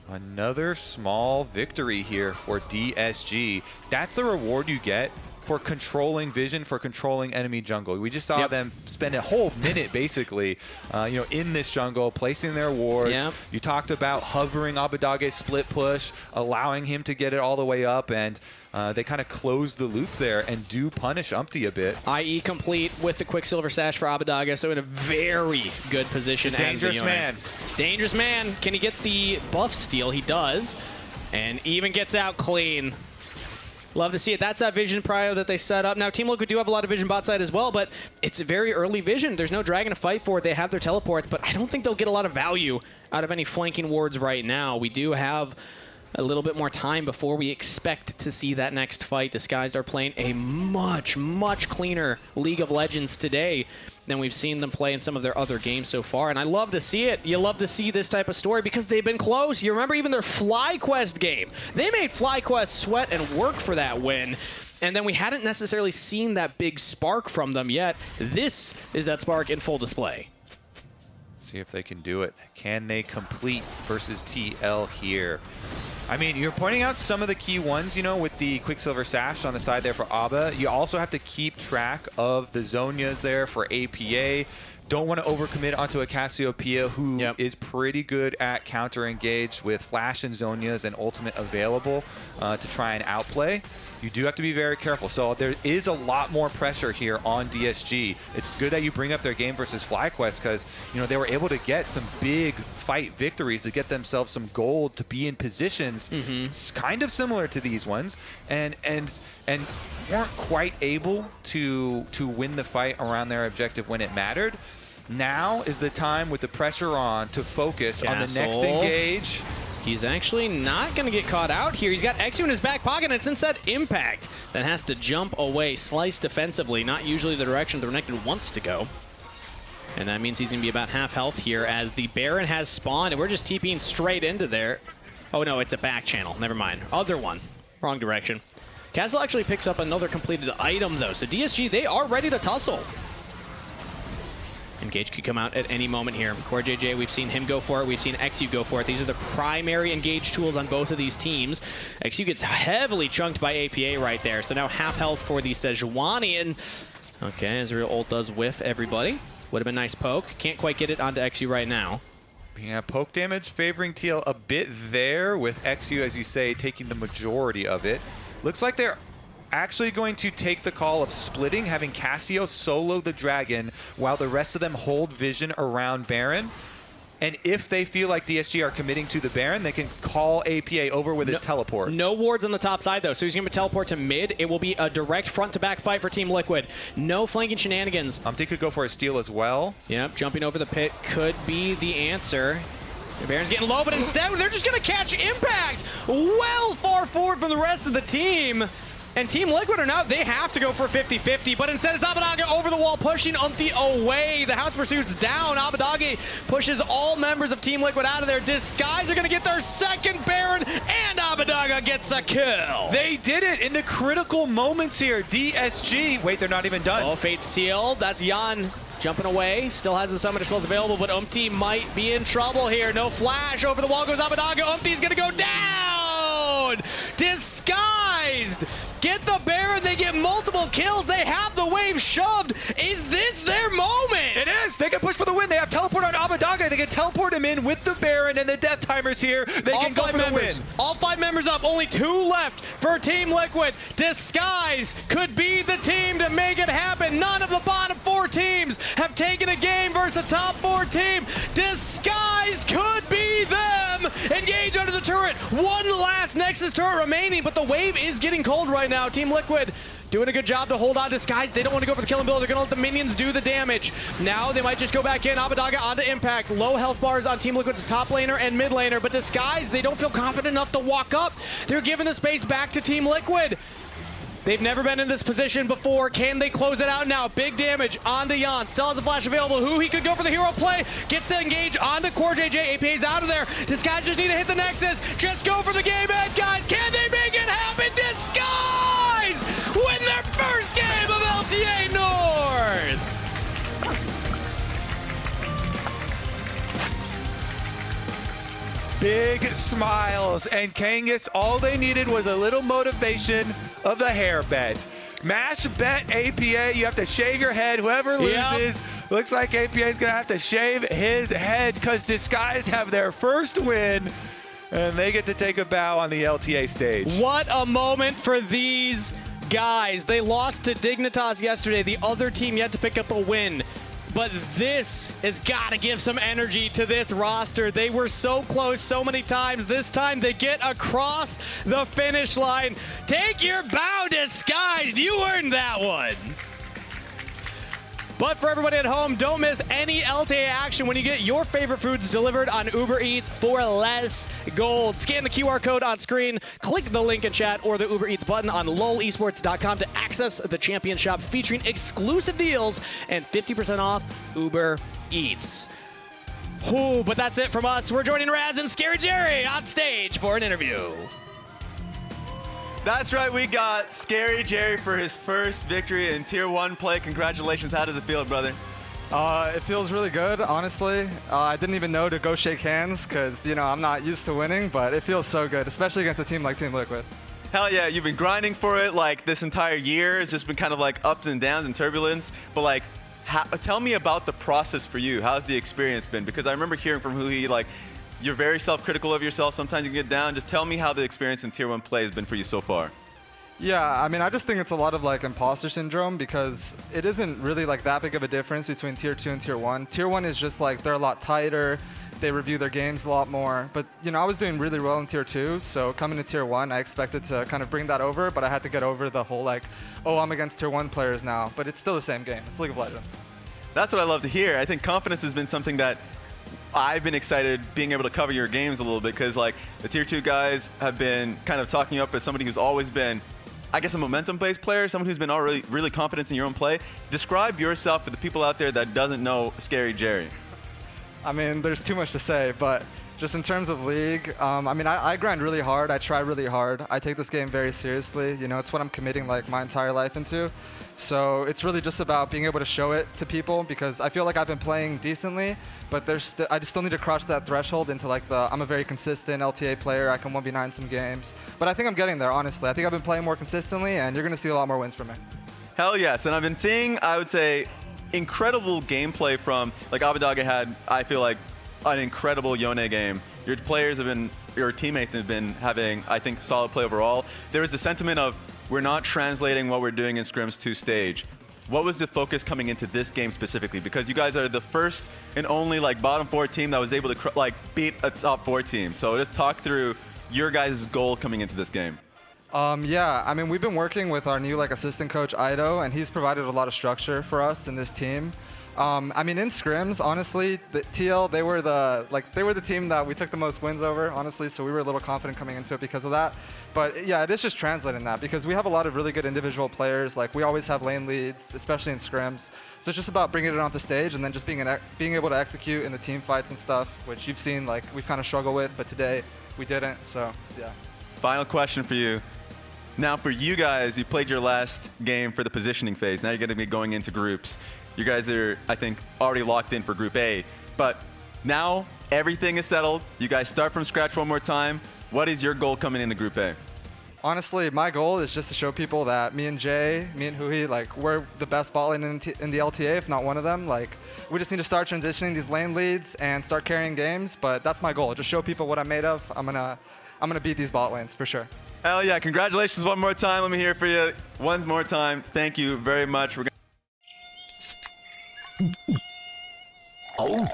Another small victory here for DSG. That's the reward you get for controlling vision, for controlling enemy jungle. We just saw them spend a whole minute, basically, in this jungle, placing their wards. You talked about hovering Abadaga's split push, allowing him to get it all the way up, and they kind of close the loop there and do punish Umpty a bit. IE complete with the Quicksilver Sash for Abadaga, so in a very good position. Dangerous man. Dangerous man. Can he get the buff steal? He does, and even gets out clean. Love to see it. That's that vision prio that they set up. Now, Team Liquid do have a lot of vision bot side as well, but it's very early vision. There's no dragon to fight for. They have their teleports, but I don't think they'll get a lot of value out of any flanking wards right now. We do have a little bit more time before we expect to see that next fight. Disguised are playing a much, much cleaner League of Legends today than we've seen them play in some of their other games so far. And I love to see it. You love to see this type of story because they've been close. You remember even their FlyQuest game. They made FlyQuest sweat and work for that win. And then we hadn't necessarily seen that big spark from them yet. This is that spark in full display. See if they can do it. Can they complete versus TL here? I mean, you're pointing out some of the key ones, you know, with the Quicksilver Sash on the side there for Abba. You also have to keep track of the Zhonyas there for APA. Don't want to overcommit onto a Cassiopeia who is pretty good at counter-engage with Flash and Zhonyas and Ultimate available to try and outplay. You do have to be very careful. So there is a lot more pressure here on DSG. It's good that you bring up their game versus FlyQuest because, you know, they were able to get some big fight victories to get themselves some gold to be in positions kind of similar to these ones and weren't quite able to win the fight around their objective when it mattered. Now is the time with the pressure on to focus on the next engage. He's actually not going to get caught out here. He's got Exu in his back pocket, and it's instead Impact that has to jump away, slice defensively, not usually the direction the Renekton wants to go. And that means he's going to be about half health here as the Baron has spawned, and we're just TPing straight into there. Oh, no, it's a back channel. Never mind. Other one. Wrong direction. Castle actually picks up another completed item, though. So DSG, they are ready to tussle. Engage could come out at any moment here. Core JJ, we've seen him go for it. We've seen XU go for it. These are the primary engage tools on both of these teams. XU gets heavily chunked by APA right there. So now half health for the Sejuanian. Okay, Ezreal ult does whiff everybody. Would have been a nice poke. Can't quite get it onto XU right now. Yeah, poke damage favoring TL a bit there with XU, as you say, taking the majority of it. Looks like they're actually going to take the call of splitting, having Cassio solo the dragon while the rest of them hold vision around Baron. And if they feel like DSG are committing to the Baron, they can call APA over with his teleport. No wards on the top side, though, so he's going to teleport to mid. It will be a direct front-to-back fight for Team Liquid. No flanking shenanigans. Umpty could go for a steal as well. Yep, jumping over the pit could be the answer. The Baron's getting low, but instead they're just going to catch Impact well far forward from the rest of the team. And Team Liquid are now, they have to go for 50-50, but instead it's Abadage over the wall, pushing Umpty away. The House Pursuit's down. Abadage pushes all members of Team Liquid out of there. Disguise are going to get their second Baron, and Abadage gets a kill. They did it in the critical moments here. DSG, wait, they're not even done. Oh, Fate sealed. That's Jan jumping away. Still has the summon spells available, but Umpty might be in trouble here. No flash. Over the wall goes Abadage. Umpty's going to go down. Disguised. Get the Baron, they get multiple kills, they have the wave shoved. Is this their moment? It is, they can push for the win. They have teleport on Abadage, they can teleport him in with the Baron and the death timers here. They can go for the win. All 5 members up, only 2 left for Team Liquid. Disguise could be the team to make it happen. None of the bottom 4 teams have taken a game versus a top 4 team. Disguise could be them. Engage under the turret. One last Nexus turret remaining, but the wave is getting cold right now. Team Liquid doing a good job to hold on Disguise. They don't want to go for the kill and build. They're going to let the minions do the damage. Now they might just go back in. Abadage onto Impact. Low health bars on Team Liquid's top laner and mid laner, but Disguise, they don't feel confident enough to walk up. They're giving the space back to Team Liquid. They've never been in this position before. Can they close it out now? Big damage onto Jan. Still has a flash available. Who he could go for the hero play. Gets to engage onto Core JJ. APA's out of there. Disguise just need to hit the Nexus. Just go for the game end, guys. Can they make it happen? Disguise win their first game of LTA North. Big smiles, and Kangas, all they needed was a little motivation of the hair bet. Mash bet APA, you have to shave your head. Whoever loses, looks like APA is going to have to shave his head because Disguise have their first win, and they get to take a bow on the LTA stage. What a moment for these guys. They lost to Dignitas yesterday, the other team yet to pick up a win. But this has got to give some energy to this roster. They were so close so many times. This time they get across the finish line. Take your bow, Disguised. You earned that one. But for everybody at home, don't miss any LTA action when you get your favorite foods delivered on Uber Eats for less gold. Scan the QR code on screen, click the link in chat or the Uber Eats button on lolesports.com to access the Champion Shop featuring exclusive deals and 50% off Uber Eats. Ooh, but that's it from us. We're joining Raz and Scary Jerry on stage for an interview. That's right, we got Scary Jerry for his first victory in Tier 1 play. Congratulations, how does it feel, brother? It feels really good, honestly. I didn't even know to go shake hands because, you know, I'm not used to winning, but it feels so good, especially against a team like Team Liquid. Hell yeah, you've been grinding for it like this entire year. It's just been kind of like ups and downs and turbulence. But like, tell me about the process for you. How's the experience been? Because I remember hearing from Hui, like, you're very self-critical of yourself. Sometimes you get down. Just tell me how the experience in Tier 1 play has been for you so far. Yeah, I mean, I just think it's a lot of like imposter syndrome because it isn't really like that big of a difference between Tier 2 and Tier 1. Tier 1 is just like they're a lot tighter, they review their games a lot more. But, you know, I was doing really well in Tier 2, so coming to Tier 1, I expected to kind of bring that over, but I had to get over the whole like, oh, I'm against Tier 1 players now. But it's still the same game. It's League of Legends. That's what I love to hear. I think confidence has been something that I've been excited being able to cover your games a little bit because like the Tier 2 guys have been kind of talking you up as somebody who's always been, I guess, a momentum-based player, someone who's been already really confident in your own play. Describe yourself for the people out there that doesn't know Scary Jerry. I mean, there's too much to say, but just in terms of League, I mean, I grind really hard. I try really hard. I take this game very seriously. You know, it's what I'm committing like my entire life into. So it's really just about being able to show it to people because I feel like I've been playing decently, but I just still need to cross that threshold into like I'm a very consistent LTA player. I can 1v9 some games, but I think I'm getting there, honestly. I think I've been playing more consistently and you're going to see a lot more wins from me. Hell yes, and I've been seeing, I would say, incredible gameplay from, like Abadaga had, I feel like, an incredible Yone game. Your players have been, your teammates have been having, I think, solid play overall. There was the sentiment of, we're not translating what we're doing in scrims to stage. What was the focus coming into this game specifically? Because you guys are the first and only like bottom 4 team that was able to like beat a top 4 team. So just talk through your guys' goal coming into this game. Yeah, I mean, we've been working with our new like assistant coach Ido, and he's provided a lot of structure for us in this team. I mean, in scrims, honestly, the TL, they were the team that we took the most wins over, honestly, so we were a little confident coming into it because of that. But yeah, it is just translating that because we have a lot of really good individual players. Like, we always have lane leads, especially in scrims. So it's just about bringing it onto stage and then just being able to execute in the team fights and stuff, which you've seen, like, we've kind of struggled with, but today we didn't, so yeah. Final question for you. Now, for you guys, you played your last game for the positioning phase. Now you're going to be going into groups. You guys are, I think, already locked in for Group A. But now everything is settled. You guys start from scratch one more time. What is your goal coming into Group A? Honestly, my goal is just to show people that me and Jay, me and Hui, like, we're the best bot lane in the LTA, if not one of them. Like, we just need to start transitioning these lane leads and start carrying games. But that's my goal. Just show people what I'm made of. I'm gonna beat these bot lanes for sure. Hell yeah! Congratulations one more time. Let me hear it for you one more time. Thank you very much. Oh.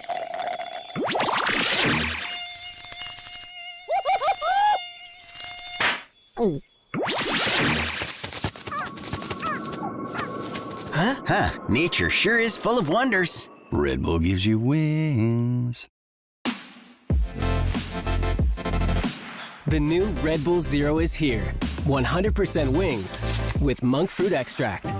Huh, nature sure is full of wonders. Red Bull gives you wings. The new Red Bull Zero is here. 100% wings with monk fruit extract.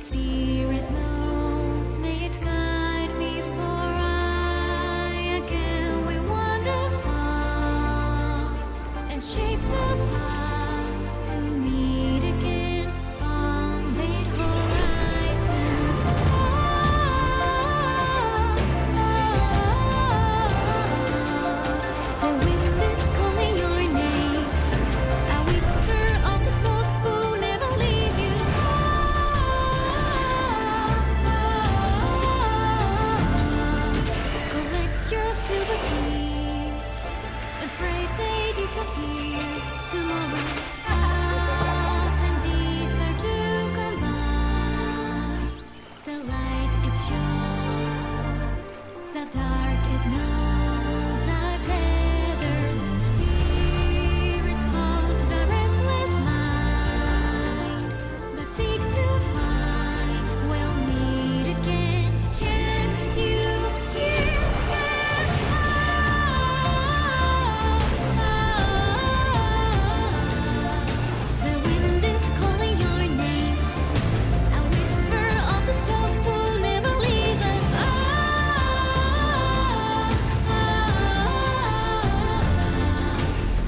Spirit knows, may it guide me, for I again will wander far and shape the path to meet again on late horizons. The wind is calling your name, a whisper of the souls who never leave you. Collect your silver tears and pray they disappear tomorrow. Earth and ether to combine. The light it shows, the dark it knows our tethers. Spirits haunt the restless mind, but seek to find we'll meet again. Can't you hear the wind is calling your name, a whisper of the souls who never leave us.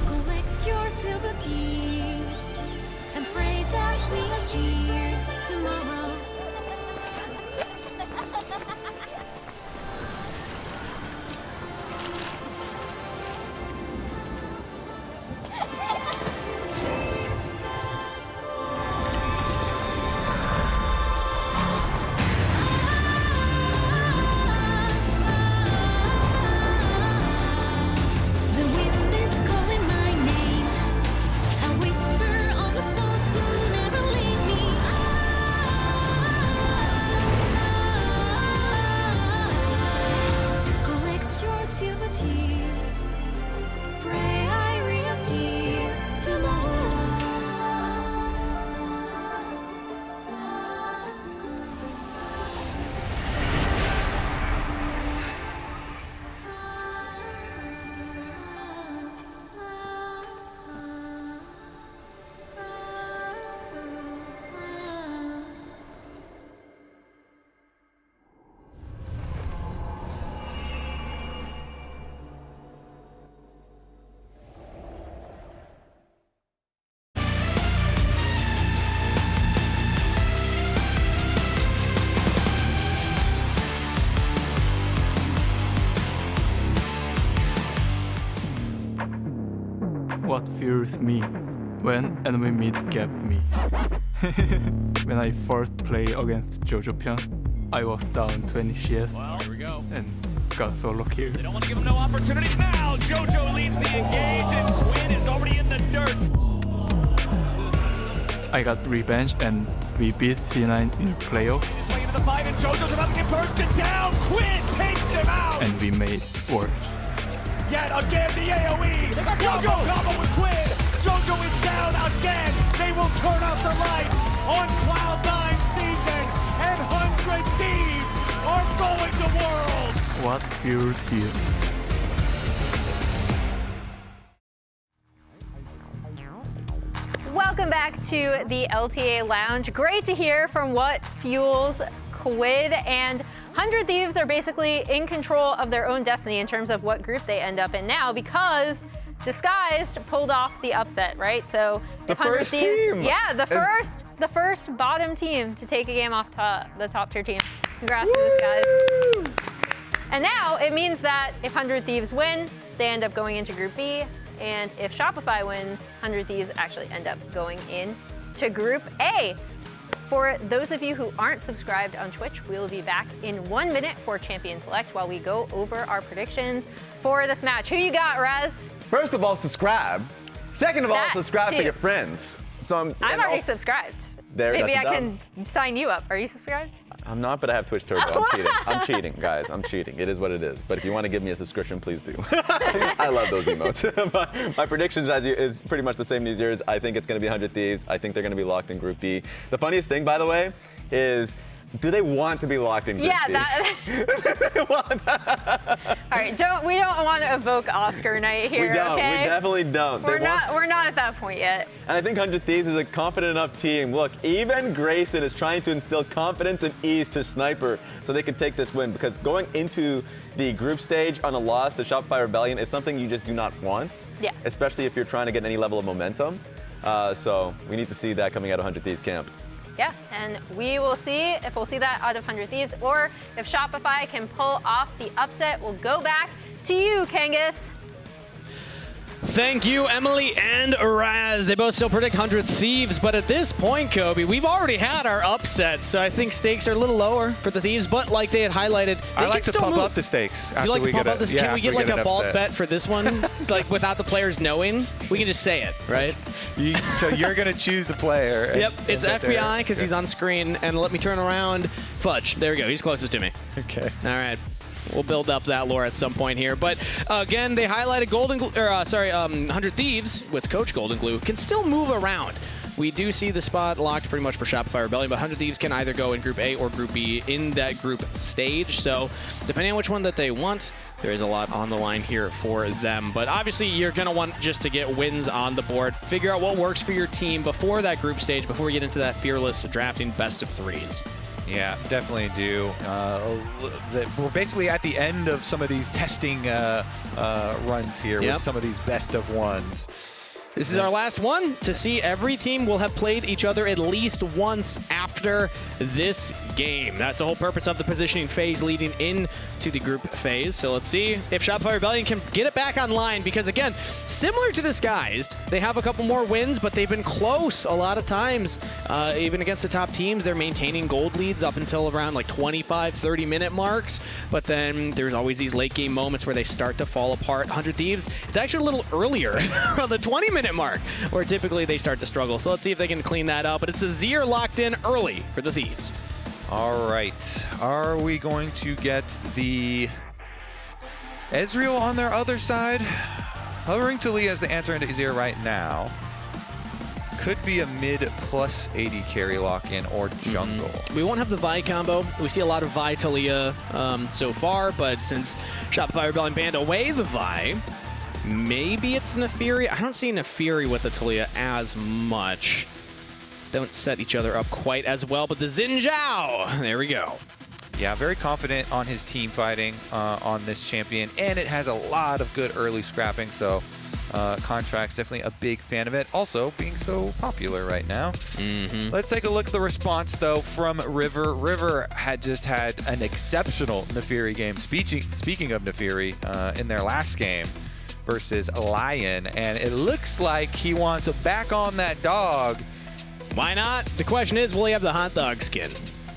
Collect your silver tears and pray that we are here tomorrow. The wind is calling my name, a whisper of the souls who never leave me. Collect your silver tears, pray I reappear What fuels me when enemy mid gap me. When I first played against Jojo Pion, I was down 20 CS and got solo kill. They don't want to give him no opportunity now. Jojo leads the engage, and Quinn is already in the dirt. I got revenge and we beat C9 in playoff Way into the fight, and Jojo's about to get bursted down. Quinn takes him out. and we made worse. Yet again, the AoE. Jojo combo with Quinn. Jojo is down again. They will turn out the lights on Cloud9 season, and 100 Thieves are going to World. What fuels you? Welcome back to the LTA Lounge. Great to hear from what fuels Quid, and 100 Thieves are basically in control of their own destiny in terms of what group they end up in now, because Disguised pulled off the upset, right? So The if 100 first Thieves, team! yeah, the first bottom team to take a game off the top tier team. Congrats to Disguised. And now it means that if 100 Thieves win, they end up going into Group B. And if Shopify wins, 100 Thieves actually end up going in to Group A. For those of you who aren't subscribed on Twitch, we will be back in 1 minute for Champion Select while we go over our predictions for this match. Who you got, Rez? First of all, subscribe. Second of all, That subscribe too. to your friends. So I'm already subscribed. There, Maybe that's I done. can sign you up. Are you subscribed? I'm not, but I have Twitch Turbo. I'm cheating. I'm cheating, guys. I'm cheating. It is what it is. But if you want to give me a subscription, please do. I love those emotes. my predictions is pretty much the same as yours. I think it's going to be 100 Thieves. I think they're going to be locked in Group B. The funniest thing, by the way, is do they want to be locked in group Yeah, B? All right, we don't want to evoke Oscar night here, We don't. okay? We definitely don't. We're not at that point yet. And I think 100 Thieves is a confident enough team. Look, even Grayson is trying to instill confidence and ease to Sniper so they can take this win, because going into the group stage on a loss to Shopify Rebellion is something you just do not want. Yeah. Especially if you're trying to get any level of momentum. So we need to see that coming out of 100 Thieves camp. Yeah, and we will see if we'll see that out of 100 Thieves, or if Shopify can pull off the upset. We'll go back to you, Kangas. Thank you, Emily and Raz. They both still predict 100 Thieves, but at this point, Kobe, we've already had our upset, so I think stakes are a little lower for the Thieves, but like they had highlighted, they I like can to still pump move. up the stakes. After You like we to pump get up this? yeah, Can we get like a bald upset. bet for this one? Like without the players knowing? We can just say it, right? So you're going to choose a player. And, Yep, it's FBI because he's on screen, and let me turn around. Fudge, there we go, he's closest to me. Okay. All right. We'll build up that lore at some point here. But again, they highlighted 100 Thieves with Coach Golden Glue can still move around. We do see the spot locked pretty much for Shopify Rebellion, but 100 Thieves can either go in Group A or Group B in that group stage. So depending on which one that they want, there is a lot on the line here for them. But obviously, you're going to want just to get wins on the board. Figure out what works for your team before that group stage, before we get into that fearless drafting best of threes. Yeah, definitely do. We're basically at the end of some of these testing runs here with some of these best of ones. This is our last one to see every team will have played each other at least once after this game. That's the whole purpose of the positioning phase leading into the group phase. So let's see if Shopify Rebellion can get it back online, because again, similar to Disguised, they have a couple more wins, but they've been close a lot of times. Even against the top teams, they're maintaining gold leads up until around like 25, 30-minute marks. But then there's always these late game moments where they start to fall apart. 100 Thieves, it's actually a little earlier on the 20-minute mark, where typically they start to struggle. So let's see if they can clean that up. But it's Azir locked in early for the Thieves. All right. Are we going to get the Ezreal on their other side? Hovering to Lee as the answer into Azir right now. Could be a mid plus 80 carry lock-in or jungle. We won't have the Vi combo. We see a lot of Vi Talia so far, but since Shopify Rebellion banned away the Vi, maybe it's Nefiri. I don't see Nefiri with the Talia as much. Don't set each other up quite as well, but the Xin Zhao, there we go. Yeah, very confident on his team fighting on this champion, and it has a lot of good early scrapping, so Contract's definitely a big fan of it. Also, being so popular right now. Let's take a look at the response, though, from River. River had just had an exceptional Nefiri game. Speaking of Nefiri, in their last game versus Lyon, and it looks like he wants back on that dog. Why not? The question is, will he have the hot dog skin?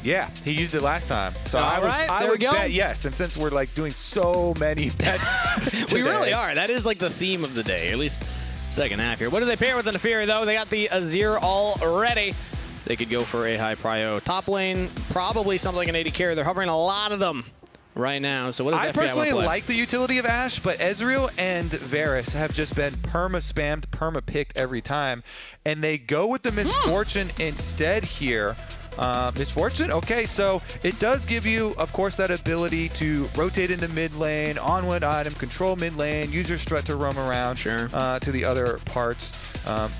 Yeah, he used it last time. So All I there would we go. bet yes. And since we're like doing so many bets We today, really are. That is like the theme of the day, at least second half here. What do they pair with the Nefiri, though? They got the Azir already. They could go for a high prio top lane, probably something like an 80 carry. They're hovering a lot of them right now. So what does I FBI personally wanna play? like the utility of Ashe, but Ezreal and Varus have just been perma-spammed, perma-picked every time. And they go with the Misfortune instead here. Misfortune? Okay, so it does give you, of course, that ability to rotate into mid lane, on one item, control mid lane, use your strut to roam around to the other parts.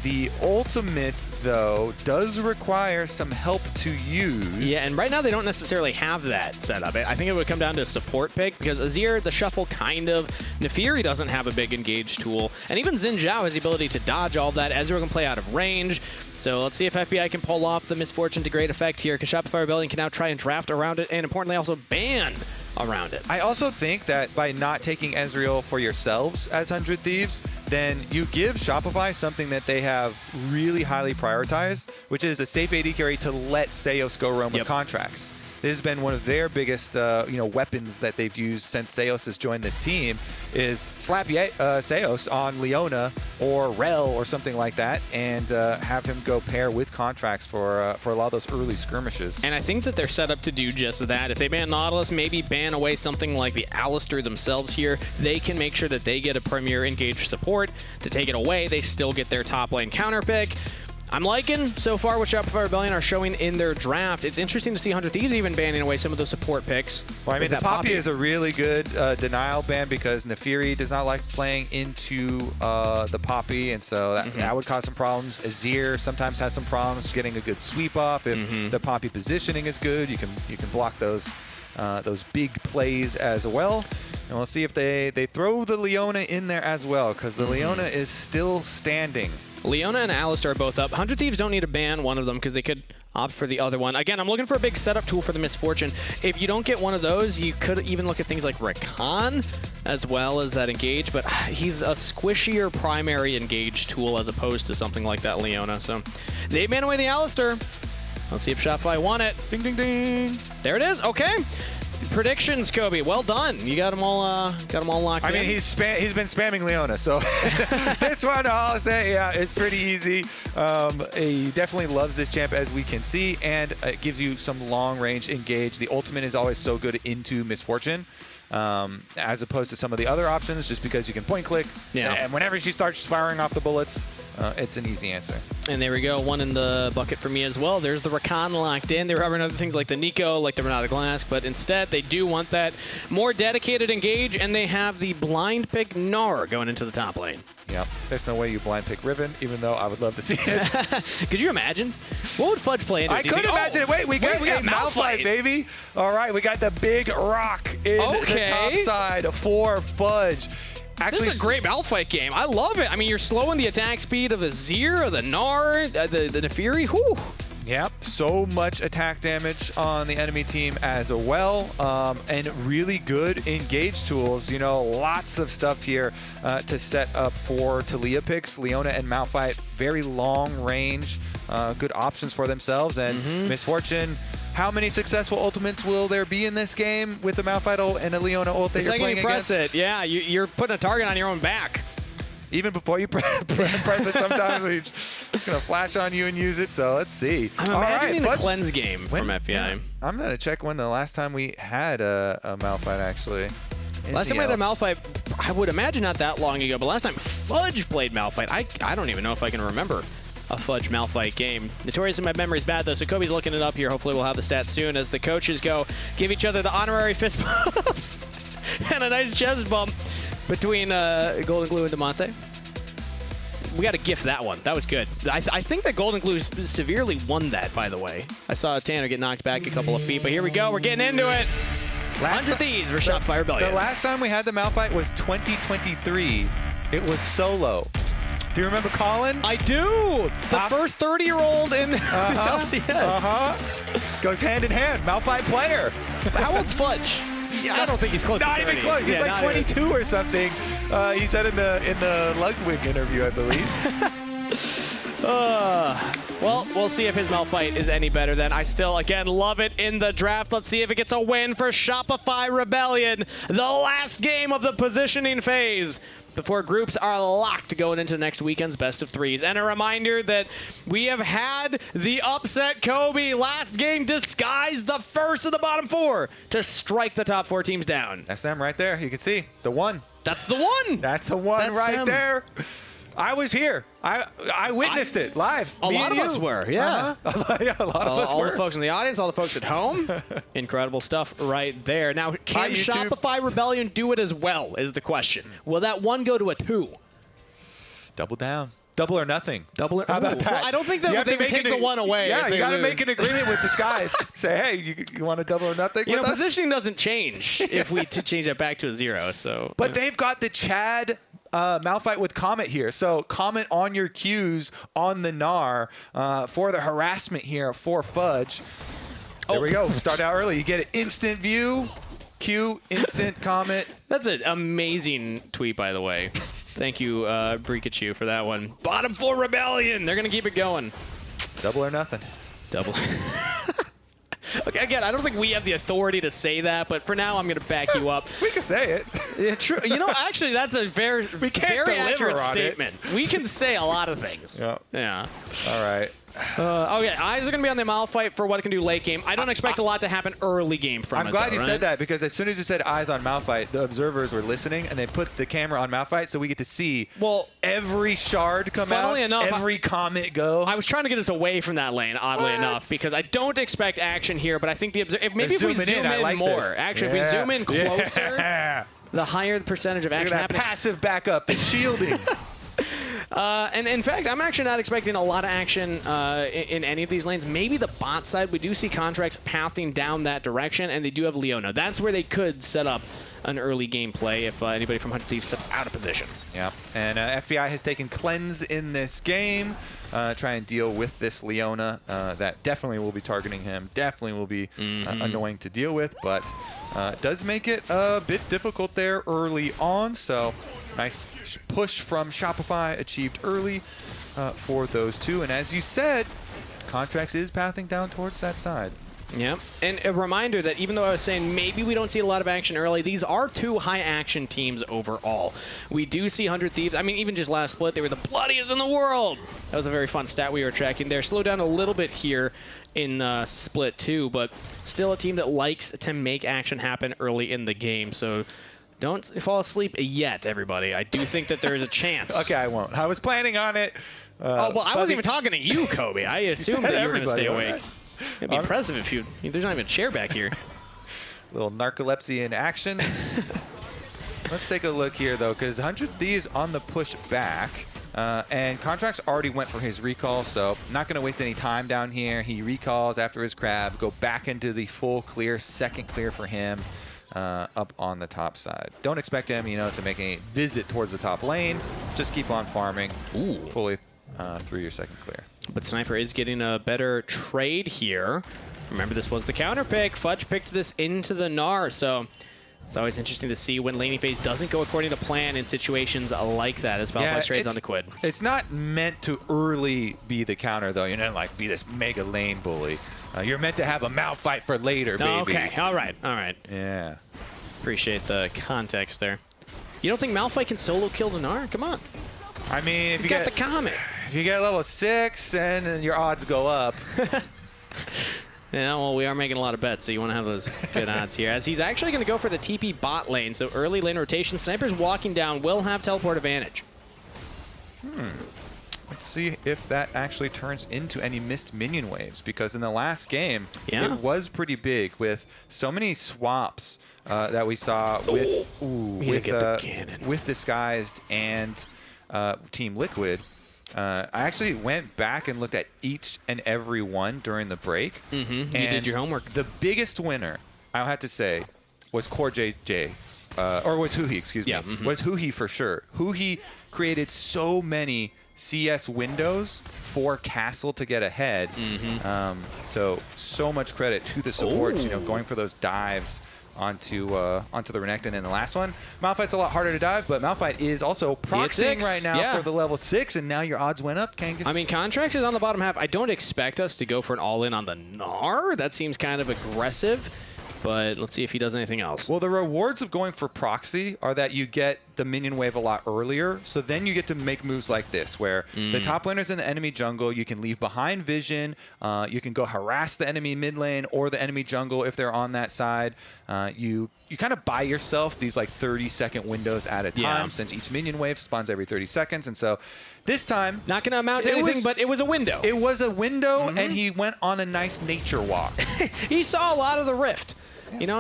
The ultimate, though, does require some help to use. Yeah, and right now they don't necessarily have that set up. I think it would come down to a support pick, because Azir, the shuffle kind of. Nefiri doesn't have a big engage tool. And even Xin Zhao has the ability to dodge all that. Ezreal can play out of range. So let's see if FBI can pull off the Misfortune to great effect here, because Shopify Rebellion can now try and draft around it, and importantly also ban around it. I also think that by not taking Ezreal for yourselves as 100 Thieves, then you give Shopify something that they have really highly prioritized, which is a safe AD carry to let Seos go roam with contracts. This has been one of their biggest weapons that they've used since Seos has joined this team, is slap Seos on Leona or Rel or something like that, and have him go pair with contracts for a lot of those early skirmishes. And I think that they're set up to do just that. If they ban Nautilus, maybe ban away something like the Alistair themselves here, they can make sure that they get a premier engaged support. To take it away, they still get their top lane counter pick. I'm liking so far what Shopify Rebellion are showing in their draft. It's interesting to see 100 Thieves even banning away some of those support picks. Well, I mean, the Poppy is a really good denial ban because Nefiri does not like playing into the Poppy, and so that would cause some problems. Azir sometimes has some problems getting a good sweep off. If the Poppy positioning is good, you can block those big plays as well. And we'll see if they throw the Leona in there as well, because the Leona is still standing. Leona and Alistar are both up. 100 Thieves don't need to ban one of them because they could opt for the other one. Again, I'm looking for a big setup tool for the Misfortune. If you don't get one of those, you could even look at things like Rakan as well as that Engage, but he's a squishier primary Engage tool as opposed to something like that Leona. So they ban away the Alistar. Let's see if Shopify want it. Ding, ding, ding. There it is. Okay. Predictions, Kobe. Well done. You got them all locked in. I mean, he's been spamming Leona, so this one I'll say, yeah, it's pretty easy. He definitely loves this champ, as we can see, and it gives you some long-range engage. The ultimate is always so good into Misfortune, as opposed to some of the other options, just because you can point-click. Yeah. And whenever she starts firing off the bullets, it's an easy answer. And there we go. One in the bucket for me as well. There's the Rakan locked in. They were having other things like the Nico, like the Renata Glass, but instead they do want that more dedicated engage, and they have the blind pick Gnar going into the top lane. Yep. There's no way you blind pick Riven, even though I would love to see it. Could you imagine? What would Fudge play into? I could imagine it. Wait, we got Malphite, baby. All right, we got the big rock in the top side for Fudge. Actually, this is a great Malphite game. I love it. I mean, you're slowing the attack speed of the Azir, the Gnar, the Nefiri. Whew. Yep, so much attack damage on the enemy team as well, and really good engage tools. You know, lots of stuff here to set up for Talia picks. Leona and Malphite, very long range, good options for themselves. And Misfortune, how many successful ultimates will there be in this game with the Malphite ult and a Leona ult that you're playing against? It. Yeah, you're putting a target on your own back. Even before you press it, sometimes it's just going to flash on you and use it, so let's see. I'm imagining the cleanse game from FPI. Yeah, I'm going to check when the last time we had a Malphite, actually. Last time I had a Malphite, I would imagine not that long ago, but last time Fudge played Malphite, I don't even know if I can remember a Fudge Malphite game. Notorious in my memory is bad, though, so Kobe's looking it up here. Hopefully we'll have the stats soon as the coaches go give each other the honorary fist bumps and a nice chest bump between Golden Glue and DeMonte. We got to gift that one. That was good. I think that Golden Glue severely won that, by the way. I saw Tanner get knocked back a couple of feet, but here we go. We're getting into it. 100 Thieves for Shopify Rebellion. The last time we had the Malphite was 2023. It was solo. Do you remember Colin? I do. The first 30-year-old in LCS. Goes hand in hand. Malphite player. How old's Fudge? I don't think he's close to 30. Not even close. He's like 22 or something. He said in the Ludwig interview, I believe. Well, we'll see if his Malphite is any better then. I still, again, love it in the draft. Let's see if it gets a win for Shopify Rebellion. The last game of the positioning phase before groups are locked going into next weekend's best of threes. And a reminder that we have had the upset Kobe. Last game disguised the first of the bottom four to strike the top four teams down. That's them right there. You can see the one. That's the one. That's the one. That's right them. There. I was here. I witnessed it live. A lot of us were, yeah. Yeah, a lot of us were. All the folks in the audience, all the folks at home. Incredible stuff right there. Now, can Shopify Rebellion do it as well is the question. Will that one go to a 2? Double down. Double or nothing. Double or, how about that? Well, I don't think that they would take the one away. Yeah, you got to lose. make an agreement with Disguise. Say, hey, you want a double or nothing with us? Positioning doesn't change if we change that back to a 0. So, but they've got the Chad Malphite with Comet here. So comment on your Qs on the Gnar for the harassment here for Fudge. There we go. Start out early. You get an instant view, Q, instant comment. That's an amazing tweet, by the way. Thank you, Brikachu, for that one. Bottom 4 Rebellion. They're going to keep it going. Double or nothing. Double. Okay, again, I don't think we have the authority to say that, but for now, I'm going to back you up. We can say it. Yeah, true. You know, actually, that's a very accurate statement. We can say a lot of things. Yep. Yeah. All right. Eyes are going to be on the Malphite for what it can do late game. I don't expect a lot to happen early game from it. I'm glad though, you right? said that, because as soon as you said eyes on Malphite, the observers were listening, and they put the camera on Malphite, so we get to see every shard come out, every comet go. I was trying to get us away from that lane, oddly enough, because I don't expect action here, but I think maybe if we zoom in more. Actually, if we zoom in closer, the higher the percentage of action happening. Passive backup, the shielding. And in fact, I'm actually not expecting a lot of action in any of these lanes. Maybe the bot side, we do see contracts pathing down that direction, and they do have Leona. That's where they could set up an early game play if anybody from 100 Thieves steps out of position. Yeah, and FBI has taken Cleanse in this game, try and deal with this Leona. That definitely will be targeting him, definitely will be annoying to deal with, but does make it a bit difficult there early on, so nice push from Shopify achieved early for those two. And as you said, Contracts is pathing down towards that side. Yep. And a reminder that even though I was saying maybe we don't see a lot of action early, these are two high-action teams overall. We do see 100 Thieves. I mean, even just last split, they were the bloodiest in the world. That was a very fun stat we were tracking there. Slowed down a little bit here in split 2, but still a team that likes to make action happen early in the game. So don't fall asleep yet, everybody. I do think that there is a chance. Okay, I won't. I was planning on it. Oh, well, I wasn't even talking to you, Kobe. I assumed that you were going to stay awake. It'd be impressive if you... There's not even a chair back here. Little narcolepsy in action. Let's take a look here, though, because 100 Thieves on the push back. And Contracts already went for his recall, so not going to waste any time down here. He recalls after his crab, go back into the full clear, second clear for him up on the top side. Don't expect him, to make a visit towards the top lane. Just keep on farming fully through your second clear. But Sniper is getting a better trade here. Remember, this was the counter pick. Fudge picked this into the Gnar, so it's always interesting to see when laning phase doesn't go according to plan in situations like that as Valkyrie trades on the Quid. It's not meant to early be the counter, though. You're not like be this mega lane bully. You're meant to have a Malphite for later, baby. Okay, all right. Yeah. Appreciate the context there. You don't think Malphite can solo kill the Gnar? Come on. I mean, if He's got the Comet. If you get level 6, then your odds go up. Yeah, well, we are making a lot of bets, so you want to have those good odds here. As he's actually going to go for the TP bot lane, so early lane rotation. Sniper's walking down, will have teleport advantage. Let's see if that actually turns into any missed minion waves, because in the last game, it was pretty big with so many swaps that we saw with Disguised and Team Liquid. I actually went back and looked at each and every one during the break. You did your homework. The biggest winner, I'll have to say, was Core JJ. Or was Huhi, excuse me. Was Huhi for sure. Huhi created so many CS windows for Castle to get ahead. So much credit to the supports, going for those dives onto the Renekton in the last one. Malphite's a lot harder to dive, but Malphite is also proxying right now for the level 6, and now your odds went up, Kangas. I mean, Contracts is on the bottom half. I don't expect us to go for an all-in on the Gnar. That seems kind of aggressive, but let's see if he does anything else. Well, the rewards of going for proxy are that you get the minion wave a lot earlier, so then you get to make moves like this, where the top laner's in the enemy jungle, you can leave behind vision, you can go harass the enemy mid lane or the enemy jungle if they're on that side. You kind of buy yourself these like 30-second windows at a time, since each minion wave spawns every 30 seconds, and so this time... Not going to amount to anything, but it was a window. It was a window, and he went on a nice nature walk. He saw a lot of the Rift.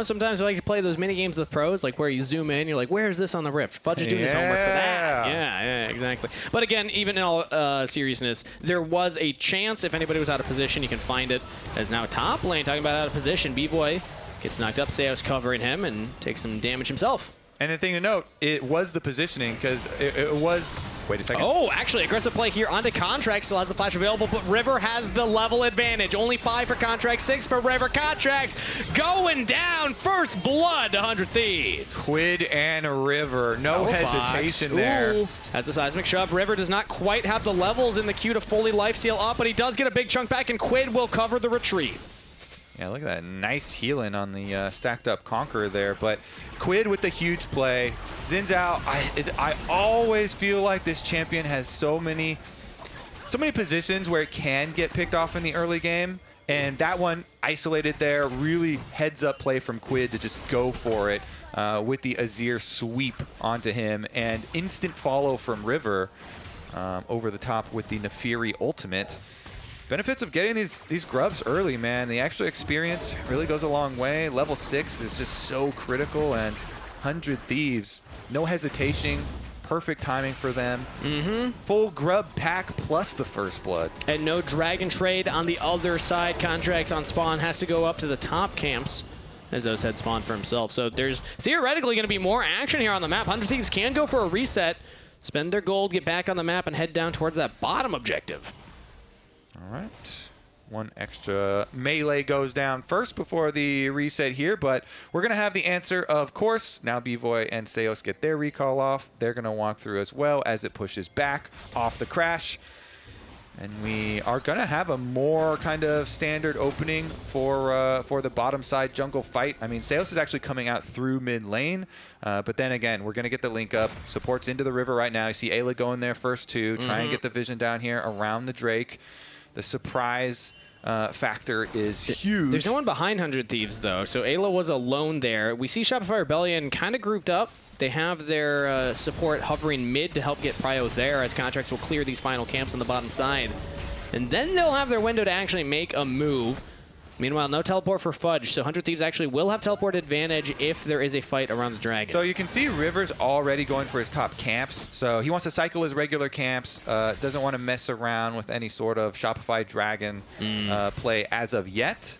Sometimes I like to play those mini games with pros, like where you zoom in, you're like, where is this on the Rift? Fudge is doing his homework for that. Yeah, exactly. But again, even in all seriousness, there was a chance if anybody was out of position, you can find it. As now top lane, talking about out of position, B-Boy gets knocked up, Seo's covering him, and takes some damage himself. And the thing to note, it was the positioning, because it was... Wait a second. Oh, actually, aggressive play here onto Contracts. Still has the flash available, but River has the level advantage. Only 5 for Contracts, 6 for River. Contracts going down. First blood to 100 Thieves. Quid and River. No hesitation there. Has the seismic shove. River does not quite have the levels in the queue to fully lifesteal up, but he does get a big chunk back, and Quid will cover the retreat. Yeah, look at that nice healing on the stacked up Conqueror there. But Quid with the huge play. Xin Zhao, I always feel like this champion has so many so many positions where it can get picked off in the early game. And that one isolated there, really heads-up play from Quid to just go for it with the Azir sweep onto him. And instant follow from River over the top with the Nefiri ultimate. Benefits of getting these grubs early, man. The extra experience really goes a long way. Level 6 is just so critical, and 100 Thieves, no hesitation. Perfect timing for them. Full grub pack plus the first blood. And no dragon trade on the other side. Contracts on spawn has to go up to the top camps, as Oz had spawned for himself. So there's theoretically going to be more action here on the map. 100 Thieves can go for a reset, spend their gold, get back on the map, and head down towards that bottom objective. All right. One extra melee goes down first before the reset here, but we're going to have the answer, of course. Now Bvoy and Seos get their recall off. They're going to walk through as well as it pushes back off the crash. And we are going to have a more kind of standard opening for the bottom side jungle fight. I mean, Seos is actually coming out through mid lane, but then again, we're going to get the link up. Support's into the river right now. You see Ayla going there first too, try and get the vision down here around the Drake. The surprise factor is huge. There's no one behind 100 Thieves, though, so Ayla was alone there. We see Shopify Rebellion kind of grouped up. They have their support hovering mid to help get prio there, as Contracts will clear these final camps on the bottom side. And then they'll have their window to actually make a move. Meanwhile, no teleport for Fudge, so 100 Thieves actually will have teleport advantage if there is a fight around the dragon. So you can see River's already going for his top camps. So he wants to cycle his regular camps, doesn't want to mess around with any sort of Shopify dragon play as of yet.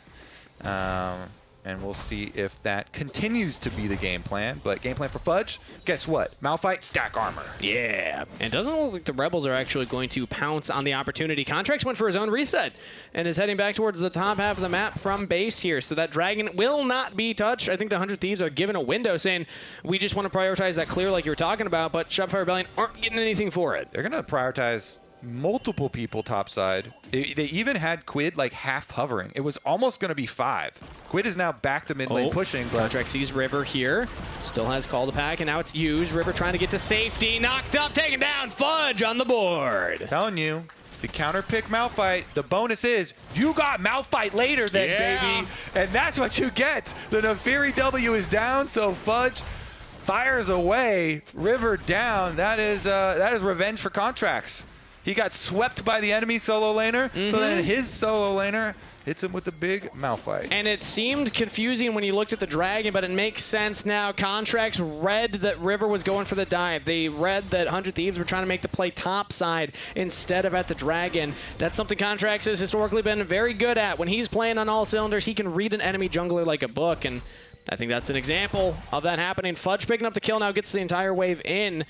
And we'll see if that continues to be the game plan. But game plan for Fudge, guess what? Malphite, stack armor. Yeah, and it doesn't look like the Rebels are actually going to pounce on the opportunity. Contracts went for his own reset and is heading back towards the top half of the map from base here. So that dragon will not be touched. I think the 100 Thieves are given a window saying, we just want to prioritize that clear like you were talking about, but Shopify Rebellion aren't getting anything for it. They're going to prioritize multiple people topside. They even had Quid like half hovering. It was almost going to be 5. Quid is now back to mid lane pushing. Contract sees River here. Still has call to pack, and now it's used. River trying to get to safety. Knocked up, taken down. Fudge on the board. Telling you, the counter pick Malphite, the bonus is you got Malphite later then, baby. And that's what you get. The Nefiri W is down, so Fudge fires away. River down. That is revenge for Contracts. He got swept by the enemy solo laner, so then his solo laner hits him with the big Malphite. And it seemed confusing when you looked at the dragon, but it makes sense now. Contracts read that River was going for the dive. They read that 100 Thieves were trying to make the play topside instead of at the dragon. That's something Contracts has historically been very good at. When he's playing on all cylinders, he can read an enemy jungler like a book, and I think that's an example of that happening. Fudge picking up the kill now, gets the entire wave in.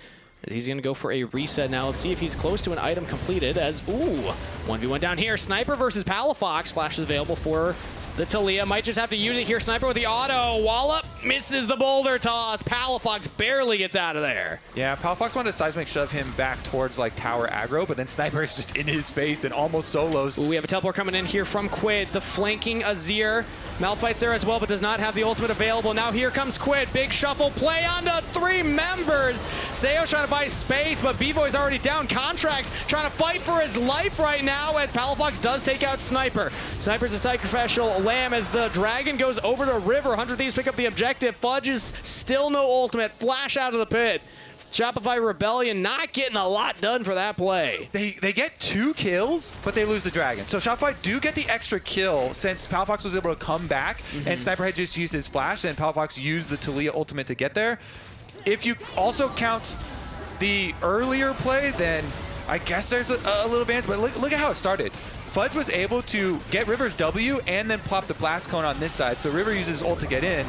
He's going to go for a reset now. Let's see if he's close to an item completed as, 1v1 down here. Sniper versus Palafox. Flash is available for the Talia. Might just have to use it here. Sniper with the auto. Wallop misses the boulder toss. Palafox barely gets out of there. Yeah, Palafox wanted to seismic shove him back towards like tower aggro, but then Sniper is just in his face and almost solos. We have a teleport coming in here from Quid. The flanking Azir. Malphite's there as well, but does not have the ultimate available. Now here comes Quid. Big shuffle play onto 3 members. Seo trying to buy space, but Bvoy's already down. Contracts trying to fight for his life right now as Palafox does take out Sniper. Sniper's a sacrificial lamb as the dragon goes over to River. 100 Thieves pick up the objective. Fudge is still no ultimate. Flash out of the pit. Shopify Rebellion not getting a lot done for that play. They get 2 kills, but they lose the dragon. So Shopify do get the extra kill since Palafox was able to come back and Sniper had just used his flash and Palafox used the Talia ultimate to get there. If you also count the earlier play, then I guess there's a little advantage, but look at how it started. Fudge was able to get River's W and then plop the blast cone on this side. So River uses ult to get in.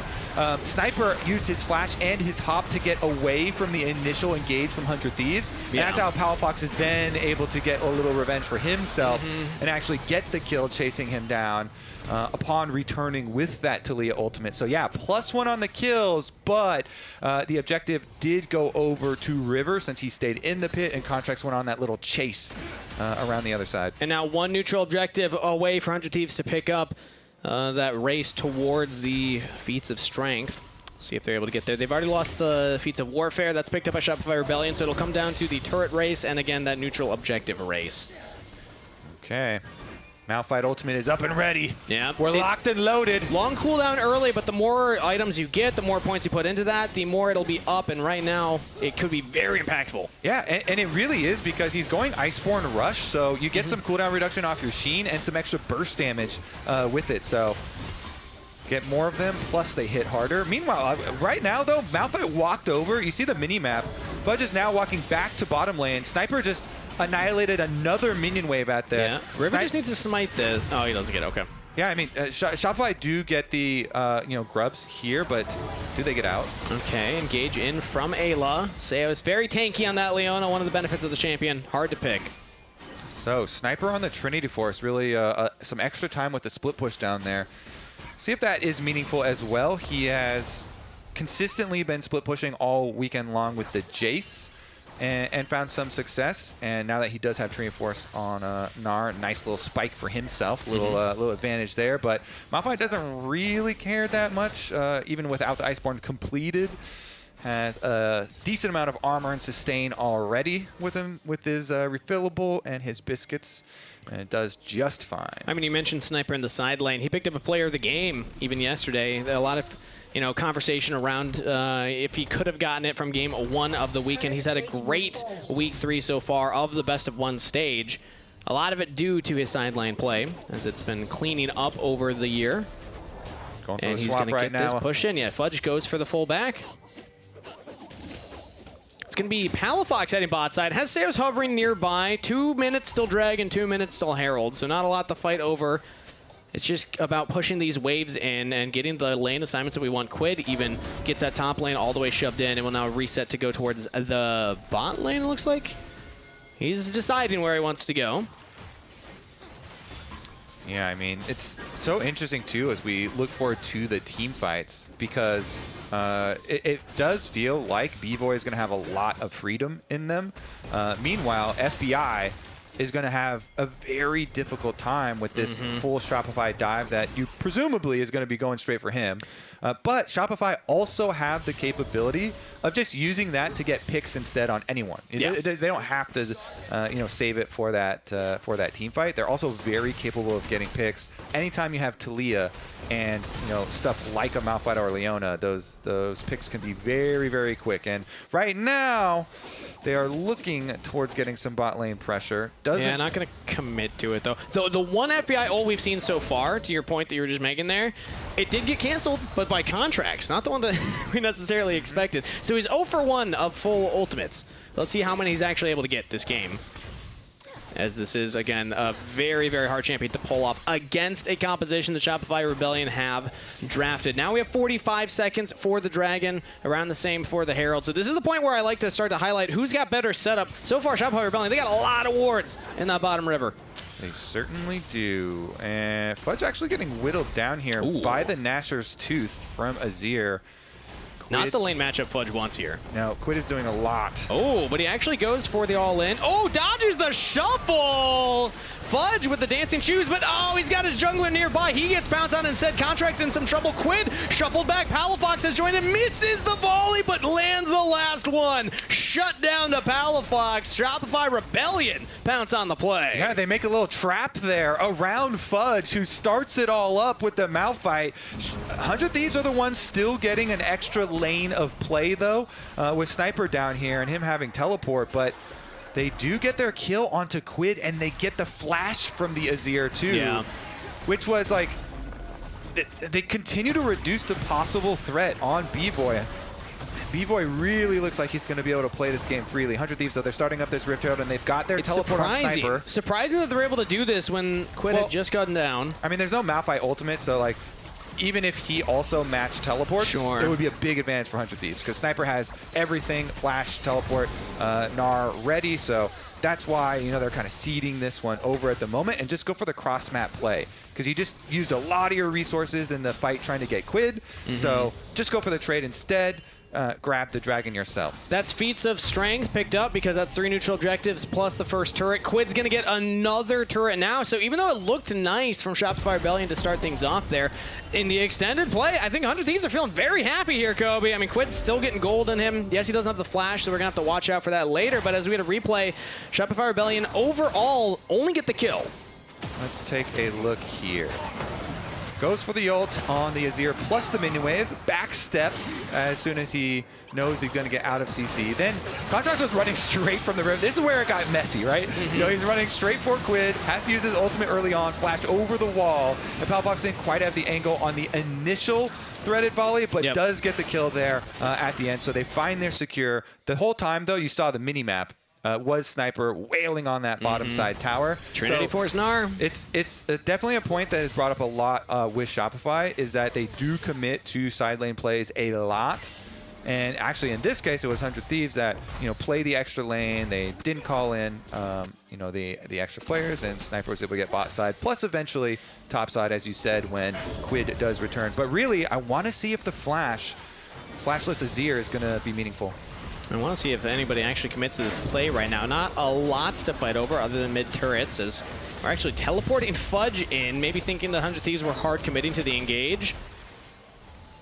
Sniper used his flash and his hop to get away from the initial engage from 100 Thieves. And that's how Palafox is then able to get a little revenge for himself and actually get the kill chasing him down upon returning with that Talia ultimate. So yeah, +1 on the kills, but the objective did go over to River since he stayed in the pit and Contracts went on that little chase around the other side. And now 1 neutral objective away for 100 Thieves to pick up that race towards the feats of strength. See if they're able to get there. They've already lost the feats of warfare. That's picked up by Shopify Rebellion, so it'll come down to the turret race and again that neutral objective race. Okay. Malphite ultimate is up and ready. Yeah. We're locked and loaded. Long cooldown early, but the more items you get, the more points you put into that, the more it'll be up. And right now, it could be very impactful. Yeah, and it really is because he's going Iceborne Rush, so you get some cooldown reduction off your Sheen and some extra burst damage with it. So get more of them, plus they hit harder. Meanwhile, right now, though, Malphite walked over. You see the mini-map. Fudge is now walking back to bottom lane. Sniper just annihilated another minion wave at the... Yeah, River just needs to smite the... Oh, he doesn't get it. Okay. Yeah, I mean, Shopify do get the, grubs here, but do they get out? Okay, engage in from Ayla. Seo is very tanky on that Leona, one of the benefits of the champion. Hard to pick. So, Sniper on the Trinity Force, really some extra time with the split push down there. See if that is meaningful as well. He has consistently been split pushing all weekend long with the Jace. And found some success, and now that he does have Trinity Force on Gnar, nice little spike for himself, little advantage there. But Malphite doesn't really care that much, even without the Iceborne completed. Has a decent amount of armor and sustain already with him, with his refillable and his biscuits, and it does just fine. I mean, you mentioned Sniper in the side lane. He picked up a player of the game even yesterday. A lot of conversation around if he could have gotten it from game 1 of the weekend. He's had a great week 3 so far of the best of 1 stage. A lot of it due to his sideline play, as it's been cleaning up over the year. Going for and the he's swap going to right get this now. push in. Yeah, Fudge goes for the full back. It's going to be Palafox heading bot side. Has Seos hovering nearby. 2 minutes still Dragon, 2 minutes still Herald. So not a lot to fight over. It's just about pushing these waves in and getting the lane assignments that we want. Quid even gets that top lane all the way shoved in and will now reset to go towards the bot lane, it looks like. He's deciding where he wants to go. Yeah, I mean, it's so interesting, too, as we look forward to the team fights, because it does feel like B-Boy is going to have a lot of freedom in them. Meanwhile, FBI is going to have a very difficult time with this full Shopify dive that you presumably is going to be going straight for him. But Shopify also have the capability of just using that to get picks instead on anyone. Yeah. They don't have to, save it for that team fight. They're also very capable of getting picks. Anytime you have Talia and stuff like a Malphite or Leona, those picks can be very, very quick. And right now, they are looking towards getting some bot lane pressure. Yeah, not going to commit to it, though. The one FBI ult we've seen so far, to your point that you were just making there, it did get canceled, but by contracts, not the one that we necessarily expected. So he's 0 for 1 of full ultimates. Let's see how many he's actually able to get this game, as this is, again, a very, very hard champion to pull off against a composition the Shopify Rebellion have drafted. Now we have 45 seconds for the Dragon, around the same for the Herald. So this is the point where I like to start to highlight who's got better setup. So far, Shopify Rebellion, they got a lot of wards in that bottom river. They certainly do. And Fudge actually getting whittled down here by the Nasher's Tooth from Azir. Not the lane matchup Fudge wants here. No, Quid is doing a lot. Oh, but he actually goes for the all-in. Oh, dodges the shuffle! Fudge with the dancing shoes, but he's got his jungler nearby. He gets pounced on instead. Contract's in some trouble. Quid shuffled back. Palafox has joined and misses the volley, but lands the last one. Shut down to Palafox. Shopify Rebellion pounce on the play. Yeah, they make a little trap there around Fudge, who starts it all up with the Malphite. 100 Thieves are the ones still getting an extra lane of play, though, with Sniper down here and him having teleport, but they do get their kill onto Quid, and they get the flash from the Azir, too, which was like, they continue to reduce the possible threat on B-Boy. B-Boy really looks like he's going to be able to play this game freely. 100 Thieves, though, they're starting up this Rift Herald, and they've got their teleport on Sniper. Surprising that they're able to do this when Quid had just gotten down. I mean, there's no Malphite ultimate, so, like, even if he also matched teleports, it would be a big advantage for 100 Thieves, because Sniper has everything, flash, teleport, Gnar ready, so that's why, they're kind of seeding this one over at the moment, and just go for the cross-map play, because you just used a lot of your resources in the fight trying to get Quid, so just go for the trade instead. Grab the dragon yourself. That's feats of strength picked up because that's 3 neutral objectives plus the first turret. Quid's going to get another turret now. So even though it looked nice from Shopify Rebellion to start things off there, in the extended play, I think 100 Thieves are feeling very happy here, Kobe. I mean, Quid's still getting gold in him. Yes, he doesn't have the flash, so we're going to have to watch out for that later. But as we had a replay, Shopify Rebellion overall only get the kill. Let's take a look here. Goes for the ult on the Azir plus the minion wave. Back steps as soon as he knows he's going to get out of CC. Then Contrast was running straight from the river. This is where it got messy, right? You know, he's running straight for Quid, has to use his ultimate early on, flash over the wall, and Palfox didn't quite have the angle on the initial threaded volley, but does get the kill there at the end. So they find their secure. The whole time, though, you saw the mini-map. Was Sniper wailing on that bottom side tower. Trinity Force Gnar. It's definitely a point that is brought up a lot with Shopify, is that they do commit to side lane plays a lot. And actually, in this case, it was 100 Thieves that, you know, play the extra lane. They didn't call in, you know, the extra players, and Sniper was able to get bot side. Plus, eventually, top side, as you said, when Quid does return. But really, I want to see if the flashless Azir is going to be meaningful. I want to see if anybody actually commits to this play right now. Not a lot to fight over other than mid turrets, as we're actually teleporting Fudge in, maybe thinking the 100 Thieves were hard committing to the engage.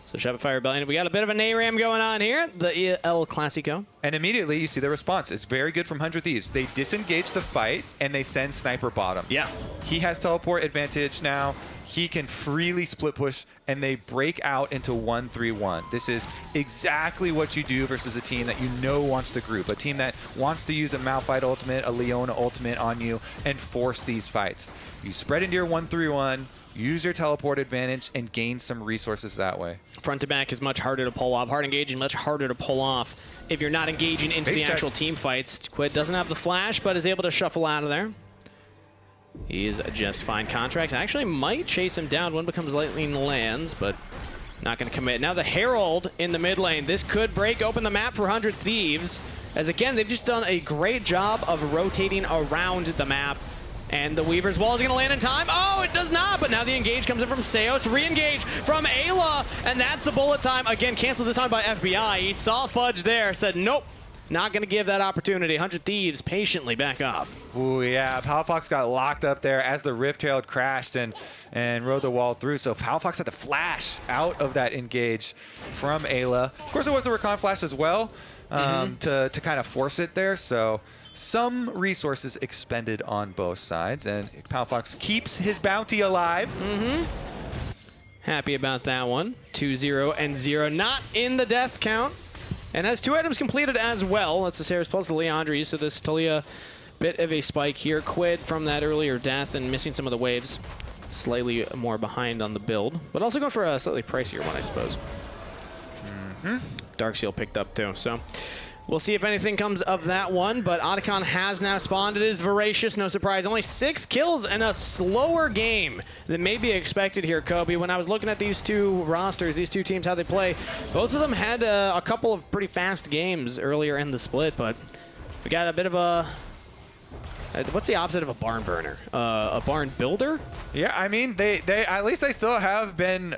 So Shopify Rebellion, we got a bit of an ARAM going on here, the El Clasico. And immediately you see the response. It's very good from 100 Thieves. They disengage the fight and they send Sniper bottom. Yeah. He has teleport advantage now. He can freely split push, and they break out into 1-3-1. This is exactly what you do versus a team that you know wants to group, a team that wants to use a Malphite ultimate, a Leona ultimate on you, and force these fights. You spread into your 1-3-1, use your teleport advantage, and gain some resources that way. Front to back is much harder to pull off. Hard engaging, much harder to pull off if you're not engaging into the actual team fights. Quid doesn't have the flash, but is able to shuffle out of there. He is just fine. Contracts actually might chase him down. One becomes lightning lands, but not going to commit. Now the Herald in the mid lane. This could break open the map for 100 Thieves, as again, they've just done a great job of rotating around the map. And the Weaver's wall is going to land in time. Oh, it does not, but now the engage comes in from Seos. Re-engage from Ayla, and that's the bullet time. Again, canceled this time by FBI. He saw Fudge there, said nope. Not going to give that opportunity. 100 Thieves patiently back off. Ooh, yeah. Palfox got locked up there as the Rift Herald crashed and rode the wall through. So Palfox had to flash out of that engage from Ayla. Of course, it was a Recon flash as well to kind of force it there. So some resources expended on both sides. And Palfox keeps his bounty alive. Happy about that one. 2-0 and 0. Not in the death count. And has 2 items completed as well. That's the Ceres plus the Leandri, so this Talia bit of a spike here. Quid from that earlier death and missing some of the waves. Slightly more behind on the build, but also going for a slightly pricier one, I suppose. Darkseal picked up too, so we'll see if anything comes of that one, but Otacon has now spawned. It is voracious, no surprise. Only 6 kills and a slower game than may be expected here, Kobe. When I was looking at these two rosters, these two teams, how they play, both of them had a couple of pretty fast games earlier in the split, but we got a bit of a... What's the opposite of a barn burner? A barn builder? Yeah, I mean, they at least they still have been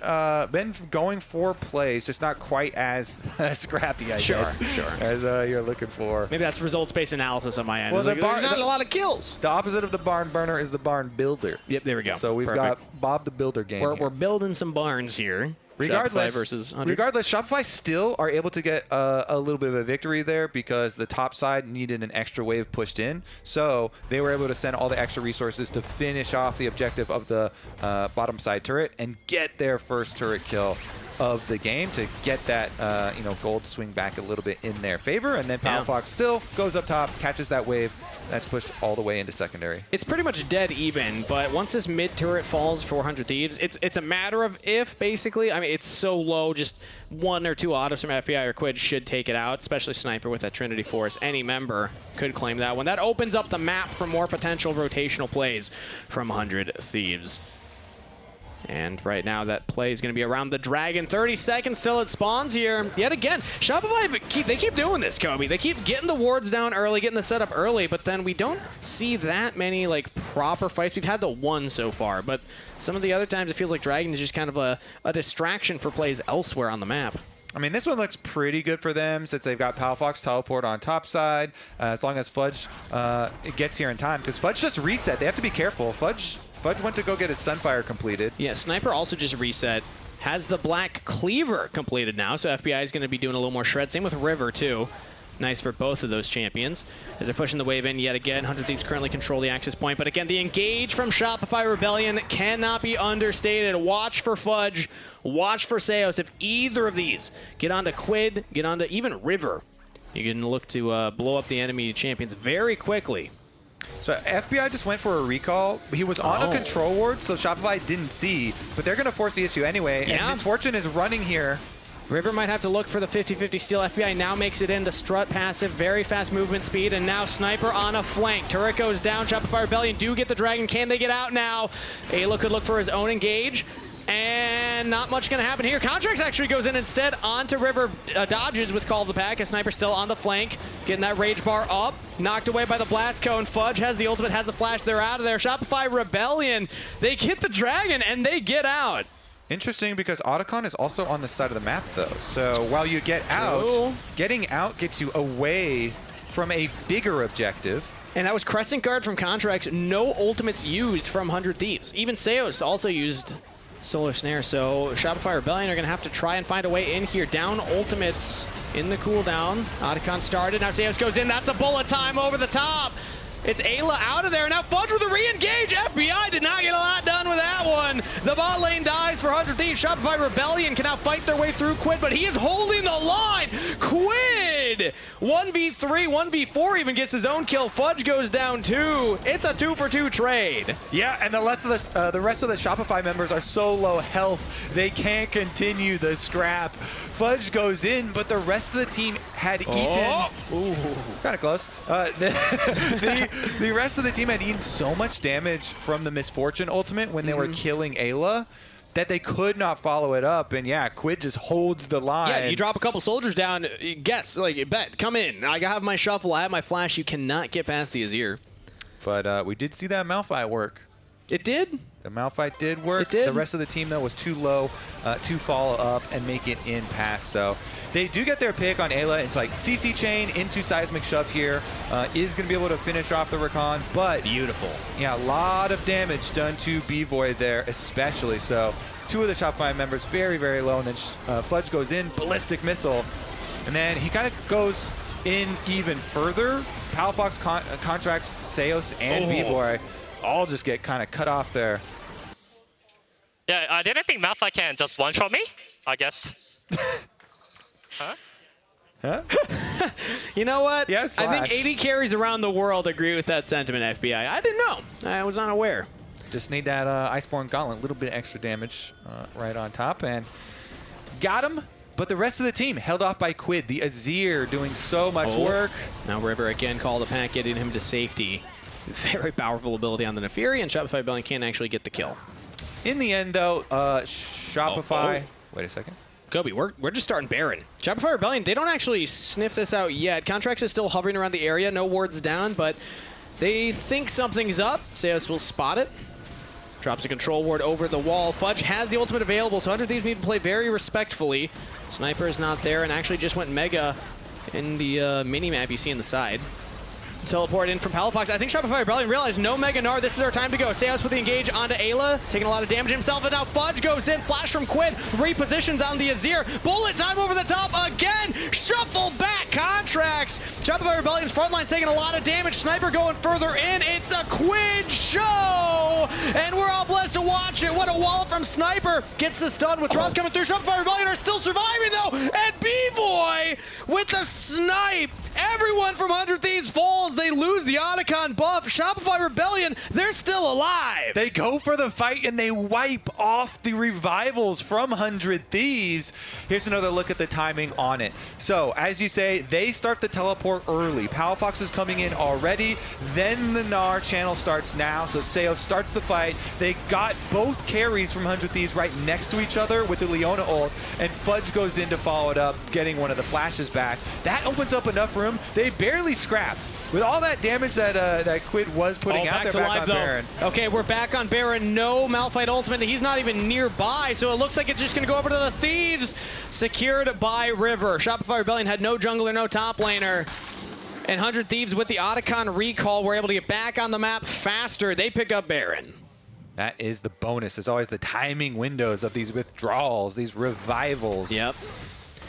going for plays, just not quite as scrappy, I guess. Sure. As you're looking for. Maybe that's results-based analysis on my end. Well, there's not a lot of kills. The opposite of the barn burner is the barn builder. Yep, there we go. So we've got Bob the Builder game. We're building some barns here. Regardless, Shopify still are able to get a little bit of a victory there because the top side needed an extra wave pushed in. So they were able to send all the extra resources to finish off the objective of the bottom side turret and get their first turret kill of the game to get that gold swing back a little bit in their favor. And then Palfox still goes up top, catches that wave. That's pushed all the way into secondary. It's pretty much dead even, but once this mid turret falls for 100 Thieves, it's a matter of if, basically. I mean, it's so low, just 1 or 2 autos from FBI or Quid should take it out, especially Sniper with that Trinity Force. Any member could claim that one. That opens up the map for more potential rotational plays from 100 Thieves. And right now that play is going to be around the Dragon. 30 seconds till it spawns here. Yet again, Shopify, they keep doing this, Kobe. They keep getting the wards down early, getting the setup early, but then we don't see that many like proper fights. We've had the one so far, but some of the other times it feels like Dragon is just kind of a distraction for plays elsewhere on the map. I mean, this one looks pretty good for them since they've got Palfox teleport on top side, as long as Fudge gets here in time, because Fudge just reset. They have to be careful. Fudge went to go get his Sunfire completed. Yeah, Sniper also just reset. Has the Black Cleaver completed now, so FBI is going to be doing a little more shred. Same with River, too. Nice for both of those champions as they're pushing the wave in yet again. 100 Thieves currently control the access point, but again, the engage from Shopify Rebellion cannot be understated. Watch for Fudge, watch for Seos. If either of these get onto Quid, get onto even River, you can look to blow up the enemy champions very quickly. So FBI just went for a recall. He was on a control ward, so Shopify didn't see, but they're going to force the issue anyway. Yeah. And Misfortune is running here. River might have to look for the 50-50 steal. FBI now makes it in. The strut passive, very fast movement speed, and now Sniper on a flank. Turret goes down. Shopify Rebellion do get the dragon. Can they get out now? Ayla could look for his own engage, and not much going to happen here. Contracts actually goes in instead onto River. Dodges with Call of the Pack. A Sniper still on the flank, getting that rage bar up. Knocked away by the blast cone. Fudge has the ultimate, has the flash. They're out of there. Shopify Rebellion, they hit the dragon, and they get out. Interesting because Otacon is also on the side of the map though. So while you get out, getting out gets you away from a bigger objective. And that was Crescent Guard from Contracts. No ultimates used from 100 Thieves. Even Seos also used Solar Snare. So Shopify Rebellion are going to have to try and find a way in here. Down ultimates in the cooldown. Otacon started. Now Seos goes in. That's a bullet time over the top. It's Ayla out of there. Now Fudge with a re-engage. FBI did not get a lot done with that one. The bot lane dies for 100 Thieves. Shopify Rebellion can now fight their way through Quid, but he is holding the line. Quid! 1v3, 1v4 even gets his own kill. Fudge goes down 2. It's a 2-for-2 trade. Yeah, and the rest of the Shopify members are so low health, they can't continue the scrap. Fudge goes in, but the rest of the team had eaten. Ooh, kind of close. The rest of the team had eaten so much damage from the Misfortune ultimate when they were killing Ayla that they could not follow it up. And yeah, Quid just holds the line. Yeah, you drop a couple soldiers down, guess, like, bet, come in. I have my shuffle, I have my flash. You cannot get past the Azir. But we did see that Malphite work. It did. The Malphite did work. It did. The rest of the team, though, was too low to follow up and make it in past. So they do get their pick on Ayla. It's like CC chain into seismic shove here. Is going to be able to finish off the recon, but beautiful. Yeah, a lot of damage done to B-Void there, especially. So two of the Shopify members very, very low, and then Fudge goes in, ballistic missile, and then he kind of goes in even further. Palafox contracts Seos and B-Boy all just get kind of cut off there. Yeah, I didn't think Malphite can just one-shot me, I guess. Huh? You know what? Yes, I think Flash. 80 carries around the world agree with that sentiment, FBI. I didn't know. I was unaware. Just need that Iceborne Gauntlet, a little bit extra damage right on top, and got him. But the rest of the team held off by Quid. The Azir doing so much work. Now River again called the pack, getting him to safety. Very powerful ability on the Neferi, and Shopify Rebellion can't actually get the kill. In the end, though, Shopify... Wait a second. Kobe, we're just starting Baron. Shopify Rebellion, they don't actually sniff this out yet. Contracts is still hovering around the area, no wards down, but they think something's up. Seos will spot it. Drops a control ward over the wall. Fudge has the ultimate available, so 100 Thieves need to play very respectfully. Sniper is not there and actually just went Mega in the mini-map you see on the side. Teleport in from Palafox. I think Shopify Rebellion realized no Mega Gnar. This is our time to go. Seos with the engage onto Ayla, taking a lot of damage himself, and now Fudge goes in. Flash from Quid, repositions on the Azir. Bullet time over the top again. Shuffle back Contracts. Shopify Rebellion's front line's taking a lot of damage. Sniper going further in. It's a Quid show, and we're all blessed to watch it. What a wallop from Sniper. Gets the stun with Dross coming through. Shopify Rebellion are still surviving though, and B-Boy with the snipe. Everyone from 100 Thieves falls. They lose the Otacon buff. Shopify Rebellion, they're still alive. They go for the fight and they wipe off the revivals from 100 Thieves. Here's another look at the timing on it. So, as you say, they start the teleport early. Palafox is coming in already. Then the Gnar channel starts now. So Seos starts the fight. They got both carries from 100 Thieves right next to each other with the Leona ult. And Fudge goes in to follow it up, getting one of the flashes back. That opens up enough room. They barely scrap. With all that damage that that Quid was putting out there back on Baron. Okay, we're back on Baron. No Malphite ultimate. He's not even nearby, so it looks like it's just going to go over to the Thieves. Secured by River. Shopify Rebellion had no jungler, no top laner. And 100 Thieves with the Otacon recall were able to get back on the map faster. They pick up Baron. That is the bonus. There's always the timing windows of these withdrawals, these revivals. Yep.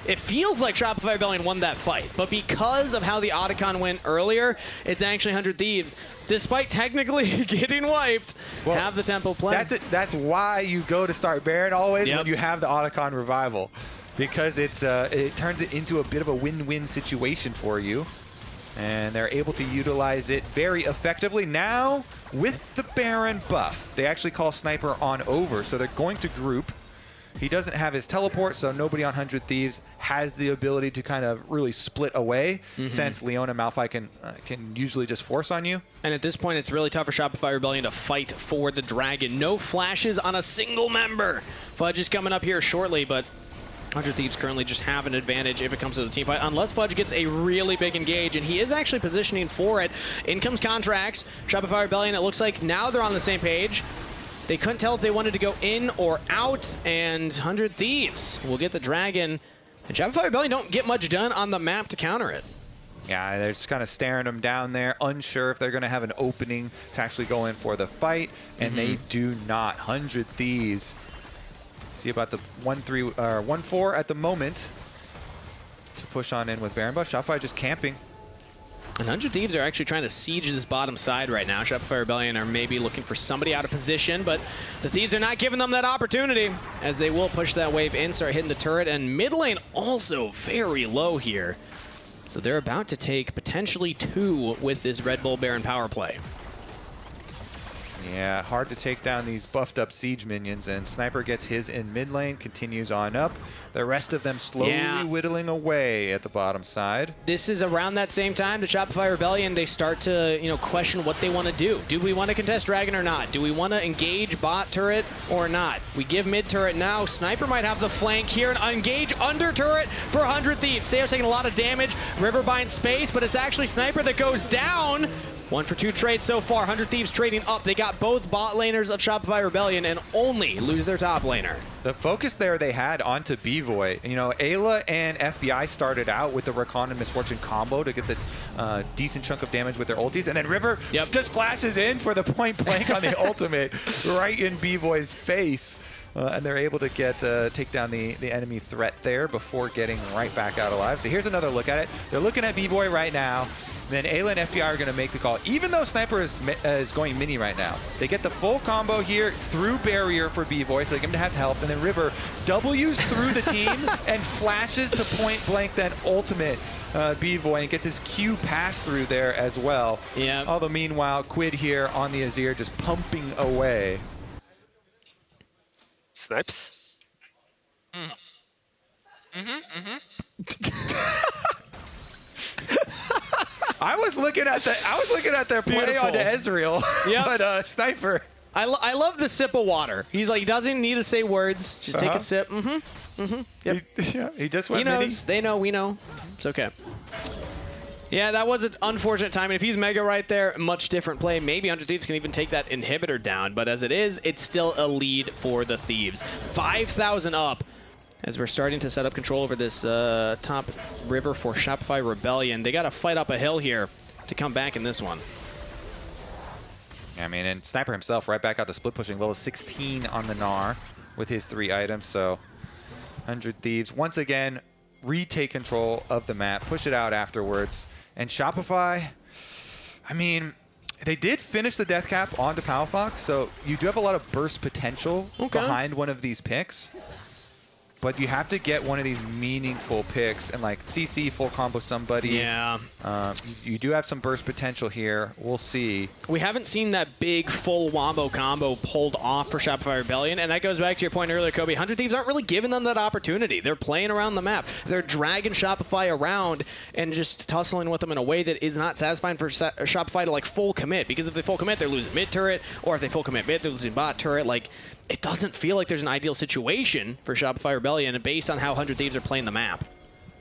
it feels like Shopify Rebellion won that fight, but because of how the Otacon went earlier, it's actually 100 Thieves, despite technically getting wiped, have the tempo play. That's why you go to start Baron always when you have the Otacon revival, because it turns it into a bit of a win-win situation for you, and they're able to utilize it very effectively. Now, with the Baron buff, they actually call Sniper on over, so they're going to group. He doesn't have his teleport, so nobody on 100 Thieves has the ability to kind of really split away, since Lyon and Malphite can usually just force on you. And at this point, it's really tough for Shopify Rebellion to fight for the Dragon. No flashes on a single member. Fudge is coming up here shortly, but 100 Thieves currently just have an advantage if it comes to the team fight, unless Fudge gets a really big engage, and he is actually positioning for it. In comes Contracts. Shopify Rebellion, it looks like now they're on the same page. They couldn't tell if they wanted to go in or out, and 100 Thieves will get the Dragon. And Shopify Rebellion don't get much done on the map to counter it. Yeah, they're just kind of staring them down there, unsure if they're going to have an opening to actually go in for the fight, and they do not. 100 Thieves. See about the 1-4 at the moment to push on in with Baron buff. Shopify just camping. And 100 Thieves are actually trying to siege this bottom side right now. Shopify Rebellion are maybe looking for somebody out of position, but the Thieves are not giving them that opportunity, as they will push that wave in, start hitting the turret, and mid lane also very low here. So they're about to take potentially 2 with this Red Bull Baron power play. Yeah, hard to take down these buffed up siege minions, and Sniper gets his in mid lane, continues on up. The rest of them slowly whittling away at the bottom side. This is around that same time the Shopify Rebellion, they start to, question what they want to do. Do we want to contest Dragon or not? Do we want to engage bot turret or not? We give mid turret now. Sniper might have the flank here and engage under turret for 100 Thieves. Seo's taking a lot of damage. River binds space, but it's actually Sniper that goes down. 1 for 2 trades so far. 100 Thieves trading up. They got both bot laners of Shopify Rebellion and only lose their top laner. The focus there they had onto B-Voy. Ayla and FBI started out with the Rakan and Misfortune combo to get the decent chunk of damage with their ultis, and then River just flashes in for the point blank on the ultimate right in B-Voy's face. And they're able to take down the enemy threat there before getting right back out alive. So here's another look at it. They're looking at B-Boy right now. Then Ayla and FBI are going to make the call. Even though Sniper is going mini right now, they get the full combo here through barrier for B-Boy, so they get him to have help. And then River W's through the team and flashes to point blank, then ultimate B-Boy, and gets his Q pass through there as well. Yeah. Although meanwhile, Quid here on the Azir just pumping away. Snipes. I was looking at their play onto Ezreal, but Sniper. I love the sip of water. He's like, he doesn't need to say words. Just take a sip. Yep. He just went He knows. They know. We know. It's okay. Yeah, that was an unfortunate timing. If he's Mega right there, much different play. Maybe 100 Thieves can even take that inhibitor down. But as it is, it's still a lead for the Thieves. 5,000 up as we're starting to set up control over this top river for Shopify Rebellion. They got to fight up a hill here to come back in this one. Yeah, I mean, and Sniper himself right back out to split pushing, level 16 on the Gnar with his 3 items. So 100 Thieves once again retake control of the map, push it out afterwards. And Shopify, I mean, they did finish the death cap onto Palafox, so you do have a lot of burst potential behind one of these picks. But you have to get one of these meaningful picks and like CC full combo somebody. Yeah. You do have some burst potential here. We'll see. We haven't seen that big full wombo combo pulled off for Shopify Rebellion, and that goes back to your point earlier, Kobe. 100 Thieves aren't really giving them that opportunity. They're playing around the map. They're dragging Shopify around and just tussling with them in a way that is not satisfying for Shopify to like full commit, because if they full commit, they're losing mid turret, or if they full commit mid, they're losing bot turret. Like, it doesn't feel like there's an ideal situation for Shopify Rebellion based on how 100 Thieves are playing the map.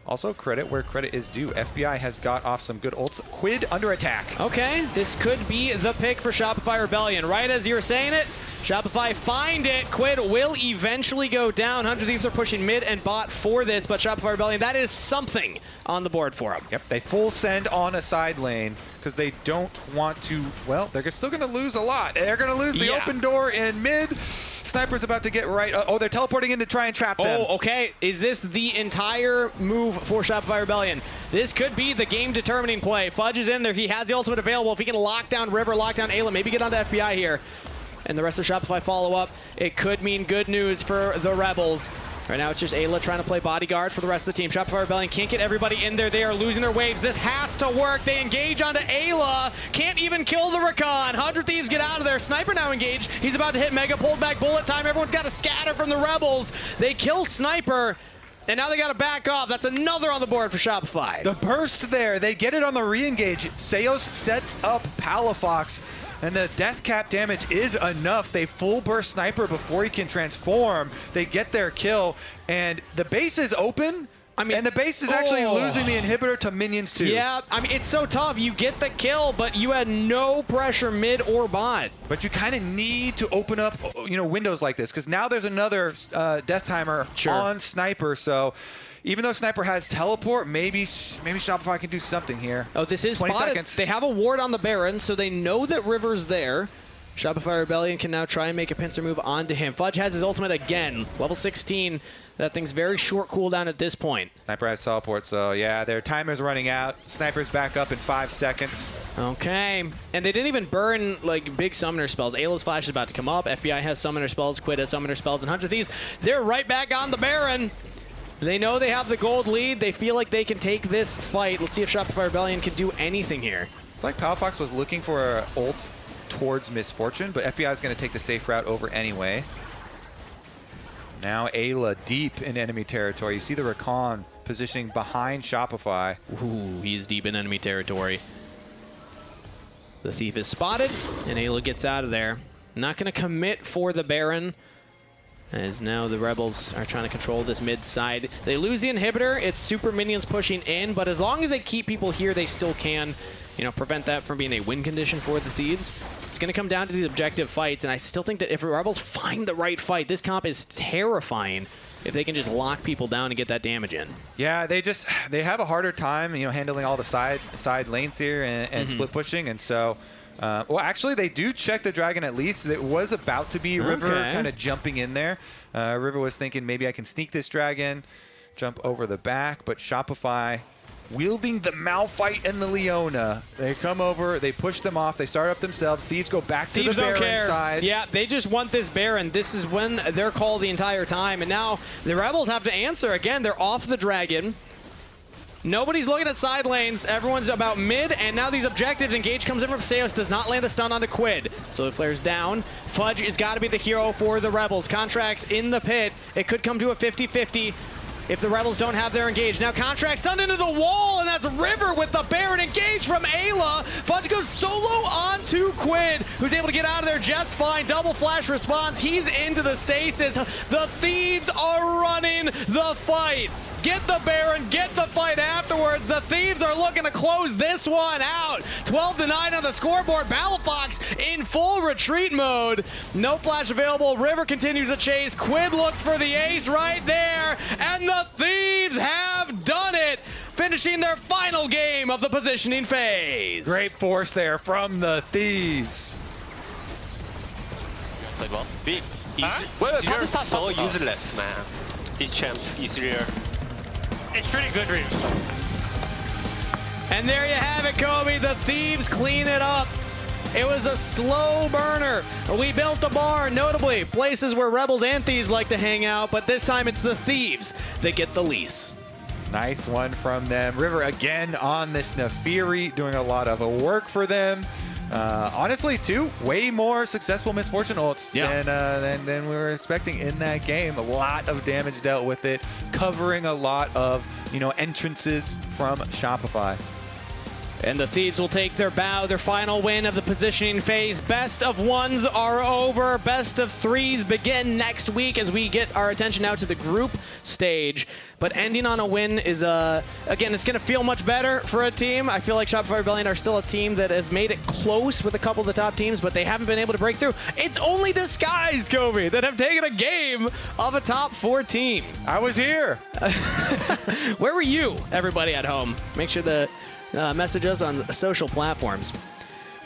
Also, credit where credit is due. FBI has got off some good ults. Quid under attack. Okay, this could be the pick for Shopify Rebellion. Right as you're saying it, Shopify find it. Quid will eventually go down. 100 Thieves are pushing mid and bot for this, but Shopify Rebellion, that is something on the board for them. Yep, they full send on a side lane because they don't want to, well, they're still going to lose a lot. They're going to lose the open door in mid. Sniper's about to get right. Oh, they're teleporting in to try and trap them. Oh, okay. Is this the entire move for Shopify Rebellion? This could be the game-determining play. Fudge is in there. He has the ultimate available. If he can lock down River, lock down Ayla, maybe get onto FBI here, and the rest of Shopify follow up, it could mean good news for the Rebels. Right now, it's just Ayla trying to play bodyguard for the rest of the team. Shopify Rebellion can't get everybody in there. They are losing their waves. This has to work. They engage onto Ayla. Can't even kill the Rakan. 100 Thieves get out of there. Sniper now engaged. He's about to hit Mega. Pulled back bullet time. Everyone's got to scatter from the Rebels. They kill Sniper, and now they got to back off. That's another on the board for Shopify. The burst there. They get it on the re-engage. Seos sets up Palafox. And the death cap damage is enough. They full burst Sniper before he can transform. They get their kill, and the base is open. And the base is actually losing the inhibitor to minions too. Yeah, I mean, it's so tough. You get the kill, but you had no pressure mid or bot. But you kind of need to open up, windows like this, because now there's another death timer on Sniper. So even though Sniper has teleport, maybe Shopify can do something here. Oh, this is 20 spotted. seconds. They have a ward on the Baron, so they know that River's there. Shopify Rebellion can now try and make a pincer move onto him. Fudge has his ultimate again. Level 16. That thing's very short cooldown at this point. Sniper has teleport, so yeah, their timer's running out. Sniper's back up in 5 seconds. Okay, and they didn't even burn like big summoner spells. Ayla's flash is about to come up. FBI has summoner spells. Quid has summoner spells, and 100 Thieves, they're right back on the Baron. They know they have the gold lead. They feel like they can take this fight. Let's see if Shopify Rebellion can do anything here. It's like Palafox was looking for an ult towards Misfortune, but FBI is going to take the safe route over anyway. Now Ayla deep in enemy territory. You see the Rakan positioning behind Shopify. Ooh, he is deep in enemy territory. The Thief is spotted, and Ayla gets out of there. Not going to commit for the Baron, as now the Rebels are trying to control this mid side. They lose the inhibitor. It's super minions pushing in, but as long as they keep people here, they still can, prevent that from being a win condition for the Thieves. It's going to come down to these objective fights, and I still think that if the Rebels find the right fight, this comp is terrifying if they can just lock people down and get that damage in. Yeah, they have a harder time, handling all the side lanes here and split pushing, and so. Well, actually, they do check the dragon at least. It was about to be River kind of jumping in there. River was thinking maybe I can sneak this dragon, jump over the back, but Shopify wielding the Malphite and the Leona. They come over, they push them off, they start up themselves. Thieves go back to the Baron side. Yeah, they just want this Baron. This is when they're called the entire time, and now the Rebels have to answer. Again, they're off the dragon. Nobody's looking at side lanes. Everyone's about mid, and now these objectives. Engage comes in from Seos, does not land the stun onto Quid. So it flares down. Fudge has got to be the hero for the Rebels. Contracts in the pit. It could come to a 50-50 if the Rebels don't have their engage. Now Contract stunned into the wall, and that's River with the Baron engage from Ayla. Fudge goes solo onto Quid, who's able to get out of there just fine. Double flash response. He's into the stasis. The Thieves are running the fight. Get the Baron, get the fight afterwards. The Thieves are looking to close this one out. 12-9 on the scoreboard. Palafox in full retreat mode. No flash available. River continues the chase. Quid looks for the ace right there. And the Thieves have done it, finishing their final game of the positioning phase. Great force there from the Thieves. Played well. You're so useless, man. This champ is rare. It's pretty good, Reeves. And there you have it, Kobe. The Thieves clean it up. It was a slow burner. We built a bar, notably places where Rebels and Thieves like to hang out, but this time it's the Thieves that get the lease. Nice one from them. River again on this Nefiri, doing a lot of work for them. Honestly, too, way more successful Misfortune ults than we were expecting in that game. A lot of damage dealt with it, covering a lot of entrances from Shopify. And the Thieves will take their bow, their final win of the positioning phase. Best of ones are over. Best of threes begin next week as we get our attention now to the group stage. But ending on a win is, again, it's going to feel much better for a team. I feel like Shopify Rebellion are still a team that has made it close with a couple of the top teams, but they haven't been able to break through. It's only Disguise, Kobe, that have taken a game of a top 4 team. I was here. Where were you, everybody at home? Make sure to message us on social platforms.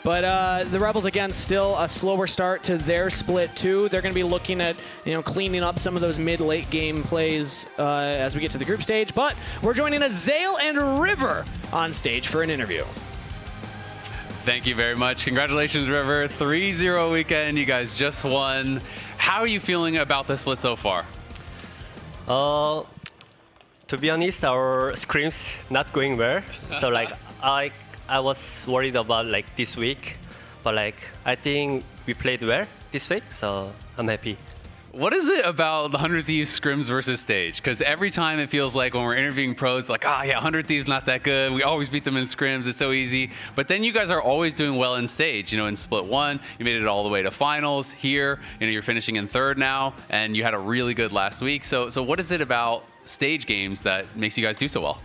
But the Rebels, again, still a slower start to their split, too. They're going to be looking at, cleaning up some of those mid-late game plays as we get to the group stage. But we're joining Zale and River on stage for an interview. Thank you very much. Congratulations, River. 3-0 weekend. You guys just won. How are you feeling about the split so far? To be honest, our scrims not going well. So like I was worried about like this week, but like I think we played well this week, so I'm happy. What is it about the 100 Thieves scrims versus stage? Because every time it feels like when we're interviewing pros, like, 100 Thieves not that good. We always beat them in scrims. It's so easy. But then you guys are always doing well in stage. In split 1, you made it all the way to finals. Here, you're finishing in 3rd now, and you had a really good last week. So what is it about stage games that makes you guys do so well?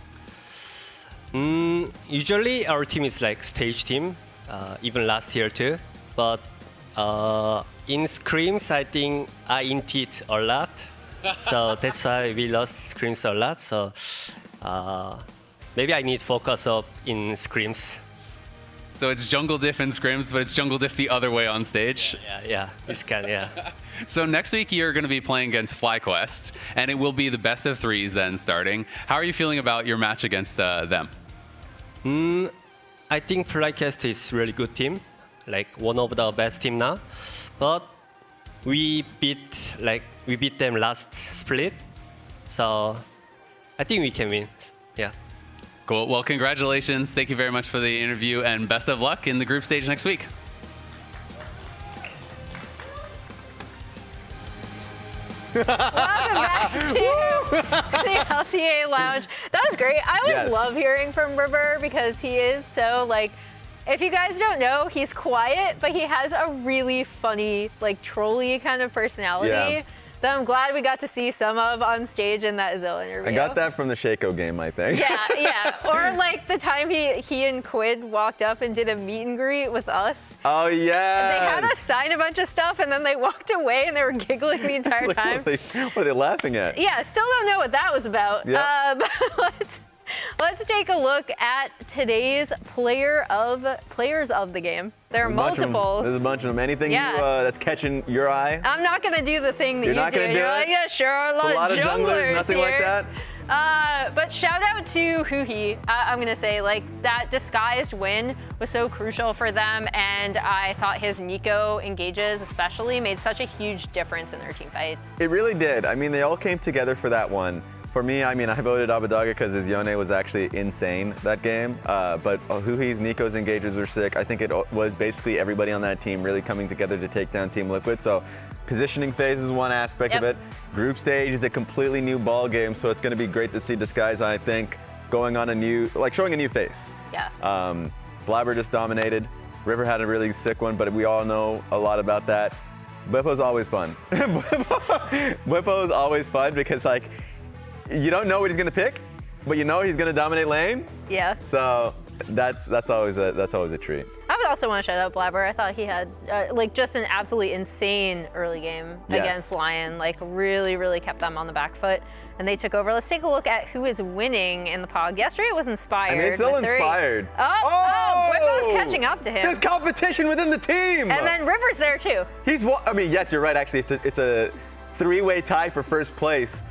Usually our team is like stage team, even last year too. But in scrims, I think I inted a lot, so that's why we lost scrims a lot. So maybe I need focus up in scrims. So it's jungle diff in scrims, but it's jungle diff the other way on stage. Yeah, it's kind of, So next week you're going to be playing against FlyQuest, and it will be the best of 3s then starting. How are you feeling about your match against them? I think FlyQuest is really good team, like one of the best team now. But we beat them last split, so I think we can win. Yeah. Cool. Well, congratulations. Thank you very much for the interview, and best of luck in the group stage next week. Welcome back to the LTA Lounge. That was great. I always love hearing from River because he is so if you guys don't know, he's quiet, but he has a really funny, trolly kind of personality that I'm glad we got to see some of on stage in that Zilla interview. I got that from the Shaco game, I think. Yeah. Or the time he and Quid walked up and did a meet and greet with us. Oh, yeah. They had us sign a bunch of stuff, and then they walked away, and they were giggling the entire time. What are they laughing at? Yeah, still don't know what that was about. Yep. Let's take a look at today's players of the game. There are multiples. There's a bunch of them. Anything that's catching your eye? I'm not gonna do the thing that You're not gonna do You're it? like, yeah, sure, a lot of junglers, nothing here. like that. But shout out to Huhi. I'm gonna say that disguised win was so crucial for them, and I thought his Nico engages especially made such a huge difference in their team fights. It really did. I mean, they all came together for that one. For me, I voted Abadaga because his Yone was actually insane that game. But Huhi's, Nico's engages were sick. I think it was basically everybody on that team really coming together to take down Team Liquid. So positioning phase is one aspect of it. Group stage is a completely new ball game, so it's going to be great to see Disguise, I think, going on showing a new face. Yeah. Blabber just dominated. River had a really sick one, but we all know a lot about that. Bwipo's always fun. Bwipo's always fun because you don't know what he's gonna pick, but you know he's gonna dominate lane. Yeah. So that's always a treat. I would also want to shout out Blabber. I thought he had just an absolutely insane early game against Lyon. Really kept them on the back foot, and they took over. Let's take a look at who is winning in the POG. Yesterday it was Inspired. They're still Inspired. Bwipo's catching up to him. There's competition within the team. And then River's there too. Yes, you're right. Actually, it's a 3-way tie for first place.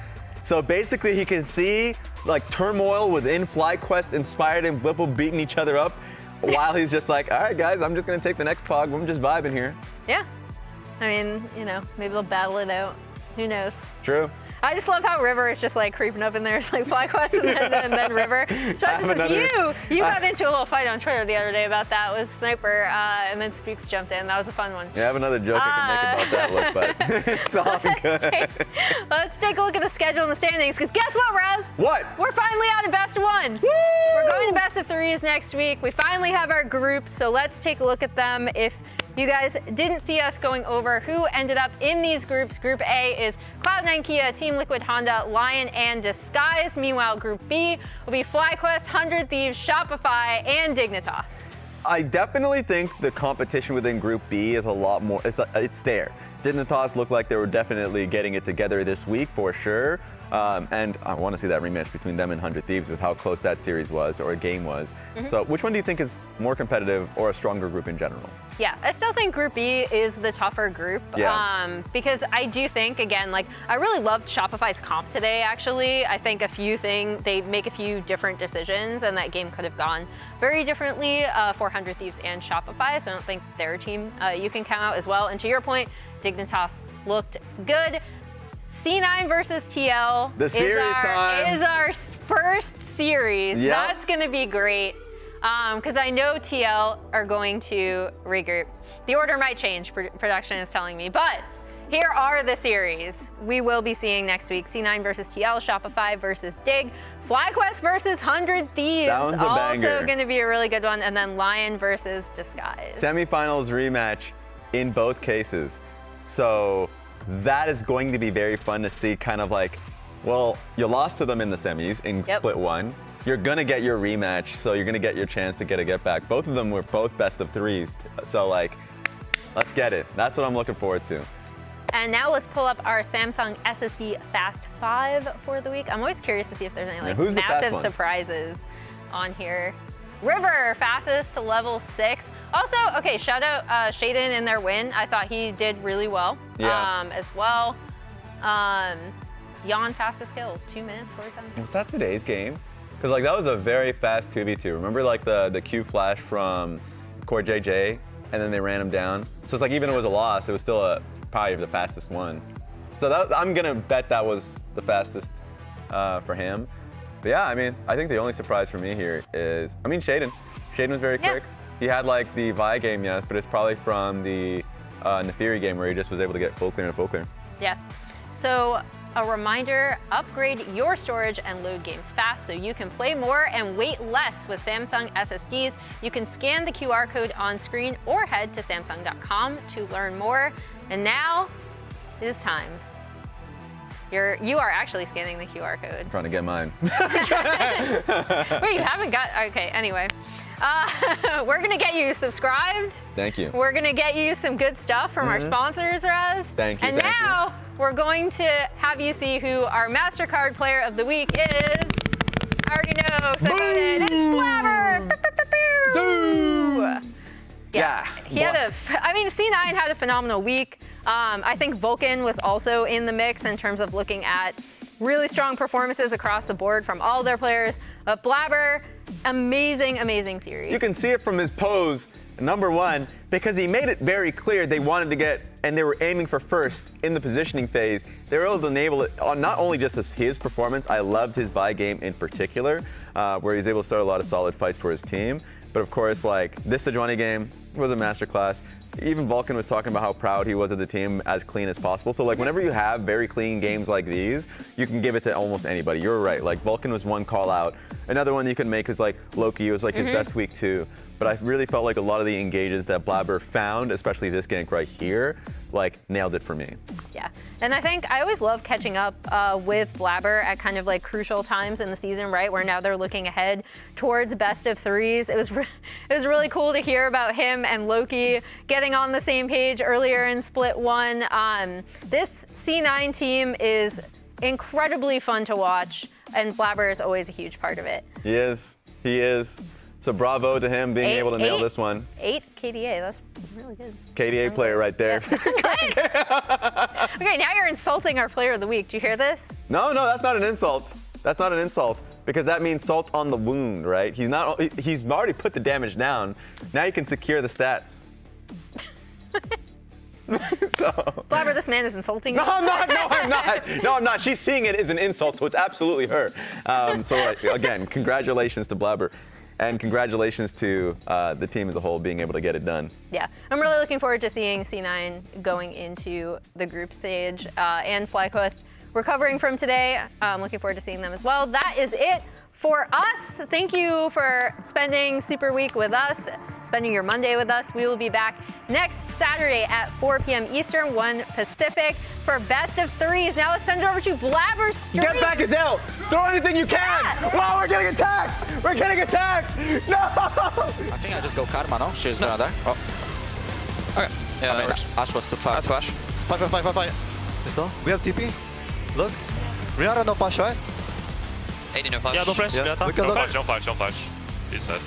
So basically, he can see turmoil within FlyQuest, Inspired, and Bwipo beating each other up, while he's just all right, guys, I'm just gonna take the next POG. I'm just vibing here. Yeah. Maybe they'll battle it out. Who knows? True. I just love how River is just creeping up in there. It's FlyQuest and then River. Especially since you got into a little fight on Twitter the other day about that with Sniper, and then Spooks jumped in. That was a fun one. Yeah, I have another joke I can make about that look, but it's all good. Let's take a look at the schedule and the standings, because guess what, Raz? What? We're finally out of best of ones. Woo! We're going to best of 3s next week. We finally have our groups, so let's take a look at them. If you guys didn't see us going over who ended up in these groups, Group A is Cloud9 Kia, Team Liquid Honda, Lyon, and Disguise. Meanwhile, Group B will be FlyQuest, 100 Thieves, Shopify, and Dignitas. I definitely think the competition within Group B is a lot more, it's there. Dignitas looked like they were definitely getting it together this week for sure. And I want to see that rematch between them and 100 Thieves with how close that series was or a game was. So which one do you think is more competitive or a stronger group in general? Yeah, I still think Group B is the tougher group because I do think, again, like I really loved Shopify's comp today, actually. I think they make a few different decisions and that game could have gone very differently for 100 Thieves and Shopify, so I don't think their team you can count out as well. And to your point, Dignitas looked good. C9 versus TL is our first series. Yep. That's going to be great. Because I know TL are going to regroup. The order might change, production is telling me, but here are the series we will be seeing next week. C9 versus TL, Shopify versus Dig, FlyQuest versus 100 Thieves. That one's a banger. Also going to be a really good one. And then Lyon versus Disguise. Semifinals rematch in both cases. So that is going to be very fun to see, kind of like, well, you lost to them in the semis in split one. You're going to get your rematch, so you're going to get your chance to get a get back. Both of them were both best of threes, so like, let's get it. That's what I'm looking forward to. And now let's pull up our Samsung SSD Fast 5 for the week. I'm always curious to see if there's any like massive surprises on here. River, fastest to level 6. Also, okay, shout out Shaden in their win. I thought he did really well as well. Jan, fastest kill, 2 minutes, 47 seconds. Was that today's game? Because like that was a very fast 2v2. Remember like the Q flash from Core JJ, and then they ran him down. So it's like even if it was a loss, it was still probably the fastest one. So I'm gonna bet that was the fastest for him. But yeah, I mean, I think the only surprise for me here is, I mean, Shaden. Shaden was very quick. He had like the Vi game, yes, but it's probably from the Nefiri game where he just was able to get full clear and full clear. Yeah. So a reminder, upgrade your storage and load games fast so you can play more and wait less with Samsung SSDs. You can scan the QR code on screen or head to samsung.com to learn more. And now it is time. You are actually scanning the QR code. I'm trying to get mine. Wait, you haven't got, okay, anyway. We're gonna get you subscribed. Thank you. We're gonna get you some good stuff from our sponsors, Raz. Thank you. And now we're going to have you see who our MasterCard player of the week is. I already know, so I voted. It's Blabber. Yeah. He had I mean, C9 had a phenomenal week. I think Vulcan was also in the mix in terms of looking at really strong performances across the board from all their players. But Blabber, amazing, amazing series. You can see it from his pose, number one, because he made it very clear they wanted to get, and they were aiming for first in the positioning phase. They were able to enable it on not only just his performance, I loved his Vi game in particular, where he was able to start a lot of solid fights for his team. But of course, like this Sejuani game was a masterclass. Even Vulcan was talking about how proud he was of the team, as clean as possible. So like whenever you have very clean games like these, you can give it to almost anybody. You're right, like Vulcan was one call out. Another one you can make is like Loki. It was like his best week too. But I really felt like a lot of the engages that Blabber found, especially this gank right here, like nailed it for me. Yeah, and I think I always love catching up with Blabber at kind of like crucial times in the season, right? Where now they're looking ahead towards best of threes. It was really cool to hear about him and Loki getting on the same page earlier in split one. This C9 team is incredibly fun to watch, and Blabber is always a huge part of it. He is. So bravo to him being able to nail this one. 8 KDA, that's really good. KDA player right there. Yeah. Okay, now you're insulting our player of the week. Do you hear this? No, that's not an insult. That's not an insult, because that means salt on the wound, right? He's already put the damage down. Now you can secure the stats. Blabber, this man is insulting you. No, I'm not. She's seeing it as an insult, so it's absolutely her. So again, congratulations to Blabber. And congratulations to the team as a whole being able to get it done. Yeah, I'm really looking forward to seeing C9 going into the group stage and FlyQuest recovering from today. I'm looking forward to seeing them as well. That is it for us. Thank you for spending Super Week with us, spending your Monday with us. We will be back next Saturday at 4 p.m. Eastern, 1 Pacific for Best of Threes. Now let's send it over to Blabber's stream. Get back his L. Throw anything you can. Yeah. Wow, we're getting attacked. No. I think I just go Karma, no? She's gonna die. Oh. Okay. Yeah, I mean, Ash was too fast. That's flash. Fight. Pistol. We have TP. Look. Renata no flash, right? 80 no flash. Yeah, no flash. Yeah. We can look. Don't flash. He said.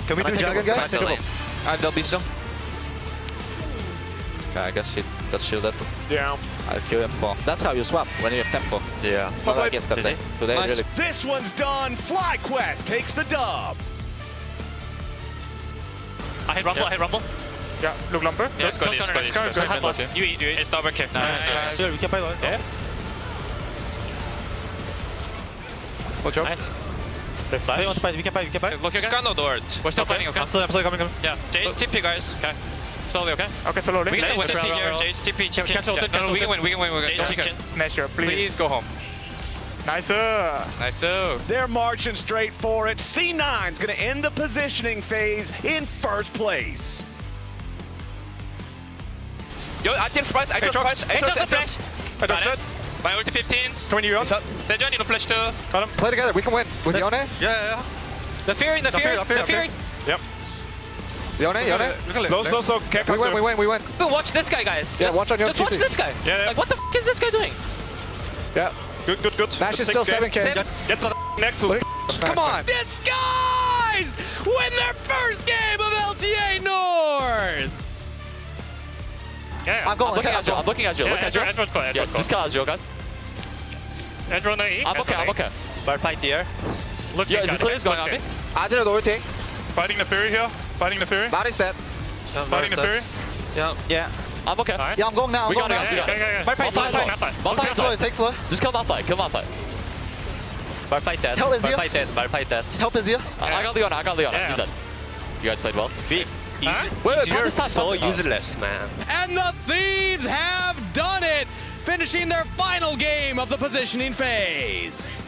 Can we do Dragon, guys? Alright, they'll be so. Okay, I guess he got shielded. Yeah. I'll kill him for. That's how you swap when you have tempo. Yeah. Not like yesterday. Today, Nice. really. This one's done. FlyQuest takes the dub. I hit rumble, I hit rumble. Yeah, look lumber. Yeah, let's go. You eat. It's double kick. Nice. Sure, we can play one. Yeah. Good job. Nice. They flash. We can fight. Look, you guys. Scan Nord. We're still fighting, okay? I'm still coming. Yeah. Jace TP, guys. Okay. Slowly, okay? Okay, slowly. We can Jace still win. TP here. Jace TP chicken. Cancel it. We can win. Jace chicken. Measure, please. Please go home. Nice. Nice. They're marching straight for it. C9's going to end the positioning phase in first place. Yo, I just flash. I just flash. I just I don't shot. My ulti 15. Coming to you on. Sejon, you know flash too. Got him. Play together. We can win. With Yone? Yeah. The Fury. Up here. Yep. Yone? Slow. We win. But watch this guy, guys. Yeah, watch on your Just watch TP. this guy. Yeah. Like, what the f is this guy doing? Yeah. Good. Nash is still 7K. Get the Nexus. Come on. Disguise win their first game of LTA North. Yeah. I'm looking at you. Look at you. Edward's go. Yeah, just kill Azure, guys. Edward no E. I'm okay. Bar fight here. Look, Yeah, the is going on me. Azure the ulti. Fighting the Fury here. Body's dead. Fighting the Fury. Yeah. I'm okay. Alright. Yeah, I'm going now. We got it. Take slow. Take slow. Just kill Malphite. Bar fight dead. Help is here. Bar fight dead. Help is here. I got Leon. He's dead. You guys played well. You're so useless, man. And the Thieves have done it, finishing their final game of the positioning phase.